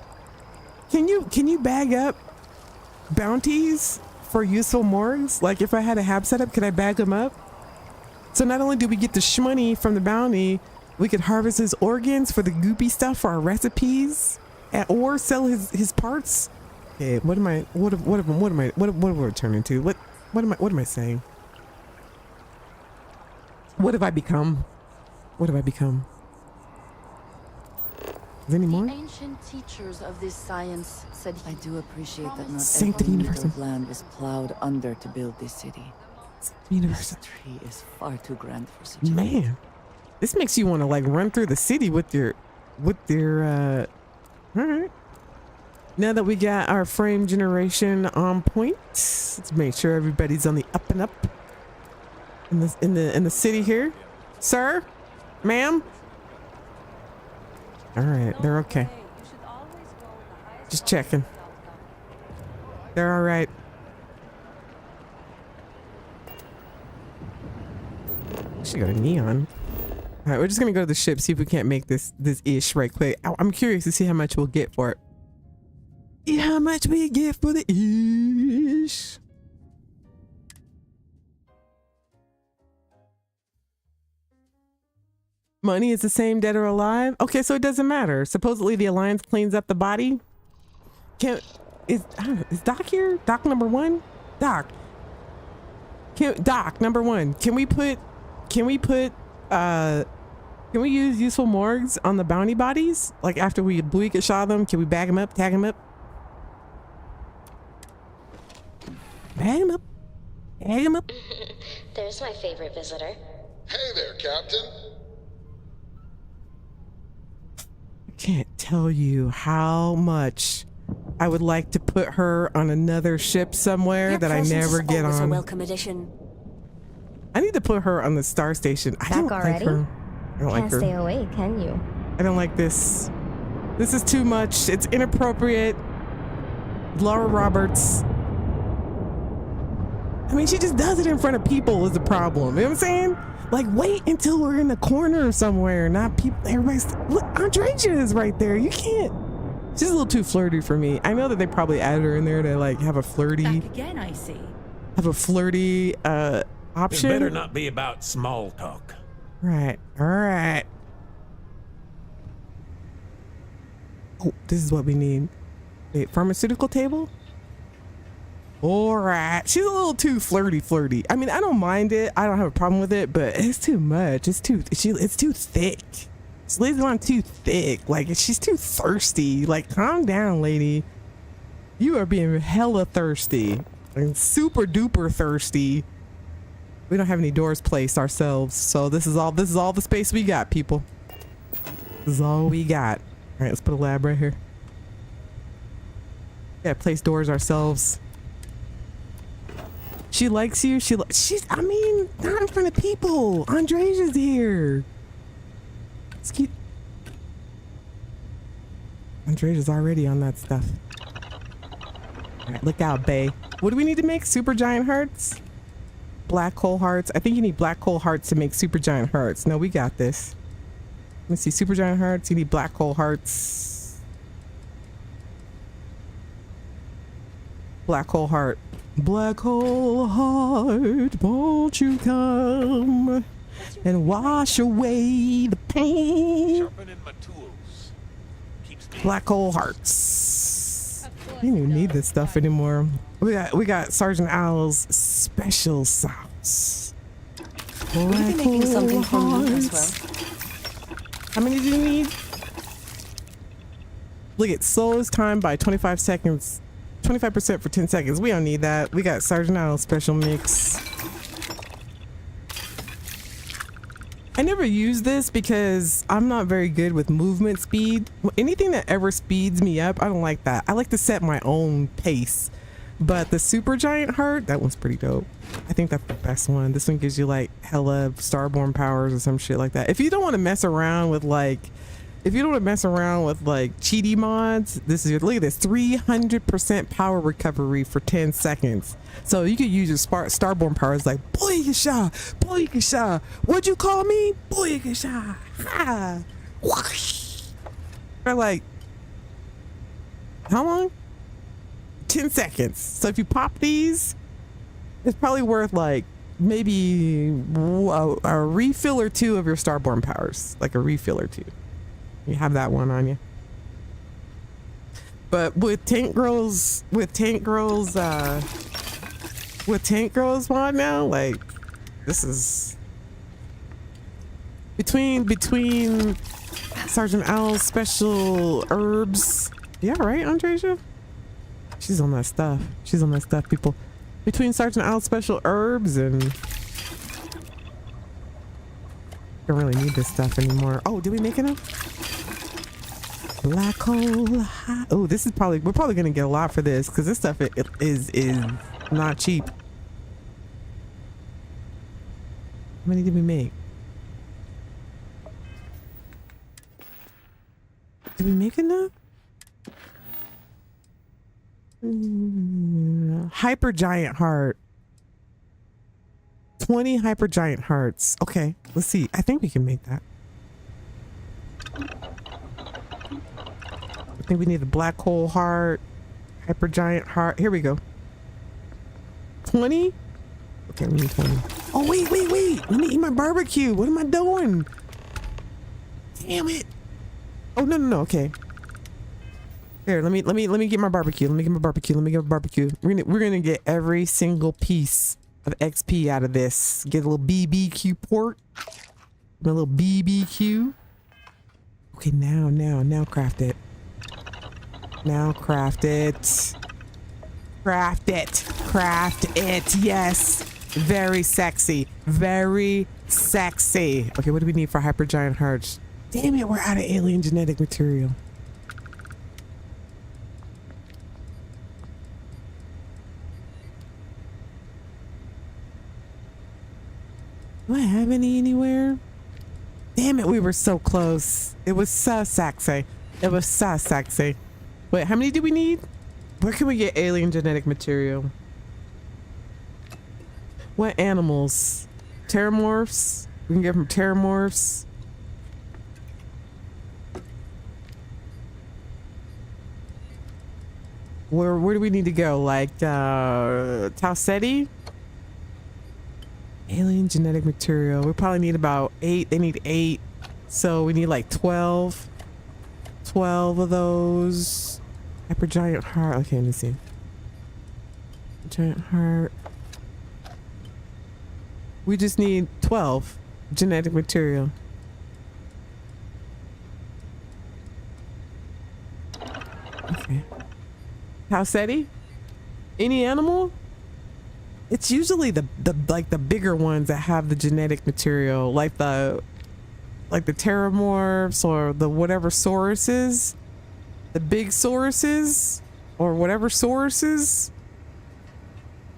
can you bag up bounties for useful morgues? Like if I had a hab setup, could I bag them up? So not only do we get the shmoney from the bounty, we could harvest his organs for the goopy stuff for our recipes, or sell his parts. Okay, what am I turning to? What am I saying? What have I become? What have I become? Is there any more? The ancient teachers of this science said I do appreciate that not Sanctity every Universal. meter of land was plowed under to build this city. Universal. This tree is far too grand for such Man, this makes you want to like run through the city with your all right. Now that we got our frame generation on point, let's make sure everybody's on the up and up in the city here. Sir, ma'am. All right, they're okay. Just checking. They're all right. She got a neon. All right, we're just gonna go to the ship, see if we can't make this ish right quick. I'm curious to see how much we'll get for it. Yeah, how much we get for the ish. Money is the same dead or alive. Okay, so it doesn't matter. Supposedly the Alliance cleans up the body. Is Doc here? Doc number one? Doc. Doc number one. Can we use useful morgues on the bounty bodies? Like after we shot them, can we bag them up, tag them up? Bag him up. Bag him up. There's my favorite visitor. Hey there, Captain. I can't tell you how much I would like to put her on another ship somewhere that I never get on. A welcome addition. I need to put her on the Star Station. I don't like her. I don't like her. Can't stay away, can you? I don't like this. This is too much. It's inappropriate. Laura Roberts. I mean, she just does it in front of people is the problem. You know what I'm saying? Like, wait until we're in the corner somewhere, not people. Everybody's. Look, Andreja is right there. You can't. She's a little too flirty for me. I know that they probably added her in there to like have a flirty. Back again, I see. Have a flirty option. It better not be about small talk. Right. All right. Oh, this is what we need. Wait, pharmaceutical table? All right. She's a little too flirty. I mean, I don't mind it. I don't have a problem with it, but it's too much. It's too thick. She lays it on too thick. Like, she's too thirsty. Like, calm down, lady. You are being hella thirsty. And super duper thirsty. We don't have any doors placed ourselves, so this is all the space we got, people. This is all we got. All right, let's put a lab right here. Yeah, place doors ourselves. She likes you. I mean, not in front of people. Andreja's here. Let's keep. Andreja's already on that stuff. All right, look out, bae. What do we need to make? Super giant hearts? Black hole hearts. I think you need black hole hearts to make super giant hearts. No, we got this. Let's see, super giant hearts. You need black hole hearts. Black hole heart. Black hole heart, won't you come and wash away the pain? Sharpening my tools. Black hole hearts. We don't even need this stuff anymore. We got Sergeant Owl's special sauce. Will you be making something for me as well? How many do you need? Look, it slows time by 25 seconds. 25% for 10 seconds. We don't need that. We got Sergeant Owl's special mix. I never use this because I'm not very good with movement speed. Anything that ever speeds me up, I don't like that. I like to set my own pace. But the super giant heart, that one's pretty dope. I think that's the best one. This one gives you like hella starborn powers or some shit like that. If you don't want to mess around with like cheaty mods, this is your, look at this, 300% power recovery for 10 seconds. So you could use your starborn powers like Boyakasha. What'd you call me? Boyakasha. Ha. Whoosh. Or like, how long? 10 seconds. So if you pop these, it's probably worth like maybe a refill or two of your starborn powers, like a refill or two. You have that one on you. But with Tank Girls mod now, like this is between Sergeant Owl's special herbs. Yeah, right, Andreja? She's on that stuff. She's on that stuff, people. Between Sergeant Owl's special herbs and don't really need this stuff anymore. Oh, did we make enough? Black hole high. Oh, this is we're probably gonna get a lot for this because this stuff is not cheap. How many did we make? Did we make enough? Hyper giant heart. 20 hyper giant hearts. Okay, let's see. I think we can make that. I think we need a black hole heart, hyper giant heart. Here we go. 20? Okay, we need 20. Oh, wait. Let me eat my barbecue. What am I doing? Damn it. Oh, no. Okay. Here, let me get my barbecue. Let me get my barbecue. We're gonna get every single piece of XP out of this. Get a little BBQ port. A little BBQ. Okay, now craft it. Now craft it. Craft it. Craft it. Yes. Very sexy. Very sexy. Okay, what do we need for hypergiant hearts? Damn it, we're out of alien genetic material. Do I have any anywhere? Damn it, we were so close. It was so sexy. It was so sexy. Wait, how many do we need? Where can we get alien genetic material? What animals? Terramorphs? We can get from terramorphs. Where do we need to go? Like Tau Ceti? Alien genetic material. We probably need about 8. They need 8. So we need like 12. 12 of those. Hypergiant heart. Okay, let me see. Giant heart. We just need 12 genetic material. Okay. Tau Ceti? Any animal? It's usually the bigger ones that have the genetic material, like the terramorphs or the whatever sauruses, the big sauruses or whatever sauruses.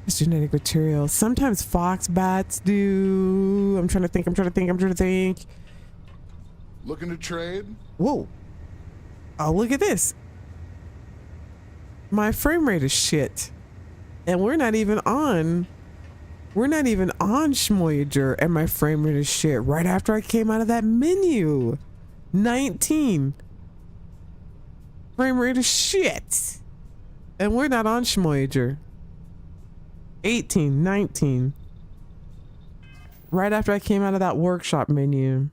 It's genetic material. Sometimes fox bats do. I'm trying to think. Looking to trade? Whoa. Oh, look at this. My frame rate is shit. And we're not even on Shmoyager, and my frame rate is shit right after I came out of that menu. 19. Frame rate is shit. And we're not on Shmoyager. 18, 19. Right after I came out of that workshop menu.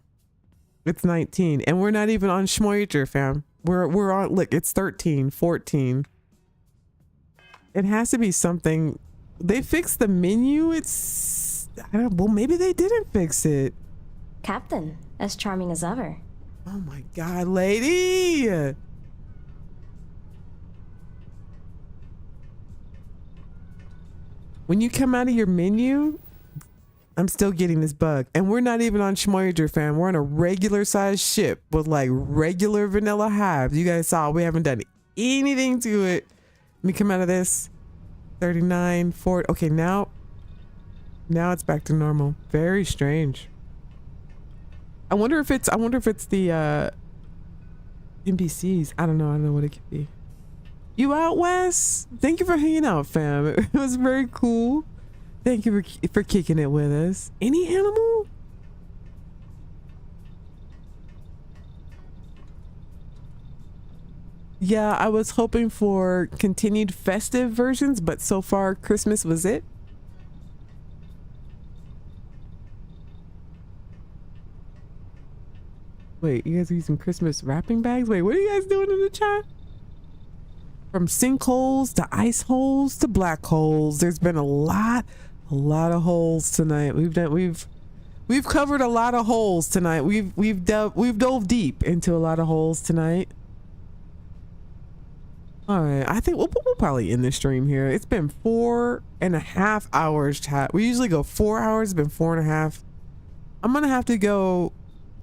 It's 19. And we're not even on Shmoyager, fam. We're on, look, it's 13, 14. It has to be something. They fixed the menu. It's, I don't, well, maybe they didn't fix it. Captain, as charming as ever. Oh my God, lady. When you come out of your menu, I'm still getting this bug. And we're not even on Shmoyager, fam. We're on a regular sized ship with like regular vanilla hives. You guys saw we haven't done anything to it. Let me come out of this. 39, 40. Okay, now it's back to normal. Very strange. I wonder if it's the NPCs. I don't know what it could be. You out, Wes? Thank you for hanging out, fam. It was very cool. Thank you for kicking it with us. Any animal? Yeah, I was hoping for continued festive versions, but so far Christmas was it. Wait, you guys are using Christmas wrapping bags? Wait, what are you guys doing in the chat? From sinkholes to ice holes to black holes. There's been a lot of holes tonight. We've covered a lot of holes tonight. We've dove deep into a lot of holes tonight. All right, I think we'll probably end the stream here. It's been 4.5 hours, chat. We usually go 4 hours. It's been 4.5. I'm gonna have to go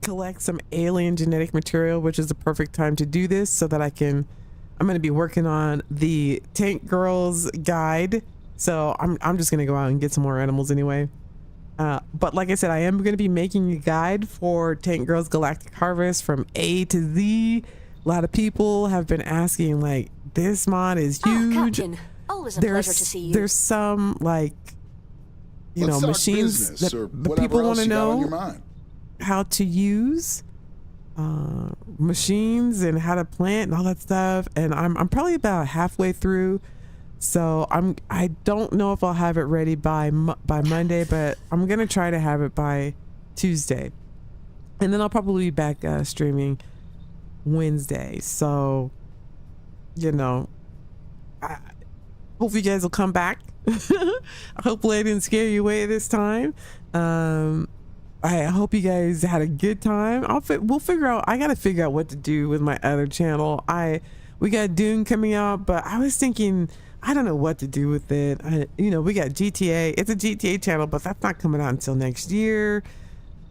collect some alien genetic material, which is the perfect time to do this, so that I'm gonna be working on the Tank Girls guide. So I'm just gonna go out and get some more animals anyway. But like I said, I am gonna be making a guide for Tank Girls Galactic Harvest from A to Z. A lot of people have been asking, like, this mod is huge. Captain, always a pleasure to see you. There's some, like, Let's talk machines business, that or the whatever people want else to you got on your know mind. how to use machines and how to plant and all that stuff. And I'm probably about halfway through, so I don't know if I'll have it ready by Monday, but I'm gonna try to have it by Tuesday, and then I'll probably be back streaming Wednesday. So, I hope you guys will come back. Hopefully I didn't scare you away this time. I hope you guys had a good time. We'll figure out. I gotta figure out what to do with my other channel. We got Dune coming out, but I was thinking I don't know what to do with it. We got GTA. It's a GTA channel, but that's not coming out until next year.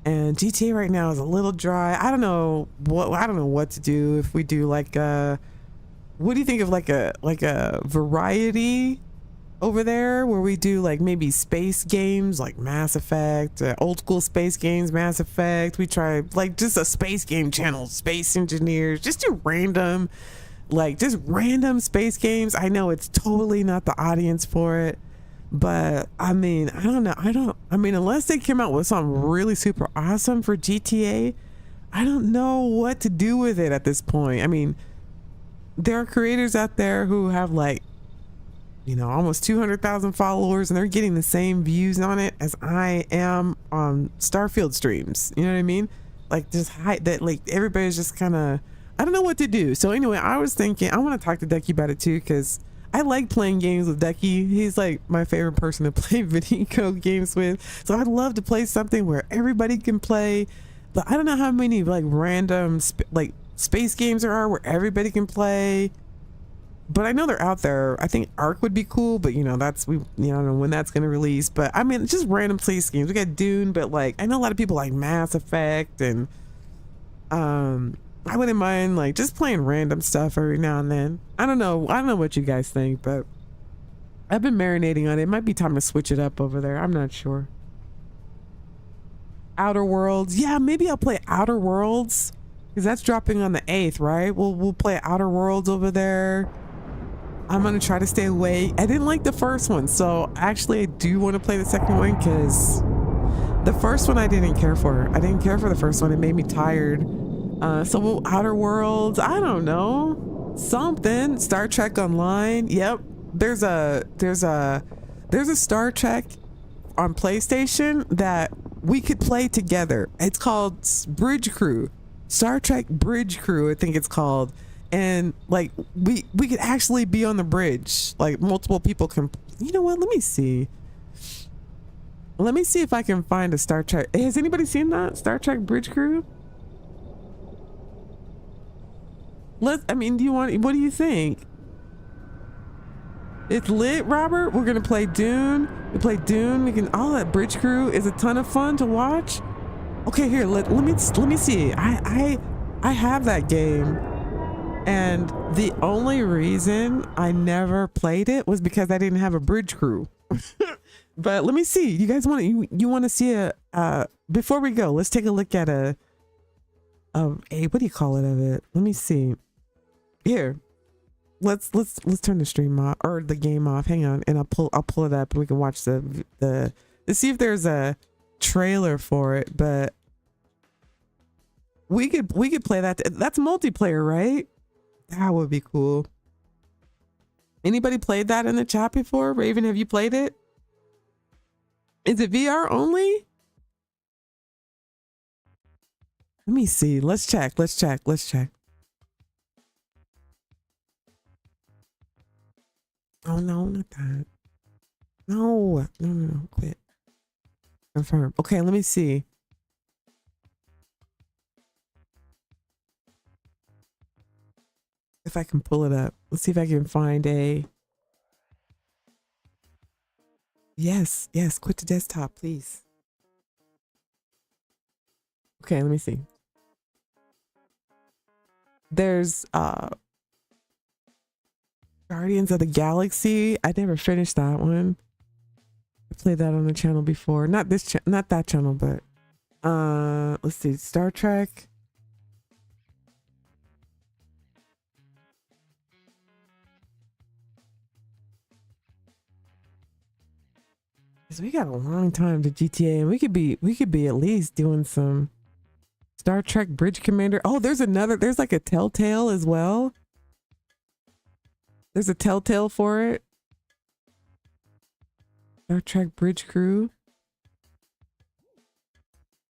And GTA right now is a little dry. I don't know what to do. If we do like what do you think of like a variety over there where we do like maybe space games like Mass Effect, old school space games, Mass Effect. We try like just a space game channel, Space Engineers, just do random space games. I know it's totally not the audience for it, but I mean, I don't know. Unless they came out with something really super awesome for GTA, I don't know what to do with it at this point. I mean, there are creators out there who have like, almost 200,000 followers, and they're getting the same views on it as I am on Starfield streams. You know what I mean? Like just like everybody's just kind of, I don't know what to do. So anyway, I was thinking I want to talk to Ducky about it too, because I like playing games with Ducky. He's like my favorite person to play video games with. So I'd love to play something where everybody can play, but I don't know how many like random space games there are where everybody can play. But I know they're out there. I think Ark would be cool, but I don't know when that's gonna release. But I mean, just random space games. We got Dune, but like I know a lot of people like Mass Effect, and I wouldn't mind like just playing random stuff every now and then. I don't know what you guys think, but I've been marinating on it. It might be time to switch it up over there. I'm not sure. Outer Worlds. Yeah, maybe I'll play Outer Worlds, because that's dropping on the 8th, right? We'll play Outer Worlds over there. I'm gonna try to stay away. I didn't like the first one, so actually I do want to play the second one, because the first one I didn't care for. I didn't care for the first one. It made me tired. So Outer Worlds, I don't know, something. Star Trek Online. Yep, there's a Star Trek on PlayStation that we could play together. It's called Bridge Crew, Star Trek Bridge Crew, I think it's called. And like we could actually be on the bridge, like multiple people can. You know what, let me see if I can find a Star Trek. Has anybody seen that Star Trek Bridge Crew? What do you think? It's lit, Robert. We're gonna play Dune. We play Dune. That Bridge Crew is a ton of fun to watch. Okay, here, let me see. I have that game, and the only reason I never played it was because I didn't have a Bridge Crew. But let me see. You guys want to see before we go, let's take a look at a what do you call it of it? Let me see. Here, let's turn the stream off, or the game off. Hang on, and I'll pull it up, and we can watch the let's see if there's a trailer for it. But we could play that. That's multiplayer, right? That would be cool. Anybody played that in the chat before? Raven, have you played it? Is it VR only? Let me see. Let's check. Oh, no, not that. No. Quit. Confirm. Okay, let me see. If I can pull it up. Let's see if I can find a... Yes, quit the desktop, please. Okay, let me see. There's Guardians of the Galaxy. I never finished that one. I played that on the channel before. Not that channel, but let's see. Star Trek. Cause we got a long time to GTA, and we could be at least doing some Star Trek Bridge Commander. Oh, there's like a Telltale as well. There's a Telltale for it. Star Trek Bridge Crew.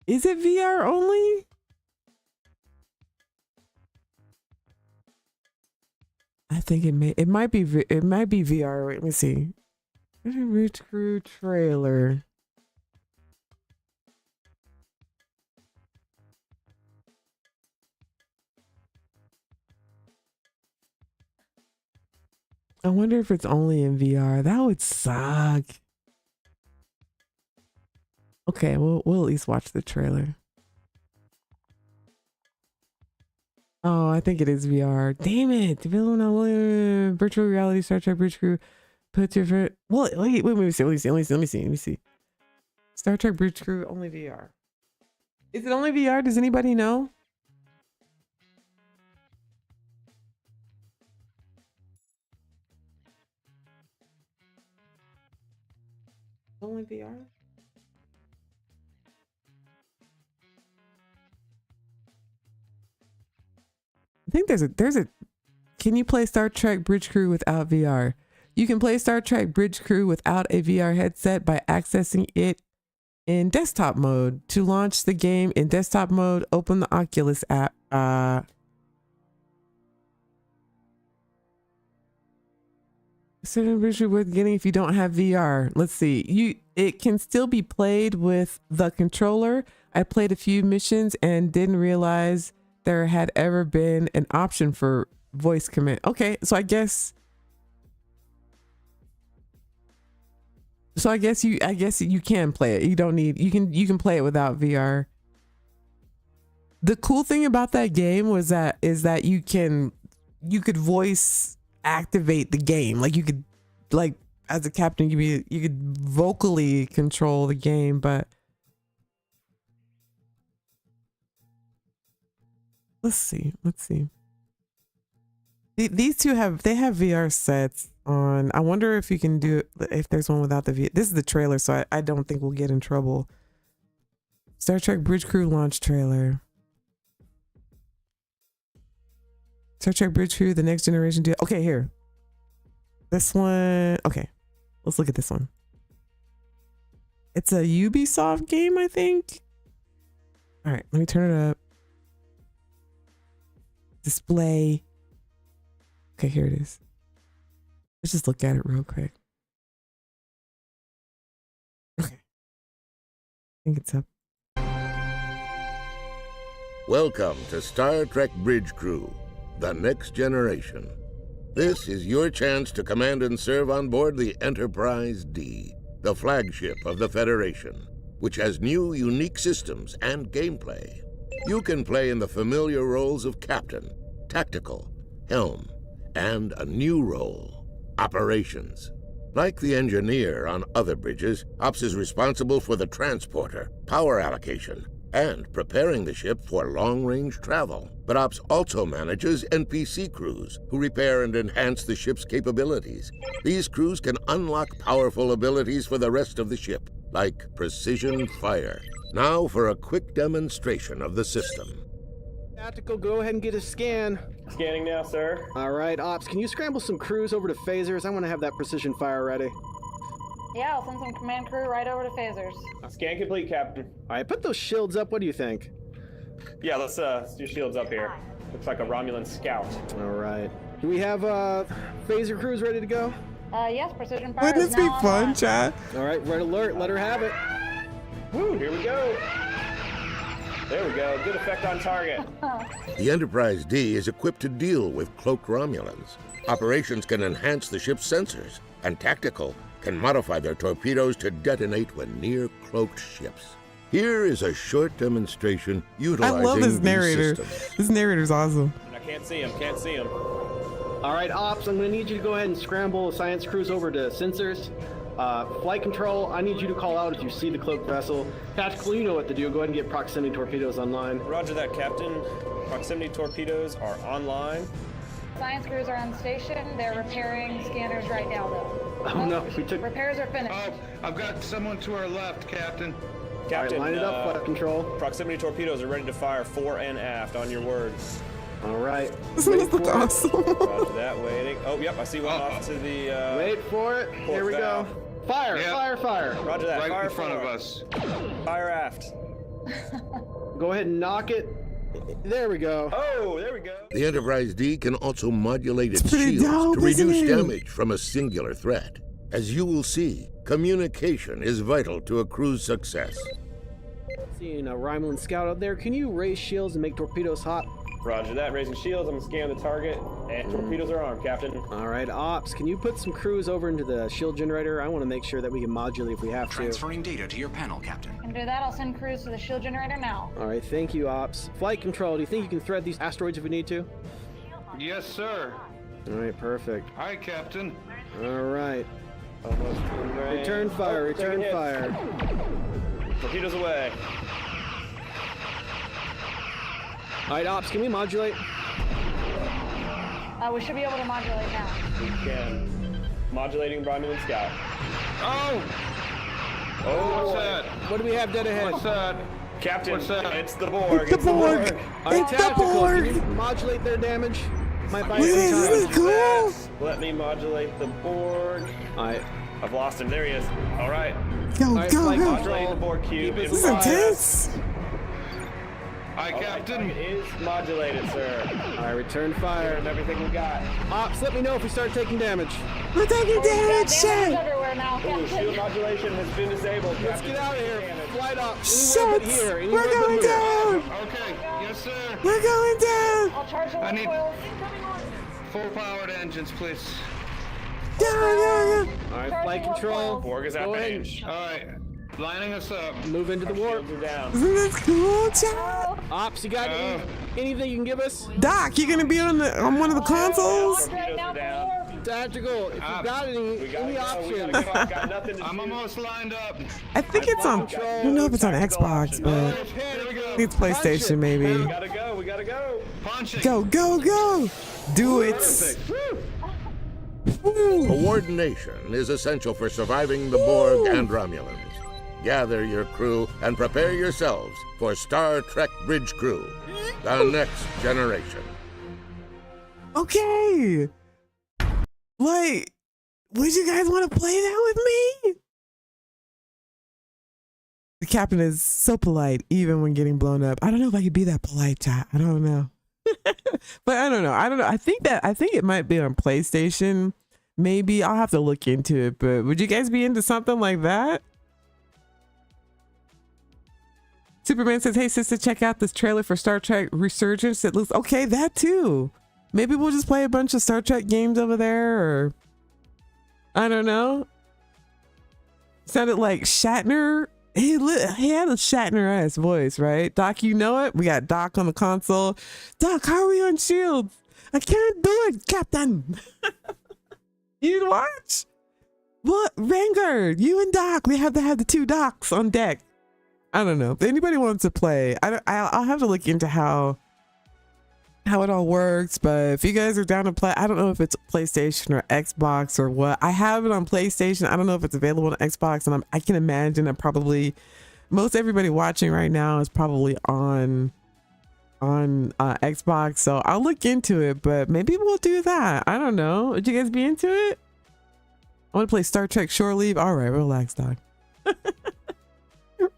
Is it VR only? I think it might be VR. Wait, let me see. Bridge Crew trailer. I wonder if it's only in VR. That would suck. Okay, we'll at least watch the trailer. Oh, I think it is VR. Damn it! Virtual reality Star Trek Bridge Crew. Put your well. Wait. Let me see. Star Trek Bridge Crew only VR. Is it only VR? Does anybody know? Only VR? I think there's a can you play Star Trek Bridge Crew without VR? You can play Star Trek Bridge Crew without a VR headset by accessing it in desktop mode. To launch the game in desktop mode, open the Oculus app. Certain Bridge Crew worth getting if you don't have VR. Let's see. It can still be played with the controller. I played a few missions and didn't realize there had ever been an option for voice command. Okay, so I guess you can play it. You don't need you can play it without VR. The cool thing about that game is that you could voice activate the game. Like you could, like as a captain, you could vocally control the game, but let's see. These two have VR sets on. I wonder if you can do if there's one without the VR. This is the trailer, so I don't think we'll get in trouble. Star Trek Bridge Crew launch trailer. Star Trek Bridge Crew, the next generation deal. Okay, here. This one. Okay, let's look at this one. It's a Ubisoft game, I think. All right, let me turn it up. Display. Okay, here it is. Let's just look at it real quick. Okay. I think it's up. Welcome to Star Trek Bridge Crew, the next generation. This is your chance to command and serve on board the Enterprise D, the flagship of the Federation, which has new, unique systems and gameplay. You can play in the familiar roles of Captain, Tactical, Helm, and a new role, Operations. Like the engineer on other bridges, Ops is responsible for the transporter, power allocation, and preparing the ship for long-range travel. But Ops also manages NPC crews who repair and enhance the ship's capabilities. These crews can unlock powerful abilities for the rest of the ship, like precision fire. Now for a quick demonstration of the system. Tactical, go ahead and get a scan. Scanning now, sir. All right, Ops, can you scramble some crews over to phasers? I want to have that precision fire ready. Yeah, I'll send some command crew right over to phasers. Scan complete, Captain. All right, put those shields up. What do you think? Yeah, let's do shields up here. Looks like a Romulan scout. All right. Do we have phaser crews ready to go? Yes, precision fire. Wouldn't this be fun, chat? All right, red alert. Let her have it. Woo, here we go. There we go. Good effect on target. The Enterprise D is equipped to deal with cloaked Romulans. Operations can enhance the ship's sensors, and Tactical can modify their torpedoes to detonate when near cloaked ships. Here is a short demonstration utilizing I love this these narrator. systems. This narrator's awesome. I can't see him. Can't see him. All right, Ops, I'm going to need you to go ahead and scramble science crews over to sensors. Flight control, I need you to call out if you see the cloaked vessel. Tactical, you know what to do. Go ahead and get proximity torpedoes online. Roger that, Captain. Proximity torpedoes are online. Science crews are on station. They're repairing scanners right now, though. Oh, no, we took... Repairs are finished. Oh, I've got someone to our left, Captain. Captain, all right, line it up, flight control. Proximity torpedoes are ready to fire fore and aft on your words. All right. This looks awesome. Roger that, waiting. Oh, yep, I see one off to the... Wait for it. Here we go. Fire, Yep. fire, fire. Roger that, Right fire in front forward. of us. Fire aft. Go ahead and knock it. There we go. Oh, there we go. The Enterprise D can also modulate its pretty shields dope, to reduce isn't it? damage from a singular threat. As you will see, communication is vital to a crew's success. Seeing a Romulan scout out there, can you raise shields and make torpedoes hot? Roger that, raising shields. I'm gonna scan the target. And torpedoes are armed, Captain. All right, Ops, can you put some crews over into the shield generator? I want to make sure that we can modulate if we have to. Transferring data to your panel, Captain. Can do that. I'll send crews to the shield generator now. All right, thank you, Ops. Flight control, do you think you can thread these asteroids if we need to? Yes, sir. All right, perfect. Hi, Captain. All right. Almost in range. Return fire, return fire. Torpedoes away. All right, Ops, can we modulate? We should be able to modulate now. We can. Modulating Romulan Scout. Oh! Oh, what's that? What do we have dead ahead? What's that? Captain, What's that? it's the Borg. It's the Borg. All right, It's the tactical, Borg. can you modulate their damage? Might buy This some is time. cool. Let me modulate the Borg. All right. I've lost him. There he is. All right. Go, All right, go, flight go. Modulating the Borg cube. Keep it This is intense. Hi, Captain. It is modulated, sir. All right, return fire. And everything we got. Ops, let me know if we start taking damage. We're taking damage, Damage shit. everywhere now, Ooh, Captain. shield modulation has been disabled. Let's Captain. get out of here. Flight Ops. Shit. Anywhere but here. Anywhere We're but going here. down. Okay, yes, sir. We're going down. I'll charge the I need- coils. Full-powered engines, please. Down, down, All right, flight control. Borg is at Go ahead. range. All right, lining us up. Move into the warp. Shields are down. Isn't this cool, Chad? Ops, you got anything you can give us? Doc, you gonna be on one of the consoles? Torpedoes are down. Tactical, if you got We gotta any go. options. We gotta go. I've got nothing to I'm do. almost lined up. I think it's on. I don't know if it's on Xbox, but I Here we go. think it's PlayStation, maybe. We gotta go. We gotta go. Punching. Go, go, go! Do it. Woo. Coordination is essential for surviving the Borg and Romulans. Gather your crew and prepare yourselves for Star Trek Bridge Crew, the next generation. Okay. Like, would you guys want to play that with me? The captain is so polite, even when getting blown up. I don't know if I could be that polite, chat. I don't know. But I don't know. I think it might be on PlayStation. Maybe I'll have to look into it. But would you guys be into something like that? Superman says, "Hey, sister, check out this trailer for Star Trek Resurgence. It looks okay. That too. Maybe we'll just play a bunch of Star Trek games over there, or I don't know." Sounded like Shatner. He had a Shatner-ass voice, right? Doc, you know it? We got Doc on the console. Doc, how are we on Shield? I can't do it, Captain. You'd watch? What? Vanguard, you and Doc. We have to have the two Docs on deck. I don't know. If anybody wants to play, I'll have to look into how it all works. But if you guys are down to play, I don't know if it's PlayStation or Xbox or what. I have it on PlayStation. I don't know if it's available on Xbox, and I can imagine that probably most everybody watching right now is probably on Xbox. So I'll look into it, but maybe we'll do that. I don't know. Would you guys be into it? I want to play Star Trek Shore Leave. All right, relax, Doc.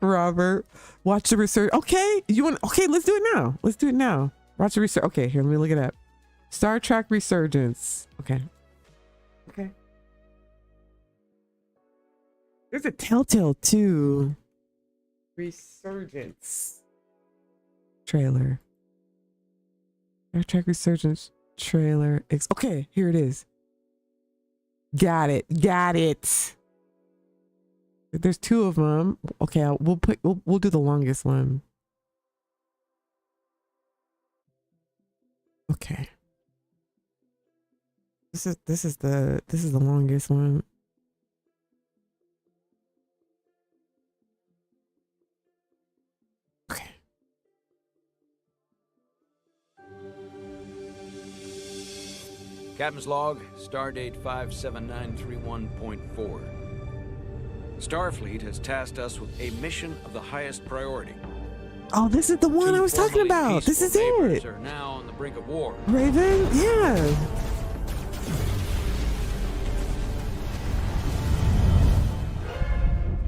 Robert, watch the research. Okay, okay, let's do it now. Let's do it now. Watch the research. Okay, here, let me look it up. Star Trek Resurgence. Okay. There's a Telltale 2 Resurgence trailer. Star Trek Resurgence trailer. Okay, here it is. Got it. There's 2 of them. Okay, we'll do the longest one. Okay. This is the longest one. Okay. Captain's log, stardate 57931.4. Starfleet has tasked us with a mission of the highest priority. Oh, this is the one I was talking about. This is it. Are now on the brink of war. Raven, yeah.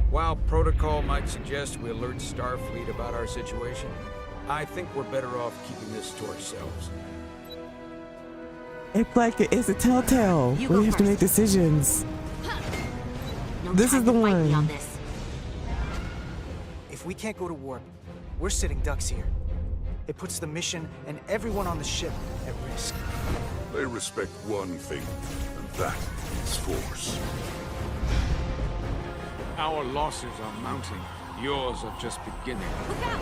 While protocol might suggest we alert Starfleet about our situation, I think we're better off keeping this to ourselves. It's a telltale. We have to make decisions. This is the one. If we can't go to warp, we're sitting ducks here. It puts the mission and everyone on the ship at risk. They respect one thing, and that is force. Our losses are mounting. Yours are just beginning. Look out!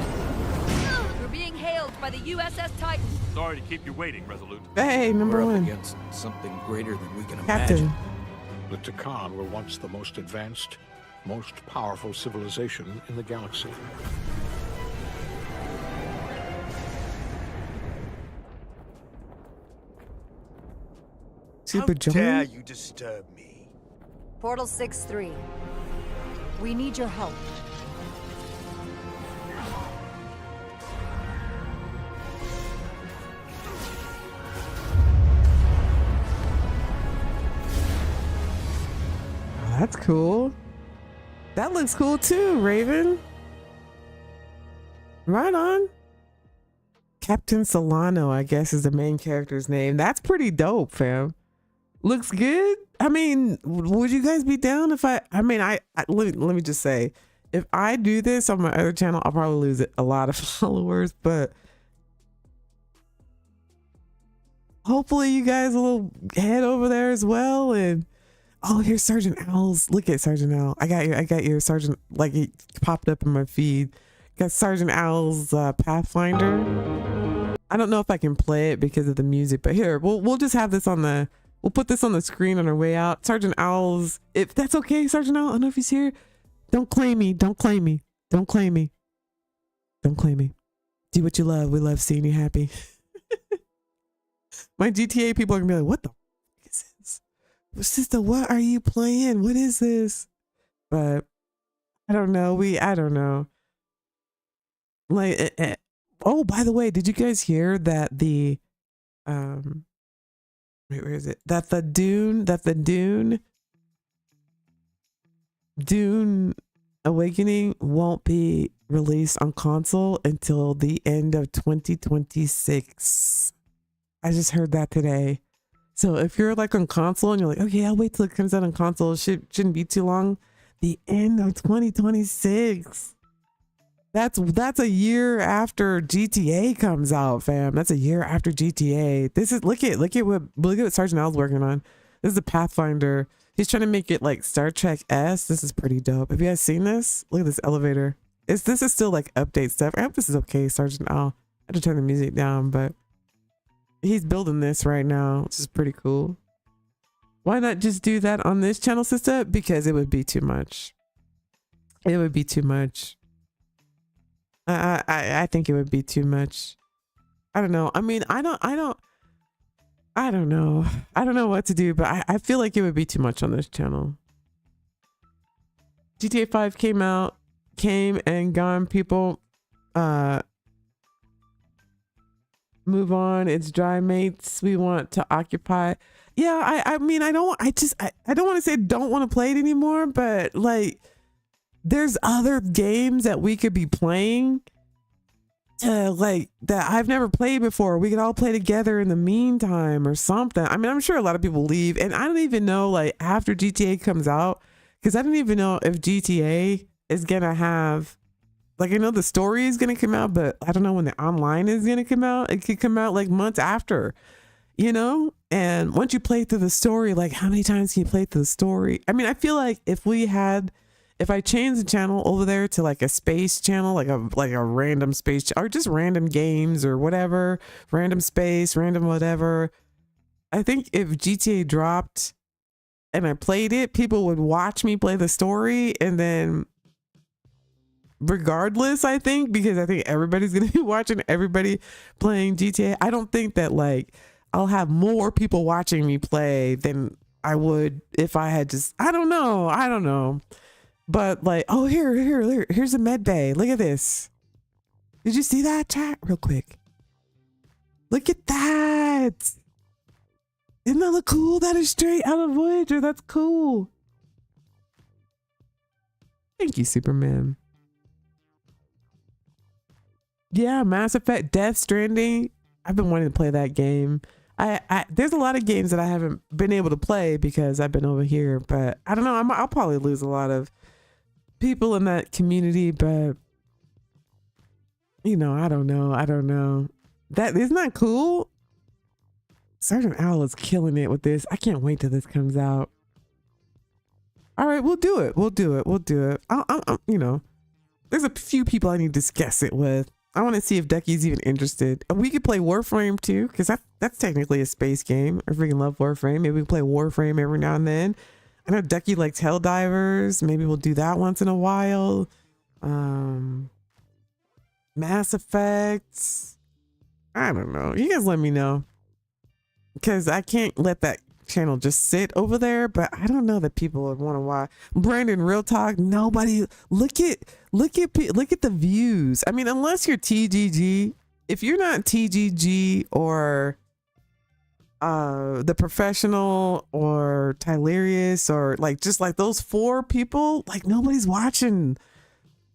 We're being hailed by the USS Titan. Sorry to keep you waiting, Resolute. Hey, number We're up one. against something greater than we can Captain. imagine. The Takan were once the most advanced, most powerful civilization in the galaxy. Super How dare John? you disturb me? Portal 6-3. We need your help. Oh, that's cool. That looks cool too, Raven. Right on. Captain Solano, I guess, is the main character's name. That's pretty dope, fam. Looks good. I mean, would you guys be down if I let me just say, if I do this on my other channel, I'll probably lose a lot of followers, but hopefully you guys will head over there as well. And oh, here's Sergeant Owl's. Look at Sergeant Owl. I got your Sergeant, like it popped up in my feed. Got Sergeant Owl's Pathfinder. I don't know if I can play it because of the music, but here, we'll just have this on the, we'll put this on the screen on our way out. Sergeant Owl's, if that's okay, Sergeant Owl, I don't know if he's here. Don't claim me, don't claim me, don't claim me. Don't claim me. Do what you love. We love seeing you happy. My GTA people are gonna be like, what the fuck is this? Sister, what are you playing? What is this? But I don't know. I don't know. Like, oh, by the way, did you guys hear that the, wait, where is it? That the Dune Awakening won't be released on console until the end of 2026. I just heard that today. So if you're like on console and you're like, okay, I'll wait till it comes out on console. Shouldn't be too long. The end of 2026. That's a year after GTA comes out, fam. That's a year after GTA. This is look at what Sergeant Owl's working on. This is a Pathfinder. He's trying to make it like Star Trek S. This is pretty dope. Have you guys seen this? Look at this elevator. This is still like update stuff. I hope this is okay, Sergeant Owl. I had to turn the music down, but he's building this right now. This is pretty cool. Why not just do that on this channel, Sista? Because it would be too much. It would be too much. I think it would be too much. I don't know. I mean, I don't know. I don't know what to do, but I feel like it would be too much on this channel. GTA 5 came and gone. People move on. It's dry mates we want to occupy. Yeah, I mean, I don't want to say don't want to play it anymore, but like there's other games that we could be playing like that I've never played before. We could all play together in the meantime or something. I mean, I'm sure a lot of people leave, and I don't even know like after GTA comes out, because I don't even know if GTA is gonna have, like, I know the story is gonna come out, but I don't know when the online is gonna come out. It could come out like months after, you know? And once you play through the story, like how many times can you play through the story? I mean, I feel like if I change the channel over there to like a space channel, like a random space, or just random games or whatever, random space, random whatever. I think if GTA dropped and I played it, people would watch me play the story, and then regardless, I think, because I think everybody's going to be watching everybody playing GTA. I don't think that like I'll have more people watching me play than I would if I had just, I don't know. But like, oh, here's a med bay. Look at this. Did you see that, chat? Real quick. Look at that. Isn't that look cool? That is straight out of Voyager. That's cool. Thank you, Superman. Yeah, Mass Effect, Death Stranding. I've been wanting to play that game. There's a lot of games that I haven't been able to play because I've been over here, but I don't know. I'll probably lose a lot of people in that community, but you know, I don't know. That isn't that cool? Sergeant Owl is killing it with this. I can't wait till this comes out. All right, we'll do it. We'll do it. We'll do it. You know, there's a few people I need to discuss it with. I want to see if Ducky's even interested. We could play Warframe too, because that's technically a space game. I freaking love Warframe. Maybe we can play Warframe every now and then. I know Ducky likes Helldivers. Maybe we'll do that once in a while. Mass Effect. I don't know. You guys let me know. Because I can't let that channel just sit over there, but I don't know that people would want to watch. Brandon, real talk, nobody look at the views. I mean, unless you're TGG, if you're not TGG or the Professional or Tylerius or like just like those 4 people, like nobody's watching.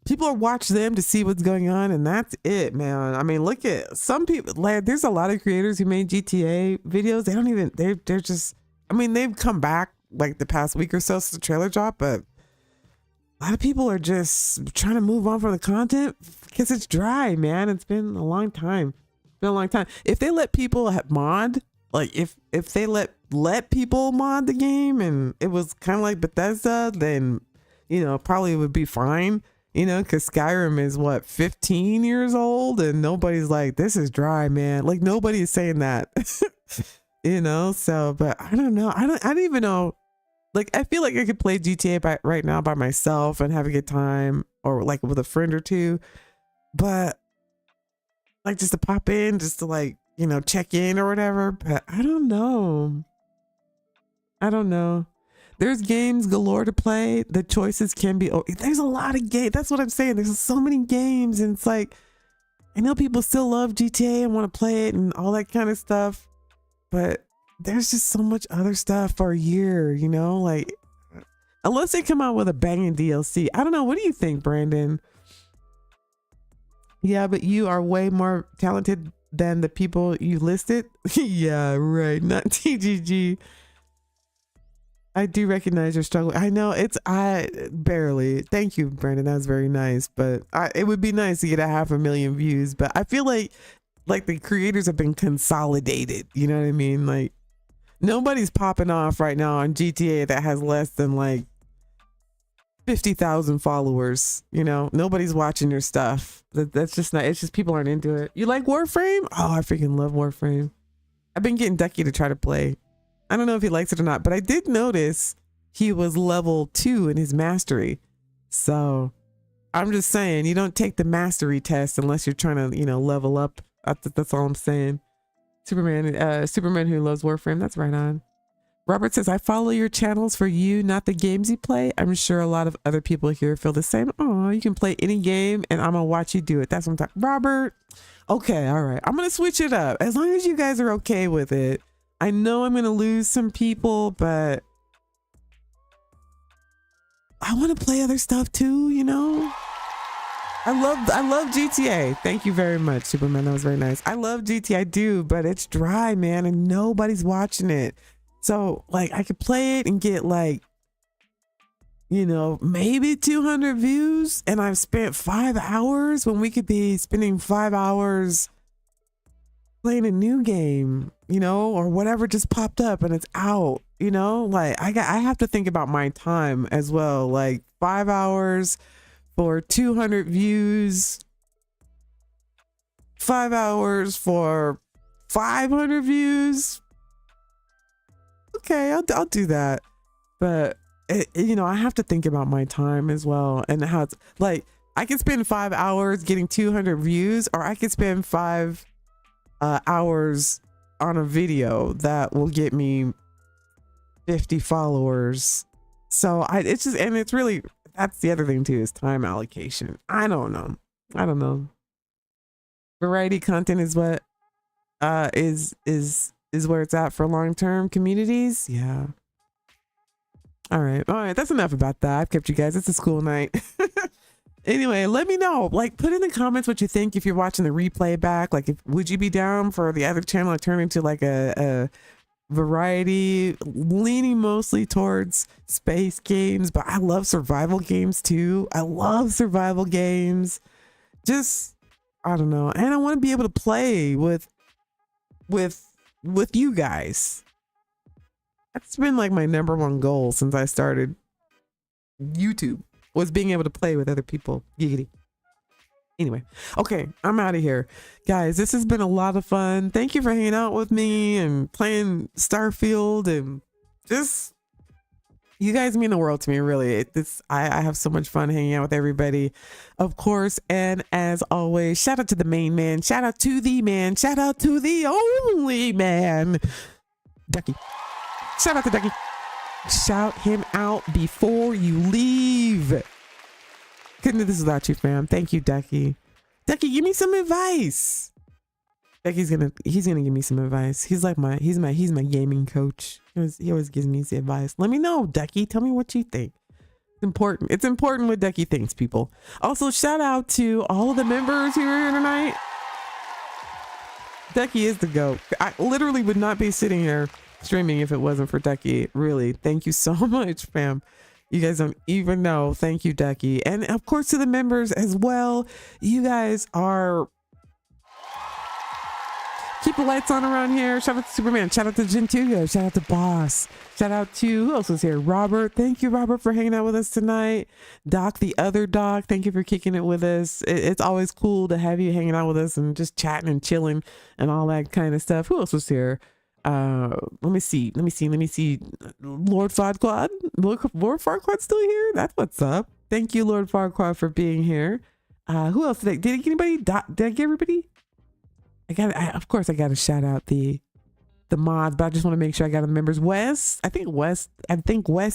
People are watching them to see what's going on, and that's it, man. I mean, look at some people. Like, there's a lot of creators who made GTA videos. They don't even. They're just. I mean, they've come back like the past week or so since the trailer dropped, but a lot of people are just trying to move on from the content because it's dry, man. It's been a long time. It's been a long time. If they let people mod, like if they let people mod the game, and it was kind of like Bethesda, then probably it would be fine. Because Skyrim is 15 years old, and nobody's like, this is dry, man. Like nobody's saying that, so, but I don't know. I don't even know. Like, I feel like I could play GTA right now by myself and have a good time, or like with a friend or two, but like just to pop in, just to like, check in or whatever. But I don't know. There's games galore to play. The choices can be, there's a lot of games. That's what I'm saying. There's so many games, and it's like, I know people still love GTA and want to play it and all that kind of stuff, but there's just so much other stuff for a year, like unless they come out with a banging DLC. I don't know. What do you think, Brandon? Yeah, but you are way more talented than the people you listed. Yeah, right. Not TGG. I do recognize your struggle. I know I barely. Thank you, Brandon. That was very nice. But it would be nice to get 500,000 views. But I feel like the creators have been consolidated. You know what I mean? Like nobody's popping off right now on GTA that has less than like 50,000 followers. Nobody's watching your stuff. That's just not. It's just people aren't into it. You like Warframe? Oh, I freaking love Warframe. I've been getting Ducky to try to play. I don't know if he likes it or not, but I did notice he was level 2 in his mastery. So I'm just saying, you don't take the mastery test unless you're trying to, level up. That's all I'm saying. Superman who loves Warframe. That's right on. Robert says, I follow your channels for you, not the games you play. I'm sure a lot of other people here feel the same. Oh, you can play any game and I'm going to watch you do it. That's what I'm talking. Robert. Okay. All right. I'm going to switch it up as long as you guys are okay with it. I know I'm going to lose some people, but I want to play other stuff too, I love GTA. Thank you very much, Superman. That was very nice. I love GTA, I do, but it's dry, man, and nobody's watching it. So, like, I could play it and get like, maybe 200 views, and I've spent 5 hours when we could be spending 5 hours playing a new game, or whatever just popped up and it's out, like I have to think about my time as well. Like 5 hours for 200 views, 5 hours for 500 views. Okay, I'll do that. But I have to think about my time as well, and how it's like I can spend 5 hours getting 200 views, or I could spend 5 hours on a video that will get me 50 followers. So it's really, that's the other thing too, is time allocation. I don't know. Variety content is what is where it's at for long-term communities. Yeah. All right. That's enough about that. I've kept you guys. It's a school night. Anyway, let me know. Like, put in the comments what you think if you're watching the replay back. Like, would you be down for the other channel to turn into like a variety, leaning mostly towards space games? But I love survival games too. I love survival games. Just, I don't know. And I want to be able to play with with you guys. That's been like my number one goal since I started YouTube, was being able to play with other people. Giggity. Anyway, okay, I'm out of here. Guys, this has been a lot of fun. Thank you for hanging out with me and playing Starfield, and just, you guys mean the world to me, really. I have so much fun hanging out with everybody, of course. And as always, shout out to the main man, shout out to the man, shout out to the only man, Ducky. Shout out to Ducky. Shout him out before you leave. Couldn't do this without you, fam. Thank you, Ducky. Ducky, give me some advice. Ducky's he's gonna give me some advice. He's my gaming coach. He always gives me the advice. Let me know, Ducky. Tell me what you think. It's important. It's important what Ducky thinks, people. Also, shout out to all of the members who are here tonight. Ducky is the GOAT. I literally would not be sitting here streaming if it wasn't for Ducky. Really. Thank you so much, fam. You guys don't even know. Thank you, Ducky. And of course to the members as well. You guys are, keep the lights on around here. Shout out to Superman. Shout out to Gentugo. Shout out to Boss. Shout out to, who else was here? Robert. Thank you, Robert, for hanging out with us tonight. Doc, the other Doc. Thank you for kicking it with us. It's always cool to have you hanging out with us and just chatting and chilling and all that kind of stuff. Who else was here? Let me see. Lord Farquaad. Lord Farquaad's still here. That's what's up. Thank you, Lord Farquaad, for being here. Who else did I get anybody? Did I get everybody? Of course I gotta shout out the mods, but I just want to make sure I got the members. Wes, I think Wes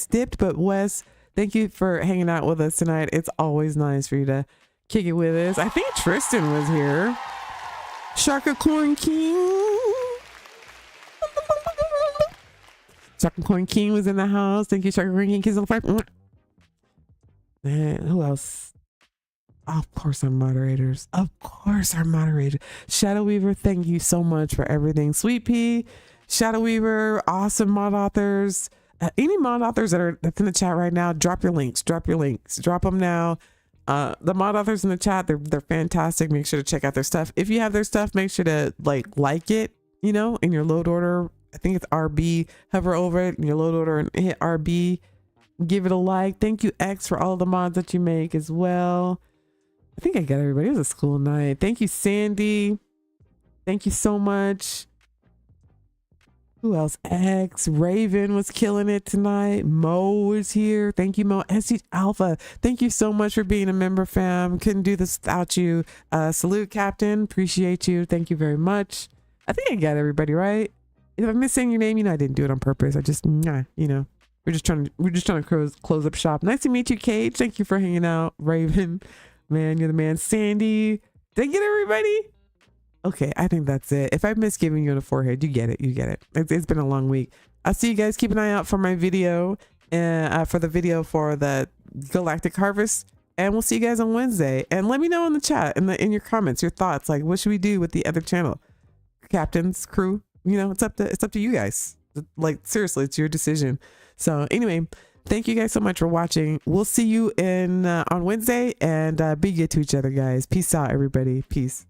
dipped, but Wes, thank you for hanging out with us tonight. It's always nice for you to kick it with us. I think Tristan was here. Sharkacorn King. Sharkacorn King was in the house. Thank you, Sharkacorn King. Kiss on the fire. And who else? Of course, our moderators. Shadow Weaver, thank you so much for everything. Sweet Pea, Shadow Weaver, awesome mod authors. Any mod authors that's in the chat right now, drop your links. Drop them now. The mod authors in the chat, they're fantastic. Make sure to check out their stuff. If you have their stuff, make sure to like it, in your load order. I think it's RB. Hover over it in your load order and hit RB. Give it a like. Thank you, X, for all the mods that you make as well. I think I got everybody. It was a school night. Thank you, Sandy. Thank you so much. Who else? X. Raven was killing it tonight. Mo was here. Thank you, Mo. SC Alpha, thank you so much for being a member, fam. Couldn't do this without you. Salute, Captain. Appreciate you. Thank you very much. I think I got everybody right. If I'm missing your name, I didn't do it on purpose. I just, we're just trying to close up shop. Nice to meet you, Cage. Thank you for hanging out, Raven. Man, you're the man. Sandy, did I get everybody? Okay, I think that's it. If I miss giving you the forehead, you get it. It's been a long week. I'll see you guys. Keep an eye out for my video, for the Galactic Harvest, and we'll see you guys on Wednesday. And let me know in the chat and in your comments your thoughts. Like, what should we do with the other channel? Captains, crew. It's up to you guys. Like, seriously, it's your decision. So anyway, thank you guys so much for watching. We'll see you on Wednesday, and be good to each other, guys. Peace out, everybody. Peace.